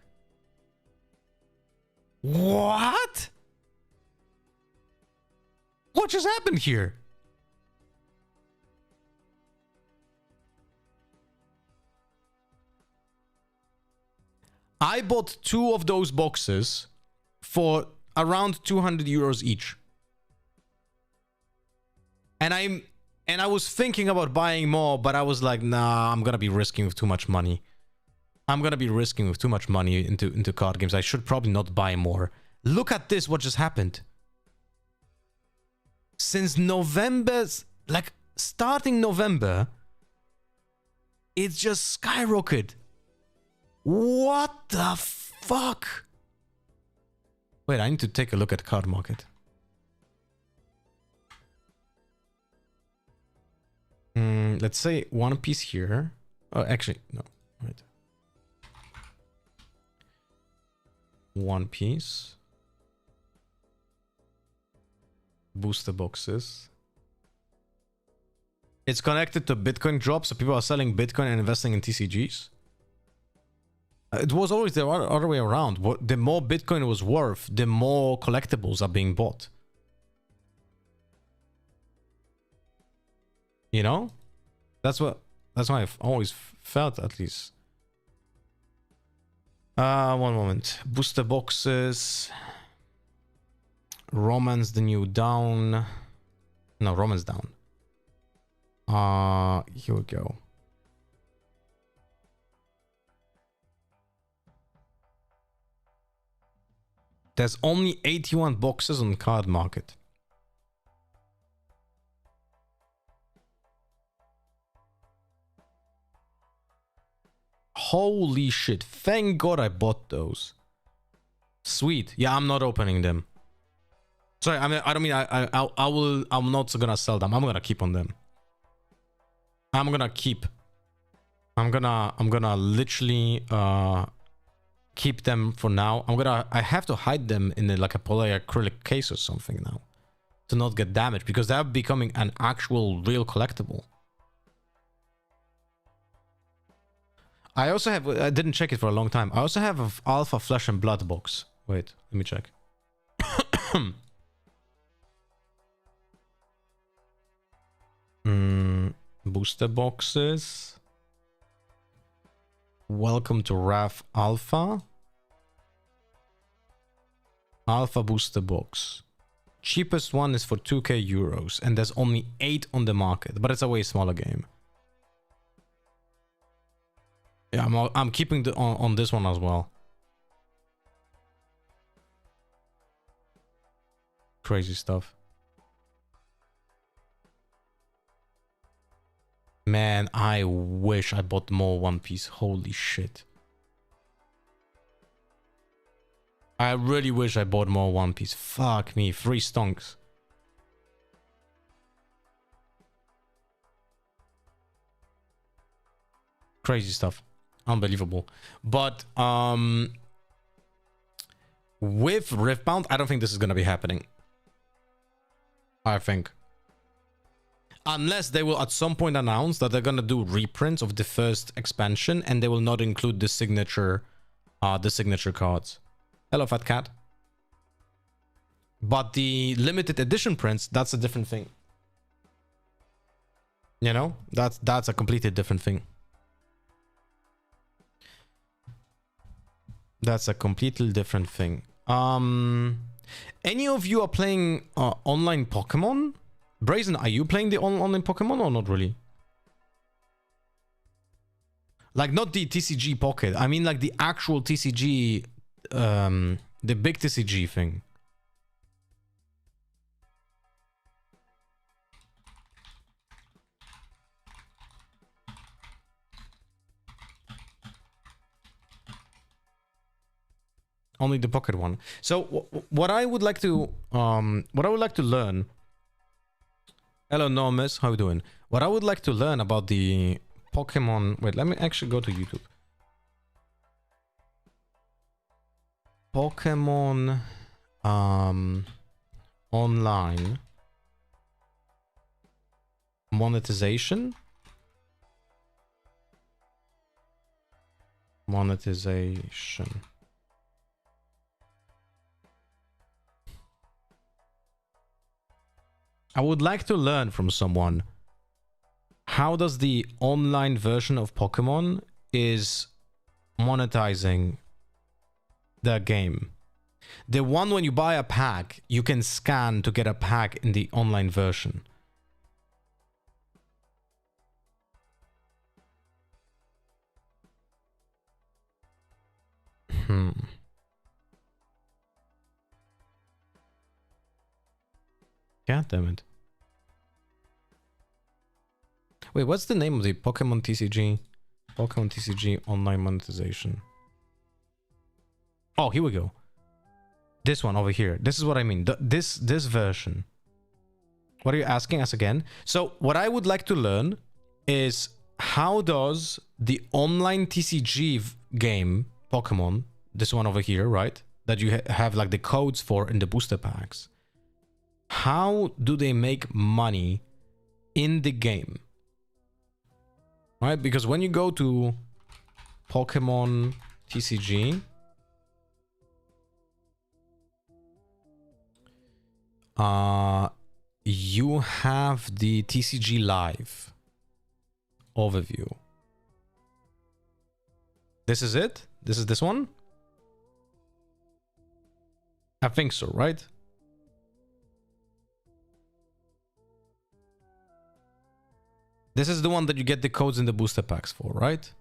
What? What just happened here? I bought 2 of those boxes for around 200 euros each. And I was thinking about buying more, but I was like, nah, I'm gonna be risking with too much money. I'm gonna be risking with too much money into card games. I should probably not buy more. Look at this, what just happened. Since November, like starting November, it's just skyrocketed. What the fuck? Wait, I need to take a look at card market. Let's say One Piece here. Oh, actually, no. Wait. One Piece. Booster boxes. It's connected to Bitcoin drop, so people are selling Bitcoin and investing in TCGs. It was always the other way around. The more Bitcoin was worth, the more collectibles are being bought. You know? That's what I've always felt, at least. One moment. Booster boxes. Romance the new down. No, Romance down. Here we go. There's only 81 boxes on card market. Holy shit. Thank God I bought those. Sweet. Yeah, I'm not opening them. Sorry, I mean, I'm not gonna sell them. I'm gonna keep on them. I'm gonna literally keep them for now. I have to hide them in like a polyacrylic case or something now to not get damaged, because they're becoming an actual real collectible. I also have, I didn't check it for a long time. I also have an Alpha Flesh and Blood box. Wait, let me check. Booster boxes. Welcome to RAF Alpha. Alpha booster box. Cheapest one is for 2k euros, and there's only 8 on the market, but it's a way smaller game. Yeah, I'm keeping the on this one as well. Crazy stuff. Man, I wish I bought more One Piece. Holy shit. I really wish I bought more One Piece. Fuck me, 3 stonks. Crazy stuff. Unbelievable. But with Riftbound, I don't think this is gonna be happening. I think. Unless they will at some point announce that they're gonna do reprints of the first expansion and they will not include the signature cards. Hello, Fat Cat. But the limited edition prints, that's a different thing. You know? That's a completely different thing. That's a completely different thing. Any of you are playing online Pokemon? Brazen, are you playing the online Pokemon or not really? Like not the TCG Pocket. I mean like the actual TCG, the big TCG thing. Only the pocket one. So what I would like to learn. Hello, Normus. How you doing? What I would like to learn about the Pokemon. Wait, let me actually go to YouTube. Pokemon online monetization. Monetization. I would like to learn from someone, how does the online version of Pokemon is monetizing the game? The one when you buy a pack, you can scan to get a pack in the online version. God damn it. Wait, what's the name of the Pokemon TCG? Pokemon TCG online monetization. Oh, here we go. This one over here. This is what I mean. This version. What are you asking us again? So what I would like to learn is how does the online TCG game Pokemon, this one over here, right? That you have like the codes for in the booster packs. how do they make money in the game? Right? Because when you go to Pokemon TCG, you have the TCG Live overview. This is it? This is this one? I think so, right? This is the one that you get the codes in the booster packs for, right?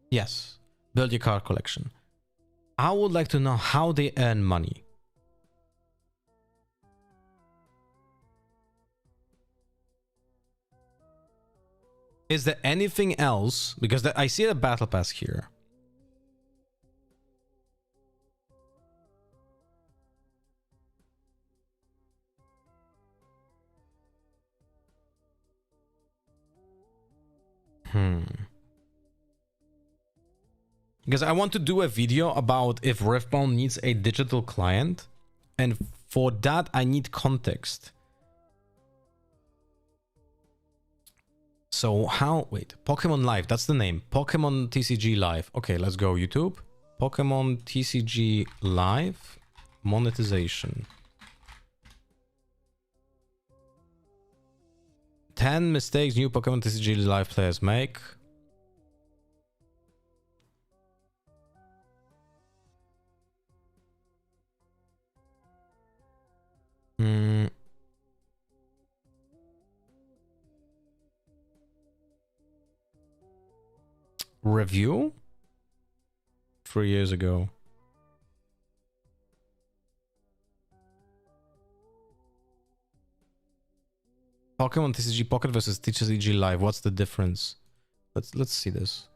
Yes. Build your card collection. I would like to know how they earn money. Is there anything else? Because I see a battle pass here. Because I want to do a video about if Riftbound needs a digital client, and for that I need context. So how, wait, Pokemon Live, that's the name. Pokemon TCG Live. Okay, let's go YouTube. Pokemon TCG Live monetization. 10 mistakes new Pokemon TCG Live players make. Review 3 years ago. Pokemon TCG Pocket versus TCG Live. What's the difference? Let's see this.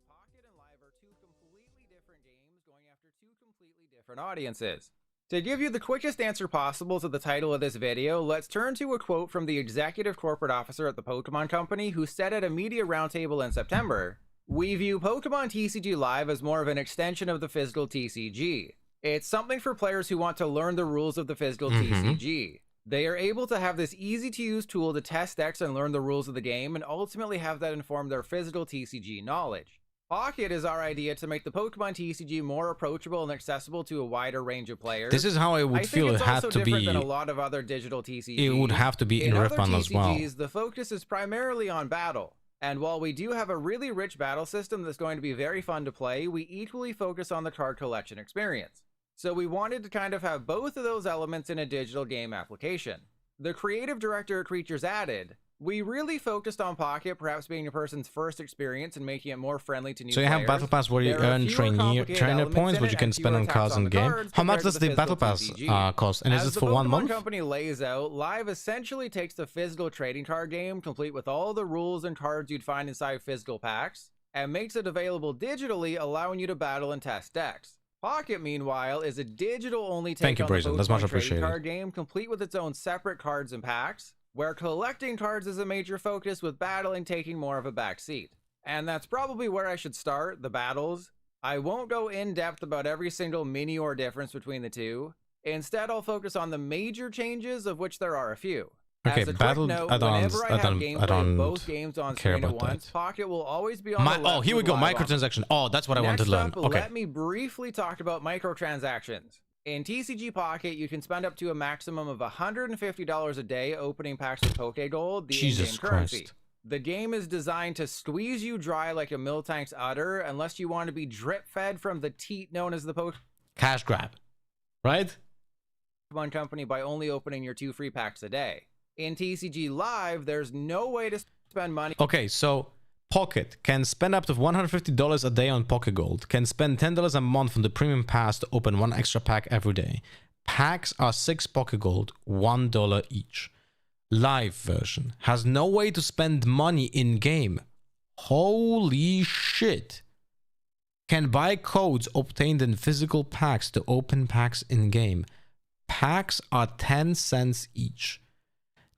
Pocket and Live are two completely different games going after two completely different audiences. To give you the quickest answer possible to the title of this video, let's turn to a quote from the executive corporate officer at the Pokemon Company who said at a media roundtable in September, "We view Pokemon TCG Live as more of an extension of the physical TCG. It's something for players who want to learn the rules of the physical TCG. They are able to have this easy-to-use tool to test decks and learn the rules of the game and ultimately have that inform their physical TCG knowledge. Pocket is our idea to make the Pokemon TCG more approachable and accessible to a wider range of players. This is how I would feel it had to be. Than a lot of other digital TCGs. It would have to be in Riftbound as well. The focus is primarily on battle. And while we do have a really rich battle system that's going to be very fun to play, we equally focus on the card collection experience. So we wanted to kind of have both of those elements in a digital game application. The creative director at Creatures added, "We really focused on Pocket perhaps being a person's first experience and making it more friendly to new players. So you have Battle Pass where you earn trainer points, which you can spend on cards in game. How much does the Battle Pass cost? And is it for 1 month? As the Pokemon Company lays out, Live essentially takes the physical trading card game, complete with all the rules and cards you'd find inside physical packs, and makes it available digitally, allowing you to battle and test decks. Pocket, meanwhile, is a digital-only take on the Pokemon trading card game, complete with its own separate cards and packs, where collecting cards is a major focus with battling taking more of a backseat. And that's probably where I should start, the battles. I won't go in depth about every single mini or difference between the two. Instead, I'll focus on the major changes, of which there are a few. Okay, As a battle. quick note, I don't both games on care screen at about once, that. Pocket will always be on the left. Oh, here we go. Microtransaction. Oh, that's what I want to learn. Next up, Okay. let me briefly talk about microtransactions. In TCG Pocket, you can spend up to a maximum of $150 a day opening packs of Pokegold, the in-game currency. The game is designed to squeeze you dry like a Miltank's udder, unless you want to be drip-fed from the teat known as the Pokemon Cash grab, right? Company by only opening your 2 free packs a day. In TCG Live, there's no way to spend money. Okay, so Pocket can spend up to $150 a day on Pokegold, can spend $10 a month on the premium pass to open 1 extra pack every day. Packs are 6 Pokegold, $1 each. Live version has no way to spend money in game. Holy shit. Can buy codes obtained in physical packs to open packs in game. Packs are 10 cents each.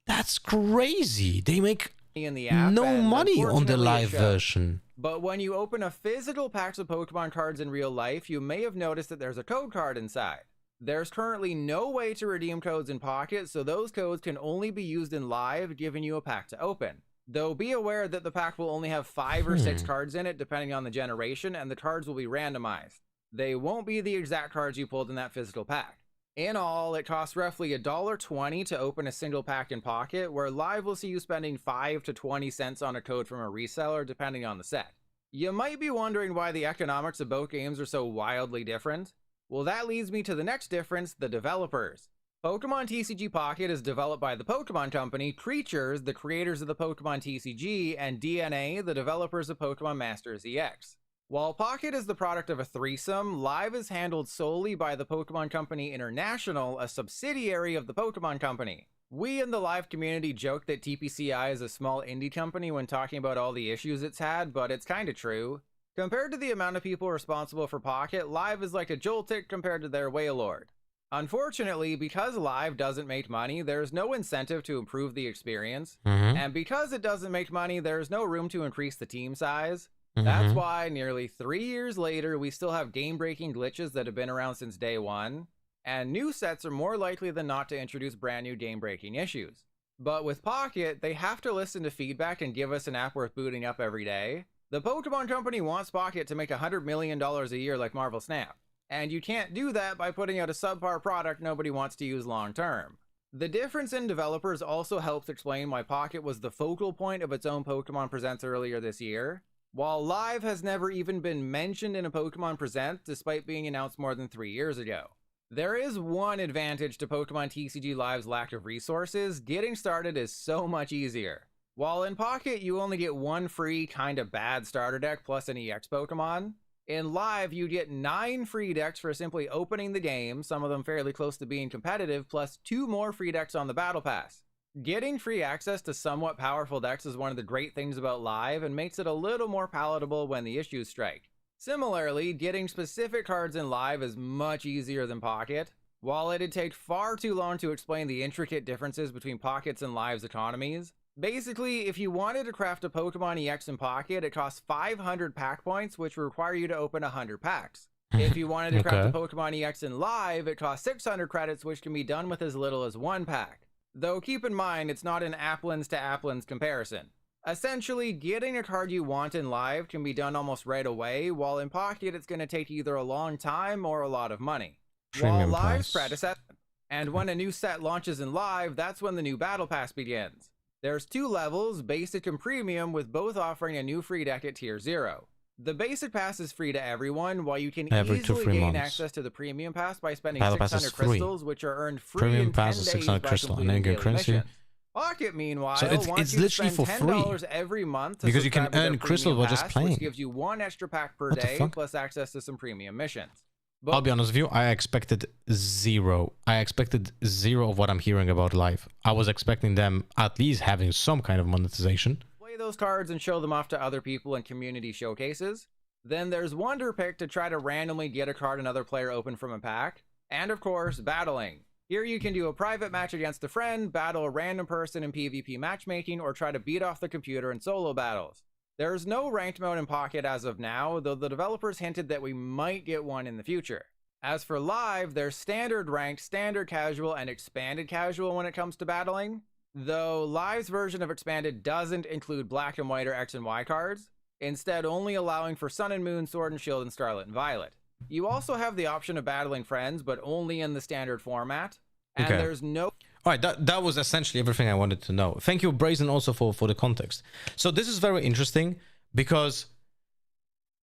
That's crazy. They make in the app. No and money on the unfortunately, it live shows. version. But when you open a physical pack of Pokemon cards in real life, you may have noticed that there's a code card inside. There's currently no way to redeem codes in Pocket, so those codes can only be used in live, giving you a pack to open. Though be aware that the pack will only have 5 or 6 cards in it, depending on the generation, and the cards will be randomized. They won't be the exact cards you pulled in that physical pack. In all, it costs roughly $1.20 to open a single pack in Pocket, where live will see you spending 5 to 20 cents on a code from a reseller, depending on the set. You might be wondering why the economics of both games are so wildly different. Well, that leads me to the next difference, the developers. Pokemon TCG Pocket is developed by the Pokemon Company, Creatures, the creators of the Pokemon TCG, and DNA, the developers of Pokemon Masters EX. While Pocket is the product of a threesome, Live is handled solely by the Pokemon Company International, a subsidiary of the Pokemon Company. We in the Live community joke that TPCI is a small indie company when talking about all the issues it's had, but it's kinda true. Compared to the amount of people responsible for Pocket, Live is like a Joltik compared to their Wailord. Unfortunately, because Live doesn't make money, there's no incentive to improve the experience, and because it doesn't make money, there's no room to increase the team size. That's why, nearly 3 years later, we still have game-breaking glitches that have been around since day one, and new sets are more likely than not to introduce brand new game-breaking issues. But with Pocket, they have to listen to feedback and give us an app worth booting up every day. The Pokemon Company wants Pocket to make $100 million a year like Marvel Snap. And you can't do that by putting out a subpar product nobody wants to use long term. The difference in developers also helps explain why Pocket was the focal point of its own Pokemon Presents earlier this year, while Live has never even been mentioned in a Pokemon Present despite being announced more than 3 years ago. There is one advantage to Pokemon TCG Live's lack of resources: getting started is so much easier. While in Pocket you only get one free kinda bad starter deck plus an EX Pokemon, in Live, you get 9 free decks for simply opening the game, some of them fairly close to being competitive, plus 2 more free decks on the Battle Pass. Getting free access to somewhat powerful decks is one of the great things about Live and makes it a little more palatable when the issues strike. Similarly, getting specific cards in Live is much easier than Pocket. While it'd take far too long to explain the intricate differences between Pocket's and Live's economies, basically, if you wanted to craft a Pokemon EX in Pocket, it costs 500 pack points, which would require you to open 100 packs. If you wanted to craft a Pokemon EX in Live, it costs 600 credits, which can be done with as little as 1 pack. Though keep in mind, it's not an Applins to Applins comparison. Essentially, getting a card you want in Live can be done almost right away, while in Pocket it's going to take either a long time or a lot of money. While Live's predecessor, and when a new set launches in Live, that's when the new Battle Pass begins. There's 2 levels, Basic and Premium, with both offering a new free deck at Tier 0. The Basic Pass is free to everyone, while you can easily gain access to the Premium Pass by spending 600 crystals, which are earned free Premium in 10 Pass is days 600 by crystal, and completing then you daily can currency. missions. Pocket, meanwhile, So it's wants you literally to spend for free. $10 every month to Because you can subscribe to their earn crystal Premium by just Pass, playing. which gives you 1 extra pack per What the day, fuck? plus access to some premium missions. I'll be honest with you, I expected 0. I expected 0 of what I'm hearing about Live. I was expecting them at least having some kind of monetization. Play those cards and show them off to other people in community showcases. Then there's Wonder Pick to try to randomly get a card another player open from a pack. And of course, battling. Here you can do a private match against a friend, battle a random person in PvP matchmaking, or try to beat off the computer in solo battles. There's no ranked mode in Pocket as of now, though the developers hinted that we might get one in the future. As for Live, there's standard ranked, standard casual, and expanded casual when it comes to battling. Though Live's version of expanded doesn't include black and white or X and Y cards, instead only allowing for Sun and Moon, Sword and Shield, and Scarlet and Violet. You also have the option of battling friends, but only in the standard format. And there's no... All right, that was essentially everything I wanted to know. Thank you, Brazen, also for the context. So this is very interesting because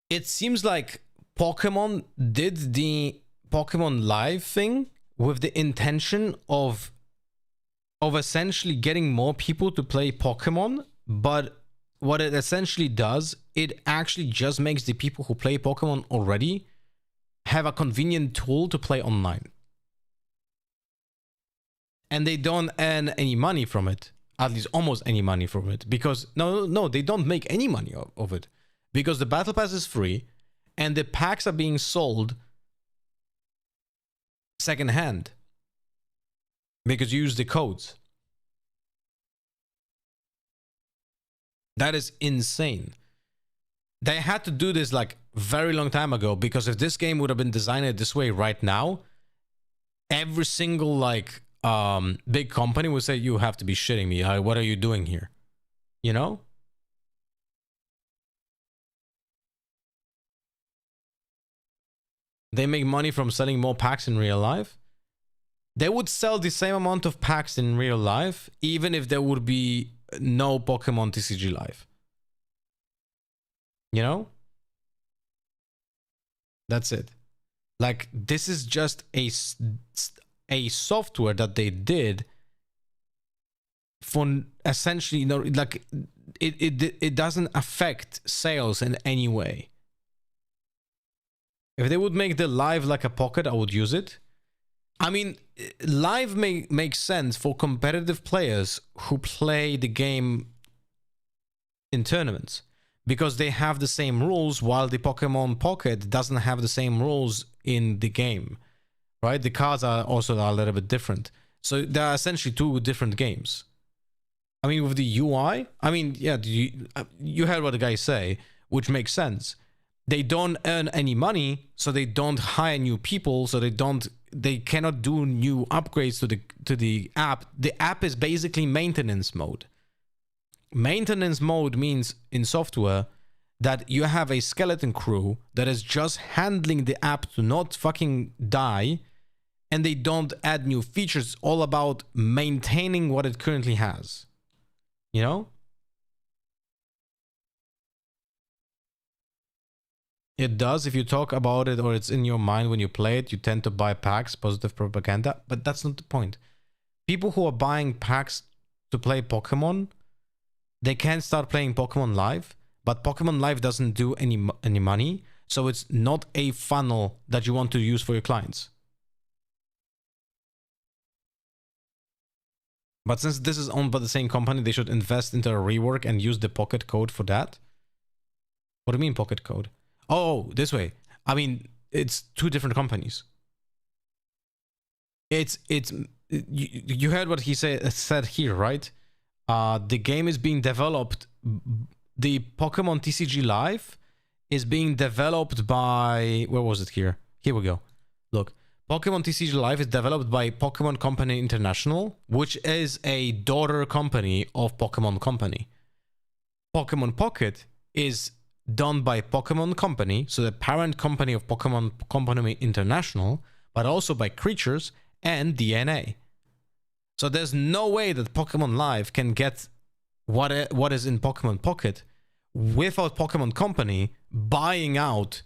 it seems like Pokemon did the Pokemon Live thing with the intention of essentially getting more people to play Pokemon, but what it essentially does, it actually just makes the people who play Pokemon already have a convenient tool to play online. And they don't earn any money from it, at least almost any money from it, because no, they don't make any money of it, because the Battle Pass is free and the packs are being sold secondhand because you use the codes. That is insane. They had to do this like very long time ago, because if this game would have been designed this way right now, every single like big company would say, you have to be shitting me. What are you doing here? You know? They make money from selling more packs in real life. They would sell the same amount of packs in real life, even if there would be no Pokemon TCG Live. You know? That's it. Like, this is just a software that they did for essentially, you know, like it doesn't affect sales in any way. If they would make the Live like a Pocket, I would use it. I mean, Live makes sense for competitive players who play the game in tournaments, because they have the same rules, while the Pokemon Pocket doesn't have the same rules in the game, right? The cards are also a little bit different. So there are essentially two different games. I mean, with the UI, I mean, yeah, you heard what the guys say, which makes sense. They don't earn any money, so they don't hire new people, so they cannot do new upgrades to the app. The app is basically maintenance mode. Maintenance mode means in software that you have a skeleton crew that is just handling the app to not fucking die, and they don't add new features. It's all about maintaining what it currently has. You know? It does. If you talk about it or it's in your mind when you play it, you tend to buy packs, positive propaganda. But that's not the point. People who are buying packs to play Pokemon, they can start playing Pokemon Live, but Pokemon Live doesn't do any money, so it's not a funnel that you want to use for your clients. But since this is owned by the same company, they should invest into a rework and use the Pocket code for that. What do you mean Pocket code? Oh, this way. I mean, it's two different companies. You heard what he said here, right? The game is being developed. The Pokemon TCG Live is being developed by, where was it here? Here we go. Look, Pokemon TCG Live is developed by Pokemon Company International, which is a daughter company of Pokemon Company. Pokemon Pocket is done by Pokemon Company, so the parent company of Pokemon Company International, but also by Creatures and DNA. So there's no way that Pokemon Live can get what is in Pokemon Pocket without Pokemon Company buying out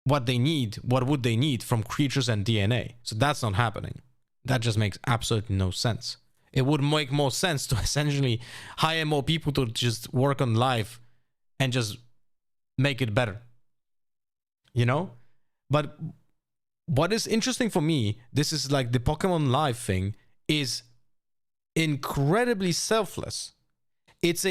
what they need, what would they need from Creatures and DNA. So that's not happening. That just makes absolutely no sense. It would make more sense to essentially hire more people to just work on Live and just make it better. You know? But what is interesting for me, this is like the Pokemon Live thing, is incredibly selfless. It's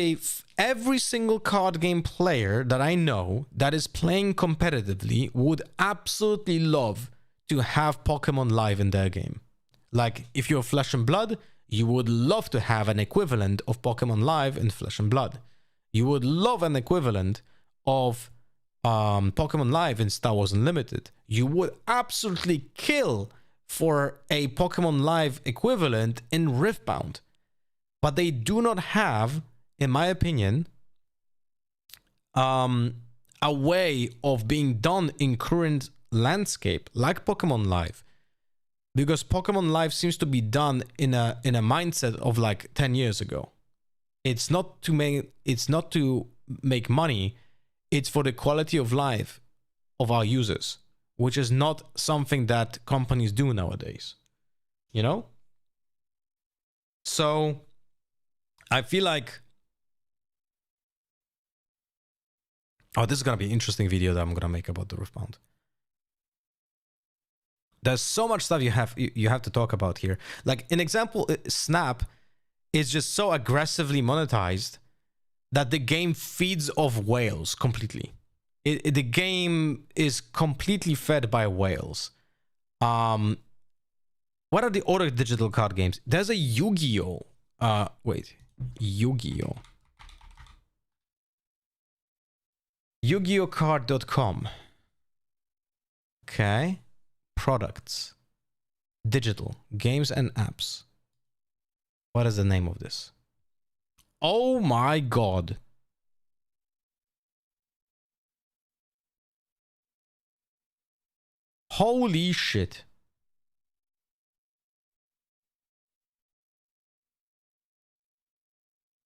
every single card game player that I know that is playing competitively would absolutely love to have Pokemon Live in their game. Like, if you're Flesh and Blood, you would love to have an equivalent of Pokemon Live in Flesh and Blood. You would love an equivalent of Pokemon Live in Star Wars Unlimited. You would absolutely kill for a Pokemon Live equivalent in Riftbound. But they do not have, in my opinion, a way of being done in current landscape like Pokemon Live. Because Pokemon Live seems to be done in a mindset of like 10 years ago. It's not to make money. It's for the quality of life of our users, which is not something that companies do nowadays. You know? So I feel like, oh, this is gonna be an interesting video that I'm gonna make about the Riftbound. There's so much stuff you have to talk about here. Like, an example, Snap is just so aggressively monetized that the game feeds off whales completely. The game is completely fed by whales. What are the other digital card games? There's a Yu-Gi-Oh! Wait, Yu-Gi-Oh. Yu-Gi-Oh-Card.com. Okay. Products. Digital. Games and apps. What is the name of this? Oh my god. Holy shit.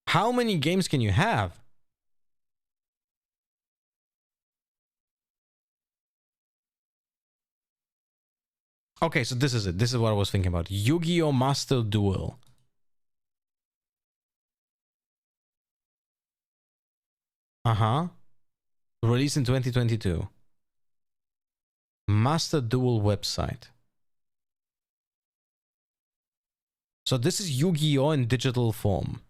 How many games can you have? Okay, so this is it. This is what I was thinking about. Yu-Gi-Oh! Master Duel. Uh-huh. Released in 2022. Master Duel website. So this is Yu-Gi-Oh! In digital form.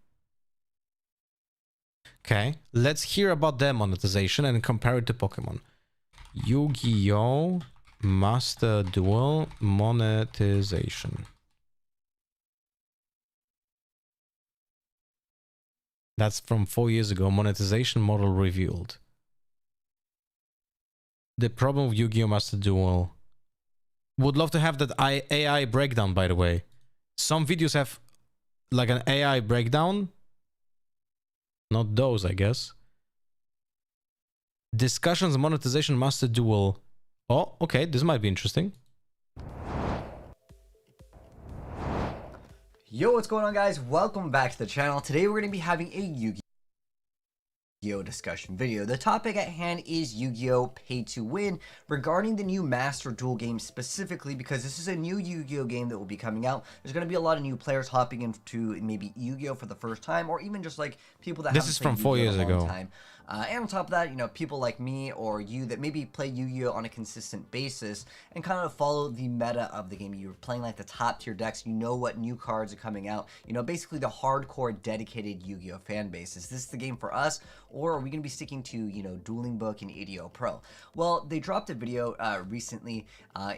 Okay, let's hear about their monetization and compare it to Pokemon. Yu-Gi-Oh! Master Duel monetization. That's from 4 years ago. Monetization model revealed. The problem of Yu-Gi-Oh! Master Duel. Would love to have that AI breakdown, by the way. Some videos have like an AI breakdown. Not those, I guess. Discussions monetization Master Duel. Oh, okay, this might be interesting. Yo, what's going on, guys? Welcome back to the channel. Today we're going to be having a Yu-Gi-Oh! Discussion video. The topic at hand is Yu-Gi-Oh! Pay to Win regarding the new Master Duel game, specifically because this is a new Yu-Gi-Oh! Game that will be coming out. There's going to be a lot of new players hopping into maybe Yu-Gi-Oh! For the first time, or even just like people that this is from 4 years ago. And on top of that, you know, people like me or you that maybe play Yu-Gi-Oh! On a consistent basis and kind of follow the meta of the game. You're playing like the top tier decks, you know what new cards are coming out, you know, basically the hardcore dedicated Yu-Gi-Oh! Fan base. Is this the game for us, or are we going to be sticking to, you know, Dueling Book and ADO Pro? Well, they dropped a video recently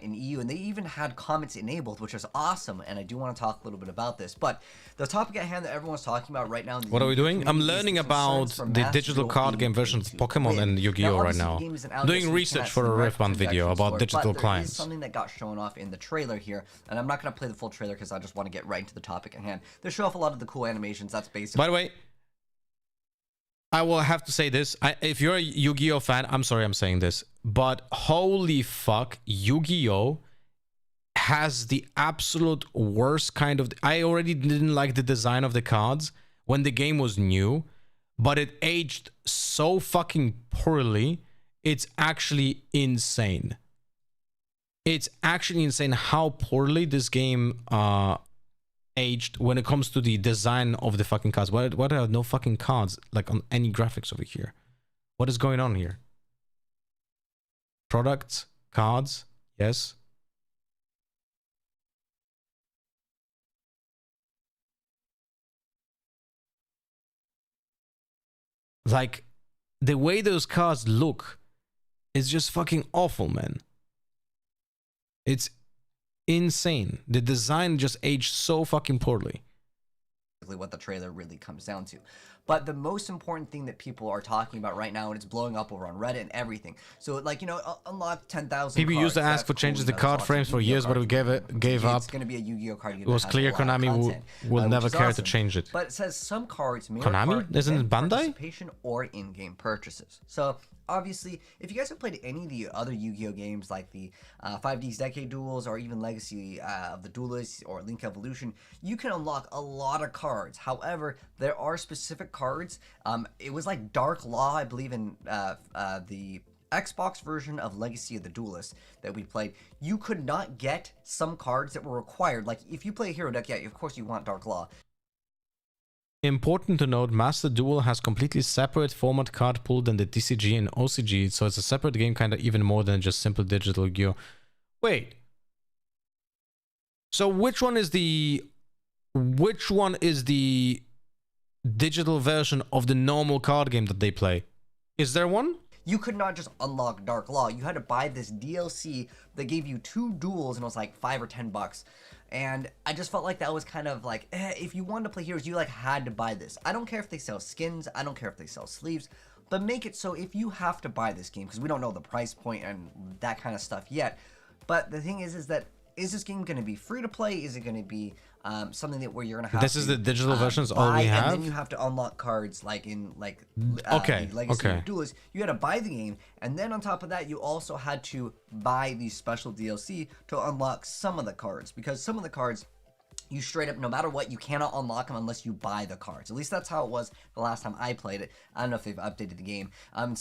in EU, and they even had comments enabled, which is awesome, and I do want to talk a little bit about this. But the topic at hand that everyone's talking about right now... What are we doing? I'm learning about the digital card game versions of Pokemon and Yu-Gi-Oh! Right now. Doing research for a Riftbound video about digital clients. Is something that got shown off in the trailer here, and I'm not going to play the full trailer because I just want to get right into the topic at hand. They show off a lot of the cool animations. That's basically... By the way, I will have to say this. If you're a Yu-Gi-Oh! Fan, I'm sorry I'm saying this, but holy fuck, Yu-Gi-Oh! Has the absolute worst kind of... I already didn't like the design of the cards when the game was new, but it aged so fucking poorly. It's actually insane. It's actually insane how poorly this game aged when it comes to the design of the fucking cards. What are no fucking cards like on any graphics over here? What is going on here? Products, cards, yes. Like, the way those cards look is just fucking awful, man. It's insane. The design just aged so fucking poorly. What the trailer really comes down to. But the most important thing that people are talking about right now, and it's blowing up over on Reddit and everything. So, like, you know, unlock 10,000 people used to ask for changes to card frames for years, but we gave up. It's going to be a Yu-Gi-Oh! Card game. It was clear Konami will never care to change it. But it says some cards may Konami? Isn't it Bandai? Participation or in-game purchases. So, obviously, if you guys have played any of the other Yu-Gi-Oh! Games, like the 5D's Decade Duels, or even Legacy of the Duelists, or Link Evolution, you can unlock a lot of cards. However, there are specific cards. It was like Dark Law, I believe, in the Xbox version of Legacy of the Duelist that we played. You could not get some cards that were required. Like, if you play a hero deck, yeah, of course you want Dark Law. Important to note, Master Duel has completely separate format card pool than the TCG and OCG, so it's a separate game, kind of even more than just simple digital Yu-Gi-Oh! Wait. So which one is the digital version of the normal card game that they play? Is there one? You could not just unlock Dark Law. You had to buy this DLC that gave you 2 duels, and it was like $5 or $10. And I just felt like that was kind of like, if you wanted to play Heroes, you like had to buy this. I don't care if they sell skins, I don't care if they sell sleeves, but make it so if you have to buy this game, because we don't know the price point and that kind of stuff yet. But the thing is that, is this game going to be free to play? Is it going to be something that where you're going to have this is the digital versions all we buy, have? and then you have to unlock cards like in okay, Legacy okay. of Duelist. You had to buy the game, and then on top of that, you also had to buy the special DLC to unlock some of the cards, because some of the cards, you straight up, no matter what, you cannot unlock them unless you buy the cards. At least that's how it was the last time I played it. I don't know if they've updated the game.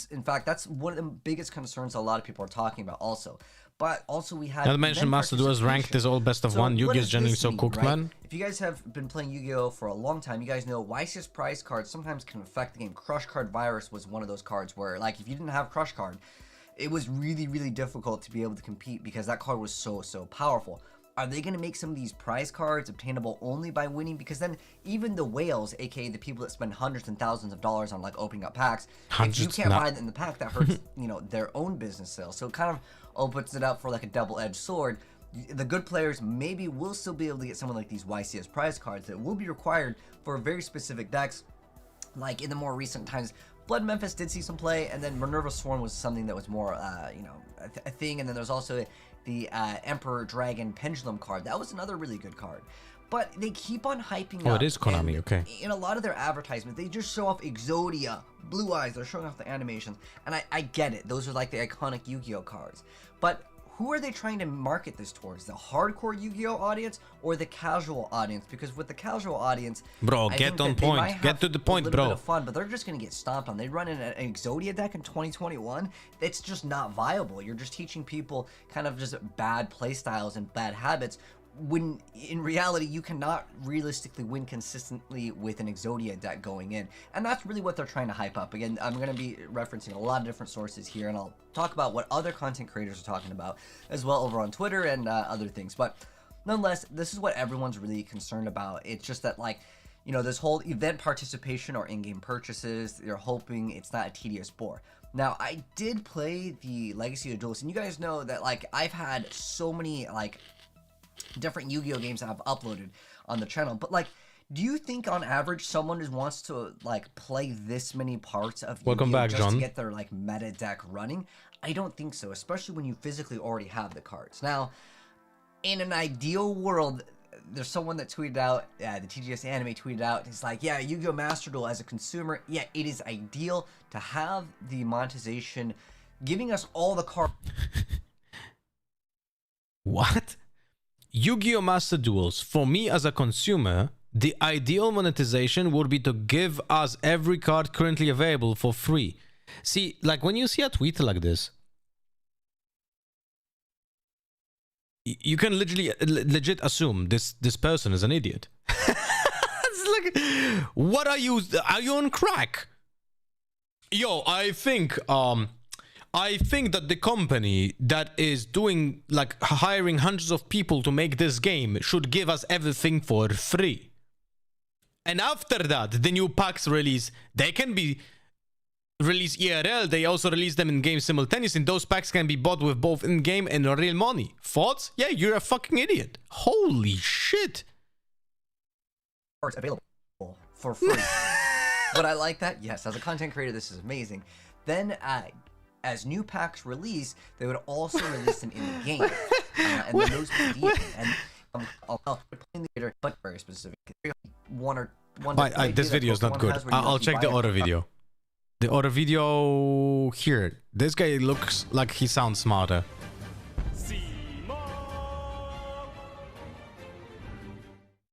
In fact, that's one of the biggest concerns a lot of people are talking about also. But also we had... Not to mention Master Duel's ranked is all best of one. Yu-Gi-Oh is generally so cooked, man. If you guys have been playing Yu-Gi-Oh for a long time, you guys know YCS prize cards sometimes can affect the game. Crush Card Virus was one of those cards where, like, if you didn't have Crush Card, it was really, really difficult to be able to compete because that card was so powerful. Are they going to make some of these prize cards obtainable only by winning? Because then even the whales, aka the people that spend hundreds and thousands of dollars on like opening up packs, if you can't buy them in the pack, that hurts you know, their own business sales. So it kind of opens it up for like a double-edged sword. The good players maybe will still be able to get someone like these YCS prize cards that will be required for very specific decks. Like in the more recent times, Blood Memphis did see some play, and then Minerva Swarm was something that was more, you know, a thing. And then there's also the Emperor Dragon Pendulum card. That was another really good card. But they keep on hyping up. Oh, it is Konami, okay. In a lot of their advertisements, they just show off Exodia, Blue Eyes, they're showing off the animations. And I get it, those are like the iconic Yu-Gi-Oh cards. But who are they trying to market this towards? The hardcore Yu-Gi-Oh audience or the casual audience? Because with the casual audience, bro, get on point. Get to the point, bro. Bit of fun, but they're just gonna get stomped on. They run in an Exodia deck in 2021. It's just not viable. You're just teaching people kind of just bad play styles and bad habits, when in reality you cannot realistically win consistently with an Exodia deck going in. And that's really what they're trying to hype up. Again, I'm going to be referencing a lot of different sources here, and I'll talk about what other content creators are talking about as well over on Twitter and other things. But nonetheless, this is what everyone's really concerned about. It's just that, like, you know, this whole event participation or in-game purchases, they're hoping it's not a tedious bore. Now, I did play the Legacy of Duelist, and you guys know that, like, I've had so many, like, different Yu-Gi-Oh games I've uploaded on the channel, but like, do you think on average someone just wants to like play this many parts of Yu-Gi-Oh just to get their like meta deck running? I don't think so, especially when you physically already have the cards. Now, in an ideal world, there's someone that tweeted out, the TGS Anime tweeted out, he's like, yeah, Yu-Gi-Oh Master Duel as a consumer, yeah, it is ideal to have the monetization giving us all the cards. What? Yu-Gi-Oh! Master Duels, for me as a consumer, the ideal monetization would be to give us every card currently available for free. See, like when you see a tweet like this, you can legit assume this person is an idiot. It's like, what are you on crack? Yo, I think that the company that is doing, like, hiring hundreds of people to make this game should give us everything for free. And after that, the new packs release, they can be released IRL, they also release them in-game simultaneously, and those packs can be bought with both in-game and real money. Thoughts? Yeah, you're a fucking idiot. Holy shit. Available for free. Would I like that? Yes, as a content creator, this is amazing. Then, as new packs release, they would also release them in the game, and then those would be and I'll play in the theater, but very specific. This video is not good. I'll check the other video. The other video here. This guy looks like he sounds smarter.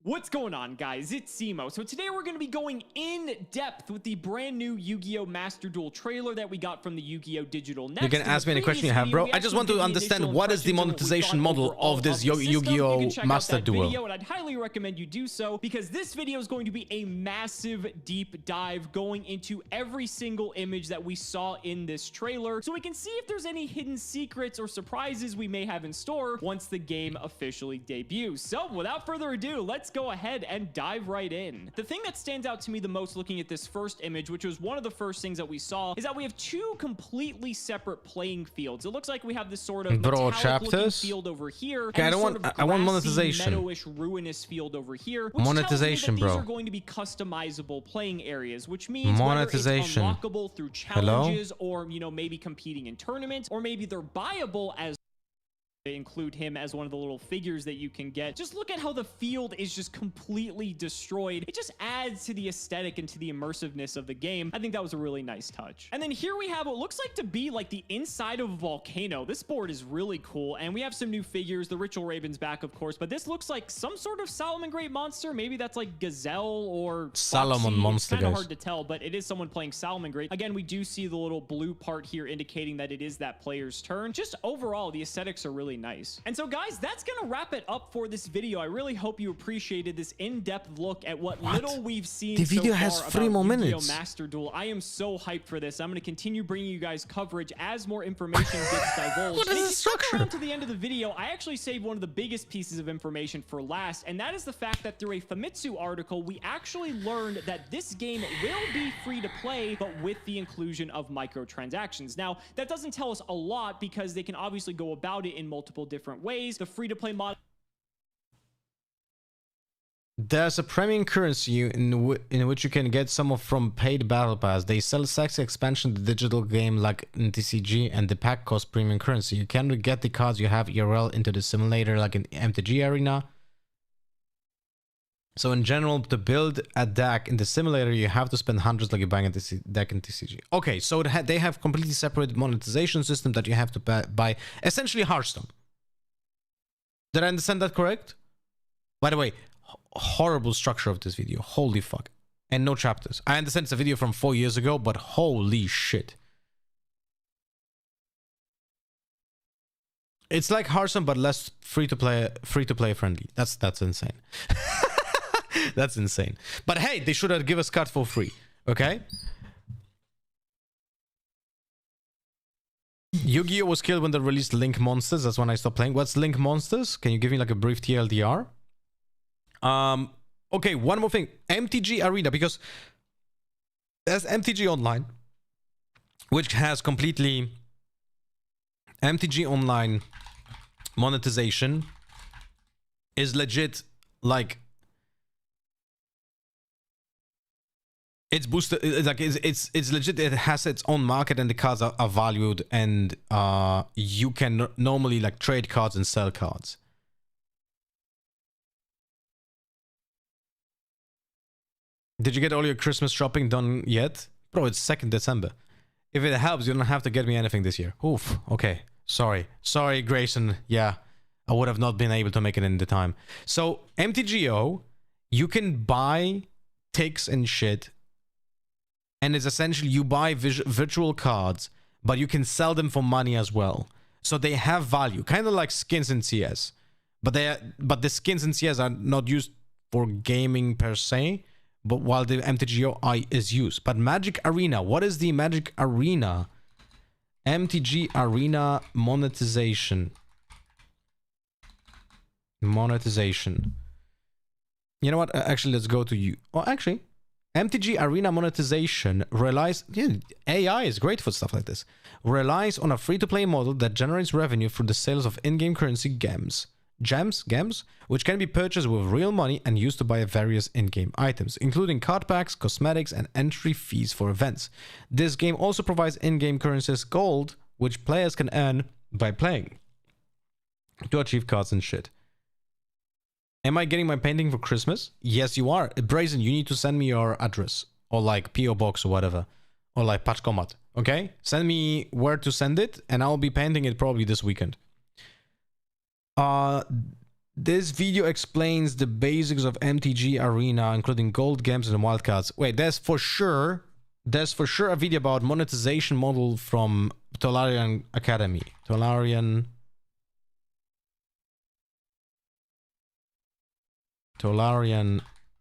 What's going on, guys? It's Simo. So today we're going to be going in depth with the brand new Yu-Gi-Oh! Master Duel trailer that we got from the Yu-Gi-Oh! Digital Next. You can ask me any question you have, bro. I just want to understand what is the monetization model of this Yu-Gi-Oh! Master Duel. And I'd highly recommend you do so, because this video is going to be a massive deep dive going into every single image that we saw in this trailer, so we can see if there's any hidden secrets or surprises we may have in store once the game officially debuts. So without further ado, let's go ahead and dive right in. The thing that stands out to me the most looking at this first image, which was one of the first things that we saw, is that we have two completely separate playing fields. It looks like we have this sort of metallic looking field over here. Okay, and I want monetization. Meadowish, ruinous field over here. Which Monetization, tells me that bro. These are going to be customizable playing areas, which means monetization. Whether it's unlockable through challenges, or maybe competing in tournaments, or maybe they're buyable as they include him as one of the little figures that you can get. Just look at how the field is just completely destroyed. It just adds to the aesthetic and to the immersiveness of the game. I think that was a really nice touch. And then here we have what looks like to be like the inside of a volcano. This board is really cool, and we have some new figures. The Ritual Raven's back, of course, but this looks like some sort of Solomon Great monster. Maybe that's like Gazelle or Solomon monster. It's kind of hard to tell, but it is someone playing Solomon Great. Again, we do see the little blue part here indicating that it is that player's turn. Just overall, the aesthetics are really nice. And so guys, that's gonna wrap it up for this video. I really hope you appreciated this in-depth look at what little we've seen the video so has far 3 more about Yu-Gi-Oh! minutes. Master Duel. I am so hyped for this. I'm gonna continue bringing you guys coverage as more information gets divulged. What is And if the you stick structure? around to the end of the video, I actually saved one of the biggest pieces of information for last, and that is the fact that through a Famitsu article, we actually learned that this game will be free to play, but with the inclusion of microtransactions. Now, that doesn't tell us a lot because they can obviously go about it in multiple different ways. The free-to-play mod. There's a premium currency in which you can get some from paid battle pass. They sell sexy expansion to the digital game like in TCG, and the pack costs premium currency. You can get the cards you have IRL into the simulator like in MTG Arena. So in general, to build a deck in the simulator, you have to spend hundreds like you're buying a deck in TCG. Okay, so they have completely separate monetization system that you have to buy essentially Hearthstone. Did I understand that correct? By the way, horrible structure of this video. Holy fuck. And no chapters. I understand it's a video from 4 years ago, but holy shit. It's like Hearthstone, but less free to play friendly. That's insane. That's insane. But hey, they should have given us cards for free. Okay? Yu-Gi-Oh! Was killed when they released Link Monsters. That's when I stopped playing. What's Link Monsters? Can you give me like a brief TLDR? Okay, one more thing. MTG Arena, because there's MTG Online, which has completely MTG Online monetization is legit. Like, it's boosted. It's like it's legit. It has its own market, and the cards are valued, and you can normally like trade cards and sell cards. Did you get all your Christmas shopping done yet? Bro, it's 2nd December. If it helps, you don't have to get me anything this year. Oof. Okay. Sorry, Grayson. Yeah, I would have not been able to make it in the time. So MTGO, you can buy ticks and shit. And it's essentially you buy virtual cards, but you can sell them for money as well. So they have value, kind of like skins in CS. But the skins in CS are not used for gaming per se, but while the MTGO is used. But Magic Arena, what is the Magic Arena? MTG Arena monetization. Monetization. You know what? Actually, let's go to you. Oh, actually, MTG Arena monetization relies... Yeah, AI is great for stuff like this. Relies on a free-to-play model that generates revenue through the sales of in-game currency gems, which can be purchased with real money and used to buy various in-game items, including card packs, cosmetics, and entry fees for events. This game also provides in-game currencies gold, which players can earn by playing to achieve cards and shit. Am I getting my painting for Christmas? Yes, you are. Brazen, you need to send me your address, or like PO box or whatever, or like Patchcomat. Okay, send me where to send it, and I'll be painting it probably this weekend. This video explains the basics of MTG Arena, including gold gems and wildcards. Wait, there's for sure a video about monetization model from Tolarian Academy. Tolarian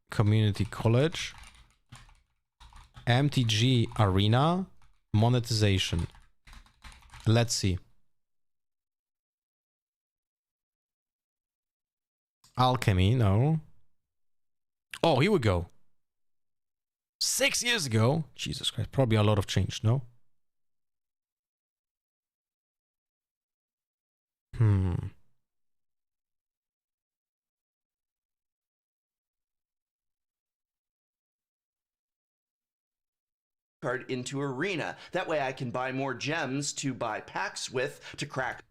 Community College. MTG Arena monetization. Let's see. Alchemy, no. Oh, here we go. 6 years ago. Jesus Christ, probably a lot of change, no? Card into Arena. That way I can buy more gems to buy packs with to crack.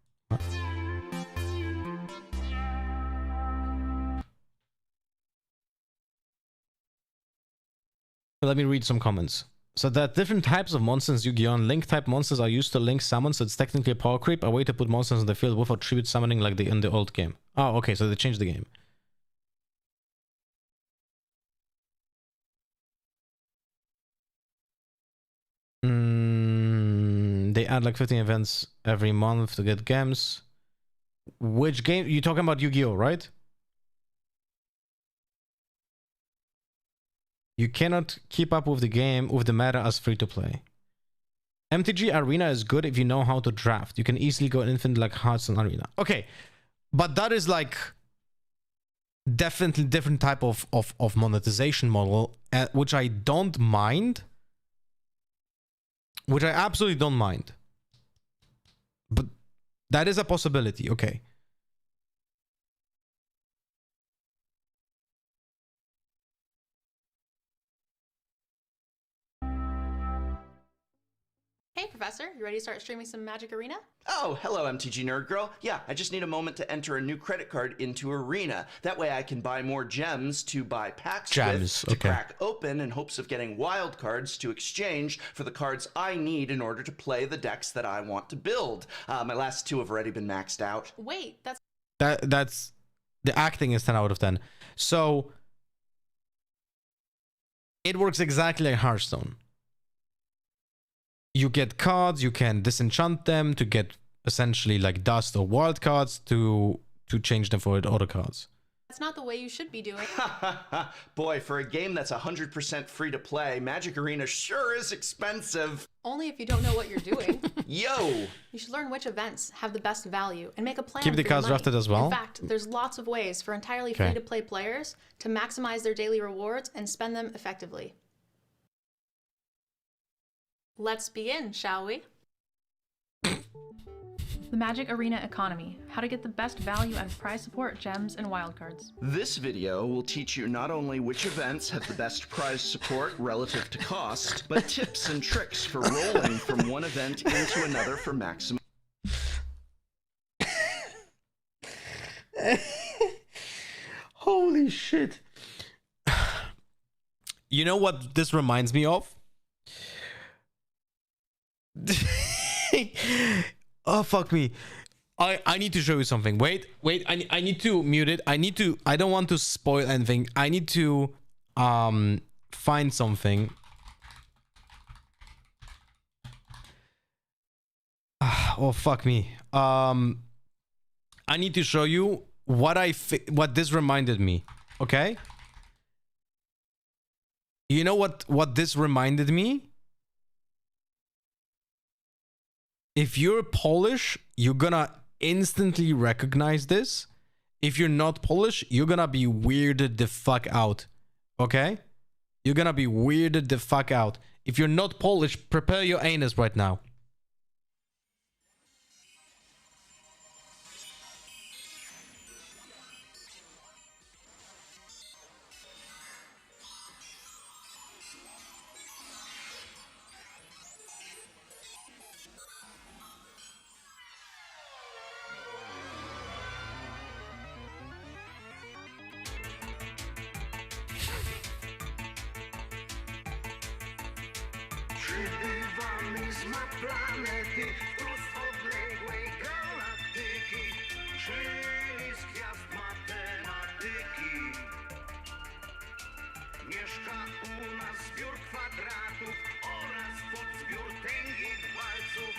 Let me read some comments. So that different types of monsters Yu-Gi-Oh! Link type monsters are used to link summon, so it's technically a power creep, a way to put monsters in the field without tribute summoning like in the old game. Oh, okay, so they changed the game. They add like 15 events every month to get gems. Which game? You're talking about Yu-Gi-Oh, right? You cannot keep up with the game, with the meta as free-to-play. MTG Arena is good if you know how to draft. You can easily go infinite like Hearthstone Arena. Okay, but that is like definitely different type of monetization model, which I don't mind. Which I absolutely don't mind. But that is a possibility, okay. Hey, Professor, you ready to start streaming some Magic Arena? Oh, hello, MTG Nerd Girl. Yeah, I just need a moment to enter a new credit card into Arena. That way I can buy more gems to buy packs with to crack open in hopes of getting wild cards to exchange for the cards I need in order to play the decks that I want to build. My last two have already been maxed out. Wait, that's the acting is 10 out of 10. So it works exactly like Hearthstone. You get cards, you can disenchant them to get essentially like dust or wild cards to change them for other cards. That's not the way you should be doing. Boy, for a game that's 100% free to play, Magic Arena sure is expensive. Only if you don't know what you're doing. Yo! You should learn which events have the best value and make a plan. Keep the for your cards money. drafted as well. In fact, there's lots of ways for entirely Okay. free-to-play players to maximize their daily rewards and spend them effectively. Let's begin, shall we? The Magic Arena Economy. How to get the best value out of prize support, gems, and wildcards. This video will teach you not only which events have the best prize support relative to cost, but tips and tricks for rolling from one event into another for maximum. Holy shit. You know what this reminds me of? Oh, fuck me. I need to show you something. Wait, I need to mute it. I don't want to spoil anything. I need to find something. Oh, fuck me. I need to show you what this reminded me. Okay? You know what this reminded me? If you're Polish, you're gonna instantly recognize this. If you're not Polish, you're gonna be weirded the fuck out. Okay? You're gonna be weirded the fuck out. If you're not Polish, prepare your anus right now. Przybywamy z ma planety, wprost odległej galaktyki, czyli z gwiazd matematyki. Mieszka u nas zbiór kwadratów oraz podzbiór tęgich walców.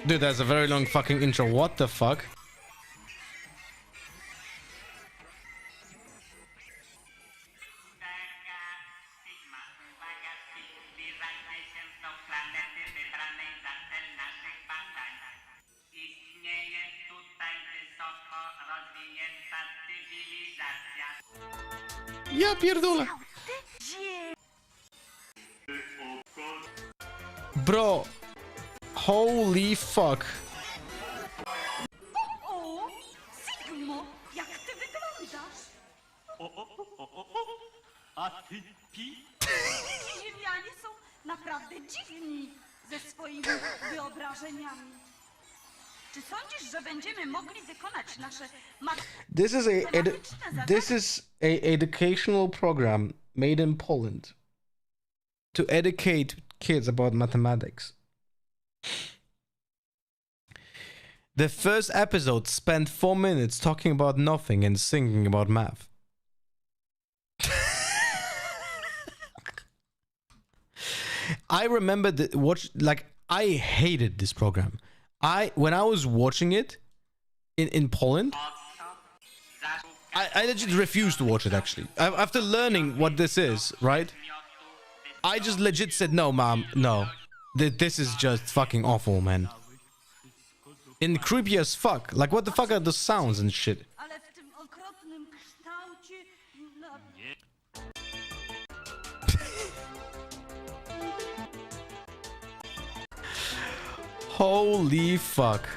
Dude, that's a very long fucking intro. What the fuck? Ja pierdolę. Bro. Holy fuck. O, Sigmo, jak ty wyglądasz? A ty, Pi? Ci ziemianie są naprawdę dziwni ze swoimi wyobrażeniami. Czy sądzisz, że będziemy mogli wykonać nasze This is a educational program made in Poland to educate kids about mathematics. The first episode spent 4 minutes talking about nothing and singing about math. I remember I hated this program. When I was watching it in Poland, I legit refused to watch it actually. After learning what this is, right? I just legit said, no, mom, no. This is just fucking awful, man. And creepy as fuck. Like, what the fuck are the sounds and shit? ale w tym okropnym kształcie. Holy fuck.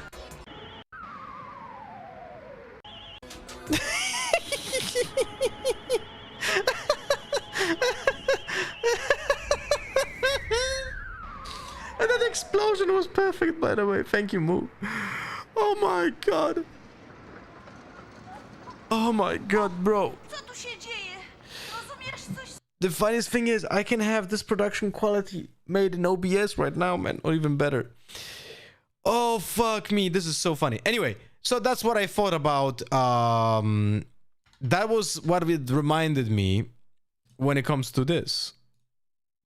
And that explosion was perfect, by the way. Thank you, Moo. Oh my god. Oh my god, bro. Co tu się dzieje? Rozumiesz coś? The funniest thing is, I can have this production quality made in OBS right now, man, or even better. Oh, fuck me. This is so funny. Anyway, so that's what I thought about. That was what it reminded me when it comes to this.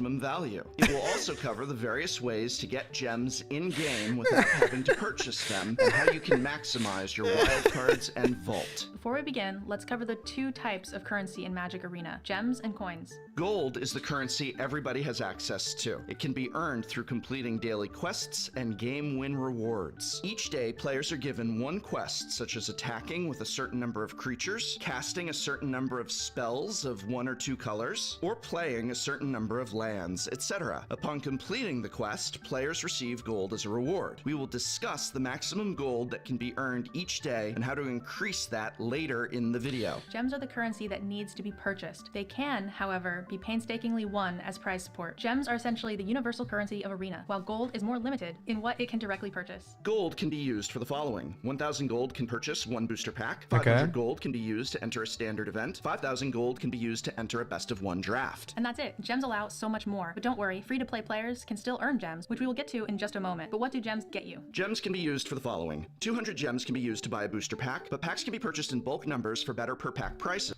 Value. It will also cover the various ways to get gems in-game without having to purchase them, and how you can maximize your wildcards and vault. Before we begin, let's cover the two types of currency in Magic Arena, gems and coins. Gold is the currency everybody has access to. It can be earned through completing daily quests and game win rewards. Each day, players are given one quest, such as attacking with a certain number of creatures, casting a certain number of spells of 1 or 2 colors, or playing a certain number of lands, etc. Upon completing the quest, players receive gold as a reward. We will discuss the maximum gold that can be earned each day and how to increase that later in the video. Gems are the currency that needs to be purchased. They can, however, be painstakingly won as prize support. Gems are essentially the universal currency of Arena, while gold is more limited in what it can directly purchase. Gold can be used for the following. 1,000 gold can purchase 1 booster pack. 500 gold can be used to enter a standard event. 5,000 gold can be used to enter a best of 1 draft. And that's it. Gems allow so much more. But don't worry, free-to-play players can still earn gems, which we will get to in just a moment. But what do gems get you? Gems can be used for the following. 200 gems can be used to buy a booster pack, but packs can be purchased in bulk numbers for better per pack prices.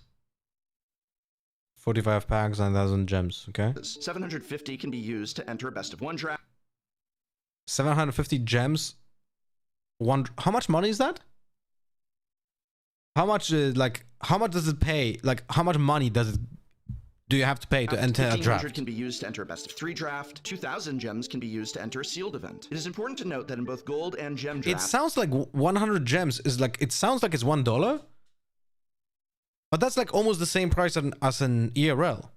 45 packs and 1,000 gems, okay? 750 can be used to enter a best of 1 draft. 750 gems? How much money is that? How much, how much does it pay? Like, how much money do you have to pay to enter a draft? 1,500 can be used to enter a best of 3 draft. 2,000 gems can be used to enter a sealed event. It is important to note that in both gold and gem drafts... It sounds like 100 gems is like... It sounds like it's $1. But that's like almost the same price as an ERL.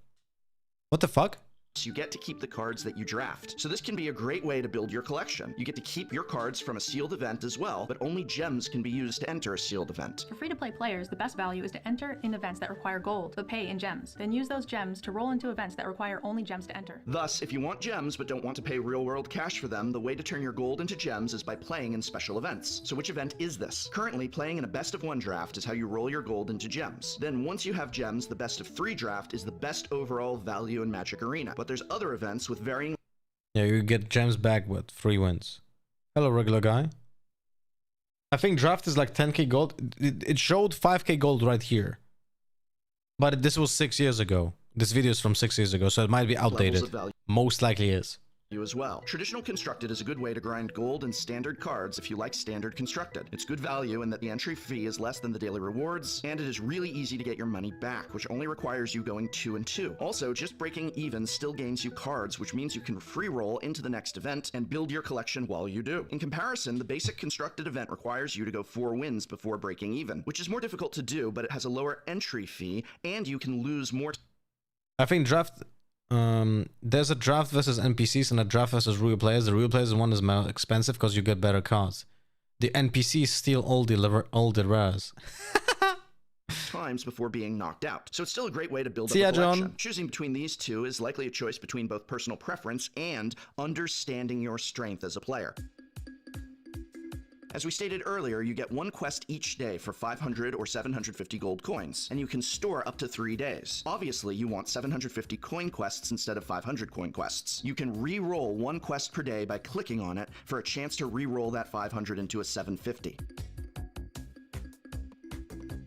What the fuck? You get to keep the cards that you draft. So this can be a great way to build your collection. You get to keep your cards from a sealed event as well, but only gems can be used to enter a sealed event. For free-to-play players, the best value is to enter in events that require gold, but pay in gems. Then use those gems to roll into events that require only gems to enter. Thus, if you want gems but don't want to pay real-world cash for them, the way to turn your gold into gems is by playing in special events. So which event is this? Currently, playing in a best of 1 draft is how you roll your gold into gems. Then once you have gems, the best of 3 draft is the best overall value in Magic Arena. But there's other events with varying... Yeah, you get gems back with 3 wins. Hello, regular guy. I think draft is like 10k gold. It showed 5k gold right here. But this was 6 years ago. This video is from 6 years ago, so it might be outdated. Most likely is. you as well. Traditional Constructed is a good way to grind gold and standard cards if you like standard Constructed. It's good value in that the entry fee is less than the daily rewards, and it is really easy to get your money back, which only requires you going 2 and 2. Also, just breaking even still gains you cards, which means you can free roll into the next event and build your collection while you do. In comparison, the basic Constructed event requires you to go 4 wins before breaking even, which is more difficult to do, but it has a lower entry fee, and you can lose more. I think draft... there's a draft versus NPCs and a draft versus real players. The real players one is more expensive because you get better cards. The NPCs steal all the rares. Times before being knocked out. So it's still a great way to build See up a ya, collection. John. Choosing between these two is likely a choice between both personal preference and understanding your strength as a player. As we stated earlier, you get 1 quest each day for 500 or 750 gold coins, and you can store up to 3 days. Obviously, you want 750 coin quests instead of 500 coin quests. You can re-roll 1 quest per day by clicking on it for a chance to re-roll that 500 into a 750.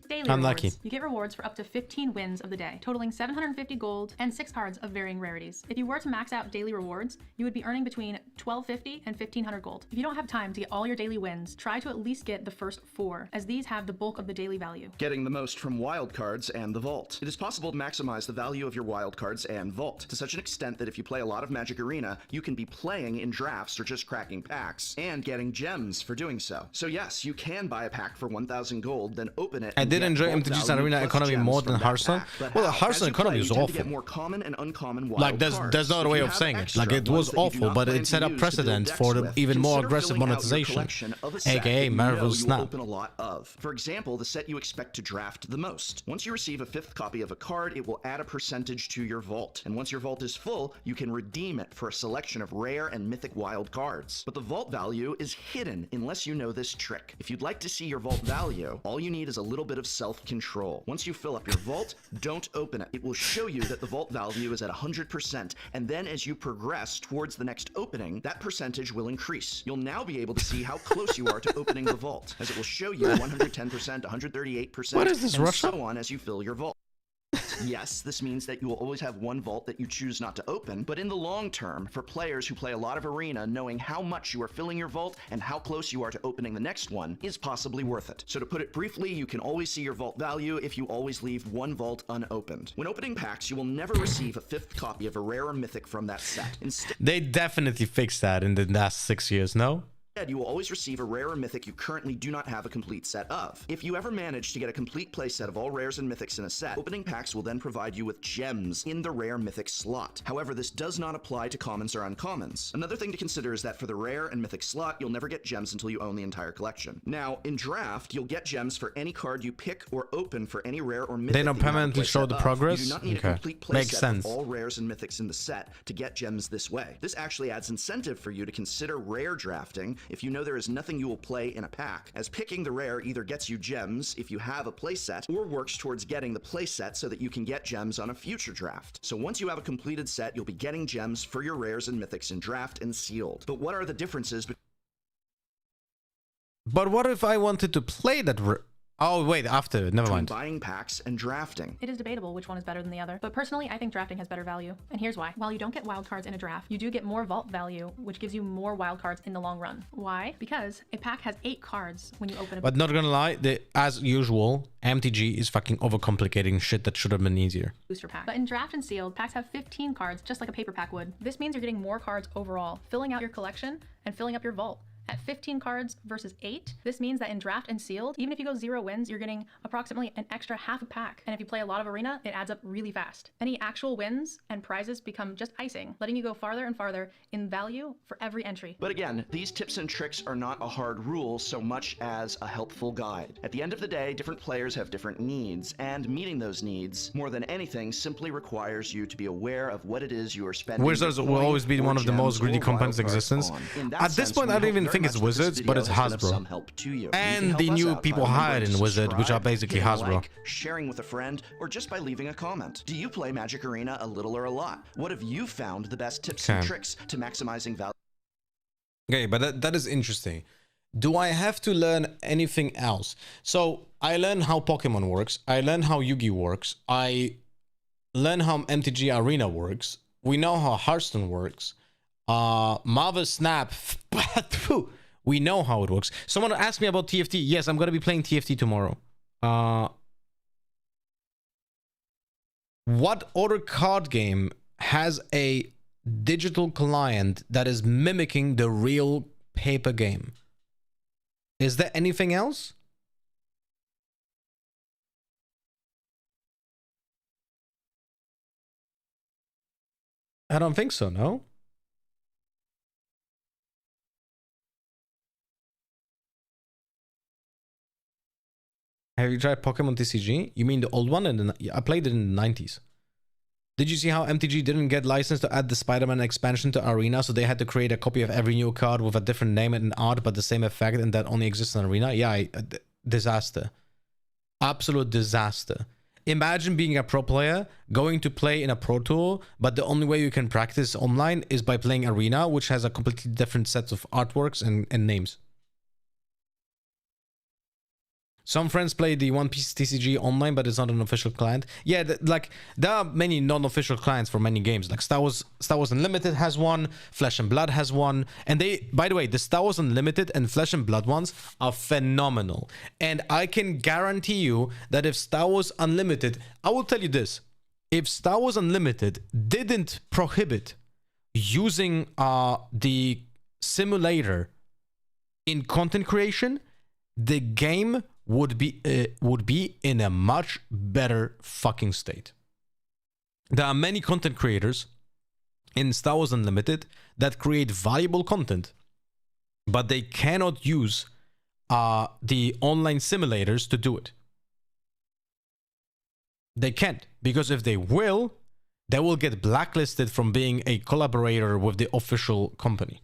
Daily Unlucky. rewards. You get rewards for up to 15 wins of the day, totaling 750 gold and 6 cards of varying rarities. If you were to max out daily rewards, you would be earning between 1250 and 1500 gold. If you don't have time to get all your daily wins, try to at least get the first 4, as these have the bulk of the daily value. Getting the most from wildcards and the vault. It is possible to maximize the value of your wildcards and vault, to such an extent that if you play a lot of Magic Arena, you can be playing in drafts or just cracking packs, and getting gems for doing so. So yes, you can buy a pack for 1000 gold, then open it. I did enjoy MTG's Arena economy more than Hearthstone. Well, the Hearthstone economy is awful. Like, there's no other way of saying it. Like, it was awful, but it set up precedent for the even more aggressive monetization, aka Marvel Snap. For example, the set you expect to draft the most. Once you receive a 5th copy of a card, it will add a percentage to your vault. And once your vault is full, you can redeem it for a selection of rare and mythic wild cards. But the vault value is hidden unless you know this trick. If you'd like to see your vault value, all you need is a little bit of self-control. Once you fill up your vault, don't open it. It will show you that the vault value is at 100%, and then as you progress towards the next opening, that percentage will increase. You'll now be able to see how close you are to opening the vault, as it will show you 110%, 138%, What is this, and Russia? so on as you fill your vault. Yes, this means that you will always have 1 vault that you choose not to open, but in the long term, for players who play a lot of Arena, knowing how much you are filling your vault and how close you are to opening the next one is possibly worth it. So to put it briefly, you can always see your vault value if you always leave 1 vault unopened. When opening packs, you will never receive a 5th copy of a rare or mythic from that set. Instead, They definitely fixed that in the last 6 years, no? you will always receive a rare or mythic you currently do not have a complete set of. If you ever manage to get a complete playset of all rares and mythics in a set, opening packs will then provide you with gems in the rare mythic slot. However, this does not apply to commons or uncommons. Another thing to consider is that for the rare and mythic slot, you'll never get gems until you own the entire collection. Now, in draft, you'll get gems for any card you pick or open for any rare or mythic. They don't that you have a permanently show playset the of. progress? You do not need Okay. a complete Makes playset sense. of all rares and mythics in the set to get gems this way. This actually adds incentive for you to consider rare drafting if you know there is nothing you will play in a pack, as picking the rare either gets you gems if you have a playset, or works towards getting the playset so that you can get gems on a future draft. So once you have a completed set, you'll be getting gems for your rares and mythics in draft and sealed. But what are the differences between... But what if I wanted to play that? Oh, wait, after. Never mind. Buying packs and drafting? It is debatable which one is better than the other, but personally I think drafting has better value. And here's why. While you don't get wildcards in a draft, you do get more vault value, which gives you more wildcards in the long run. Why? Because a pack has 8 cards when you open a But not gonna lie, as usual, MTG is fucking overcomplicating shit that should have been easier. booster pack. But in draft and sealed, packs have 15 cards, just like a paper pack would. This means you're getting more cards overall, filling out your collection and filling up your vault. At 15 cards versus 8, this means that in draft and sealed, even if you go 0 wins, you're getting approximately an extra half a pack. And if you play a lot of Arena, it adds up really fast. Any actual wins and prizes become just icing, letting you go farther and farther in value for every entry. But again, these tips and tricks are not a hard rule so much as a helpful guide. At the end of the day, different players have different needs, and meeting those needs, more than anything, simply requires you to be aware of what it is you are spending. Wizards will always be one of the most greedy companies in existence. At this point, I don't even think it's Wizards, but it's Hasbro. And the new people hired in Wizard, which are basically Hasbro. Sharing with a friend, or just by leaving a comment. Do you play Magic Arena a little or a lot? What have you found the best tips and tricks to maximizing value? Okay, but that is interesting. Do I have to learn anything else? So I learned how Pokemon works. I learned how Yu-Gi-Oh works. I learned how MTG Arena works. We know how Hearthstone works. Marvel Snap. We know how it works. Someone asked me about TFT. Yes, I'm gonna be playing TFT tomorrow. What other card game has a digital client that is mimicking the real paper game? Is there anything else? I don't think so, no? Have you tried Pokemon TCG? You mean the old one? I played it in the 90s. Did you see how MTG didn't get licensed to add the Spider-Man expansion to Arena, so they had to create a copy of every new card with a different name and art, but the same effect, and that only exists in Arena? Yeah, disaster. Absolute disaster. Imagine being a pro player, going to play in a pro tour, but the only way you can practice online is by playing Arena, which has a completely different set of artworks and names. Some friends play the One Piece TCG online, but it's not an official client. Yeah, like there are many non-official clients for many games. Like Star Wars Unlimited has one, Flesh and Blood has one, and they, by the way, the Star Wars Unlimited and Flesh and Blood ones are phenomenal. And I can guarantee you that if Star Wars Unlimited, I will tell you this: if Star Wars Unlimited didn't prohibit using the simulator in content creation, the game would be in a much better fucking state. There are many content creators in Star Wars Unlimited that create valuable content, but they cannot use the online simulators to do it. They can't, because if they will get blacklisted from being a collaborator with the official company.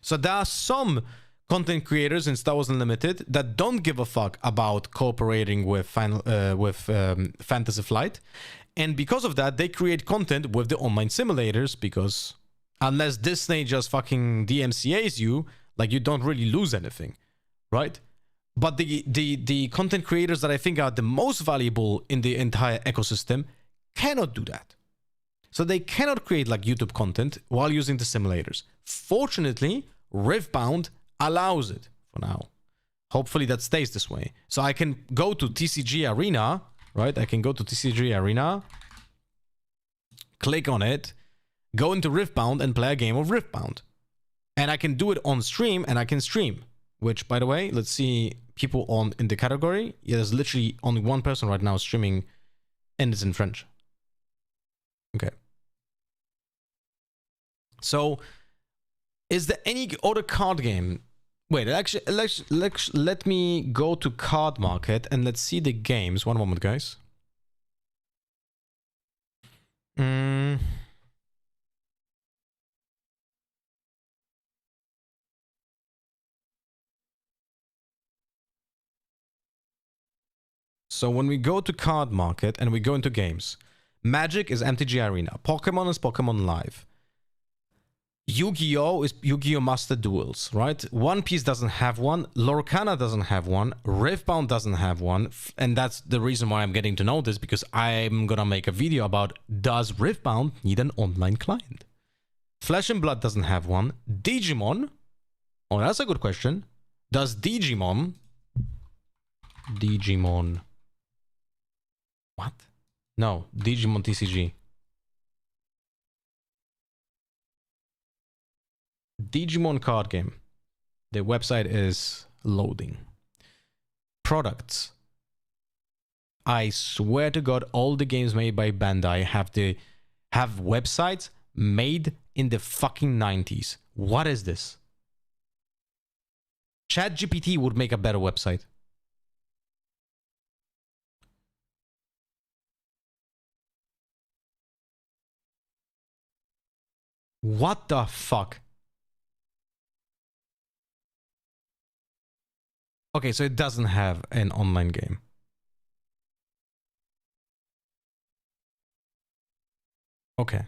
So there are some content creators in Star Wars Unlimited that don't give a fuck about cooperating with Fantasy Flight, and because of that, they create content with the online simulators, because unless Disney just fucking DMCAs you, like, you don't really lose anything, right? But the content creators that I think are the most valuable in the entire ecosystem cannot do that. So they cannot create like YouTube content while using the simulators. Fortunately, Riftbound allows it for now. Hopefully that stays this way. So I can go to TCG Arena, right? I can go to TCG Arena, click on it, go into Riftbound and play a game of Riftbound. And I can do it on stream, and I can stream. Which, by the way, let's see people in the category. Yeah, there's literally only one person right now streaming, and it's in French. Okay. So, is there any other card game? Wait, actually, let me go to Card Market and let's see the games. One moment, guys. So when we go to Card Market and we go into games, Magic is MTG Arena, Pokemon is Pokemon Live, Yu-Gi-Oh! Is Yu-Gi-Oh! Master Duels, right? One Piece doesn't have one, Lorcana doesn't have one, Riftbound doesn't have one, and that's the reason why I'm getting to know this, because I'm gonna make a video about, does Riftbound need an online client? Flesh and Blood doesn't have one. Digimon, oh, that's a good question. Does Digimon, what? No, Digimon TCG. Digimon card game. The website is loading. Products. I swear to God, all the games made by Bandai have websites made in the fucking 90s. What is this? ChatGPT would make a better website. What the fuck? Okay, so it doesn't have an online game. Okay.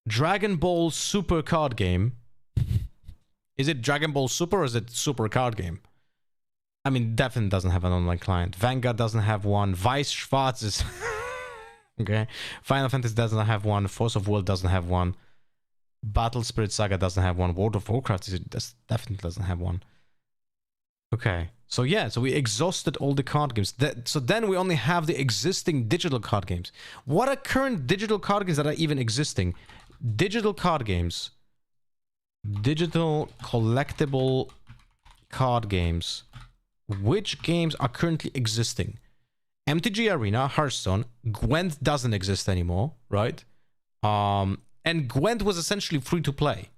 Dragon Ball Super card game. Is it Dragon Ball Super or is it Super card game? I mean, definitely doesn't have an online client. Vanguard doesn't have one. Weiss Schwarz is... okay. Final Fantasy doesn't have one. Force of Will doesn't have one. Battle Spirit Saga doesn't have one. World of Warcraft definitely doesn't have one. Okay. So yeah, so we exhausted all the card games. So then we only have the existing digital card games. What are current digital card games that are even existing? Digital card games. Digital collectible card games. Which games are currently existing? MTG Arena, Hearthstone, Gwent doesn't exist anymore, right? And Gwent was essentially free to play,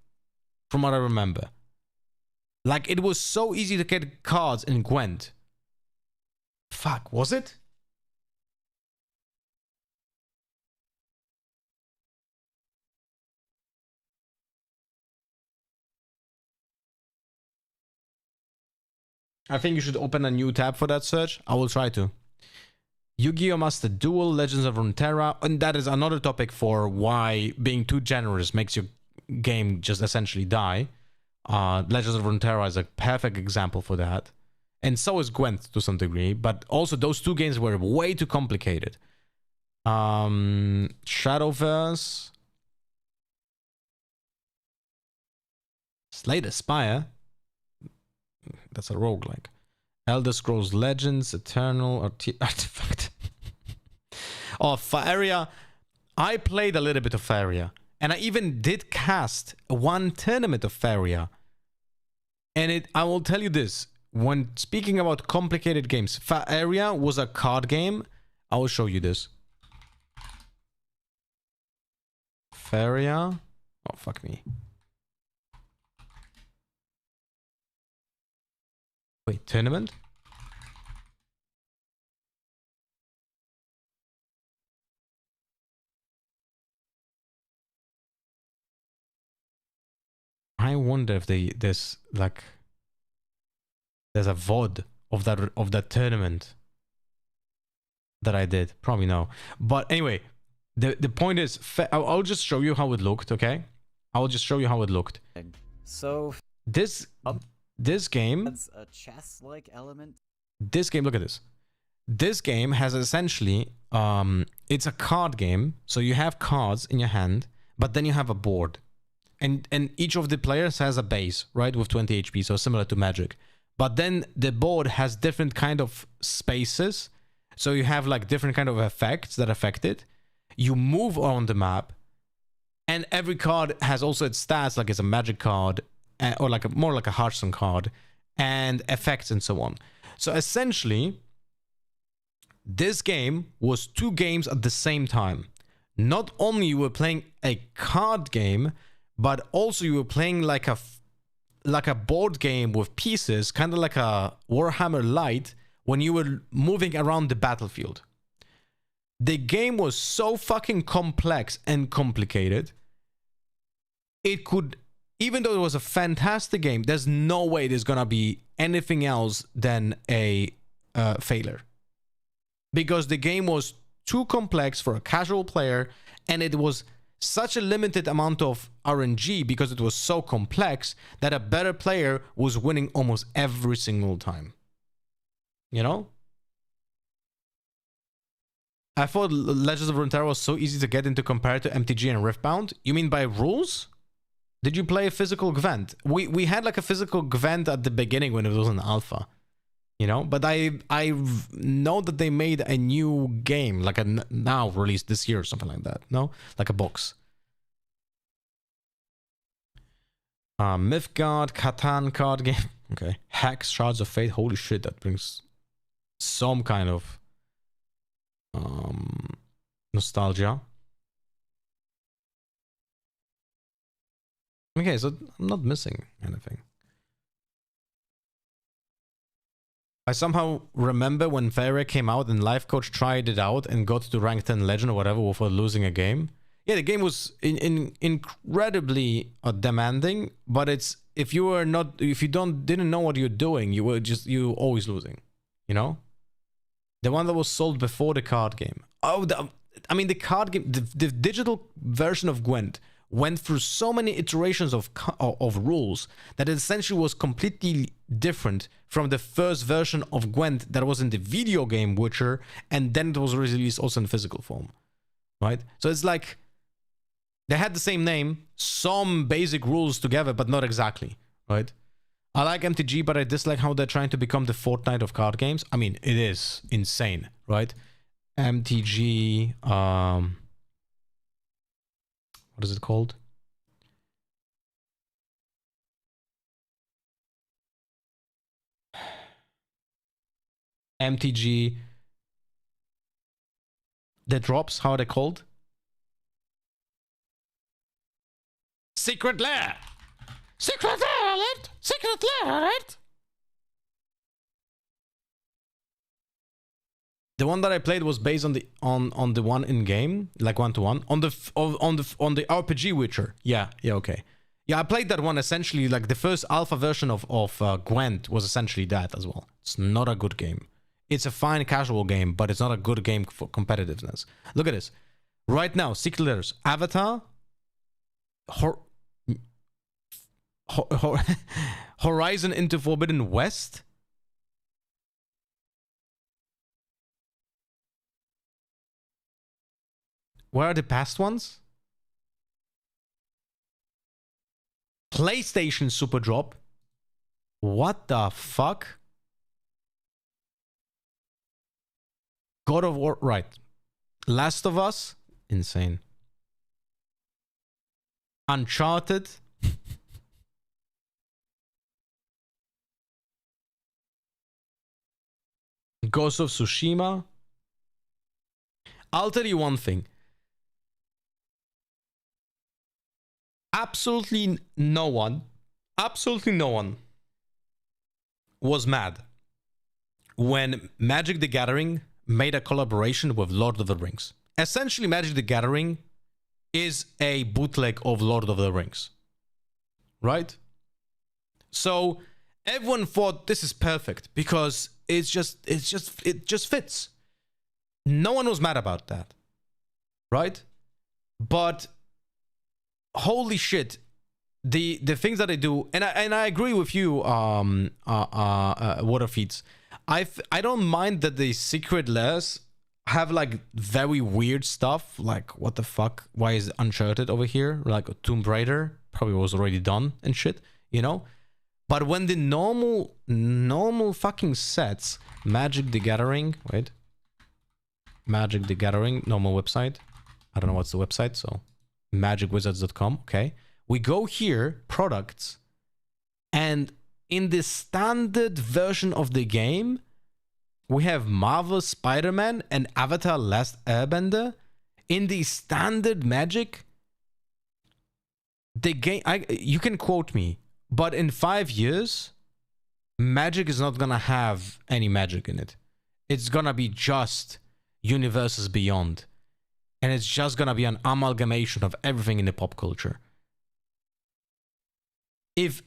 from what I remember. Like, it was so easy to get cards in Gwent. Fuck, was it? I think you should open a new tab for that search. I will try to. Yu-Gi-Oh! Master Duel, Legends of Runeterra, and that is another topic for why being too generous makes your game just essentially die. Legends of Runeterra is a perfect example for that. And so is Gwent to some degree, but also those two games were way too complicated. Shadowverse. Slay the Spire. That's a roguelike. Elder Scrolls Legends, Eternal, Artifact. Oh, Faeria. I played a little bit of Faeria. And I even did cast one tournament of Faeria. And I will tell you this. When speaking about complicated games, Faeria was a card game. I will show you this. Faeria. Oh, fuck me. Wait, tournament? I wonder if there's a VOD of that tournament that I did. Probably no. But anyway, the point is, I'll just show you how it looked, okay? I'll just show you how it looked. So this game, that's a chess-like element. This game, look at this. This game has essentially it's a card game, so you have cards in your hand, but then you have a board. And each of the players has a base, right, with 20 HP, so similar to Magic. But then the board has different kind of spaces, so you have like different kind of effects that affect it. You move on the map, and every card has also its stats, like it's a Magic card, or like more like a Hearthstone card, and effects and so on. So essentially, this game was two games at the same time. Not only you were playing a card game, but also you were playing like a board game with pieces, kind of like a Warhammer Light, when you were moving around the battlefield. The game was so fucking complex and complicated. It could, even though it was a fantastic game, there's no way there's gonna be anything else than a failure. Because the game was too complex for a casual player, and it was such a limited amount of RNG because it was so complex that a better player was winning almost every single time. You know? I thought Legends of Runeterra was so easy to get into compared to MTG and Riftbound. You mean by rules? Did you play a physical Gwent? We had like a physical Gwent at the beginning when it was an alpha. You know, but I know that they made a new game, like a now released this year or something like that. No, like a box. Mythgard, Catan card game. Okay, Hex, Shards of Fate. Holy shit, that brings some kind of nostalgia. Okay, so I'm not missing anything. I somehow remember when Faeria came out and Life Coach tried it out and got to rank 10 legend or whatever without losing a game. Yeah, the game was incredibly demanding, but it's if you didn't know what you're doing, you always losing, you know? The one that was sold before the card game. Oh, I mean the card game, the digital version of Gwent went through so many iterations of rules that it essentially was completely different from the first version of Gwent that was in the video game Witcher, and then it was released also in physical form, right? So it's like they had the same name, some basic rules together, but not exactly, right? I like MTG, but I dislike how they're trying to become the Fortnite of card games. I mean, it is insane, right? MTG, what is it called? MTG, the drops, how are they called? Secret Lair! Secret Lair alert! Secret Lair alert! The one that I played was based on the on the one in game, like 1-to-1 on the RPG Witcher. Yeah, okay. Yeah, I played that one essentially. Like the first alpha version of Gwent was essentially that as well. It's not a good game. It's a fine casual game, but it's not a good game for competitiveness. Look at this. Right now, secret letters: Avatar, Horizon into Forbidden West. Where are the past ones? PlayStation Super Drop. What the fuck? God of War, right. Last of Us, insane. Uncharted. Ghost of Tsushima. I'll tell you one thing. Absolutely no one was mad when Magic the Gathering made a collaboration with Lord of the Rings. Essentially, Magic the Gathering is a bootleg of Lord of the Rings, right? So everyone thought this is perfect because it just fits. No one was mad about that, right? But holy shit, the things that they do, and I agree with you, Waterfeeds. I don't mind that the secret lairs have like very weird stuff, like what the fuck? Why is Uncharted over here? Like a Tomb Raider probably was already done and shit, you know. But when the normal fucking sets, Magic the Gathering, wait, Magic the Gathering normal website. I don't know what's the website, so. magicwizards.com. Okay, we go here, products, and in the standard version of the game we have Marvel Spider-Man and Avatar Last Airbender. In the standard Magic, the game, you can quote me, but in 5 years Magic is not gonna have any magic in it. It's gonna be just Universes Beyond. And it's just gonna be an amalgamation of everything in the pop culture. If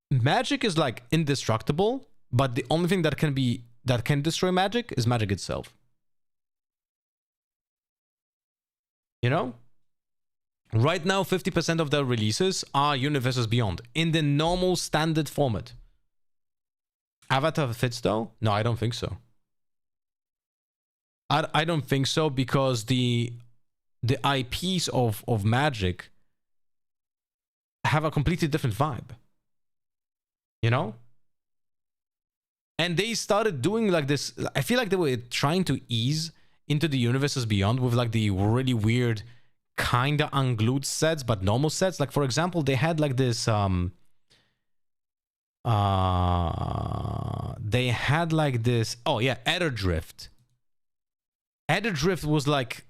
Magic is like indestructible, but the only thing that can destroy Magic is Magic itself. You know? Right now, 50% of their releases are Universes Beyond in the normal standard format. Avatar fits though? No, I don't think so. I don't think so, because the IPs of Magic have a completely different vibe. You know? And they started doing like this. I feel like they were trying to ease into the Universes Beyond with like the really weird kinda unglued sets, but normal sets. Like for example, they had like this they had like this, oh yeah, Adder Drift. Adder Drift was like,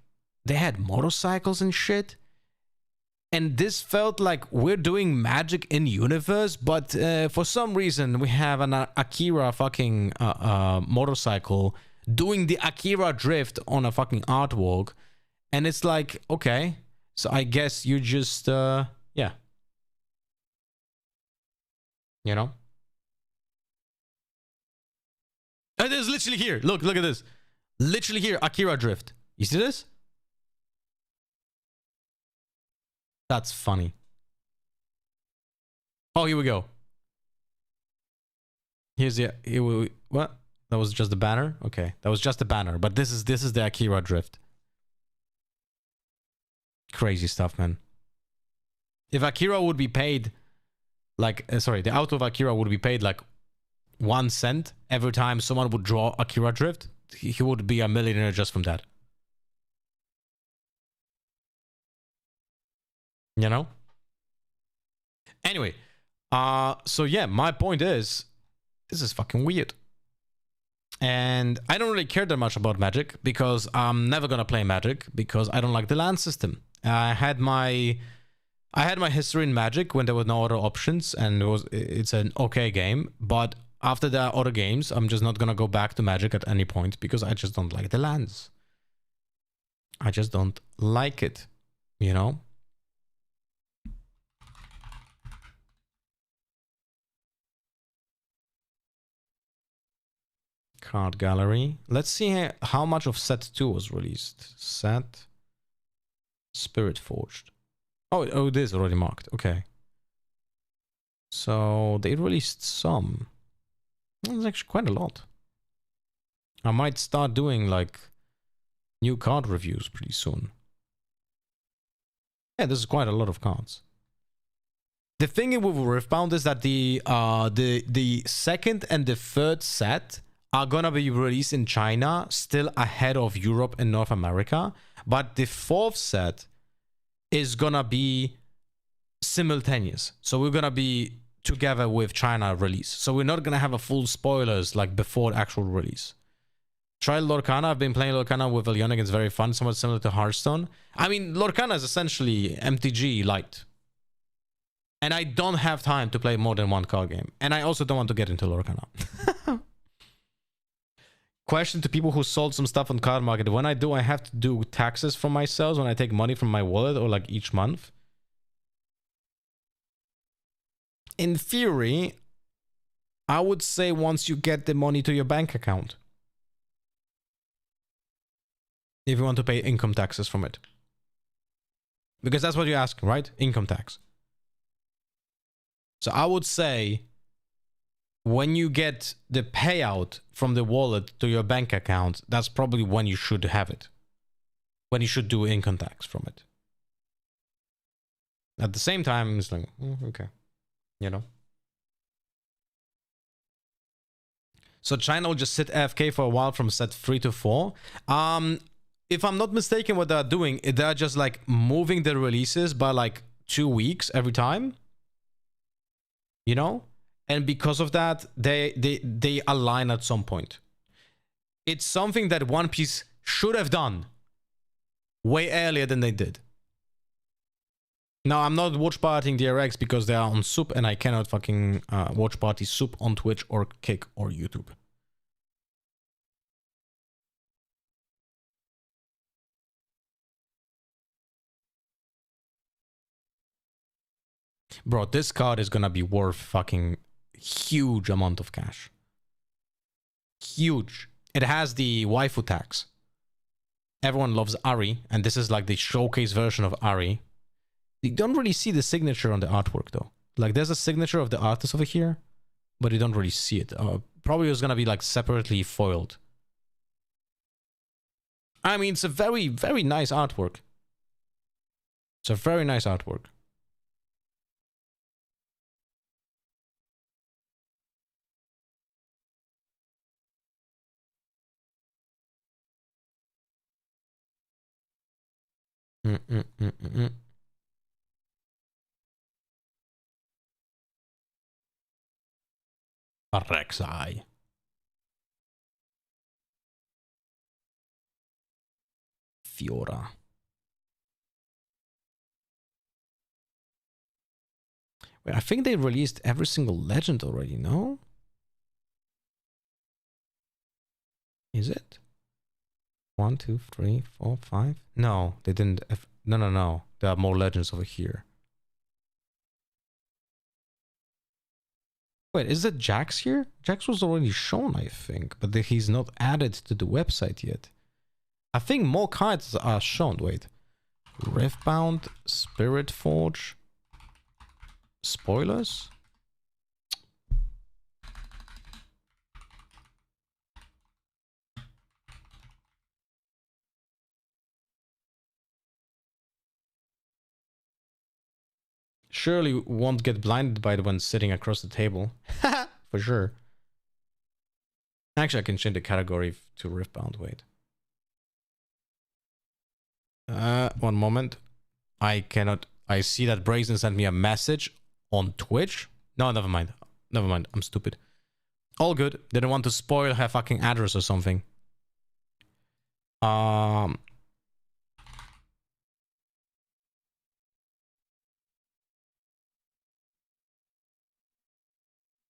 they had motorcycles and shit. And this felt like we're doing Magic in universe, but for some reason we have an Akira fucking motorcycle doing the Akira drift on a fucking artwork. And it's like, okay, so I guess you just, yeah. You know? It is literally here. Look at this. Literally here, Akira drift. You see this? That's funny. Oh, here we go. Here's the what? That was just the banner? Okay, that was just the banner, but this is the Akira drift. Crazy stuff, man. If Akira would be paid like sorry, the auto of Akira would be paid like 1 cent every time someone would draw Akira drift, he would be a millionaire just from that. You know? Anyway, so yeah, my point is, this is fucking weird. And I don't really care that much about Magic because I'm never gonna play Magic because I don't like the LAN system. I had my history in Magic when there were no other options, and it's an okay game. But after the other games, I'm just not gonna go back to Magic at any point because I just don't like the LANs. I just don't like it, you know. Card gallery. Let's see how much of set 2 was released. Set Spirit Forged. Oh, it is already marked. Okay. So they released some. That's actually quite a lot. I might start doing like new card reviews pretty soon. Yeah, this is quite a lot of cards. The thing with Riftbound is that the second and the third set are gonna be released in China, still ahead of Europe and North America. But the fourth set is gonna be simultaneous. So we're gonna be together with China release. So we're not gonna have a full spoilers like before the actual release. Try Lorcana. I've been playing Lorcana with Elionic. It's very fun, somewhat similar to Hearthstone. I mean, Lorcana is essentially MTG light. And I don't have time to play more than one card game. And I also don't want to get into Lorcana. Question to people who sold some stuff on card market. When I do, I have to do taxes for myself when I take money from my wallet or like each month. In theory, I would say once you get the money to your bank account. If you want to pay income taxes from it. Because that's what you're asking, right? Income tax. So I would say when you get the payout from the wallet to your bank account, that's probably when you should have it. When you should do income tax from it. At the same time, it's like, okay. You know? So China will just sit AFK for a while from set 3 to 4. If I'm not mistaken, what they're doing, they're just like moving the releases by like 2 weeks every time. You know? And because of that, they align at some point. It's something that One Piece should have done way earlier than they did. Now, I'm not watch partying DRX because they are on Soup and I cannot fucking watch party Soup on Twitch or Kick or YouTube. Bro, this card is gonna be worth fucking huge amount of cash. Huge. It has the waifu tax. Everyone loves Ari, and this is like the showcase version of Ari. You don't really see the signature on the artwork though. Like there's a signature of the artist over here, but you don't really see it. Probably it's gonna be like separately foiled. I mean, it's a very, very nice artwork. It's a very nice artwork. Rek'Sai. Fiora. Wait, I think they released every single legend already, no? Is it? 1, 2, 3, 4, 5? No, they didn't. No. There are more legends over here. Wait, is it Jax here? Jax was already shown, I think, but he's not added to the website yet. I think more cards are shown. Wait. Riftbound, Spirit Forge, spoilers? Surely won't get blinded by the one sitting across the table. For sure. Actually, I can change the category to Riftbound. Wait. One moment. I cannot. I see that Brazen sent me a message on Twitch. No, never mind. Never mind. I'm stupid. All good. Didn't want to spoil her fucking address or something.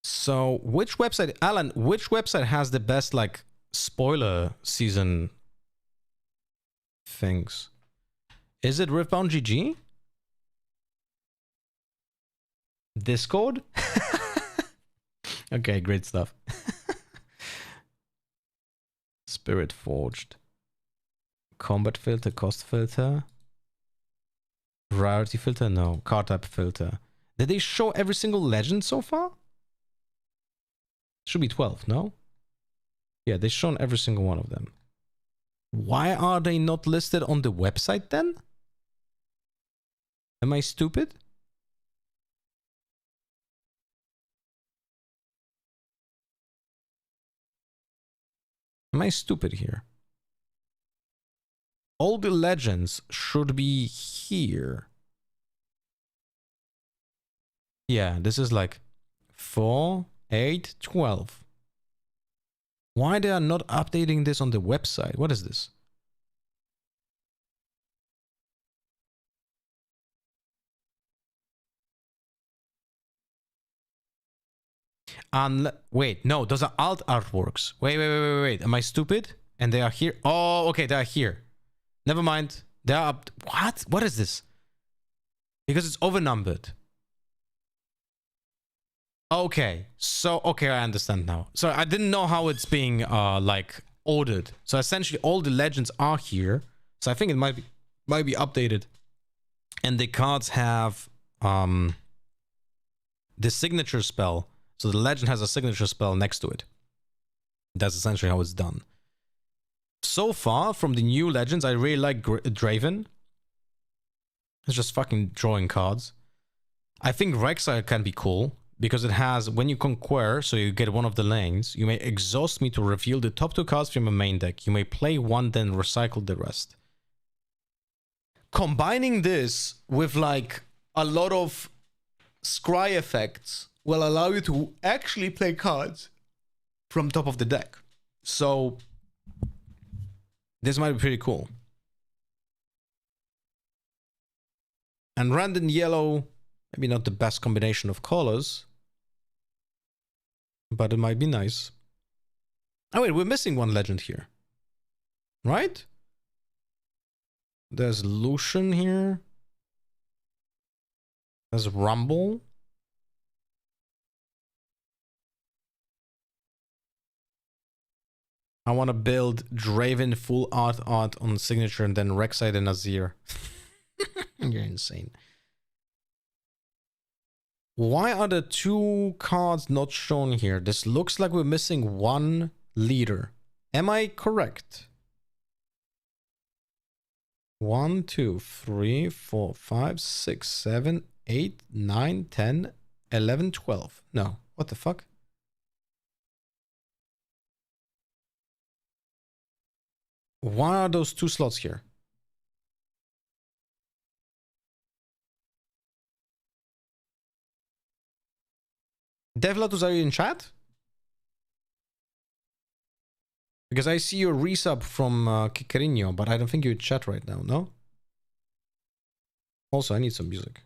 So, which website, Alan, which website has the best, like, spoiler season things? Is it Riftbound GG? Discord? Okay, great stuff. Spirit Forged. Combat filter, cost filter. Rarity filter? No. Card type filter. Did they show every single legend so far? Should be 12, no? Yeah, they've shown every single one of them. Why are they not listed on the website then? Am I stupid? Am I stupid here? All the legends should be here. Yeah, this is like 4, 8, 12. Why they are not updating this on the website? What is this? Wait, no, those are alt artworks. Wait. Am I stupid? And they are here. Oh, okay, they are here. Never mind. They are up. What? What is this? Because it's overnumbered. Okay, so okay, I understand now. So I didn't know how it's being like ordered. So essentially, all the legends are here. So I think it might be updated, and the cards have the signature spell. So the legend has a signature spell next to it. That's essentially how it's done. So far, from the new legends, I really like Draven. It's just fucking drawing cards. I think Rek'Sai can be cool, because it has, when you conquer, so you get one of the lanes, you may exhaust me to reveal the top 2 cards from your main deck. You may play one, then recycle the rest. Combining this with like a lot of scry effects will allow you to actually play cards from top of the deck. So this might be pretty cool. And red and yellow, maybe not the best combination of colors, but it might be nice. Oh wait, we're missing one legend here. Right? There's Lucian here. There's Rumble. I want to build Draven full art on signature and then Rek'Sai and Azir. You're insane. Why are the 2 cards not shown here? This looks like we're missing one leader. Am I correct? 1, 2, 3, 4, 5, 6, 7, 8, 9, 10, 11, 12. No. What the fuck? Why are those 2 slots here? Devlatus, are you in chat? Because I see your resub from Kikarino, but I don't think you're in chat right now, no? Also, I need some music.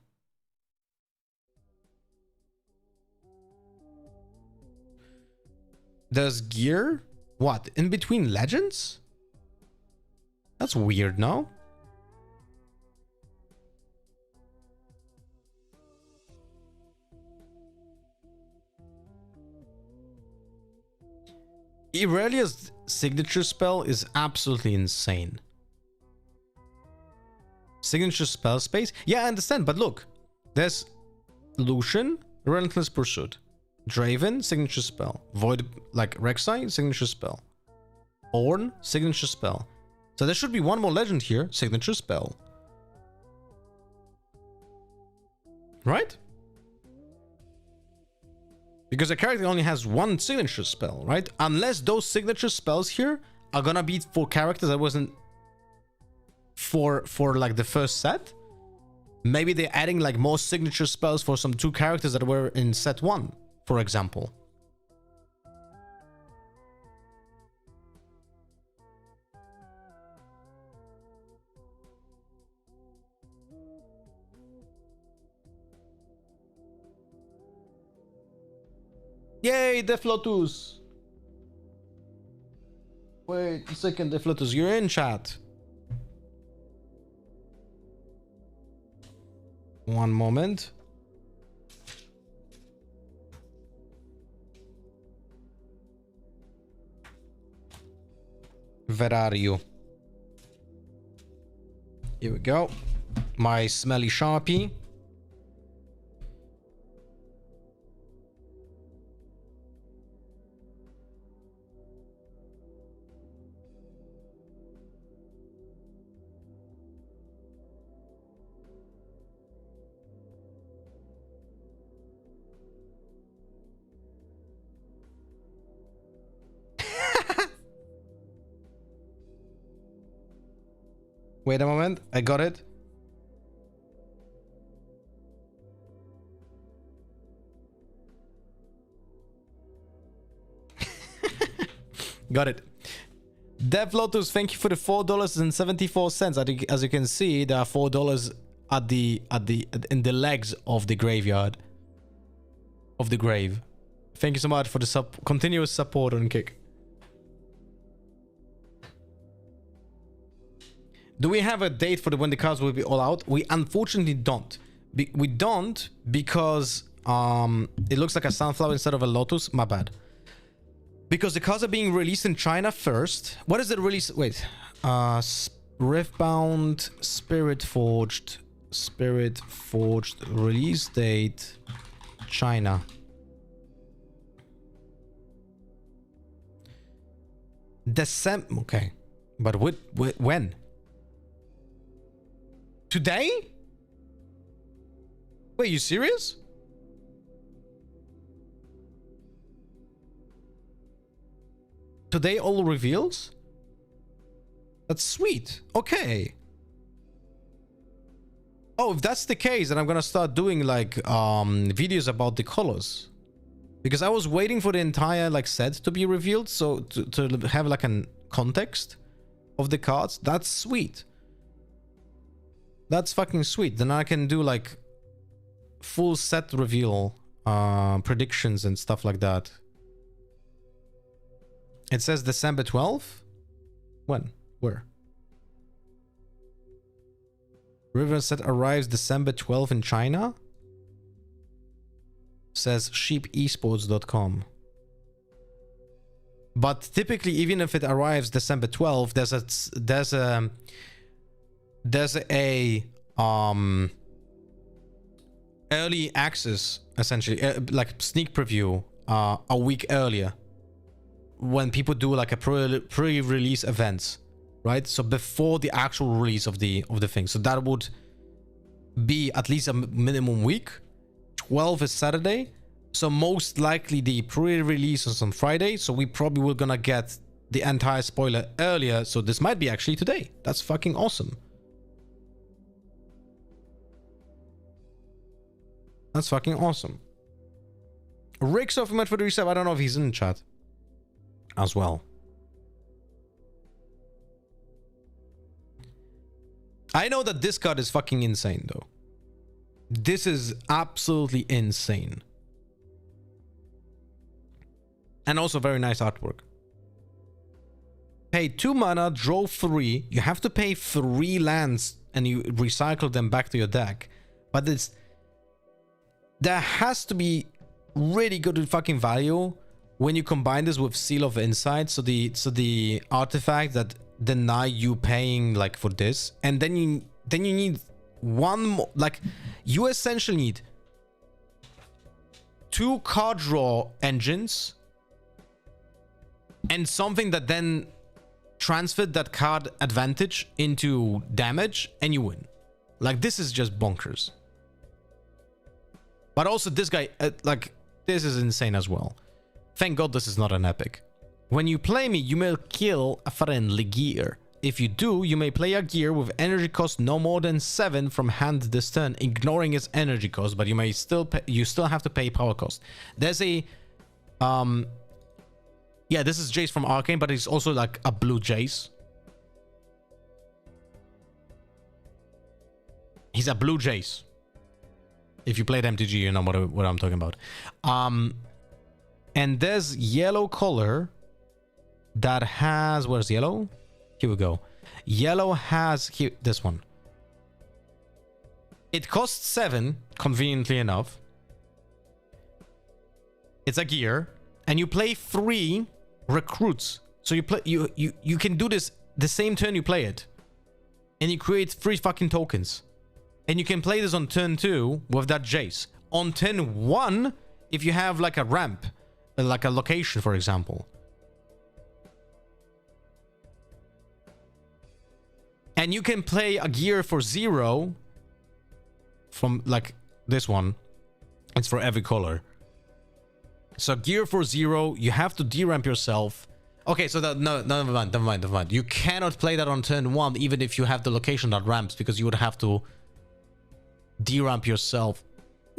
There's gear? What? In between legends? That's weird, no? Irelia's signature spell is absolutely insane. signature spell space. Yeah, I understand, but look. There's Lucian, Relentless Pursuit. Draven, signature spell. Void, like Rek'Sai, signature spell. Ornn, signature spell. So there should be one more legend here, signature spell. Right? Because a character only has one signature spell, right? Unless those signature spells here are gonna be for characters that wasn't for like the first set. Maybe they're adding like more signature spells for some 2 characters that were in set 1, for example. Yay, Def Lotus! Wait a second, Def Lotus, you're in chat. One moment. Where are you? Here we go. My smelly Sharpie. Wait a moment, I got it. Got it. Dev Lotus, thank you for the $4.74. As you can see, there are $4 in the legs of the graveyard. Of the grave. Thank you so much for the continuous support on Kick. Do we have a date for when the cards will be all out? We unfortunately don't. We don't because it looks like a sunflower instead of a lotus. My bad. Because the cards are being released in China first. What is the release? Wait. Riftbound, Spirit Forged release date, China. December. Okay, but when? Today? Wait, you serious? Today all reveals? That's sweet. Okay. Oh, if that's the case, then I'm gonna start doing like videos about the colors. Because I was waiting for the entire like set to be revealed, so to have like a context of the cards. That's sweet. That's fucking sweet. Then I can do like full set reveal predictions and stuff like that. It says December 12th? When? Where? River set arrives December 12th in China? Says sheepesports.com. But typically, even if it arrives December 12th, there's a early access, essentially, like sneak preview a week earlier, when people do like a pre-release events, right? So before the actual release of the thing. So that would be at least a minimum week. 12 is Saturday, so most likely the pre-release is on Friday. So we probably were gonna get the entire spoiler earlier. So this might be actually today. That's fucking awesome. That's fucking awesome. Rick, so much for the resub. I don't know if he's in chat as well. I know that this card is fucking insane though. This is absolutely insane. And also very nice artwork. Pay 2 mana, draw 3. You have to pay 3 lands and you recycle them back to your deck. But there has to be really good fucking value when you combine this with Seal of Insight, so the artifact that deny you paying like for this, and then you then you need one more. Like, you essentially need 2 card draw engines and something that then transferred that card advantage into damage, and you win. Like, this is just bonkers. But also, this guy, like, this is insane as well. Thank God this is not an epic. When you play me, you may kill a friendly gear. If you do, you may play a gear with energy cost no more than 7 from hand this turn, ignoring its energy cost, but you still have to pay power cost. There's a yeah, this is Jace from Arcane, but it's also like a blue Jace. He's a blue Jace. If you played MTG, you know what I'm talking about. And there's yellow color that has... Where's yellow? Here we go. Yellow has... Here, this one. It costs 7, conveniently enough. It's a gear. And you play 3 recruits. So you can do this the same turn you play it. And you create 3 fucking tokens. And you can play this on turn 2 with that Jace. On turn 1, if you have like a ramp, like a location, for example. And you can play a gear for 0 from like this one. It's for every color. So gear for 0, you have to deramp yourself. Okay, so that, no, never mind. You cannot play that on turn 1, even if you have the location that ramps, because you would have to deramp yourself.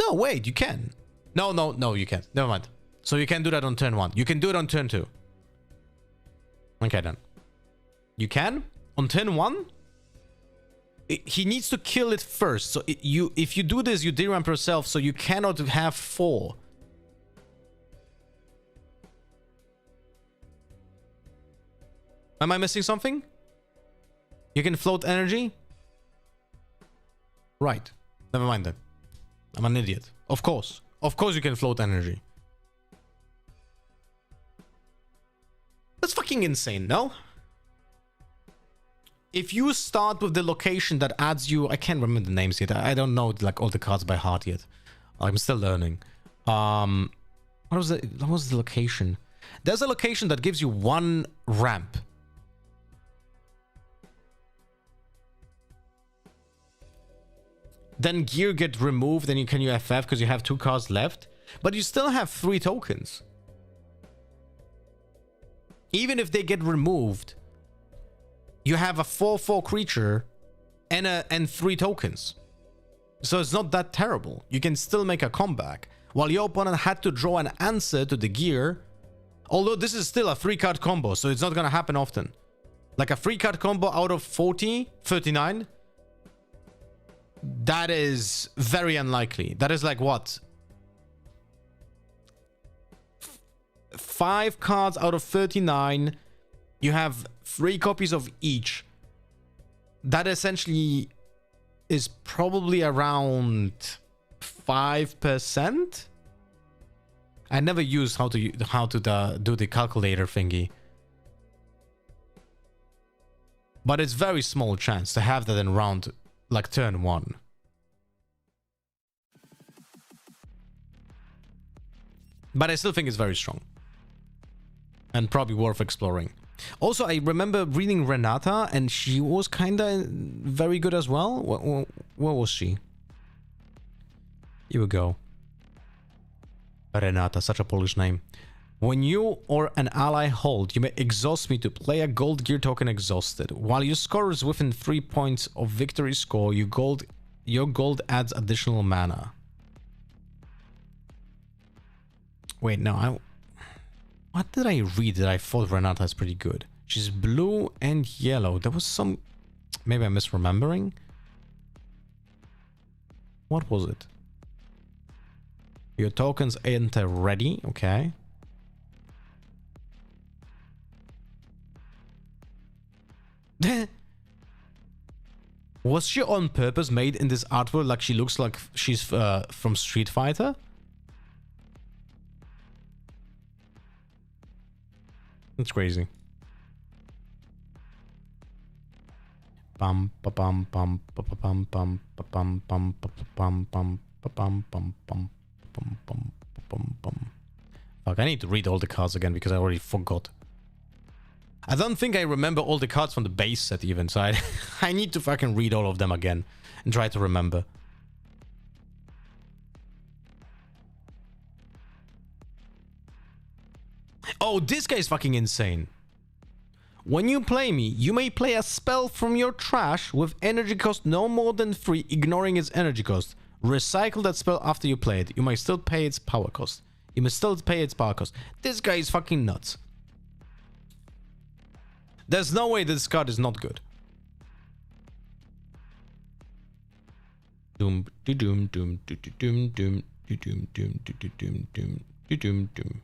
No, wait, you can. No, you can't. Never mind. So you can do that on turn 1. You can do it on turn 2. Okay, then. You can? On turn 1? He needs to kill it first. So if you do this, you deramp yourself, so you cannot have 4. Am I missing something? You can float energy? Right. Never mind then. I'm an idiot. Of course. Of course you can float energy. That's fucking insane, no? If you start with the location that adds you... I can't remember the names yet. I don't know like all the cards by heart yet. I'm still learning. What was the location? There's a location that gives you 1 ramp. Then gear get removed, then you can UFF because you have 2 cards left. But you still have 3 tokens. Even if they get removed, you have a 4/4 creature and 3 tokens. So it's not that terrible. You can still make a comeback. While your opponent had to draw an answer to the gear. Although this is still a 3-card combo, so it's not going to happen often. Like a 3-card combo out of 39. That is very unlikely. That is like what? 5 cards out of 39. You have 3 copies of each. That essentially is probably around 5%. I never used how to do the calculator thingy. But it's very small chance to have that in round like turn 1. But I still think it's very strong. And probably worth exploring. Also, I remember reading Renata, and she was kinda very good as well. What was she? Here we go. Renata, such a Polish name. When you or an ally hold, you may exhaust me to play a gold gear token exhausted. While your score is within 3 points of victory score, your gold adds additional mana. Wait, no, what did I read that I thought Renata is pretty good? She's blue and yellow. There was some... Maybe I'm misremembering. What was it? Your tokens enter ready. Okay. Was she on purpose made in this artwork like she looks like she's from Street Fighter? That's crazy. Bum ba bum bum ba ba bum bum ba bum bum ba ba bum bum ba bum bum bum bum bum bum bum. Fuck, I need to read all the cards again because I already forgot. I don't think I remember all the cards from the base set even, so I need to fucking read all of them again and try to remember. Oh, this guy is fucking insane. When you play me, you may play a spell from your trash with energy cost no more than 3, ignoring its energy cost. Recycle that spell after you play it. You may still pay its power cost. You must still pay its power cost. This guy is fucking nuts. There's no way this card is not good. Doom, doom, doom, doom, doom, doom, doom, doom, doom, doom, doom, doom.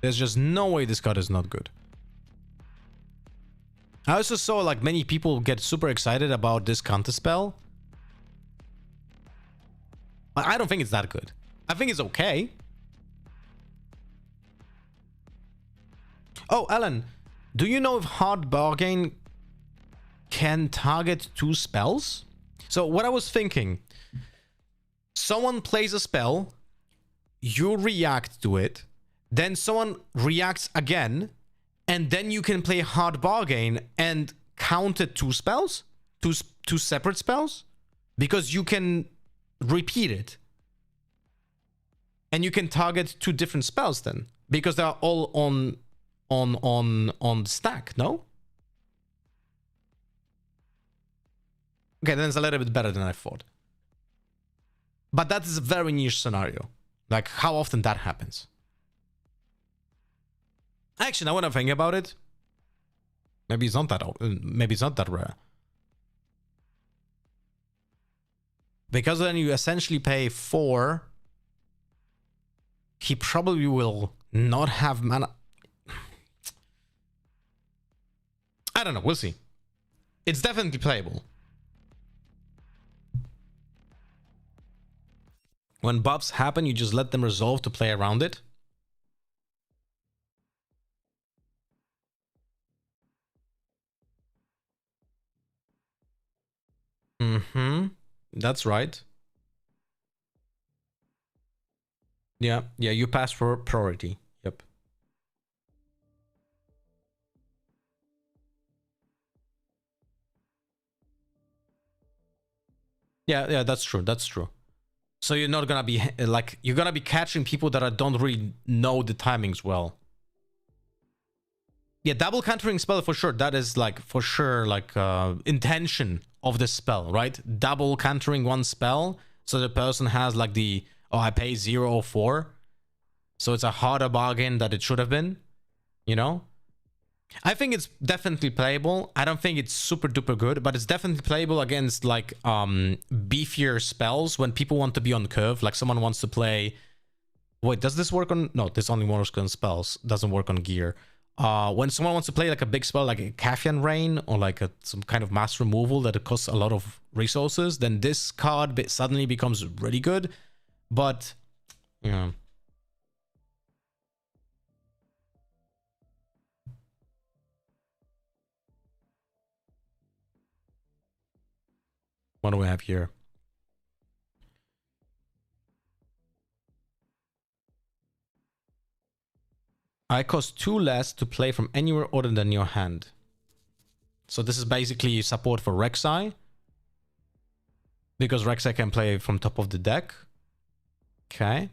There's just no way this card is not good. I also saw like many people get super excited about this counter spell. I don't think it's that good. I think it's okay. Oh, Alan, do you know if Hard Bargain can target 2 spells? So what I was thinking, someone plays a spell, you react to it, then someone reacts again, and then you can play Hard Bargain and counter 2 spells? Two separate spells? Because you can repeat it. And you can target 2 different spells then. Because they're all on the stack, no? Okay, then it's a little bit better than I thought. But that is a very niche scenario. Like, how often that happens? Actually, now when I think about it, maybe it's not that rare. Because then you essentially pay 4. He probably will not have mana. I don't know, we'll see. It's definitely playable. When buffs happen, you just let them resolve to play around it. Mm-hmm. That's right. Yeah, you pass for priority. Yep. Yeah, that's true. That's true. So you're not gonna be like, you're gonna be catching people that don't really know the timings well. Yeah, double countering spell for sure. That is like for sure like intention of the spell, right? Double countering one spell, so the person has like the, oh, I pay 0 or 4, so it's a harder bargain that it should have been, you know? I think it's definitely playable. I don't think it's super duper good, but it's definitely playable against like beefier spells when people want to be on curve. Like someone wants to play. Wait, does this work on? No, this only works on spells. Doesn't work on gear. When someone wants to play like a big spell, like a Kathian Rain or like some kind of mass removal that costs a lot of resources, then this card suddenly becomes really good. But yeah. What do we have here? I cost 2 less to play from anywhere other than your hand. So this is basically support for Rek'Sai. Because Rek'Sai can play from top of the deck. Okay.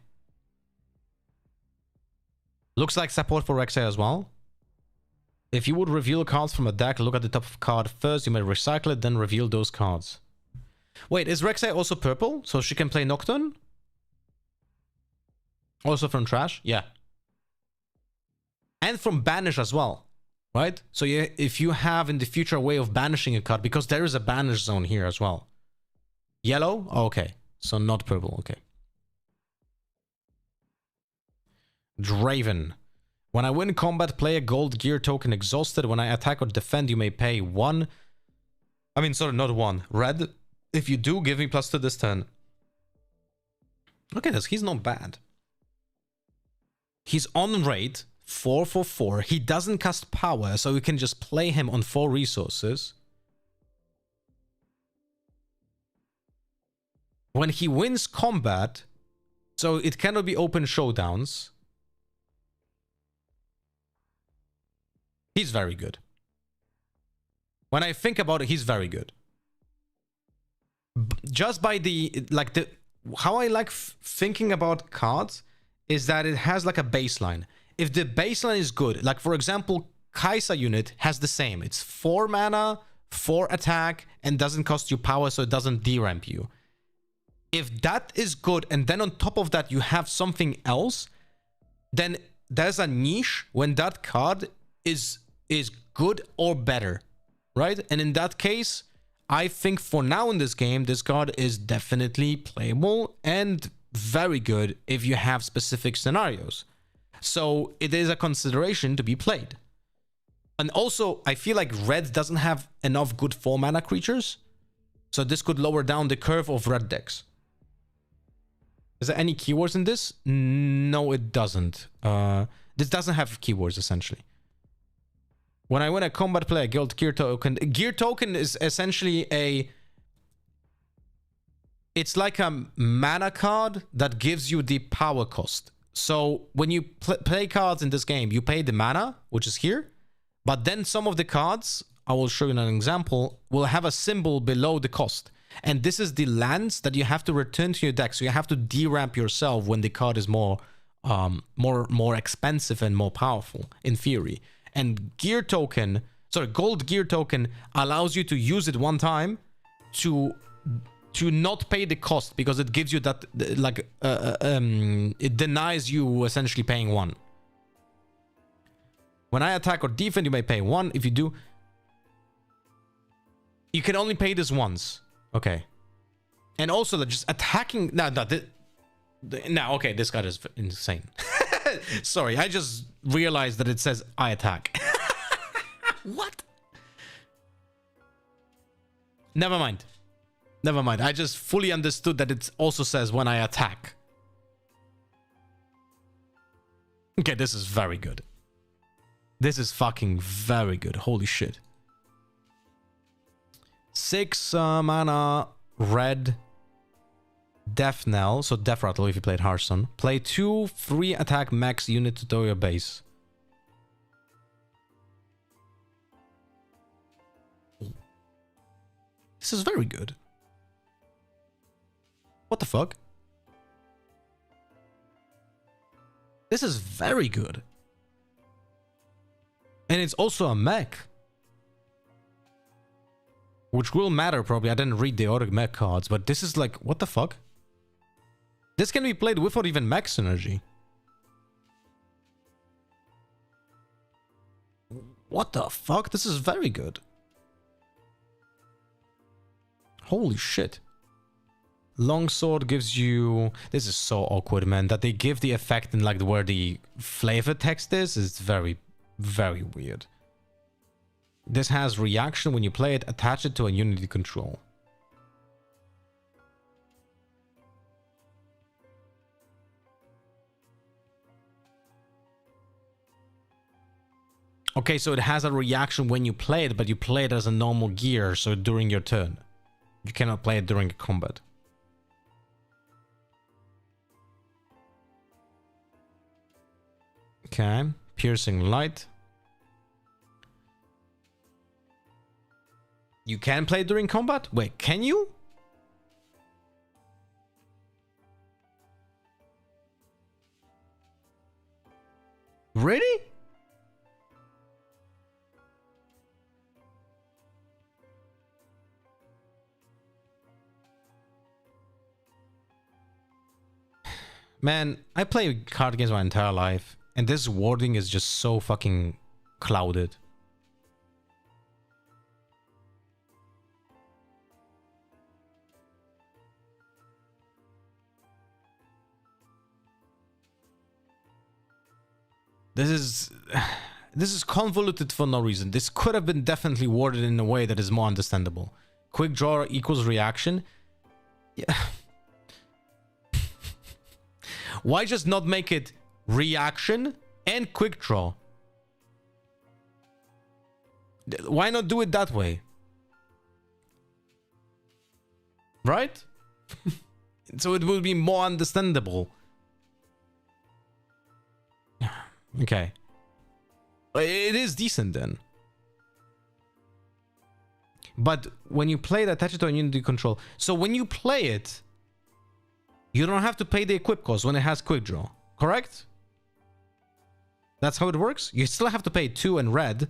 Looks like support for Rek'Sai as well. If you would reveal cards from a deck, look at the top of card first. You may recycle it, then reveal those cards. Wait, is Rek'Sai also purple? So she can play Nocturne? Also from trash? Yeah. And from banish as well, right? So yeah, if you have in the future a way of banishing a card, because there is a banish zone here as well. Yellow? Oh, okay. So not purple, okay. Draven. When I win combat, play a gold gear token exhausted. When I attack or defend, you may pay 1. I mean, sorry, not 1. Red. If you do, give me +2 this turn. Look at this. He's not bad. He's on rate. 4 for 4. He doesn't cast power, so you can just play him on 4 resources. when he wins combat, so it cannot be open showdowns. He's very good. When I think about it, he's very good. Just by the, like, the, how I like thinking about cards is that it has like a baseline. If the baseline is good, like for example, Kaisa unit has the same. It's 4 mana, 4 attack, and doesn't cost you power, so it doesn't deramp you. If that is good, and then on top of that you have something else, then there's a niche when that card is good or better, right? And in that case, I think for now in this game, this card is definitely playable and very good if you have specific scenarios. So it is a consideration to be played. And also, I feel like red doesn't have enough good 4 mana creatures, so this could lower down the curve of red decks. Is there any keywords in this? No, it doesn't. This doesn't have keywords, essentially. When I win a combat, play a guild gear token. Gear token is essentially a... It's like a mana card that gives you the power cost. So when you play cards in this game, you pay the mana, which is here. But then some of the cards, I will show you an example, will have a symbol below the cost. And this is the lands that you have to return to your deck. So you have to deramp yourself when the card is more expensive and more powerful, in theory. And gold gear token allows you to use it one time to not pay the cost, because it gives you that, like, it denies you essentially paying 1. When I attack or defend, you may pay 1. If you do, you can only pay this once. Okay. And also, just attacking... Okay, this card is insane. Sorry, I just realized that it says I attack. What? Never mind. Never mind. I just fully understood that it also says when I attack. Okay, this is very good. This is fucking very good. Holy shit. 6 mana, red, Death Knell, so Death Rattle if you played Hearthstone. Play 2 free attack max unit to your base. This is very good. What the fuck? This is very good. And it's also a mech. Which will matter probably. I didn't read the other mech cards, but this is like, what the fuck? This can be played without even mech synergy. What the fuck? This is very good. Holy shit. Longsword gives you... This is so awkward, man. That they give the effect in like where the flavor text is. It's very, very weird. This has reaction when you play it. Attach it to a unity control. Okay, so it has a reaction when you play it, but you play it as a normal gear, so during your turn. You cannot play it during a combat. Okay, piercing light. You can play it during combat? Wait, can you? Really? Man, I play card games my entire life, and this wording is just so fucking clouded. This is convoluted for no reason. This could have been definitely worded in a way that is more understandable. Quick draw equals reaction. Yeah. Why just not make it reaction and quick draw? Why not do it that way? Right? So it will be more understandable. Okay. It is decent then. But when you play it, attach it on Unity control. So when you play it, you don't have to pay the equip cost when it has quick draw. Correct? That's how it works? You still have to pay 2 and red.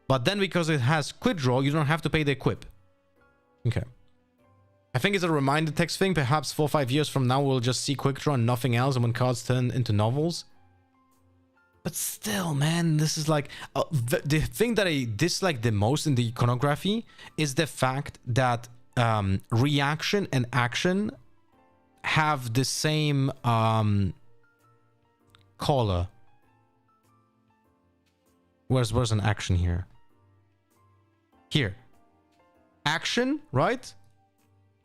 But then because it has quick draw, you don't have to pay the equip. Okay. I think it's a reminder text thing. Perhaps 4 or 5 years from now, we'll just see quick draw and nothing else. And when cards turn into novels. But still, man, this is like... the thing that I dislike the most in the iconography is the fact that reaction and action have the same color. Where's an action here? Here. Action, right?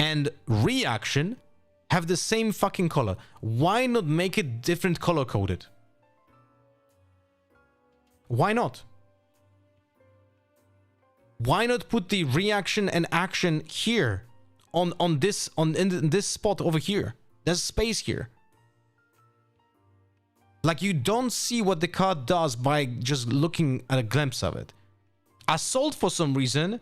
And reaction have the same fucking color. Why not make it different color coded? Why not? Why not put the reaction and action here in this spot over here? There's space here. Like you don't see what the card does by just looking at a glimpse of it. Assault for some reason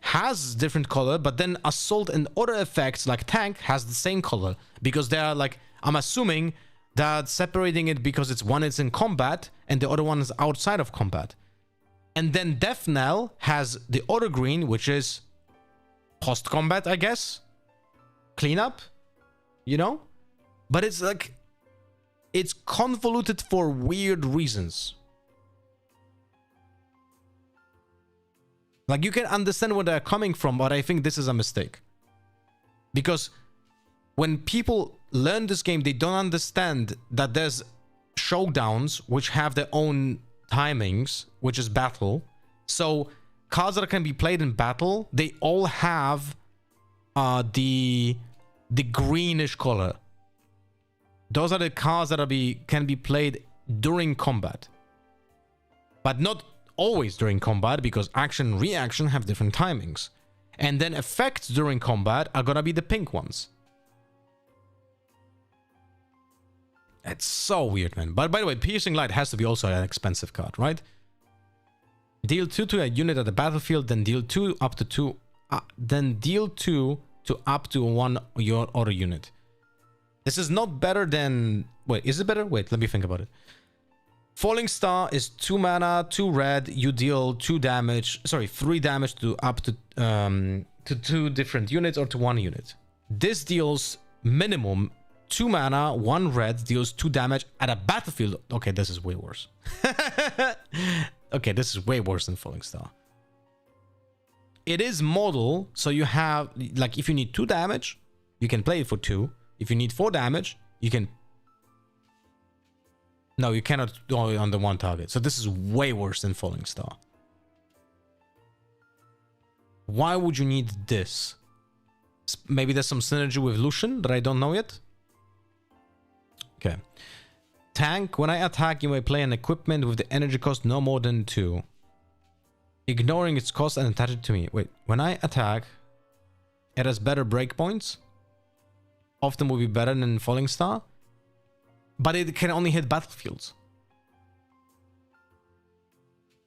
has different color, but then assault and other effects like tank has the same color because they are like, I'm assuming that separating it because it's one is in combat and the other one is outside of combat. And then Death Knell has the other green, which is post-combat, I guess. Cleanup, you know? But it's like, it's convoluted for weird reasons. Like you can understand where they're coming from, but I think this is a mistake. Because when people learn this game, they don't understand that there's showdowns which have their own timings, which is battle. So cards that can be played in battle, they all have the greenish color. Those are the cards that can be played during combat. But not always during combat, because action and reaction have different timings. And then effects during combat are gonna be the pink ones. It's so weird, man. But by the way, Piercing Light has to be also an expensive card, right? Deal 2 to a unit at the battlefield, then deal 2 up to 2, then deal 2 to up to 1 your other unit. This is not better than... Wait, is it better? Wait, let me think about it. Falling Star is 2 mana, 2 red. You deal 2 damage. Sorry, 3 damage to up to 2 different units or to 1 unit. This deals minimum 2 mana, 1 red, deals 2 damage at a battlefield. Okay, this is way worse. Okay, this is way worse than Falling Star. It is model, so you have... Like, if you need 2 damage, you can play it for 2. If you need 4 damage, you can... No, you cannot do it on the 1 target. So this is way worse than Falling Star. Why would you need this? Maybe there's some synergy with Lucian that I don't know yet? Okay. Tank. When I attack, you may play an equipment with the energy cost no more than 2. Ignoring its cost and attach it to me. Wait, when I attack, it has better breakpoints. Often will be better than Falling Star. But it can only hit battlefields.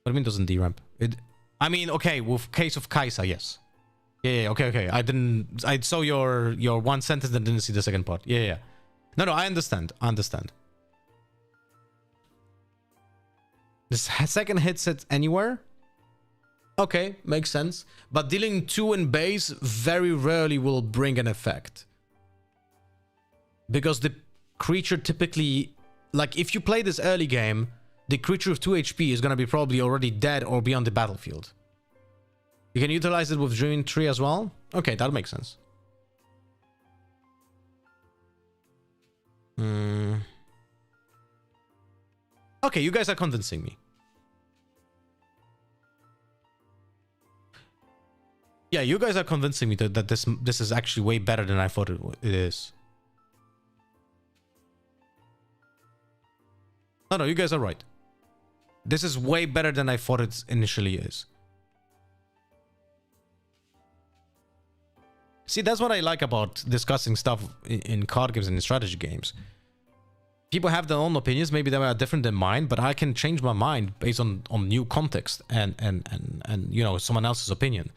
What do you mean doesn't deramp? I mean, okay, with case of Kaisa, yes. Yeah, okay. I saw your one sentence and didn't see the second part. Yeah. No, I understand. The second hits it anywhere. Okay, makes sense. But dealing 2 in base very rarely will bring an effect. Because the creature typically... Like, if you play this early game, the creature with 2 HP is going to be probably already dead or be on the battlefield. You can utilize it with Dreaming Tree as well? Okay, that makes sense. Okay, you guys are convincing me. Yeah, you guys are convincing me that this is actually way better than I thought it is. No, you guys are right. This is way better than I thought it initially is. See, that's what I like about discussing stuff in card games and in strategy games. People have their own opinions, maybe they are different than mine, but I can change my mind based on new context and you know, someone else's opinion.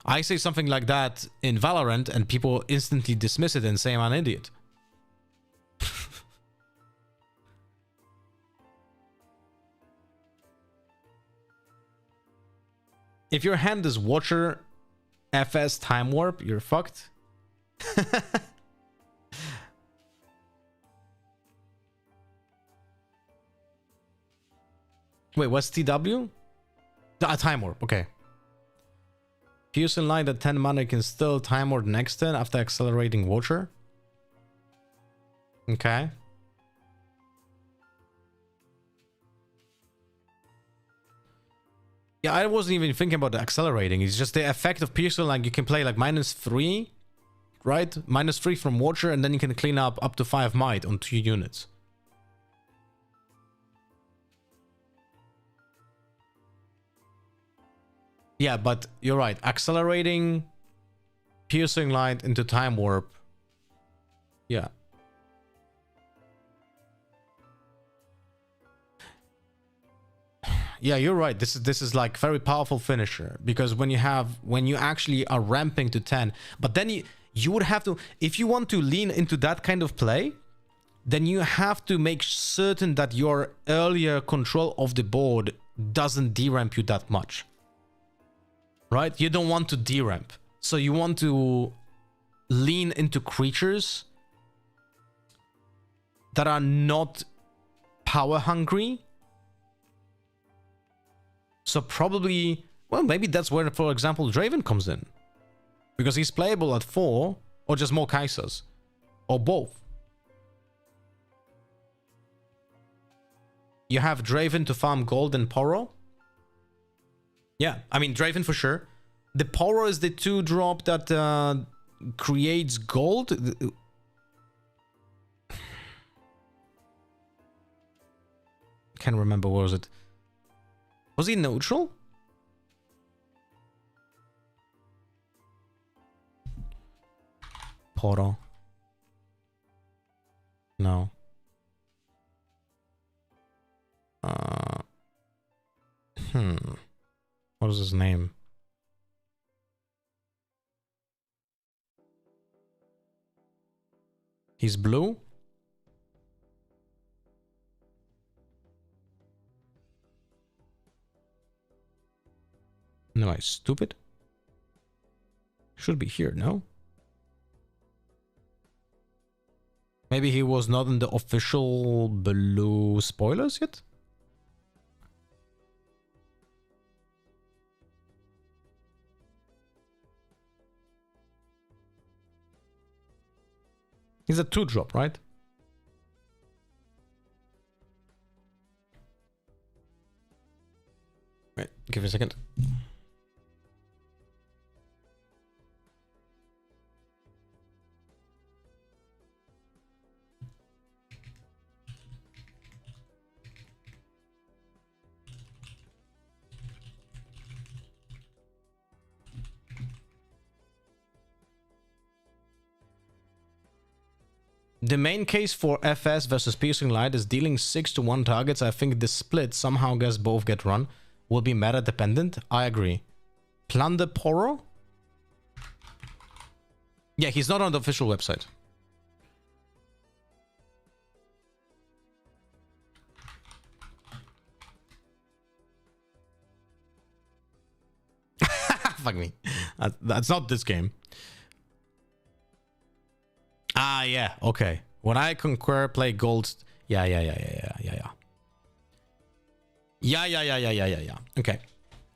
I say something like that in Valorant and people instantly dismiss it and say I'm an idiot. If your hand is Watcher FS Time Warp, you're fucked. Wait, what's TW? Time Warp, okay. Fuse in line at 10 mana can still Time Warp next turn after accelerating Watcher. Okay. Yeah, I wasn't even thinking about the accelerating. It's just the effect of Piercing, like you can play like -3, right? -3 from Watcher, and then you can clean up to 5 might on 2 units. Yeah, but you're right. Accelerating Piercing Light into Time Warp. Yeah. Yeah, you're right. This is like very powerful finisher, because when you actually are ramping to 10, but then you would have to, if you want to lean into that kind of play, then you have to make certain that your earlier control of the board doesn't deramp you that much. Right? You don't want to deramp. So you want to lean into creatures that are not power hungry. So probably, well, maybe that's where, for example, Draven comes in. Because he's playable at 4, or just more Kaisers. Or both. You have Draven to farm gold and Poro. Yeah, I mean, Draven for sure. The Poro is the 2-drop that creates gold. Can't remember, what was it? Was he neutral? Poro. No. What is his name? He's blue? No, I stupid. Should be here, no? Maybe he was not in the official blue spoilers yet? He's a 2-drop, right? Wait, give me a second. The main case for FS versus Piercing Light is dealing 6 to 1 targets. I think the split somehow gets both get run. Will be meta dependent. I agree. Plunder Poro? Yeah, he's not on the official website. Fuck me. That's not this game. Ah, yeah. Okay. When I conquer, play gold. Yeah. Yeah. Okay.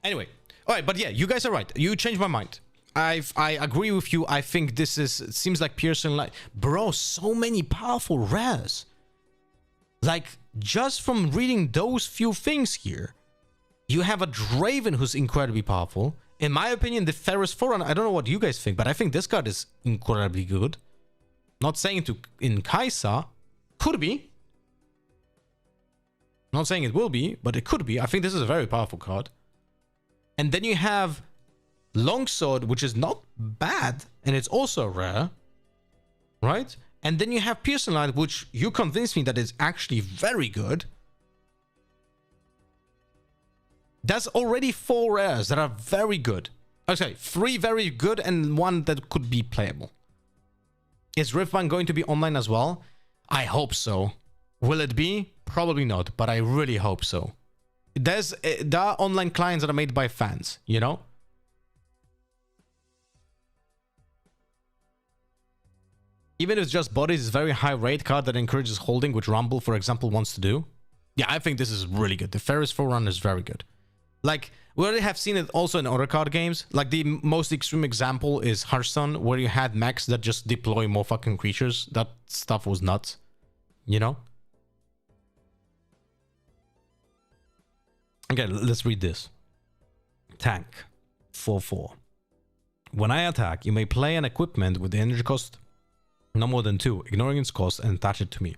Anyway. All right, but yeah, you guys are right. You changed my mind. I agree with you. I think this seems like Piercing Light. Bro, so many powerful rares. Like, just from reading those few things here, you have a Draven who's incredibly powerful. In my opinion, the Ferris Forerunner, I don't know what you guys think, but I think this card is incredibly good. Not saying to in Kai'Sa, could be. Not saying it will be, but it could be. I think this is a very powerful card. And then you have Longsword, which is not bad, and it's also rare, right? And then you have Piercing Light, which you convinced me that is actually very good. That's already 4 rares that are very good. Okay, 3 very good and 1 that could be playable. Is Riftband going to be online as well? I hope so. Will it be? Probably not, but I really hope so. There are online clients that are made by fans, you know? Even if it's just bodies, it's a very high rate card that encourages holding, which Rumble, for example, wants to do. Yeah, I think this is really good. The Ferris Forerunner is very good. Like, we already have seen it also in other card games. Like, the most extreme example is Hearthstone, where you had mechs that just deploy more fucking creatures. That stuff was nuts. You know? Okay, let's read this. Tank. 4/4. When I attack, you may play an equipment with the energy cost no more than 2, ignoring its cost, and attach it to me.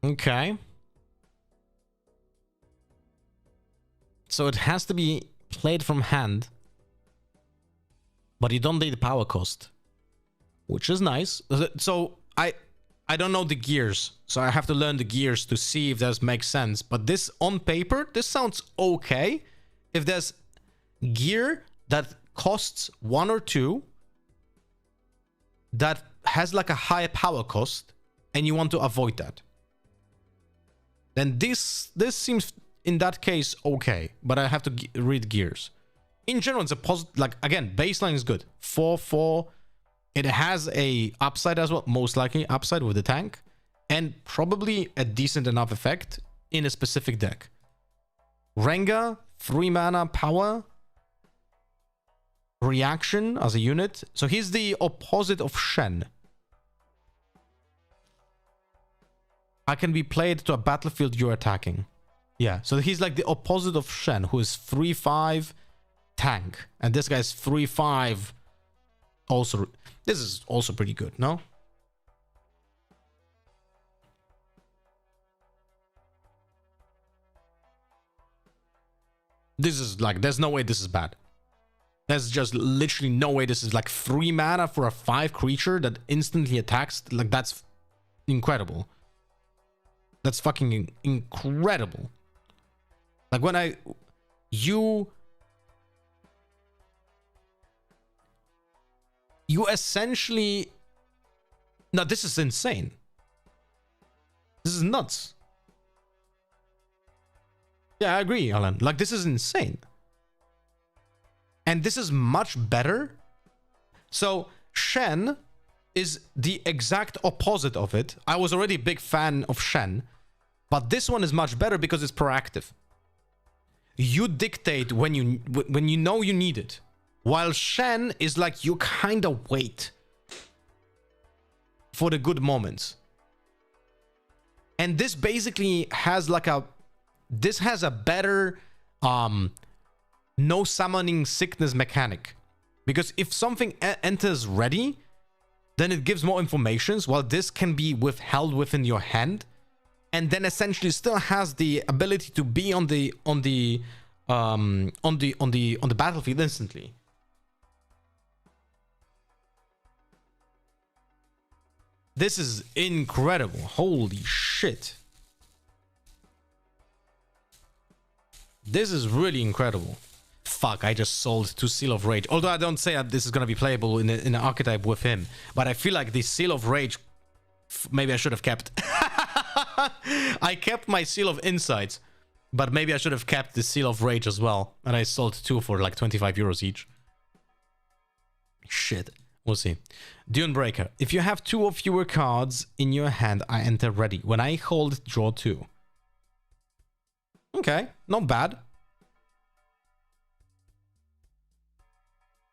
Okay. So it has to be played from hand, but you don't need the power cost, which is nice. So I don't know the gears, so I have to learn the gears to see if this makes sense. But this, on paper, this sounds okay. If there's gear that costs 1 or 2, that has like a high power cost, and you want to avoid that, then this seems in that case okay. But I have to read gears. In general, it's a positive. Like, again, baseline is good. 4/4. It has a upside as well, most likely upside with the tank, and probably a decent enough effect in a specific deck. Rengar, 3 mana power. Reaction as a unit. So he's the opposite of Shen. I can be played to a battlefield you're attacking. Yeah, so he's like the opposite of Shen, who is 3/5 tank. And this guy's 3/5 also. This is also pretty good, no? This is like, there's no way this is bad. There's just literally no way this is like 3 mana for a 5 creature that instantly attacks. Like, that's incredible. That's fucking incredible. Like, when you essentially... No, this is insane. This is nuts. Yeah, I agree, Alan. Like, this is insane. And this is much better. So Shen is the exact opposite of it. I was already a big fan of Shen, but this one is much better because it's proactive. You dictate when you know you need it, while Shen is like you kind of wait for the good moments. And this basically has like this has a better no summoning sickness mechanic, because if something enters ready, then it gives more information, while this can be withheld within your hand, and then essentially still has the ability to be on the battlefield instantly. This is incredible. Holy shit. This is really incredible. Fuck, I just sold 2 Seal of Rage. Although I don't say that this is going to be playable in an archetype with him. But I feel like the Seal of Rage, maybe I should have kept. I kept my Seal of Insights. But maybe I should have kept the Seal of Rage as well. And I sold 2 for like 25 euros each. Shit. We'll see. Dune Breaker. If you have 2 or fewer cards in your hand, I enter ready. When I hold, draw 2. Okay, not bad.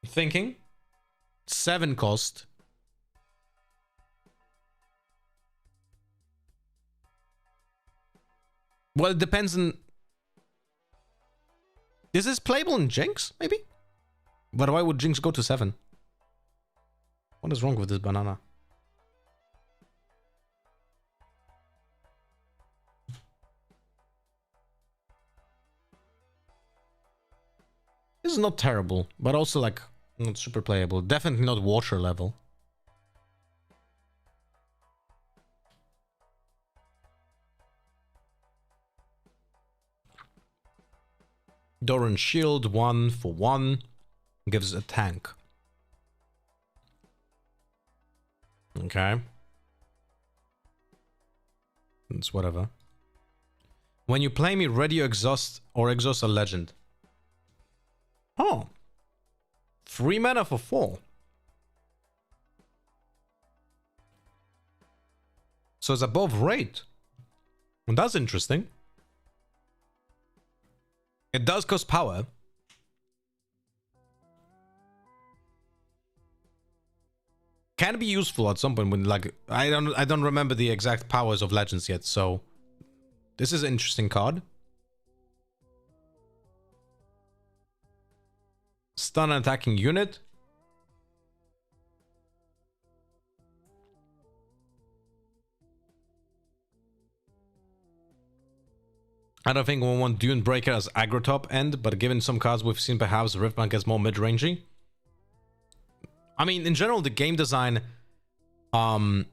Thinking 7 cost. Well, it depends on... Is this playable in Jinx, maybe? But why would Jinx go to 7? What is wrong with this banana? This is not terrible, but also like not super playable. Definitely not Watcher level. Doran shield 1 for 1 gives a tank. Okay. It's whatever. When you play me, radio exhaust or exhaust a legend. Oh. 3 mana for 4. So it's above rate. And that's interesting. It does cost power. Can be useful at some point when, like, I don't remember the exact powers of legends yet, so this is an interesting card. Stun an attacking unit. I don't think we want Dune Breaker as aggro top end, but given some cards we've seen, perhaps Riftbound gets more mid-rangey. I mean, in general, the game design, the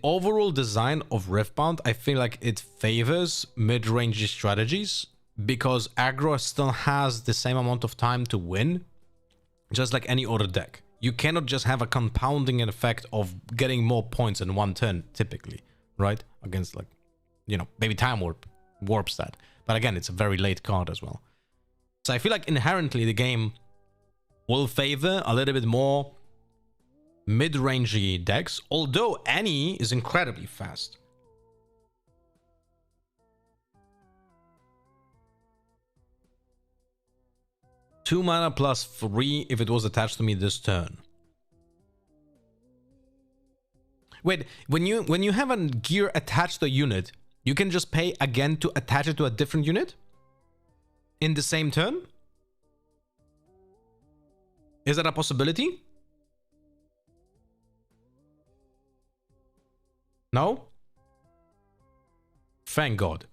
overall design of Riftbound, I feel like it favors mid-rangey strategies because aggro still has the same amount of time to win, just like any other deck. You cannot just have a compounding effect of getting more points in one turn, typically, right? Against, like, you know, maybe Time Warp warps that. But again, it's a very late card as well. So I feel like inherently the game will favor a little bit more mid-rangey decks, although Annie is incredibly fast. Two mana plus 3 if it was attached to me this turn. Wait, when you have a gear attached to a unit, you can just pay again to attach it to a different unit in the same turn? Is that a possibility? No? Thank God.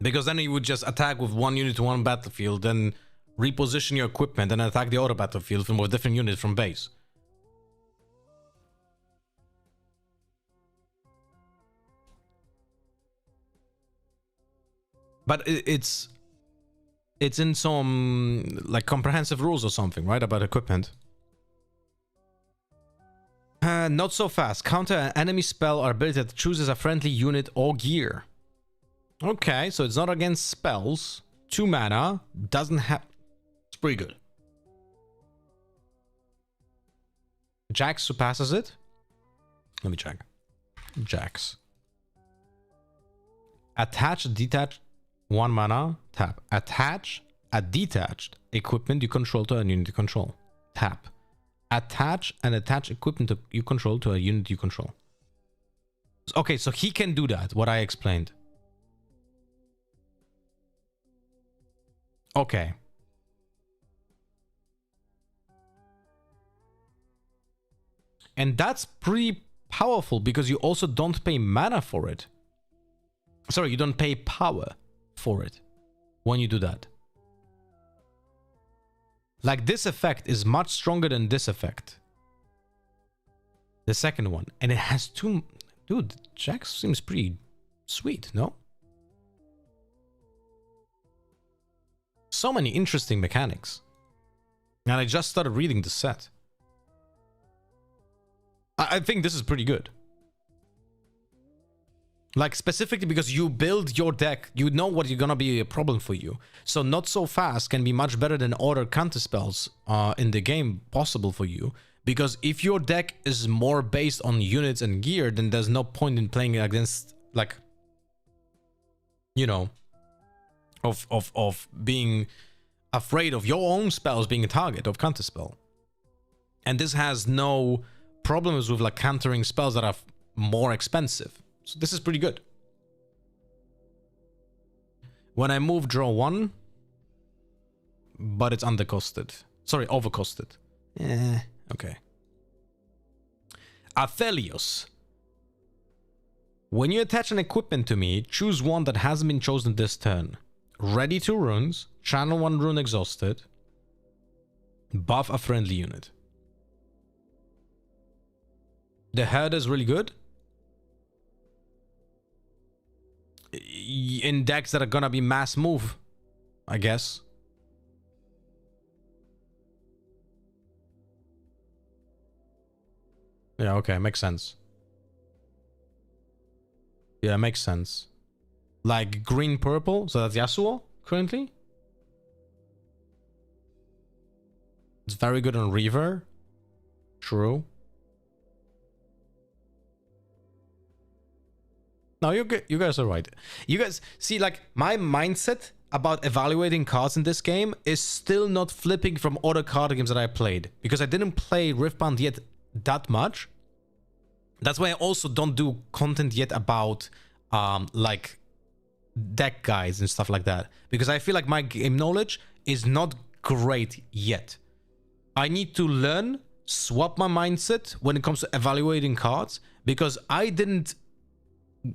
Because then you would just attack with one unit to one battlefield, then reposition your equipment and attack the other battlefield from a different unit from base. But it's in some like comprehensive rules or something, right? About equipment. Not so fast. Counter an enemy spell or ability that chooses a friendly unit or gear. Okay, so it's not against spells. 2 mana. Doesn't have... It's pretty good. Jax surpasses it. Let me check. Jax. Attach, detach... 1 mana, tap. Attach a detached equipment you control to a unit you control. Tap. Attach and attach equipment you control to a unit you control. Okay, so he can do that, what I explained. Okay. And that's pretty powerful because you also don't pay mana for it. Sorry, you don't pay power for it when you do that. Like, this effect is much stronger than this effect. The second one. And it has 2... Dude, Jax seems pretty sweet, no? So many interesting mechanics. And I just started reading the set. I think this is pretty good. Like, specifically because you build your deck, you know what you're gonna be a problem for you. So not so fast can be much better than other counter spells in the game possible for you. Because if your deck is more based on units and gear, then there's no point in playing against, like, you know, of being afraid of your own spells being a target of counter spell. And this has no problems with, like, countering spells that are more expensive. So this is pretty good. When I move, draw 1. But it's undercosted. Sorry, overcosted. Okay. Athelios. When you attach an equipment to me, choose one that hasn't been chosen this turn. ready 2 runes, channel 1 rune exhausted, buff a friendly unit. The head is really good. In decks that are gonna be mass move, I guess. Yeah, okay, makes sense. Yeah, makes sense. Like green purple, so that's Yasuo currently. It's very good on Reaver. True. No, you guys are right. You guys see, like, my mindset about evaluating cards in this game is still not flipping from other card games that I played, because I didn't play Riftbound yet that much. That's why I also don't do content yet about like deck guides and stuff like that, because I feel like my game knowledge is not great yet. I need to learn, swap my mindset when it comes to evaluating cards, because I didn't,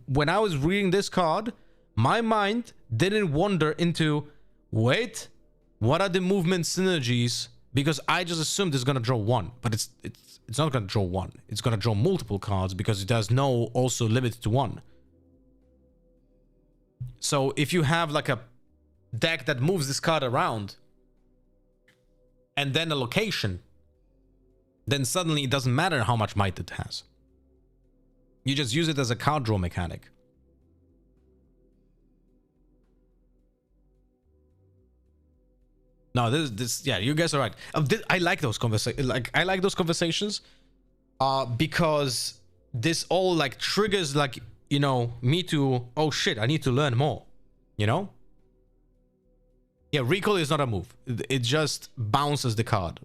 when I was reading this card, my mind didn't wander into, wait, what are the movement synergies? Because I just assumed it's gonna draw 1, but it's not gonna draw 1. It's gonna draw multiple cards because it does no also limit to 1. So if you have like a deck that moves this card around and then a location, then suddenly it doesn't matter how much might it has. You just use it as a card draw mechanic. No, this, yeah, you guys are right. I like those conversations. Like, I like those conversations, because this all like triggers, like, you know, me to, oh shit, I need to learn more. You know? Yeah, recall is not a move. It just bounces the card.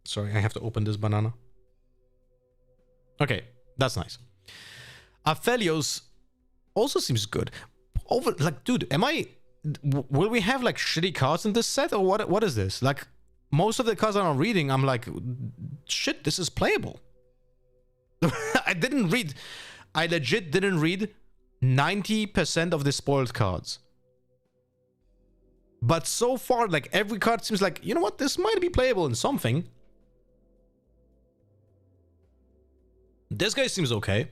Sorry, I have to open this banana. Okay, that's nice. Aphelios also seems good. Like, dude, will we have like shitty cards in this set, or what is this? Like, most of the cards I'm reading, I'm like, shit, this is playable. I legit didn't read 90% of the spoiled cards. But so far, like, every card seems like, you know what, this might be playable in something. This guy seems okay.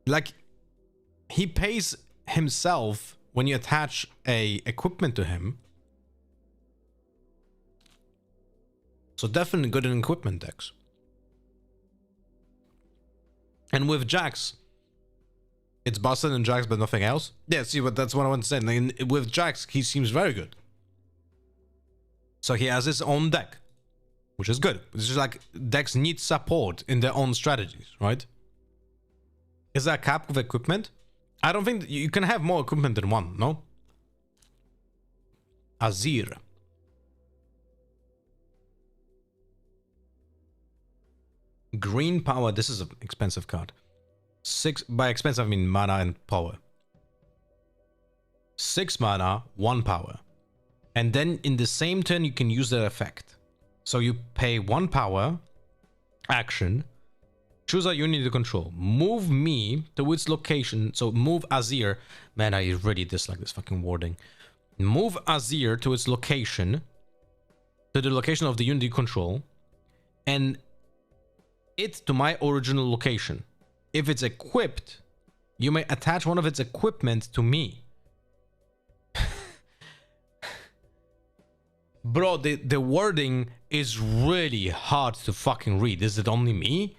Like, he pays himself when you attach a equipment to him. So definitely good in equipment decks. And with Jax, it's busted in Jax, but nothing else. Yeah, see, but that's what I want to say. Like, with Jax, he seems very good. So he has his own deck, which is good. It's just like decks need support in their own strategies, right? Is there a cap with equipment? I don't think you can have more equipment than one, no? Azir. Green power. This is an expensive card. 6, by expensive I mean mana and power. 6 mana, 1 power. And then in the same turn you can use that effect. So you pay 1 power, action, choose a unit to control, move me to its location. So move Azir. Man, I really dislike this fucking wording. Move Azir to its location, to the location of the unit you control, and it to my original location. If it's equipped, you may attach one of its equipment to me. Bro, the wording is really hard to fucking read. Is it only me?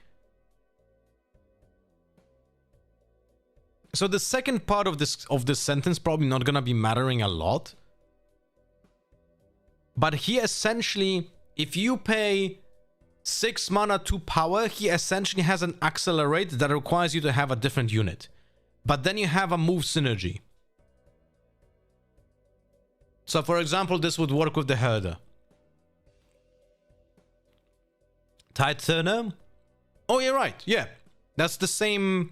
So the second part of this sentence probably not gonna be mattering a lot. But he essentially, if you pay 6 mana 2 power, he essentially has an accelerate that requires you to have a different unit. But then you have a move synergy. So for example, this would work with the herder. Tide Turner? Oh, you're right. Yeah. That's the same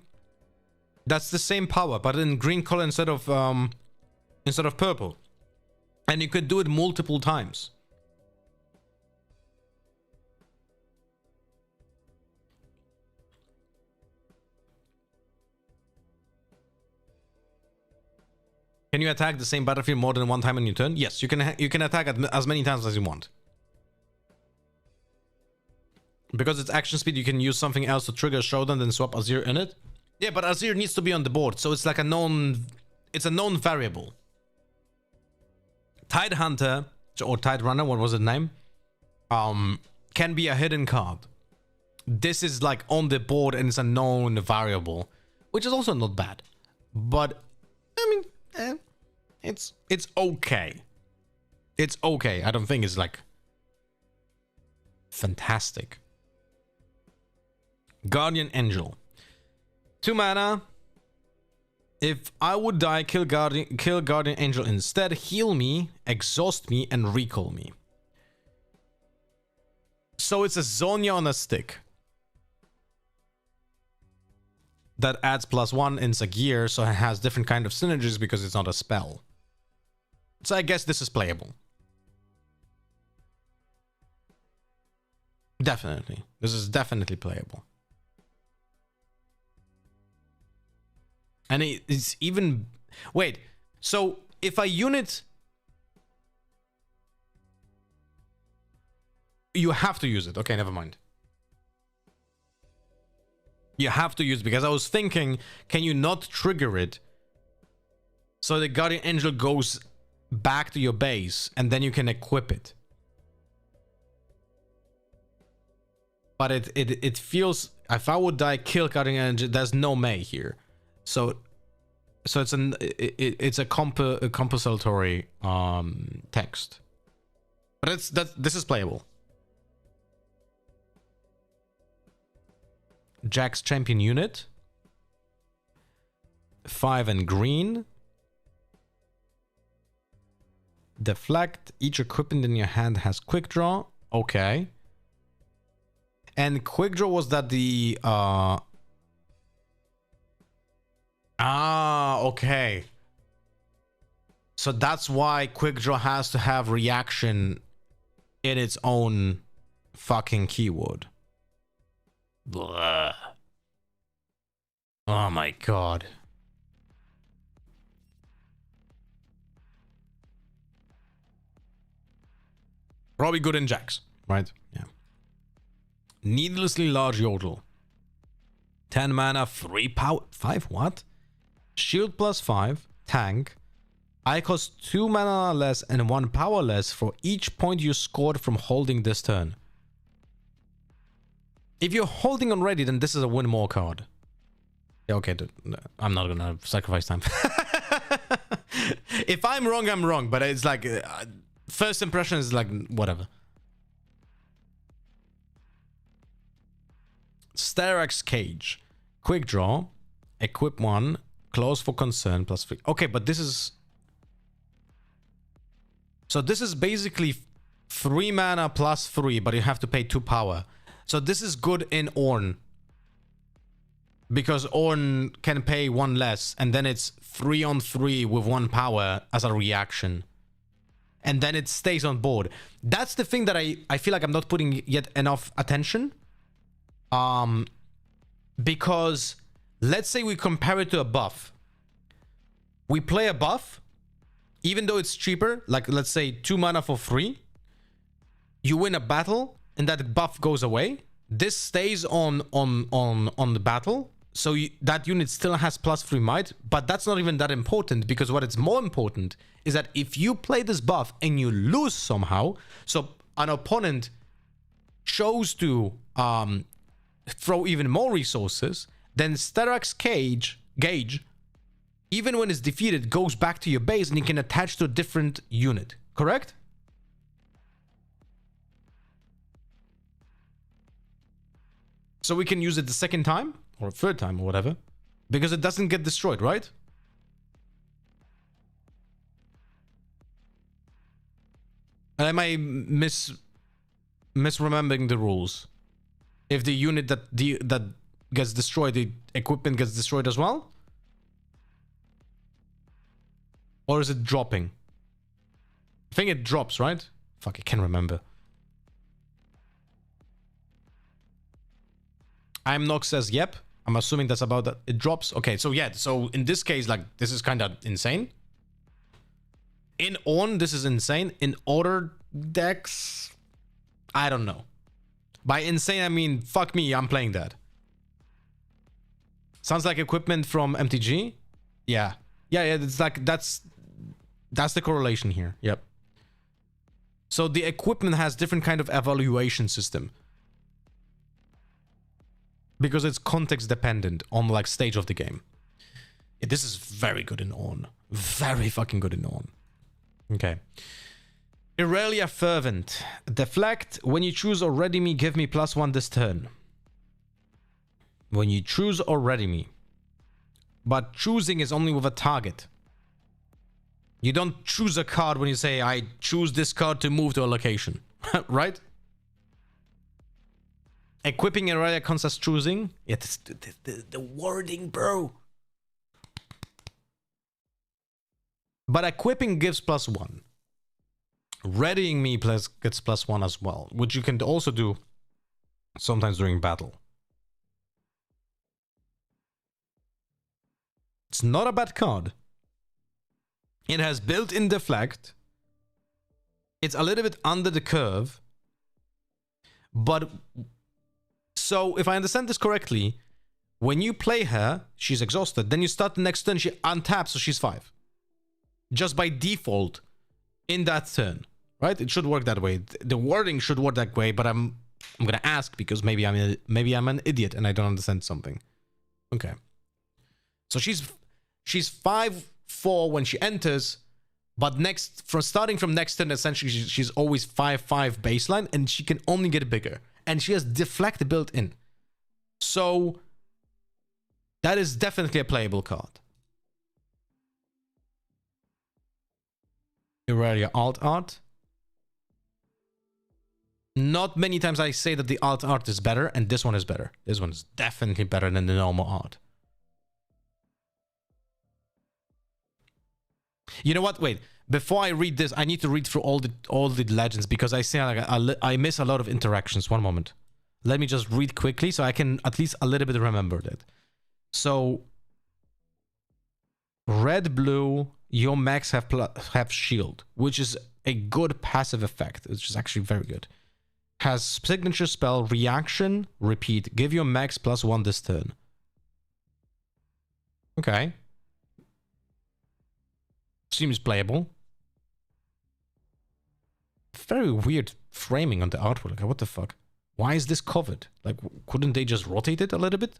power, but in green color instead of purple. And you could do it multiple times. Can you attack the same battlefield more than one time in your turn? Yes, you can attack as many times as you want. Because it's action speed, you can use something else to trigger a showdown, then swap Azir in it. Yeah, but Azir needs to be on the board, so it's like a known variable. Tide Hunter or Tide Runner, what was the name? Can be a hidden card. This is like on the board and it's a known variable, which is also not bad. But I mean, it's okay. It's okay. I don't think it's like fantastic. Guardian Angel. 2 mana. If I would die, kill Guardian Angel instead. Heal me, exhaust me, and recall me. So it's a Zonya on a stick. That adds +1 in Zagir, so it has different kind of synergies because it's not a spell. So I guess this is playable. Definitely. This is definitely playable. And it's even... Wait, so if a unit... You have to use it. Okay, never mind. You have to use it because I was thinking, can you not trigger it so the Guardian Angel goes back to your base and then you can equip it? But it feels... If I would die, kill Guardian Angel, there's no May here. So it's a compensatory text, but this is playable. Jack's champion unit, 5 and green. Deflect. Each equipment in your hand has quick draw. Okay. And quick draw was that the okay. So that's why quick draw has to have reaction in its own fucking keyword. Blah. Oh my god. Probably good in jacks, right? Yeah. Needlessly large yodel. 10 mana, 3 power. 5 what? Shield +5, tank. I cost 2 mana less and 1 power less for each point you scored from holding this turn. If you're holding already, then this is a win more card. Yeah, okay, I'm not gonna sacrifice time. If I'm wrong, I'm wrong, but it's like first impression is like whatever. Sterak's Cage. Quick draw. Equip 1. Close for concern +3. Okay, but this is... So this is basically 3 mana +3, but you have to pay 2 power. So this is good in Ornn. Because Ornn can pay 1 less, and then it's 3 on 3 with 1 power as a reaction. And then it stays on board. That's the thing that I feel like I'm not putting yet enough attention. Because let's say we compare it to a buff. We play a buff, even though it's cheaper, like let's say 2 mana for 3. You win a battle and that buff goes away. This stays on the battle. So that unit still has +3 might, but that's not even that important, because what is more important is that if you play this buff and you lose somehow, so an opponent chose to throw even more resources, then Sterak's Gauge, even when it's defeated, goes back to your base and you can attach to a different unit. Correct? So we can use it the second time or third time or whatever, because it doesn't get destroyed, right? Am I misremembering the rules? If the unit that gets destroyed, the equipment gets destroyed as well? Or is it dropping? I think it drops, right? Fuck, I can't remember. I'm Nox says, yep. I'm assuming that's about that. It drops. Okay, so yeah. So in this case, like, this is kind of insane. In on, this is insane. In other decks, I don't know. By insane, I mean, fuck me, I'm playing that. Sounds like equipment from MTG. Yeah. Yeah, it's like, that's the correlation here. Yep. So the equipment has different kind of evaluation system. Because it's context dependent on like stage of the game. Yeah, this is very good in on. Very fucking good in on. Okay. Irelia Fervent. Deflect. When you choose or ready me, give me +1 this turn. When you choose or ready me. But choosing is only with a target. You don't choose a card when you say, I choose this card to move to a location. Right? Equipping Irelia counts as choosing. Yeah, the wording, bro. But equipping gives +1. Readying me gets +1 as well, which you can also do sometimes during battle. It's not a bad card. It has built-in deflect. It's a little bit under the curve. But so if I understand this correctly, when you play her, she's exhausted. Then you start the next turn, she untaps, so she's 5. Just by default in that turn. Right? It should work that way. The wording should work that way, but I'm gonna ask because maybe I'm an idiot and I don't understand something. Okay. So she's 5/4 when she enters, but starting from next turn, essentially she's always 5/5 baseline, and she can only get bigger. And she has deflect built in. So that is definitely a playable card. Irelia alt art. Not many times I say that the alt art is better, and this one is better. This one is definitely better than the normal art. You know what? Wait. Before I read this, I need to read through all the legends because I say like I miss a lot of interactions. One moment. Let me just read quickly so I can at least a little bit remember that. So red, blue, your max have shield, which is a good passive effect. Which is actually very good. Has signature spell, reaction, repeat. Give your max +1 this turn. Okay. Seems playable. Very weird framing on the artwork. Like, what the fuck? Why is this covered? Like, couldn't they just rotate it a little bit?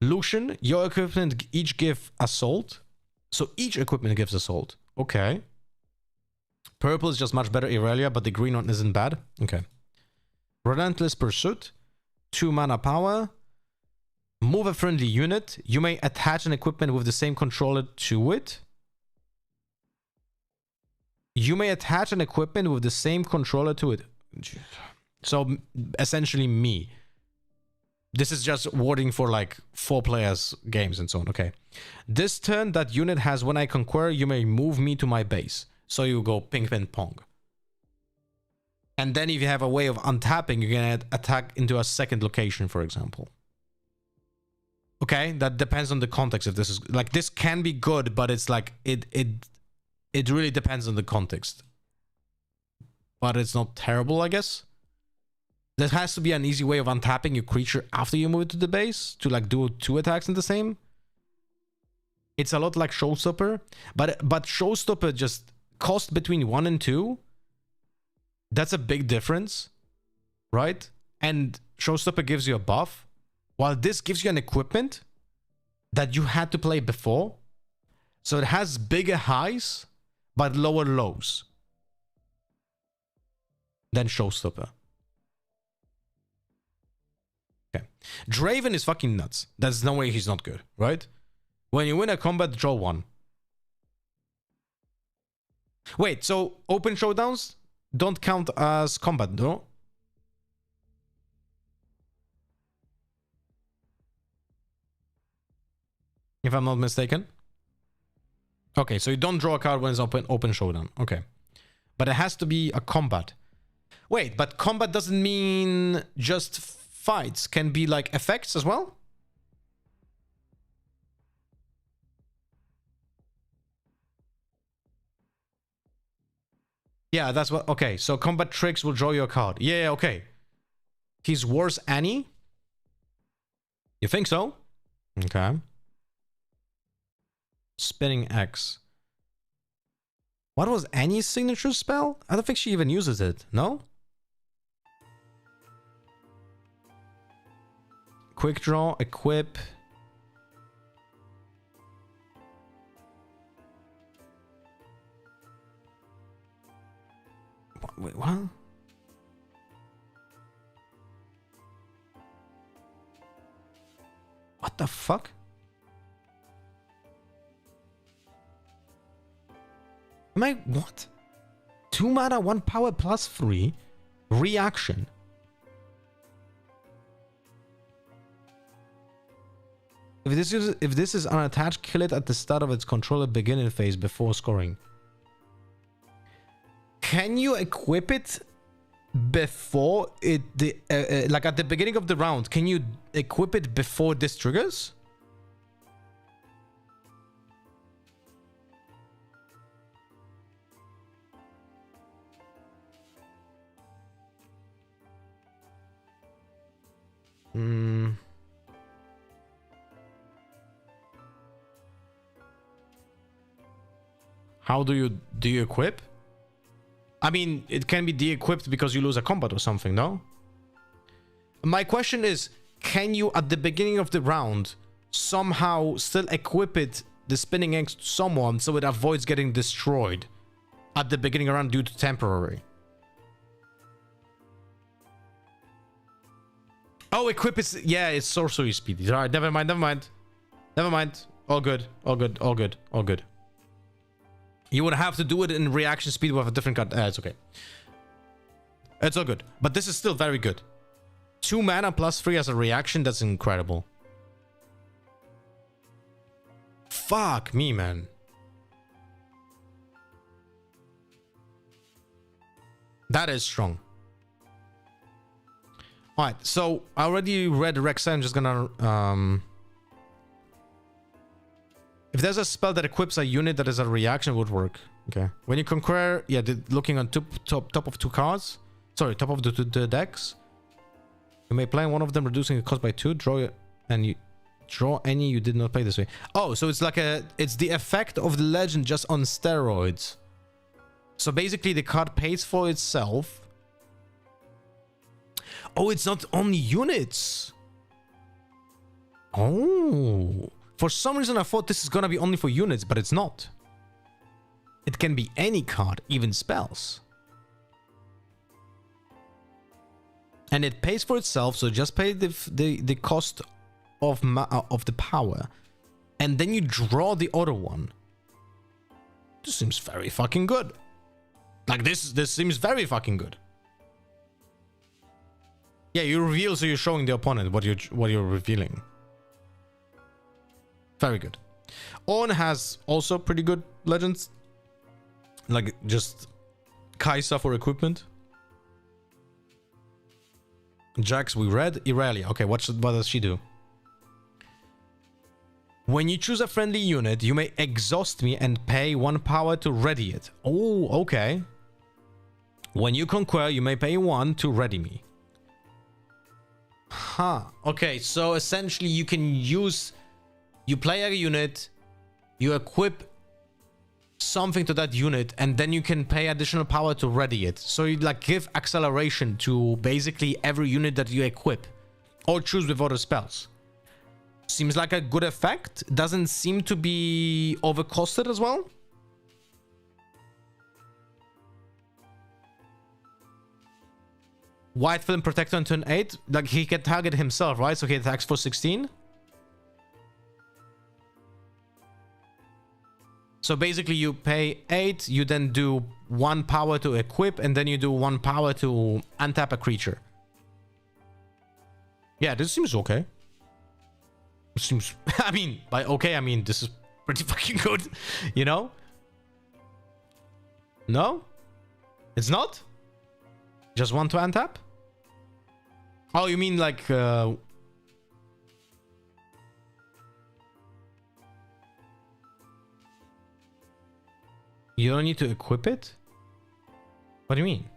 Lucian, your equipment each give assault. So each equipment gives assault. Okay. Purple is just much better Irelia, but the green one isn't bad. Okay. Relentless Pursuit. 2 mana power. Move a friendly unit. You may attach an equipment with the same controller to it. You may attach an equipment with the same controller to it. So essentially me. This is just wording for like 4 players games and so on. Okay. This turn that unit has when I conquer, you may move me to my base. So you go ping, ping, pong. And then if you have a way of untapping, you can attack into a second location, for example. Okay, that depends on the context. If this is like, this can be good, but it's like it really depends on the context. But it's not terrible, I guess. There has to be an easy way of untapping your creature after you move it to the base to like do 2 attacks in the same. It's a lot like Showstopper, but Showstopper just cost between 1 and 2. That's a big difference, right? And Showstopper gives you a buff, while this gives you an equipment that you had to play before. So it has bigger highs, but lower lows than Showstopper. Okay. Draven is fucking nuts. There's no way he's not good, right? When you win a combat, draw 1. Wait, so open showdowns don't count as combat, no? If I'm not mistaken. Okay, so you don't draw a card when it's open showdown. Okay. But it has to be a combat. Wait, but combat doesn't mean just fights. Can be like effects as well? Yeah, that's what... Okay, so combat tricks will draw you a card. Yeah, okay. He's worse Annie? You think so? Okay. Spinning X. What was Annie's signature spell? I don't think she even uses it. No? Quick draw, equip. Wait, what? What the fuck? Am I... What? 2 mana, 1 power plus 3. Reaction. If this is unattached, kill it at the start of its controller beginning phase before scoring. Can you equip it before it... like at the beginning of the round, can you equip it before this triggers? How do you equip? I mean, it can be de-equipped because you lose a combat or something, no? My question is, can you at the beginning of the round somehow still equip it, the spinning X, to someone so it avoids getting destroyed at the beginning of the round due to temporary? Oh, equip is... Yeah, it's sorcery speed. Alright, never mind. All good. You would have to do it in reaction speed with a different card. It's okay. It's all good. But this is still very good. 2 mana plus 3 as a reaction, that's incredible. Fuck me, man. That is strong. Alright, so I already read Rex. I'm just gonna... If there's a spell that equips a unit that is a reaction, it would work. Okay. When you conquer... Yeah, looking on top of 2 cards. Sorry, top of the decks. You may play one of them, reducing the cost by 2. Draw any you did not play this way. Oh, so it's like a... It's the effect of the legend just on steroids. So basically the card pays for itself. Oh, it's not only units. Oh. For some reason I thought this is gonna be only for units, but it's not. It can be any card, even spells. And it pays for itself, so just pay the cost of the power. And then you draw the other one. This seems very fucking good. Like this seems very fucking good. Yeah, you reveal, so you're showing the opponent what you're revealing. Very good. Ornn has also pretty good legends. Like just Kaisa for equipment. Jax we read. Irelia. Okay, what does she do? When you choose a friendly unit, you may exhaust me and pay 1 power to ready it. Oh, okay. When you conquer, you may pay 1 to ready me. Huh. Okay, so essentially you can use... You play a unit, you equip something to that unit, and then you can pay additional power to ready it. So you like give acceleration to basically every unit that you equip, or choose with other spells. Seems like a good effect. Doesn't seem to be overcosted as well. White Film Protector on turn 8. Like he can target himself, right? So he attacks for 16. So basically you pay 8, you then do 1 power to equip, and then you do 1 power to untap a creature. Yeah, this seems okay. Seems... I mean, by okay, I mean this is pretty fucking good, you know? No? It's not? Just want to untap? Oh, you mean like... You don't need to equip it? What do you mean?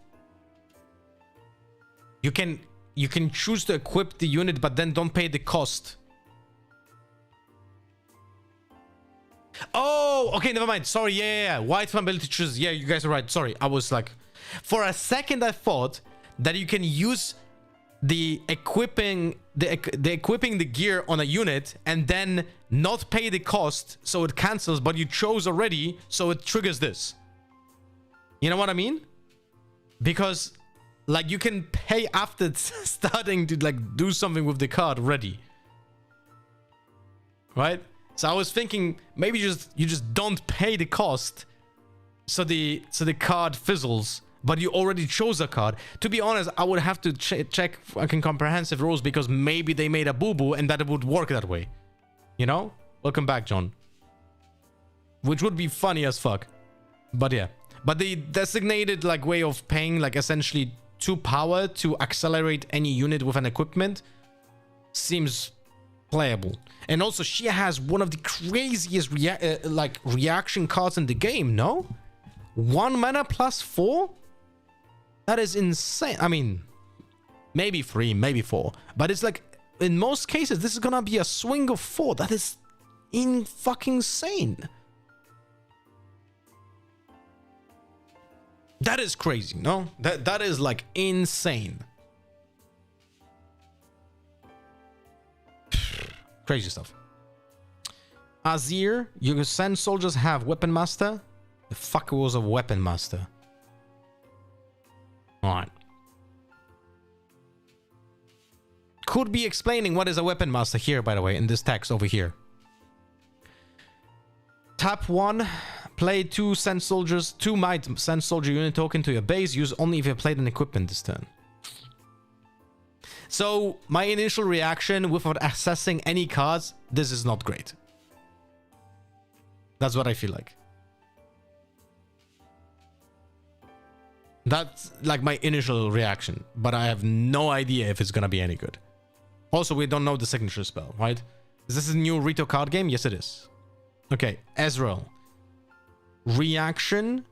You can choose to equip the unit, but then don't pay the cost. Oh, okay, never mind. Sorry, yeah. White ability choose. Yeah, you guys are right. Sorry, I was like... For a second, I thought that you can use the equipping the gear on a unit and then not pay the cost, so it cancels, but you chose already, so it triggers this. You know what I mean? Because like you can pay after starting to like do something with the card ready, right? So I was thinking maybe you just don't pay the cost, so the card fizzles. But you already chose a card. To be honest, I would have to check fucking comprehensive rules because maybe they made a boo-boo and that it would work that way. You know? Welcome back, John. Which would be funny as fuck. But yeah. But the designated like way of paying like essentially 2 power to accelerate any unit with an equipment seems playable. And also she has one of the craziest reaction cards in the game, no? 1 mana plus 4? That is insane. I mean, maybe 3, maybe 4. But it's like, in most cases, this is gonna be a swing of 4. That is fucking insane. That is crazy, no? That is like insane. Crazy stuff. Azir, you send soldiers have weapon master? The fuck was a weapon master? Alright. Could be explaining what is a weapon master here, by the way, in this text over here. Tap 1, play 2 send soldiers, 2 might send soldier unit token to your base, use only if you played an equipment this turn. So, my initial reaction without assessing any cards, this is not great. That's what I feel like. That's like my initial reaction, but I have no idea if it's gonna be any good. Also, we don't know the signature spell, right? Is this a new Rito card game? Yes, it is. Okay, Ezreal. Reaction.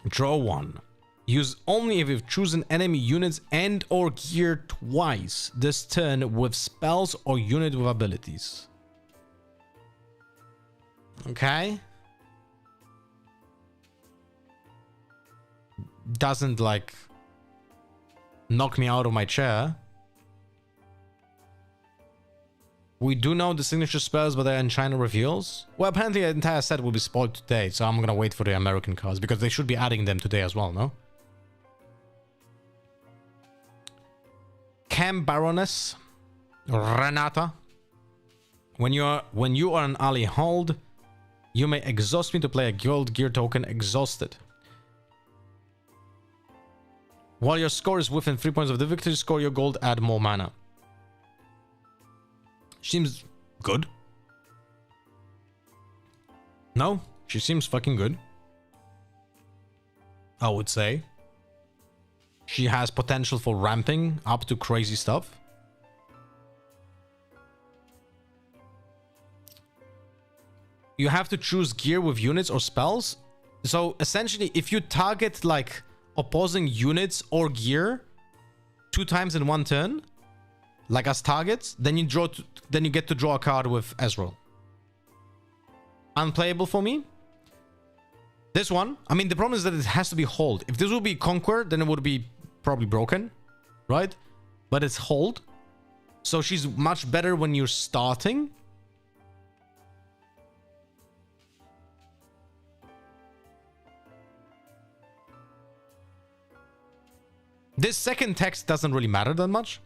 Draw 1. Use only if you've chosen enemy units and or gear twice this turn with spells or unit with abilities. Okay. Doesn't like knock me out of my chair. We do know the signature spells, but they're in China reveals. Well, apparently the entire set will be spoiled today, so I'm gonna wait for the American cards because they should be adding them today as well, no? Cam Baroness Renata. When you are an ally hold, you may exhaust me to play a gold gear token exhausted. While your score is within 3 points of the victory score, your gold add more mana. Seems good. No, she seems fucking good. I would say. She has potential for ramping up to crazy stuff. You have to choose gear with units or spells. So essentially, if you target like opposing units or gear 2 times in 1 turn, like as targets, then you get to draw a card with Ezreal. Unplayable for me. This one, I mean, the problem is that it has to be hold. If this would be Conquer, then it would be probably broken, right? But it's hold. So she's much better when you're starting. This second text doesn't really matter that much.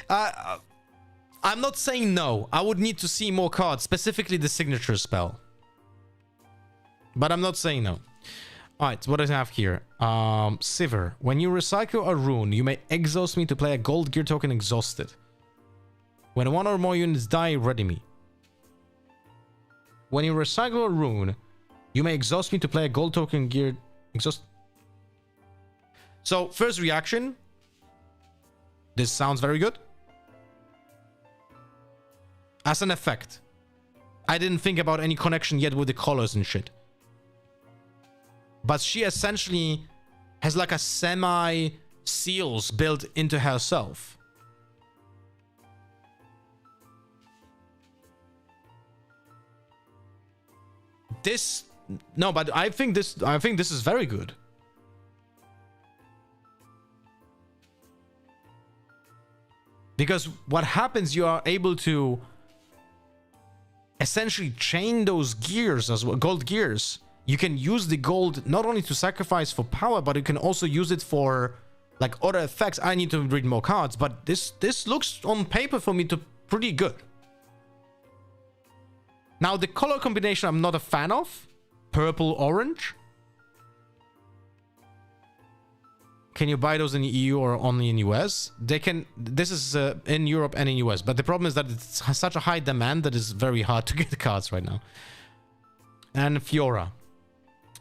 I'm not saying no. I would need to see more cards, specifically the signature spell. But I'm not saying no. Alright, what do I have here? Sivir. When you recycle a rune, you may exhaust me to play a gold gear token exhausted. When one or more units die, ready me. When you recycle a rune, you may exhaust me to play a gold token geared... Exhaust... So, first reaction. This sounds very good. As an effect. I didn't think about any connection yet with the colors and shit. But she essentially has like a semi-seals built into herself. This... No, but I think this is very good. Because what happens, you are able to essentially chain those gears as well, gold gears. You can use the gold not only to sacrifice for power, but you can also use it for like other effects. I need to read more cards, but this looks on paper for me to pretty good. Now the color combination I'm not a fan of. Purple, orange. Can you buy those in the EU or only in US? They can. This is in Europe and in US, but the problem is that it's such a high demand that it's very hard to get cards right now. And Fiora.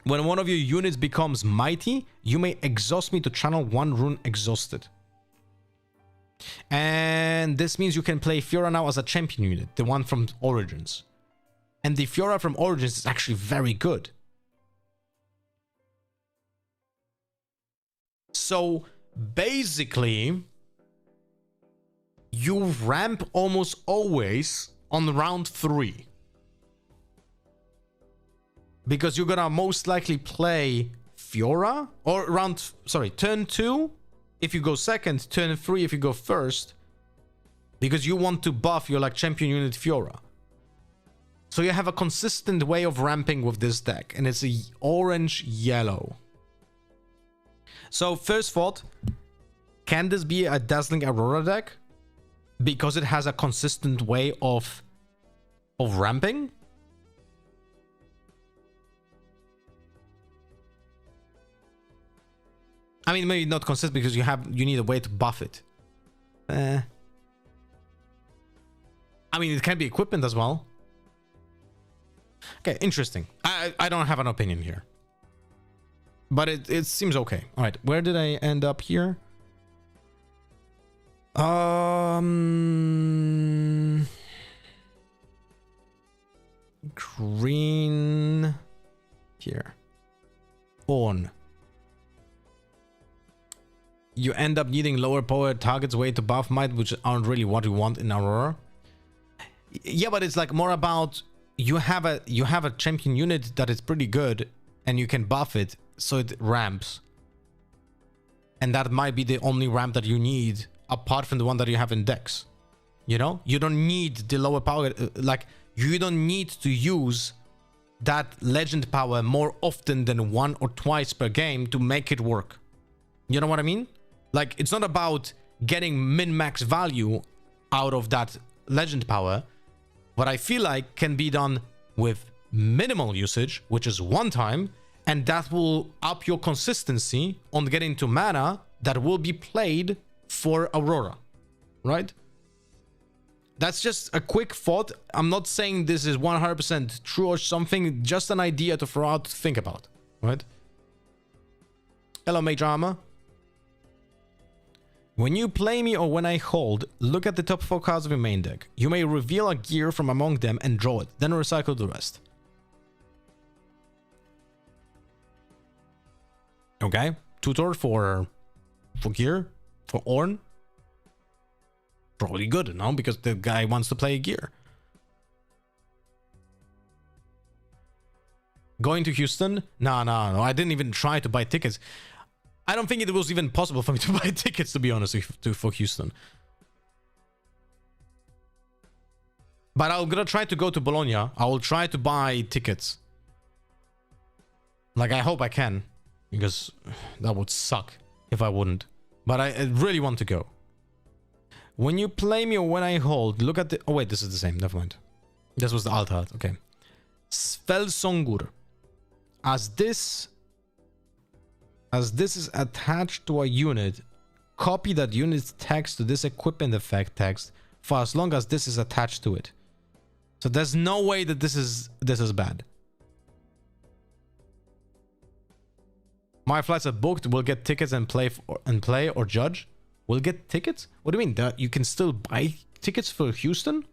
When one of your units becomes mighty, you may exhaust me to channel one rune exhausted. And this means you can play Fiora now as a champion unit, the one from Origins. And the Fiora from Origins is actually very good. So basically, you ramp almost always on round 3. Because you're gonna most likely play Fiora, or turn 2 if you go second, turn 3 if you go first. Because you want to buff your like champion unit Fiora. So you have a consistent way of ramping with this deck, and it's a orange-yellow. So first thought, can this be a Dazzling Aurora deck? Because it has a consistent way of ramping? I mean, maybe not consistent because you need a way to buff it. I mean, it can be equipment as well. Okay, interesting. I don't have an opinion here. But it seems okay. All right, where did I end up here? Green here. On. You end up needing lower power targets way to buff might, which aren't really what you want in Aurora. Yeah, but it's like more about you have a champion unit that is pretty good and you can buff it so it ramps. And that might be the only ramp that you need apart from the one that you have in Dex. You know? You don't need the lower power, like you don't need to use that legend power more often than 1 or twice per game to make it work. You know what I mean? Like, it's not about getting min-max value out of that legend power. What I feel like can be done with minimal usage, which is one time, and that will up your consistency on getting to mana that will be played for Aurora, right? That's just a quick thought. I'm not saying this is 100% true or something, just an idea to throw out to think about, right? Hello, Mage Armor. When you play me or when I hold, look at the top 4 cards of your main deck. You may reveal a gear from among them and draw it, then recycle the rest. Okay, tutor for gear, for Ornn. Probably good, no? Because the guy wants to play a gear. Going to Houston? No, I didn't even try to buy tickets. I don't think it was even possible for me to buy tickets, to be honest, for Houston. But I'm gonna try to go to Bologna. I will try to buy tickets. Like, I hope I can. Because that would suck if I wouldn't. But I really want to go. When you play me or when I hold, look at the... Oh, wait, this is the same. Never mind. This was the alt art. Okay. Svelsongur. As this is attached to a unit, copy that unit's text to this equipment effect text for as long as this is attached to it. So there's no way that this is bad. My flights are booked. We'll get tickets and play or judge. We'll get tickets? What do you mean? That you can still buy tickets for Houston?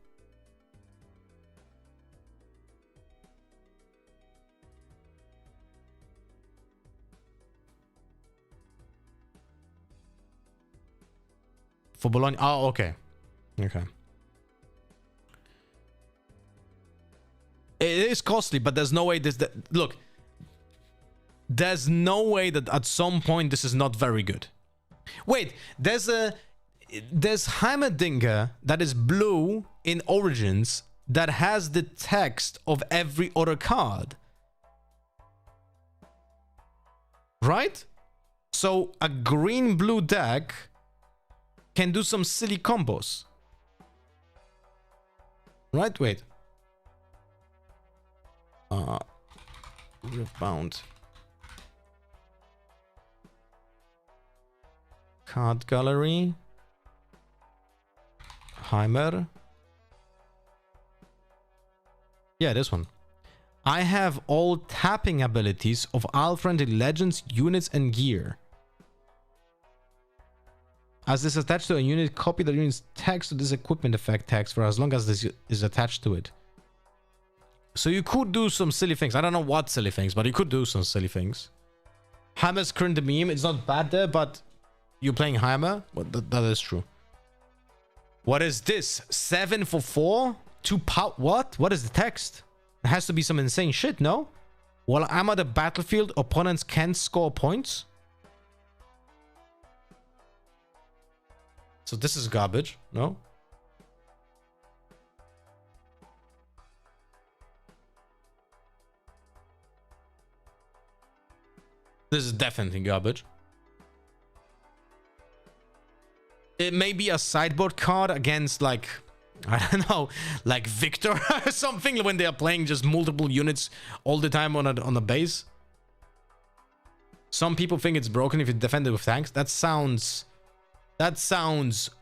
For Bologna? Oh, okay. Okay. It is costly, but there's no way look. There's no way that at some point this is not very good. Wait, there's Heimerdinger that is blue in Origins that has the text of every other card. Right? So a green-blue deck can do some silly combos. Right? Wait. Rebound. Card gallery. Heimer. Yeah, this one. I have all tapping abilities of all-friendly legends, units, and gear. As this is attached to a unit, copy the unit's text to this equipment effect text for as long as this is attached to it. So you could do some silly things. I don't know what silly things, but you could do some silly things. Heimer's current the meme. It's not bad there, but you're playing Heimer? Well, that is true. What is this? 7 for 4? 2 power? What? What is the text? It has to be some insane shit, no? While I'm at the battlefield, opponents can't score points. So this is garbage, no? This is definitely garbage. It may be a sideboard card against, like, I don't know, like Victor or something, when they are playing just multiple units all the time on a base. Some people think it's broken if you defend it with tanks. That sounds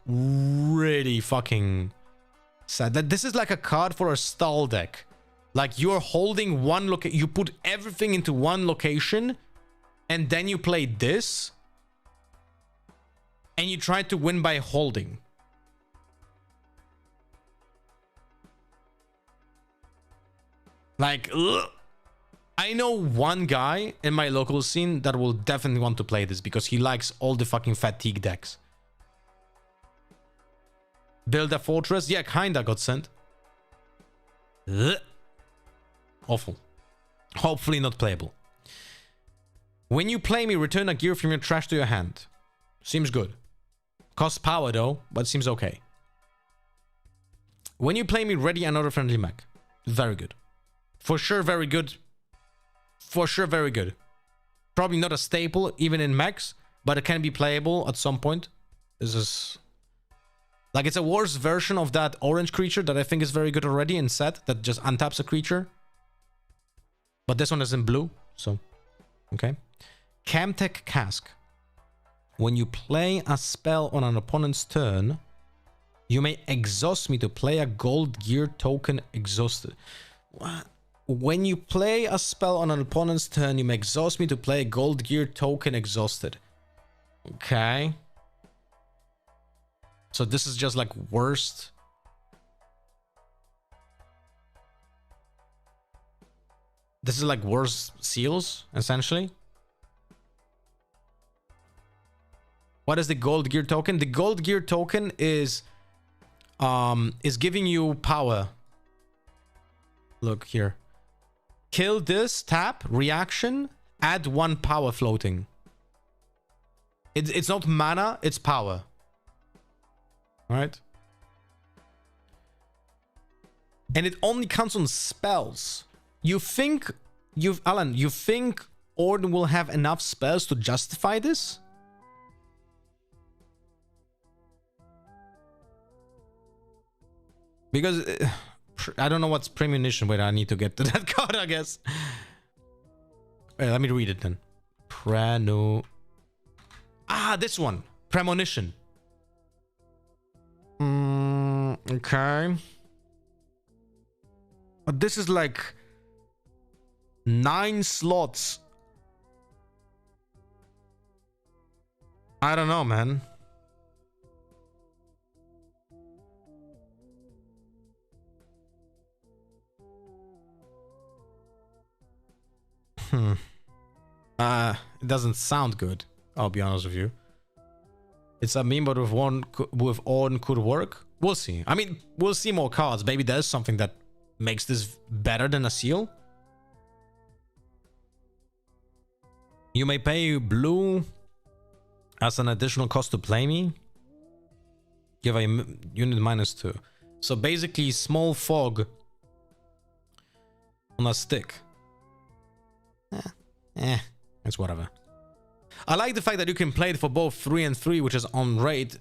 really fucking sad. That this is like a card for a stall deck. Like you're holding one location, you put everything into one location, and then you play this, and you try to win by holding. Like, ugh. I know one guy in my local scene that will definitely want to play this because he likes all the fucking fatigue decks. Build a fortress? Yeah, kinda got sent. Ugh. Awful. Hopefully not playable. When you play me, return a gear from your trash to your hand. Seems good. Costs power though, but seems okay. When you play me, ready another friendly mech. Very good. For sure, very good. For sure, very good. Probably not a staple, even in mechs, but it can be playable at some point. This is... like, it's a worse version of that orange creature that I think is very good already in set, that just untaps a creature. But this one is in blue, so... okay. Camtech Cask. When you play a spell on an opponent's turn, you may exhaust me to play a gold gear token exhausted. What? When you play a spell on an opponent's turn, you may exhaust me to play a gold gear token exhausted. Okay. So this is just like worst. This is like worse seals, essentially. What is the gold gear token? The gold gear token is giving you power. Look here. Kill this, tap, reaction, add 1 power floating. It's not mana, it's power. Alright? And it only counts on spells. You think, Alan, you think Orden will have enough spells to justify this? Because I don't know what's premonition. Wait, I need to get to that card, I guess. Wait, let me read it then. Ah, this one. Premonition. Okay. But this is like 9 slots. I don't know, man. It doesn't sound good. I'll be honest with you. It's a meme, but with one could work. We'll see. I mean, we'll see more cards. Maybe there's something that makes this better than a seal. You may pay blue as an additional cost to play me. Give a unit -2. So basically, small fog on a stick. It's whatever. I like the fact that you can play it for both 3 and 3, which is on rate,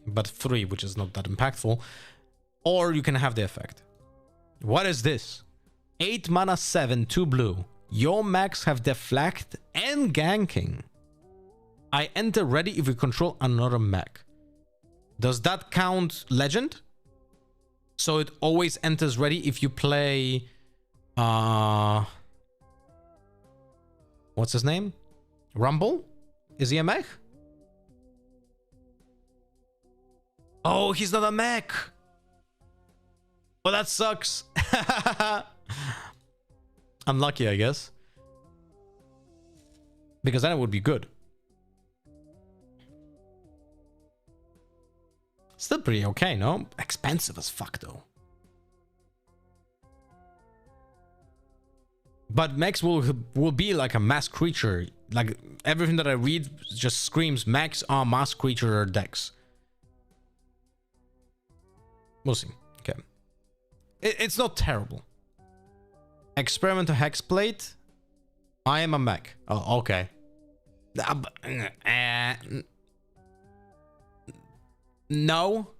but 3, which is not that impactful. Or you can have the effect. What is this? 8 mana 7, 2 blue. Your max have deflect and ganking. I enter ready if you control another mech. Does that count legend? So it always enters ready if you play... what's his name? Rumble? Is he a mech? Oh, he's not a mech. Well, that sucks. Unlucky, I guess. Because then it would be good. Still pretty okay, no? Expensive as fuck, though. But mechs will be like a mass creature. Like, everything that I read just screams mechs are mass creature decks. We'll see. Okay. It's not terrible. Experiment to Hexplate. I am a mech. Oh, okay. No.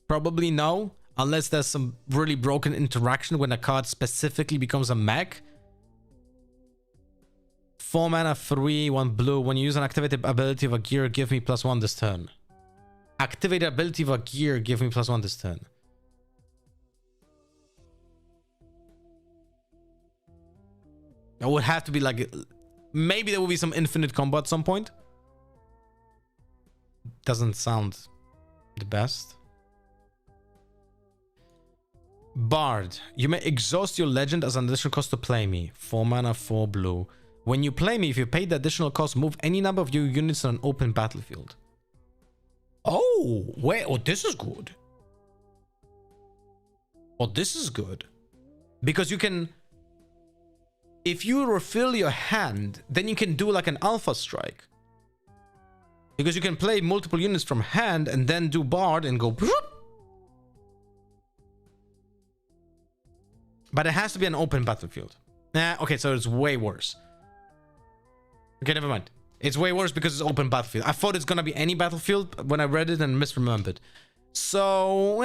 Probably no. Unless there's some really broken interaction when a card specifically becomes a mech. 4 mana, 3, 1 blue. When you use an activated ability of a gear, give me +1 this turn. Activated ability of a gear, give me +1 this turn. It would have to be like... Maybe there will be some infinite combo at some point. Doesn't sound the best. Bard. You may exhaust your legend as an additional cost to play me. 4 mana, 4 blue. When you play me, if you pay the additional cost, move any number of your units on an open battlefield. Oh, wait. Oh, this is good. Oh, this is good. Because you can... If you refill your hand, then you can do like an alpha strike. Because you can play multiple units from hand and then do Bard and go... But it has to be an open battlefield. Okay, so it's way worse. Okay, never mind. It's way worse because it's open battlefield. I thought it's gonna be any battlefield when I read it and misremembered. So,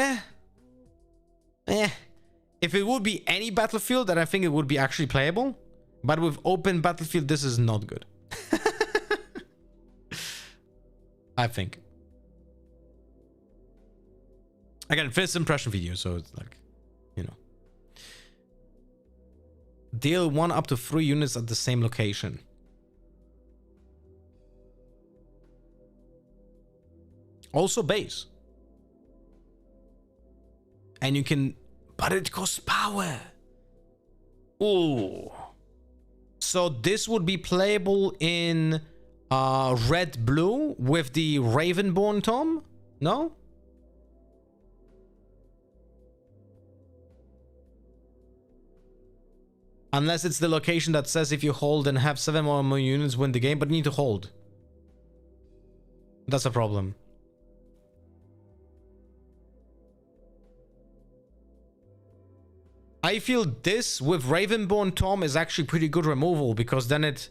if it would be any battlefield, then I think it would be actually playable. But with open battlefield, this is not good. I think. Again, first impression video, so it's like, you know. Deal 1 up to 3 units at the same location. Also base. And you can... But it costs power. Ooh. So this would be playable in red-blue with the Ravenborn Tome? No? Unless it's the location that says if you hold and have 7 or more units, win the game, but you need to hold. That's a problem. I feel this with Ravenborn Tome is actually pretty good removal because then it...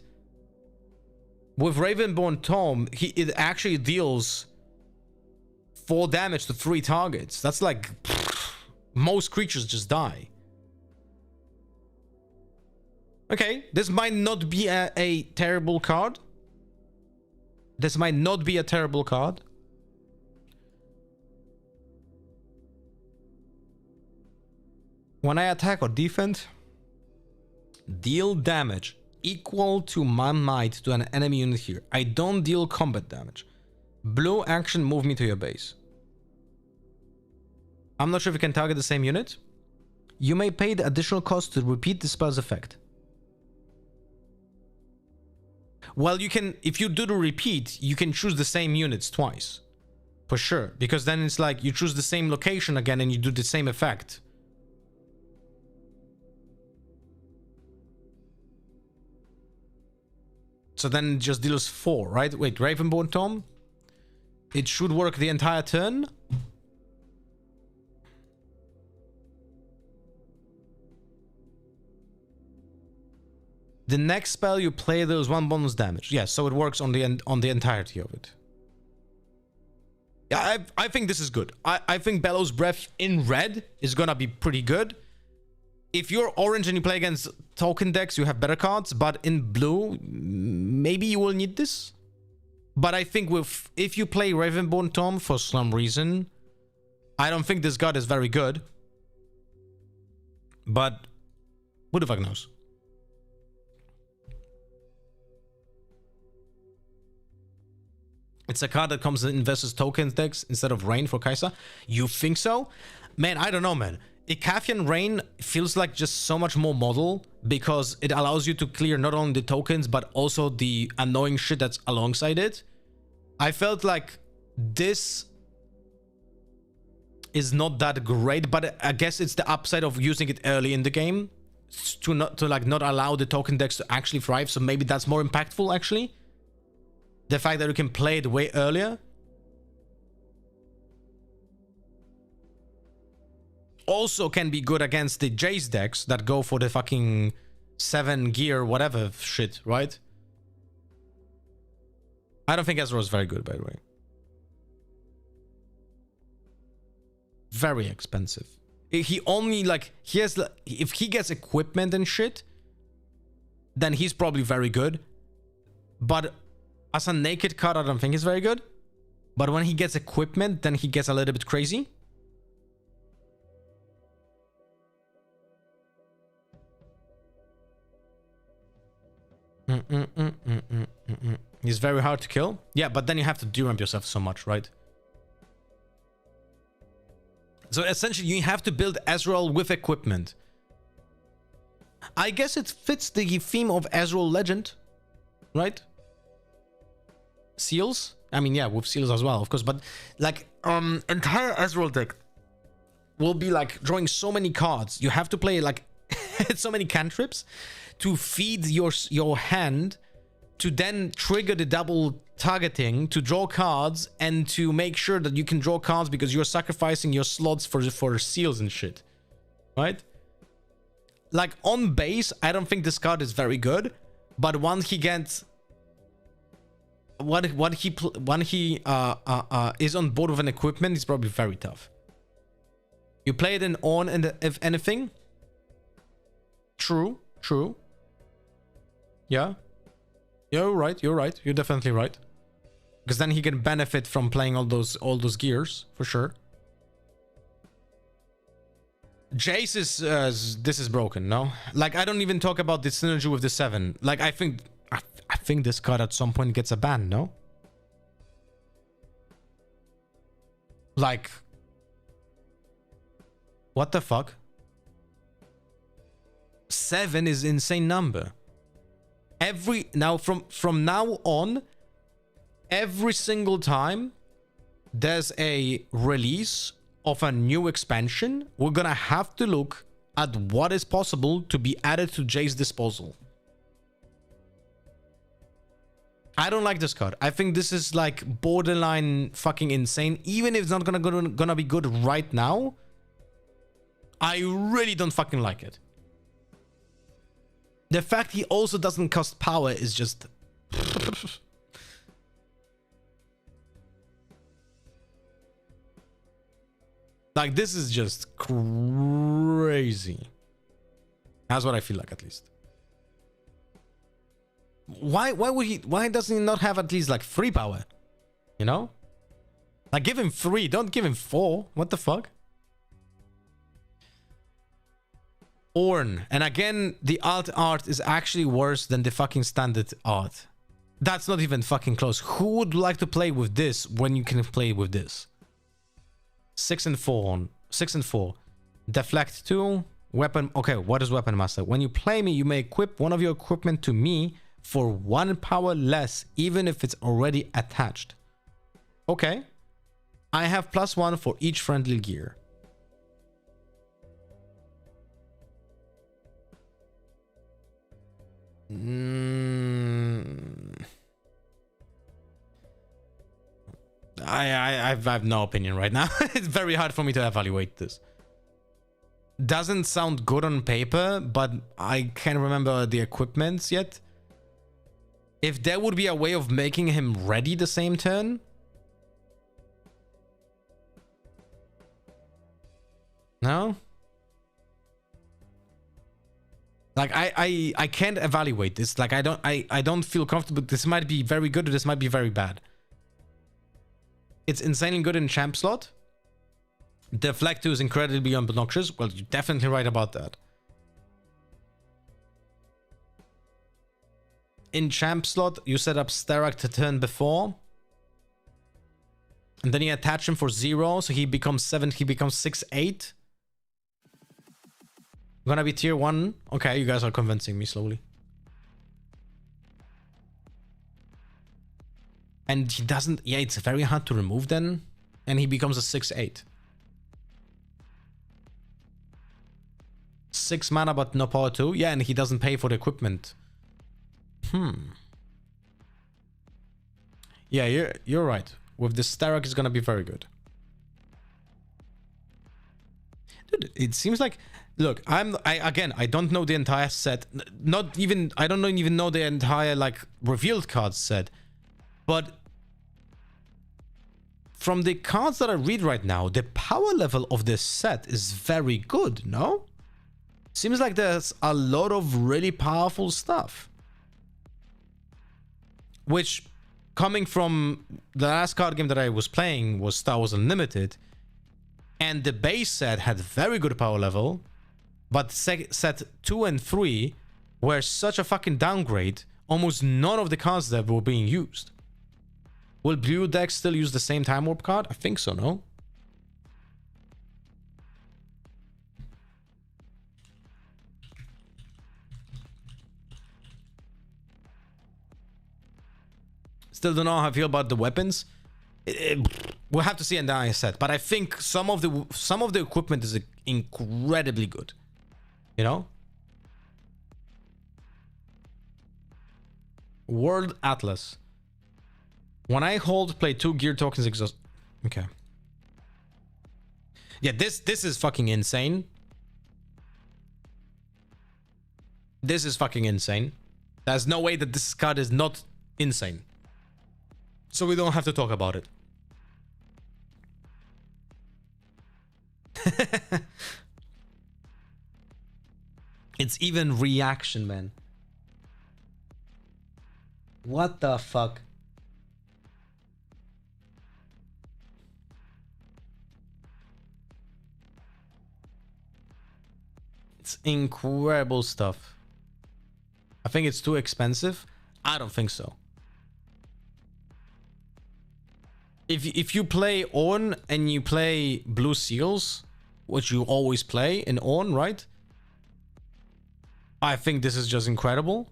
With Ravenborn Tome, it actually deals 4 damage to 3 targets. That's like... most creatures just die. Okay, this might not be a terrible card. This might not be a terrible card. When I attack or defend, deal damage equal to my might to an enemy unit here. I don't deal combat damage. Blue action, move me to your base. I'm not sure if you can target the same unit. You may pay the additional cost to repeat the spell's effect. Well, you can, if you do the repeat, you can choose the same units twice. For sure. Because then it's like you choose the same location again and you do the same effect. So then it just deals 4, right? Wait, Ravenborn Tom? It should work the entire turn. The next spell you play, there's 1 bonus damage. Yes, so it works on the entirety of it. Yeah, I think this is good. I think Bellows Breath in red is gonna be pretty good. If you're orange and you play against token decks, you have better cards. But in blue, maybe you will need this. But I think if you play Ravenborn Tom for some reason, I don't think this card is very good. But who the fuck knows? It's a card that comes in versus token decks instead of Rain for Kai'Sa. You think so? Man, I don't know, man. Icathian Rain feels like just so much more model because it allows you to clear not only the tokens but also the annoying shit that's alongside it. I felt like this is not that great, but I guess it's the upside of using it early in the game to not allow the token decks to actually thrive. So maybe that's more impactful actually. The fact that you can play it way earlier. Also can be good against the Jace decks that go for the fucking 7 gear whatever shit, right? I don't think Ezra is very good, by the way. Very expensive. He only he has, if he gets equipment and shit, then he's probably very good. But as a naked card, I don't think he's very good. But when he gets equipment, then he gets a little bit crazy. He's very hard to kill. Yeah, but then you have to deramp yourself so much, right? So essentially, you have to build Ezreal with equipment. I guess it fits the theme of Ezreal Legend, right? Seals? I mean, yeah, with seals as well, of course. But entire Ezreal deck will be drawing so many cards. You have to play so many cantrips to feed your hand, to then trigger the double targeting, to draw cards, and to make sure that you can draw cards because you're sacrificing your slots for seals and shit, right? On base, I don't think this card is very good, but once he gets when he is on board with an equipment, it's probably very tough. You play it in on, and if anything, true. Yeah, you're right. You're definitely right. Because then he can benefit from playing all those gears for sure. Jace is this is broken. No, I don't even talk about the synergy with the 7. I think this card at some point gets a ban. No. What the fuck? 7 is an insane number. From now on, every single time there's a release of a new expansion, we're gonna have to look at what is possible to be added to Jay's disposal. I don't like this card. I think this is borderline fucking insane. Even if it's not gonna be good right now, I really don't fucking like it. The fact he also doesn't cost power is just... this is just crazy. That's what I feel like, at least. Why doesn't he not have at least 3 power? You know? Give him 3, don't give him 4. What the fuck? Ornn. And again, the alt art is actually worse than the fucking standard art. That's not even fucking close. Who would like to play with this when you can play with this? 6 and 4 on 6 and 4. Deflect 2. Weapon. Okay, what is Weapon Master? When you play me, you may equip one of your equipment to me for 1 power less, even if it's already attached. Okay. I have +1 for each friendly gear. I have no opinion right now. It's very hard for me to evaluate this. Doesn't sound good on paper, but I can't remember the equipments yet. If there would be a way of making him ready the same turn. No? Like I can't evaluate this. Like I don't feel comfortable. This might be very good or this might be very bad. It's insanely good in champ slot. Deflect 2 is incredibly obnoxious. Well, you're definitely right about that. In champ slot, you set up Sterak to turn before. And then you attach him for 0, so he becomes 7, he becomes 6/8. Gonna be tier 1. Okay, you guys are convincing me slowly. And he doesn't... Yeah, it's very hard to remove then. And he becomes a 6/8. 6 mana but no power 2. Yeah, and he doesn't pay for the equipment. Yeah, you're right. With the Sterak, it's gonna be very good. Dude, it seems like... Look, I don't know the entire set. I don't even know the entire, like, revealed cards set. But from the cards that I read right now, the power level of this set is very good, no? Seems like there's a lot of really powerful stuff. Which, coming from the last card game that I was playing was Star Wars Unlimited. And the base set had very good power level. But set 2 and 3 were such a fucking downgrade. Almost none of the cards that were being used. Will blue decks still use the same Time Warp card? I think so, no? Still don't know how I feel about the weapons. We'll have to see in the entire set. But I think some of the equipment is incredibly good. You know? World Atlas. When I hold, play 2 gear tokens exhaust. Okay. Yeah, this is fucking insane. This is fucking insane. There's no way that this card is not insane. So we don't have to talk about it. It's even reaction, man. What the fuck? It's incredible stuff. I think it's too expensive. I don't think so. If you play Ornn and you play Blue Seals, which you always play in Ornn, right? I think this is just incredible.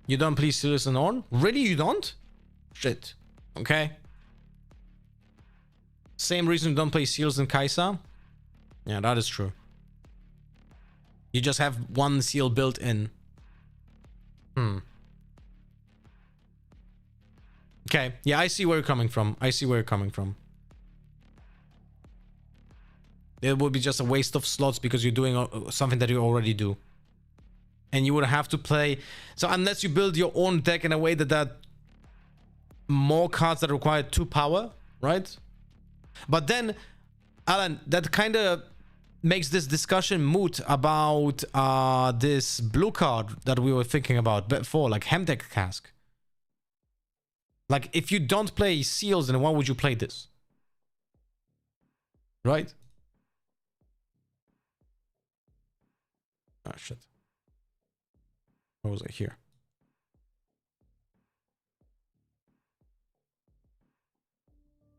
You don't play Seals and Ornn? Really, you don't? Shit. Okay. Same reason you don't play Seals and Kaisa? Yeah, that is true. You just have one seal built in. Okay, yeah, I see where you're coming from. I see where you're coming from. It would be just a waste of slots because you're doing something that you already do. And you would have to play... So unless you build your own deck in a way that more cards that require 2 power, right? But then, Alan, that kind of makes this discussion moot about this blue card that we were thinking about before, like Hemdeck Cask. Like, if you don't play seals, then why would you play this? Right? Ah, shit. What was I here?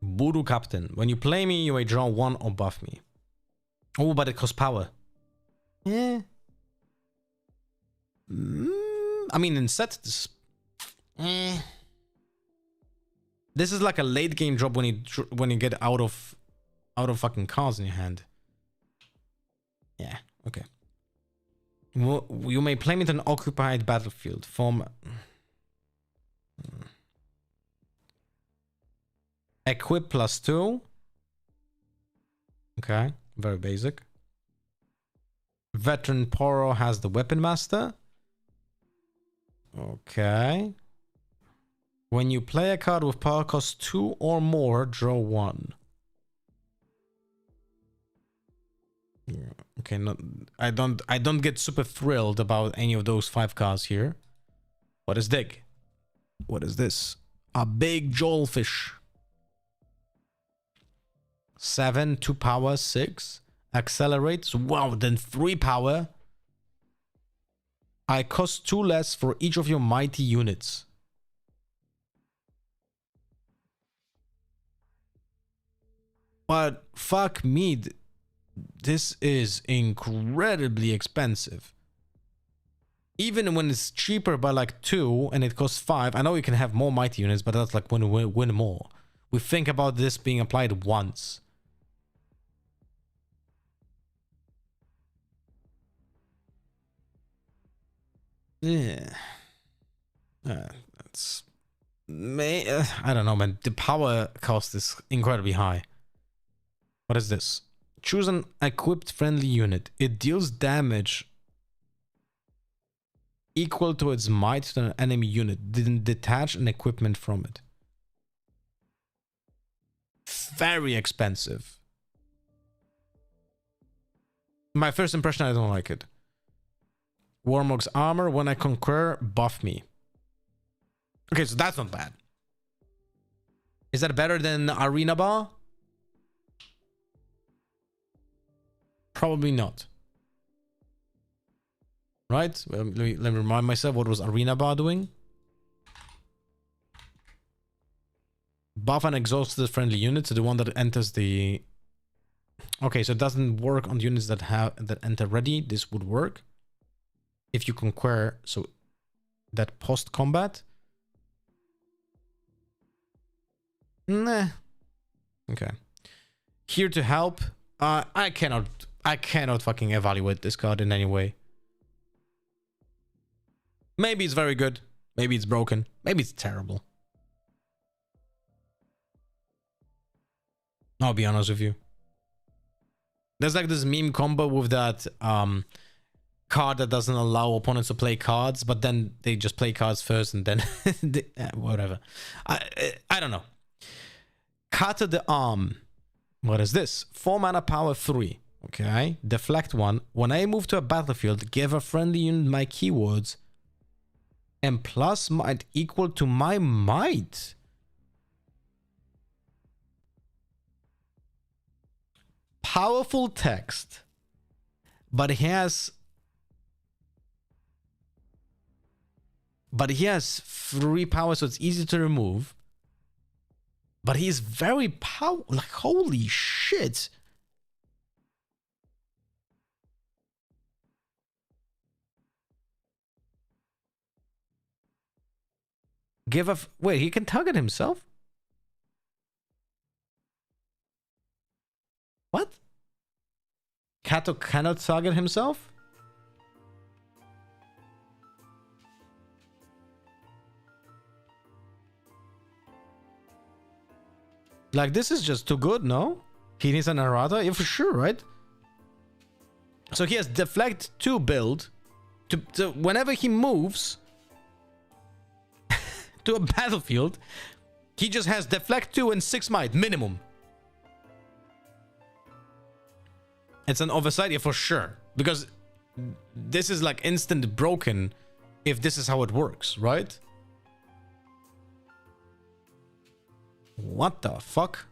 Voodoo Captain. When you play me, you may draw 1 or buff me. Oh, but it costs power. Yeah. I mean, in set, this... This is like a late game drop when you get out of fucking cards in your hand. Yeah, okay. You may play me to an occupied battlefield. Form... Equip +2. Okay, very basic. Veteran Poro has the Weapon Master. Okay. When you play a card with power cost 2 or more, draw 1. Yeah, okay, I don't get super thrilled about any of those 5 cards here. What is Dig? What is this? A big Jolfish. 7, 2 power, 6. Accelerates. Wow, then 3 power. I cost 2 less for each of your mighty units. But fuck me, this is incredibly expensive. Even when it's cheaper by like 2 and it costs 5, I know you can have more mighty units, but that's like when we win more. We think about this being applied once. Yeah. That's... I don't know, man. The power cost is incredibly high. What is this? Choose an equipped friendly unit. It deals damage equal to its might to an enemy unit. Then detach an equipment from it. Very expensive. My first impression, I don't like it. Warmog's armor. When I conquer, buff me. Okay, so that's not bad. Is that better than Arena Bar? Probably not. Right? Let me remind myself, what was Arena Bar doing? Buff an exhausted friendly unit, so the one that enters the... Okay, so it doesn't work on units that enter ready. This would work if you conquer, so that post combat. Nah. Okay. Here to help. I cannot fucking evaluate this card in any way. Maybe it's very good. Maybe it's broken. Maybe it's terrible. I'll be honest with you. There's like this meme combo with that card that doesn't allow opponents to play cards, but then they just play cards first and then whatever. I don't know. Cutter the Arm. What is this? 4 mana power 3. Okay. Deflect 1. When I move to a battlefield, give a friendly unit my keywords and plus might equal to my might. Powerful text, but he has 3 power, so it's easy to remove. But he's very powerful. Like, holy shit. Wait, he can target himself? What? Kato cannot target himself? Like, this is just too good, no? He needs an errata? Yeah, for sure, right? So he has Deflect 2 build. To whenever he moves to a battlefield, he just has Deflect 2 and 6 might, minimum. It's an oversight, yeah, for sure. Because this is like instant broken if this is how it works, right? What the fuck?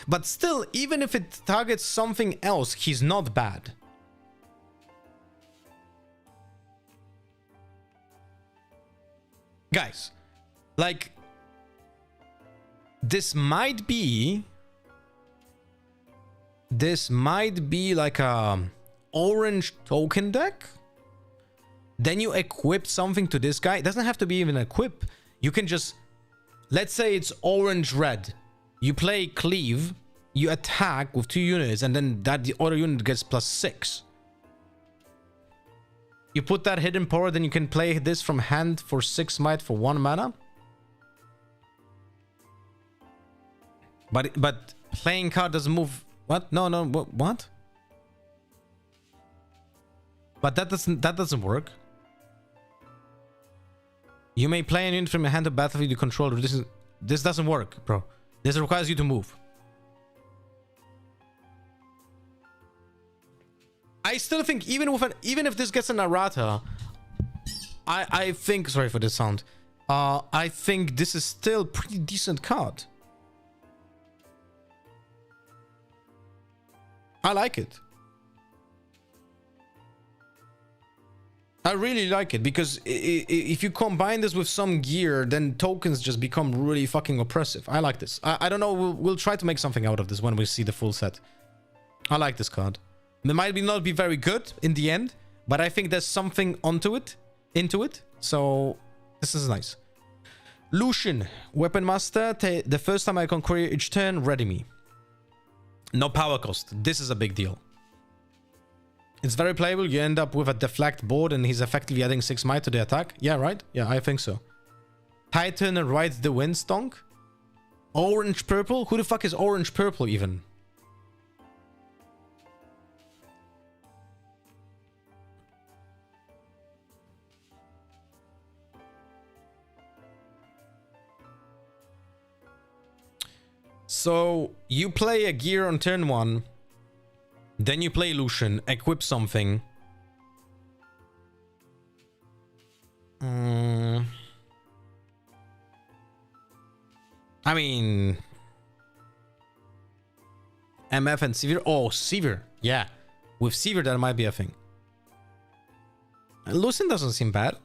But still, even if it targets something else, he's not bad. Guys, like, this might be like a orange token deck. Then you equip something to this guy. It doesn't have to be even equip. You can just, let's say it's orange red. You play cleave, you attack with 2 units, and then the other unit gets +6. You put that hidden power, then you can play this from hand for 6 might for 1 mana. But playing card doesn't move. What? No, what? But that doesn't work. You may play an unit from your hand to battlefield you control. This doesn't work, bro. This requires you to move. I still think even if this gets an errata, I think, sorry for the sound. I think this is still a pretty decent card. I like it. I really like it because if you combine this with some gear, then tokens just become really fucking oppressive. I like this. I don't know. We'll try to make something out of this when we see the full set. I like this card. It might not be very good in the end, but I think there's something into it. So this is nice. Lucian, Weapon Master. The first time I conquer each turn, ready me. No power cost. This is a big deal. It's very playable. You end up with a deflect board and he's effectively adding 6 might to the attack. Yeah, right? Yeah, I think so. Titan rides the windstonk. Orange purple? Who the fuck is orange purple even? So you play a gear on turn 1. Then you play Lucian, equip something. I mean, MF and Sevier. Oh, Sevier. Yeah. With Sevier, that might be a thing. Lucian doesn't seem bad.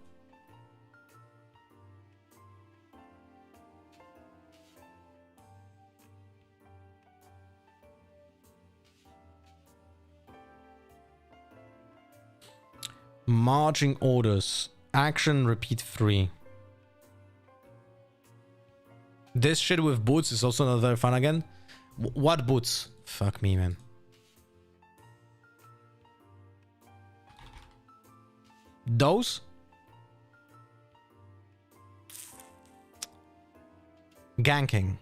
Marching orders. Action repeat 3. This shit with boots is also not very fun again. What boots? Fuck me, man. Those? Ganking.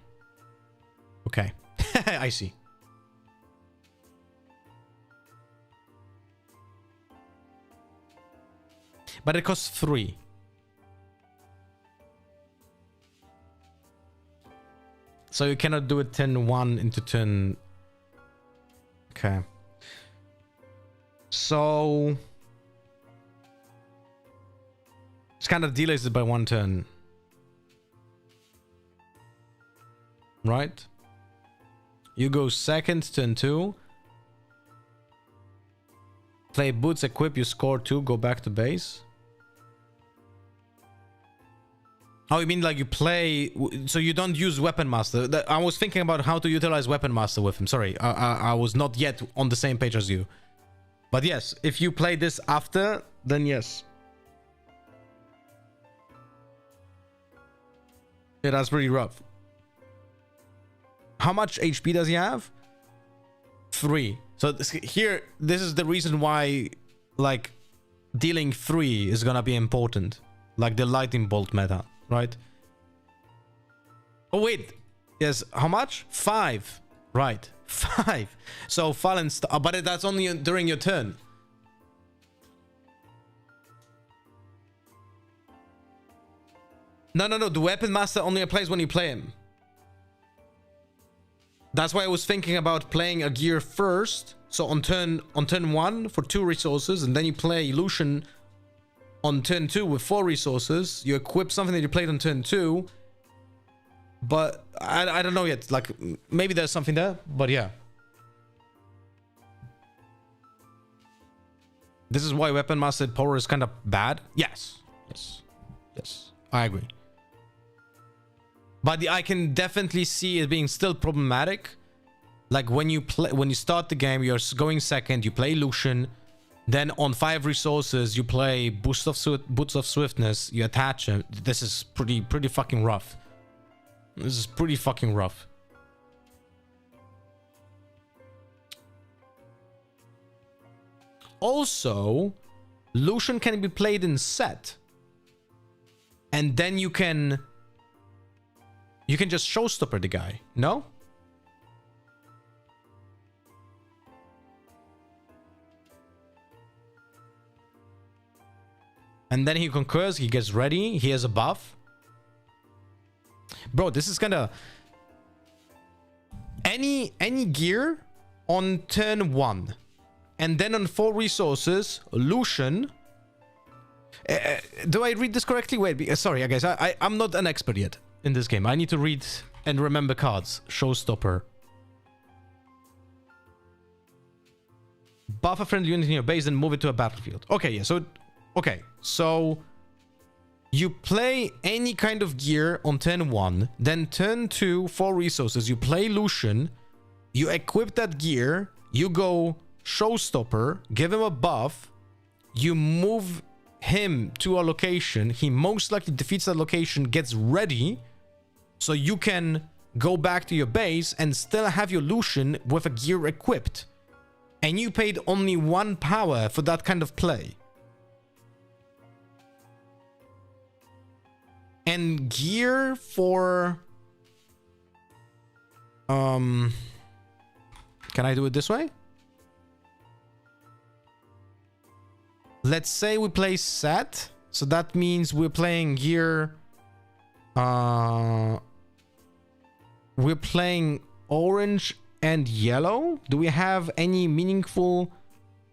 Okay. I see. But it costs 3. So you cannot do it turn 1 into turn... Okay. So... It's kind of delays it by 1 turn. Right? You go second, turn 2. Play boots, equip, you score 2, go back to base. Oh, you mean like you play... So you don't use Weapon Master. I was thinking about how to utilize Weapon Master with him. Sorry, I was not yet on the same page as you. But yes, if you play this after, then yes. Yeah, that's pretty rough. How much HP does he have? 3. So here, this is the reason why, like, dealing 3 is gonna be important. Like the lightning bolt meta, right? Oh wait, yes. How much? 5. Right, 5. So Fallen Star, but that's only during your turn. No. The Weapon Master only applies when you play him. That's why I was thinking about playing a gear first. So on turn 1 for 2 resources, and then you play Lucian on turn 2 with 4 resources. You equip something that you played on turn 2. But I don't know yet. Like, maybe there's something there, but yeah. This is why Weapon Master Power is kind of bad. Yes. I agree. But I can definitely see it being still problematic. Like when you start the game, you're going second, you play Lucian, then on 5 resources you play Boots of Swiftness, you attach him. This is pretty fucking rough. This is pretty fucking rough. Also, Lucian can be played in set. And then you can just showstopper the guy, no? And then he concurs, he gets ready, he has a buff. Bro, this is kinda... Any gear on turn 1. And then on 4 resources, Lucian... do I read this correctly? Wait, sorry guys, I'm not an expert yet in this game. I need to read and remember cards. Showstopper. Buff a friendly unit in your base and move it to a battlefield. Okay, yeah, so... Okay, so... You play any kind of gear on turn 1, then turn 2, 4 resources, you play Lucian, you equip that gear, you go Showstopper, give him a buff, you move him to a location, he most likely defeats that location, gets ready, so you can go back to your base and still have your Lucian with a gear equipped. And you paid only 1 power for that kind of play. And gear for... Can I do it this way? Let's say we play set. So that means we're playing gear... we're playing orange and yellow. Do we have any meaningful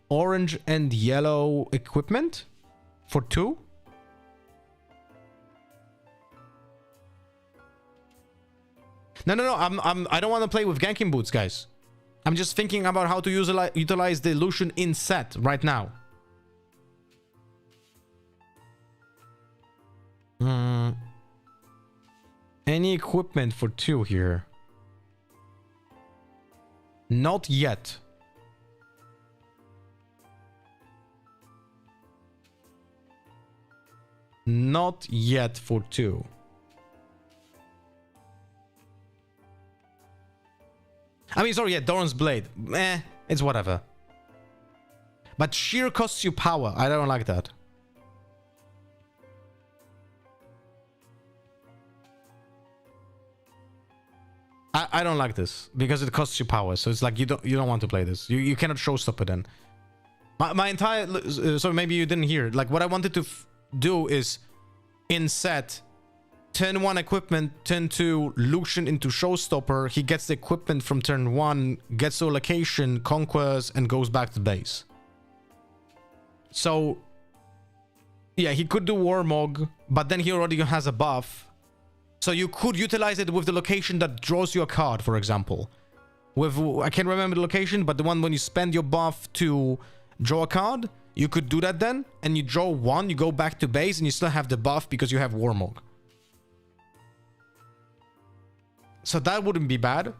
orange and yellow equipment? For 2? No. I don't want to play with ganking boots, guys. I'm just thinking about how to utilize the Lucian in set right now. Any equipment for 2 here? Not yet. Not yet for 2. I mean, sorry, yeah, Doran's Blade. It's whatever. But sheer costs you power. I don't like that. I don't like this because it costs you power. So it's like you don't want to play this. You cannot showstop it then. My entire... so maybe you didn't hear. Like what I wanted to do is in set... Turn 1 equipment, turn 2 Lucian into Showstopper. He gets the equipment from turn 1, gets to a location, conquers, and goes back to base. So, yeah, he could do Warmog, but then he already has a buff. So you could utilize it with the location that draws you a card, for example. With, I can't remember the location, but the one when you spend your buff to draw a card, you could do that then, and you draw 1, you go back to base, and you still have the buff because you have Warmog. So that wouldn't be bad.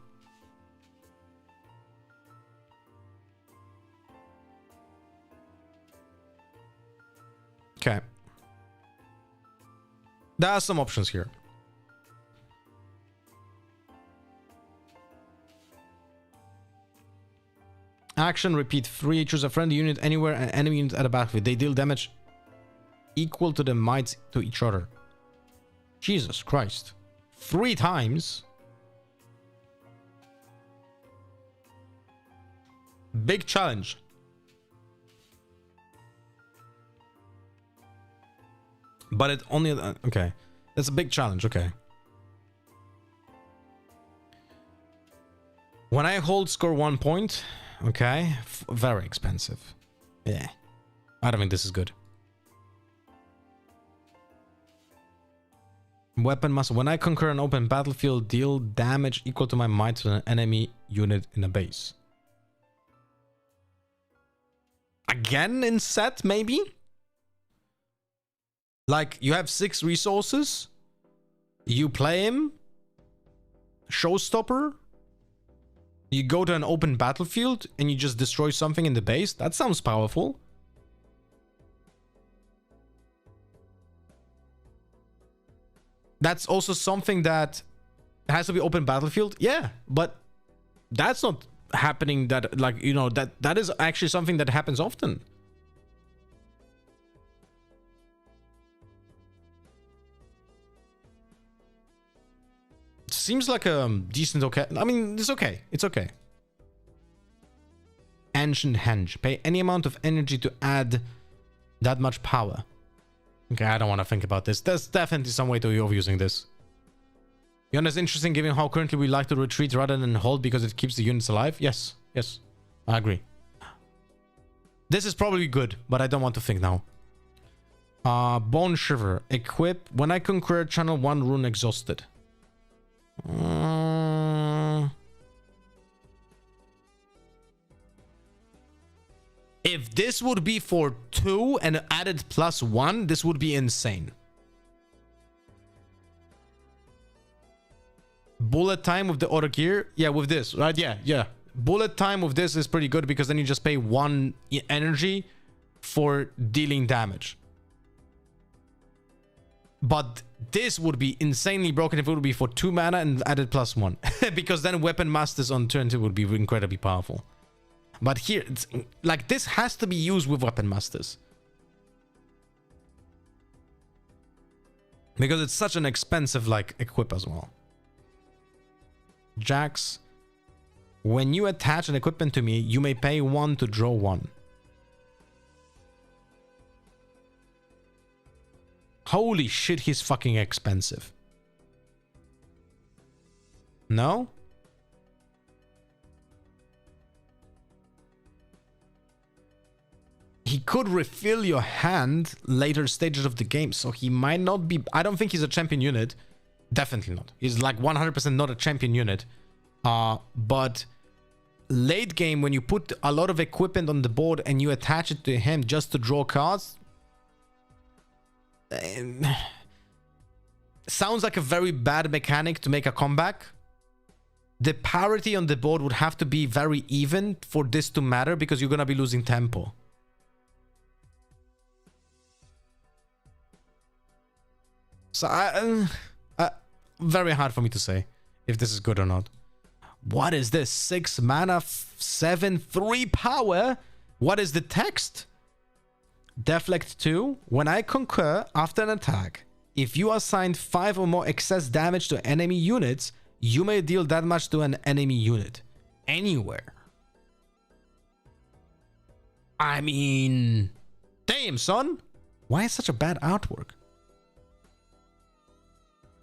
Okay. There are some options here. Action, repeat 3. Choose a friendly unit anywhere and enemy unit at a battlefield. They deal damage equal to the mites to each other. Jesus Christ. 3 times? Big challenge. But it only... okay. That's a big challenge, okay. When I hold score 1 point, okay, very expensive. Yeah, I don't think this is good. Weapon muscle. When I conquer an open battlefield, deal damage equal to my might to an enemy unit in a base. Again in set, maybe? Like, you have 6 resources. You play him. Showstopper. You go to an open battlefield and you just destroy something in the base. That sounds powerful. That's also something that has to be open battlefield. Yeah, but that's not happening that, like, you know, that is actually something that happens often. Seems like a decent okay. I mean, it's okay. It's okay. Ancient Henge. Pay any amount of energy to add that much power. Okay, I don't want to think about this. There's definitely some way of using this. Yona is interesting given how currently we like to retreat rather than hold because it keeps the units alive. Yes, yes. I agree. This is probably good, but I don't want to think now. Bone Shiver. Equip. When I conquer channel 1 rune exhausted. If this would be for 2 and added +1, this would be insane. Bullet time with the auto gear. Yeah, with this, right? Yeah. Bullet time with this is pretty good because then you just pay 1 energy for dealing damage. But this would be insanely broken if it would be for 2 mana and added +1. Because then Weapon Masters on turn 2 would be incredibly powerful. But here, it's, like, this has to be used with Weapon Masters. Because it's such an expensive, like, equip as well. Jax. When you attach an equipment to me, you may pay 1 to draw 1. Holy shit, he's fucking expensive. No? He could refill your hand later stages of the game, so he might not be... I don't think he's a champion unit. Definitely not. He's like 100% not a champion unit. But late game, when you put a lot of equipment on the board and you attach it to him just to draw cards... sounds like a very bad mechanic to make a comeback. The parity on the board would have to be very even for this to matter because you're gonna be losing tempo. So very hard for me to say if this is good or not. What is this? 6 mana, 7, 3 power. What is the text? Deflect 2. When I concur after an attack, if you assigned 5 or more excess damage to enemy units, you may deal that much to an enemy unit. Anywhere. I mean... Damn, son! Why is such a bad artwork?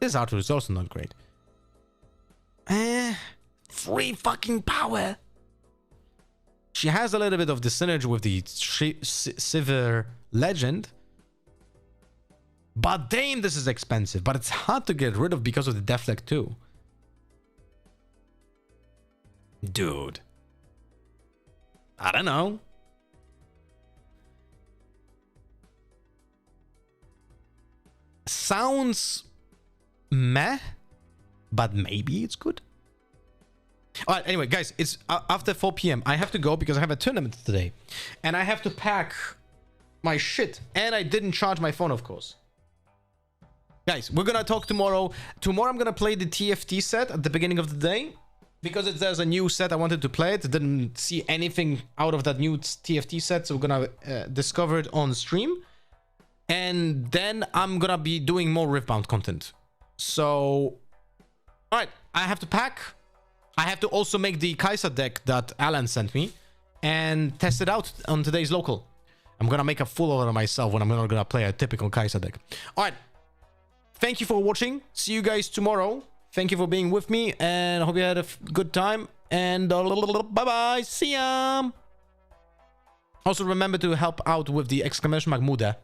This artwork is also not great. 3 fucking power! She has a little bit of the synergy with the Sivir Legend. But damn, this is expensive. But it's hard to get rid of because of the Deflect too. Dude. I don't know. Sounds meh, but maybe it's good. All right, anyway, guys, it's after 4 p.m. I have to go because I have a tournament today. And I have to pack my shit. And I didn't charge my phone, of course. Guys, we're gonna talk tomorrow. Tomorrow I'm gonna play the TFT set at the beginning of the day. Because there's a new set, I wanted to play it. Didn't see anything out of that new TFT set. So we're gonna discover it on stream. And then I'm gonna be doing more Riftbound content. So... Alright, I have to pack. I have to also make the Kai'Sa deck that Alan sent me and test it out on today's local. I'm gonna make a fool out of myself when I'm not gonna play a typical Kai'Sa deck. Alright. Thank you for watching. See you guys tomorrow Thank you for being with me, and I hope you had a good time. And bye-bye. See ya. Also, remember to help out with the exclamation mark Muda.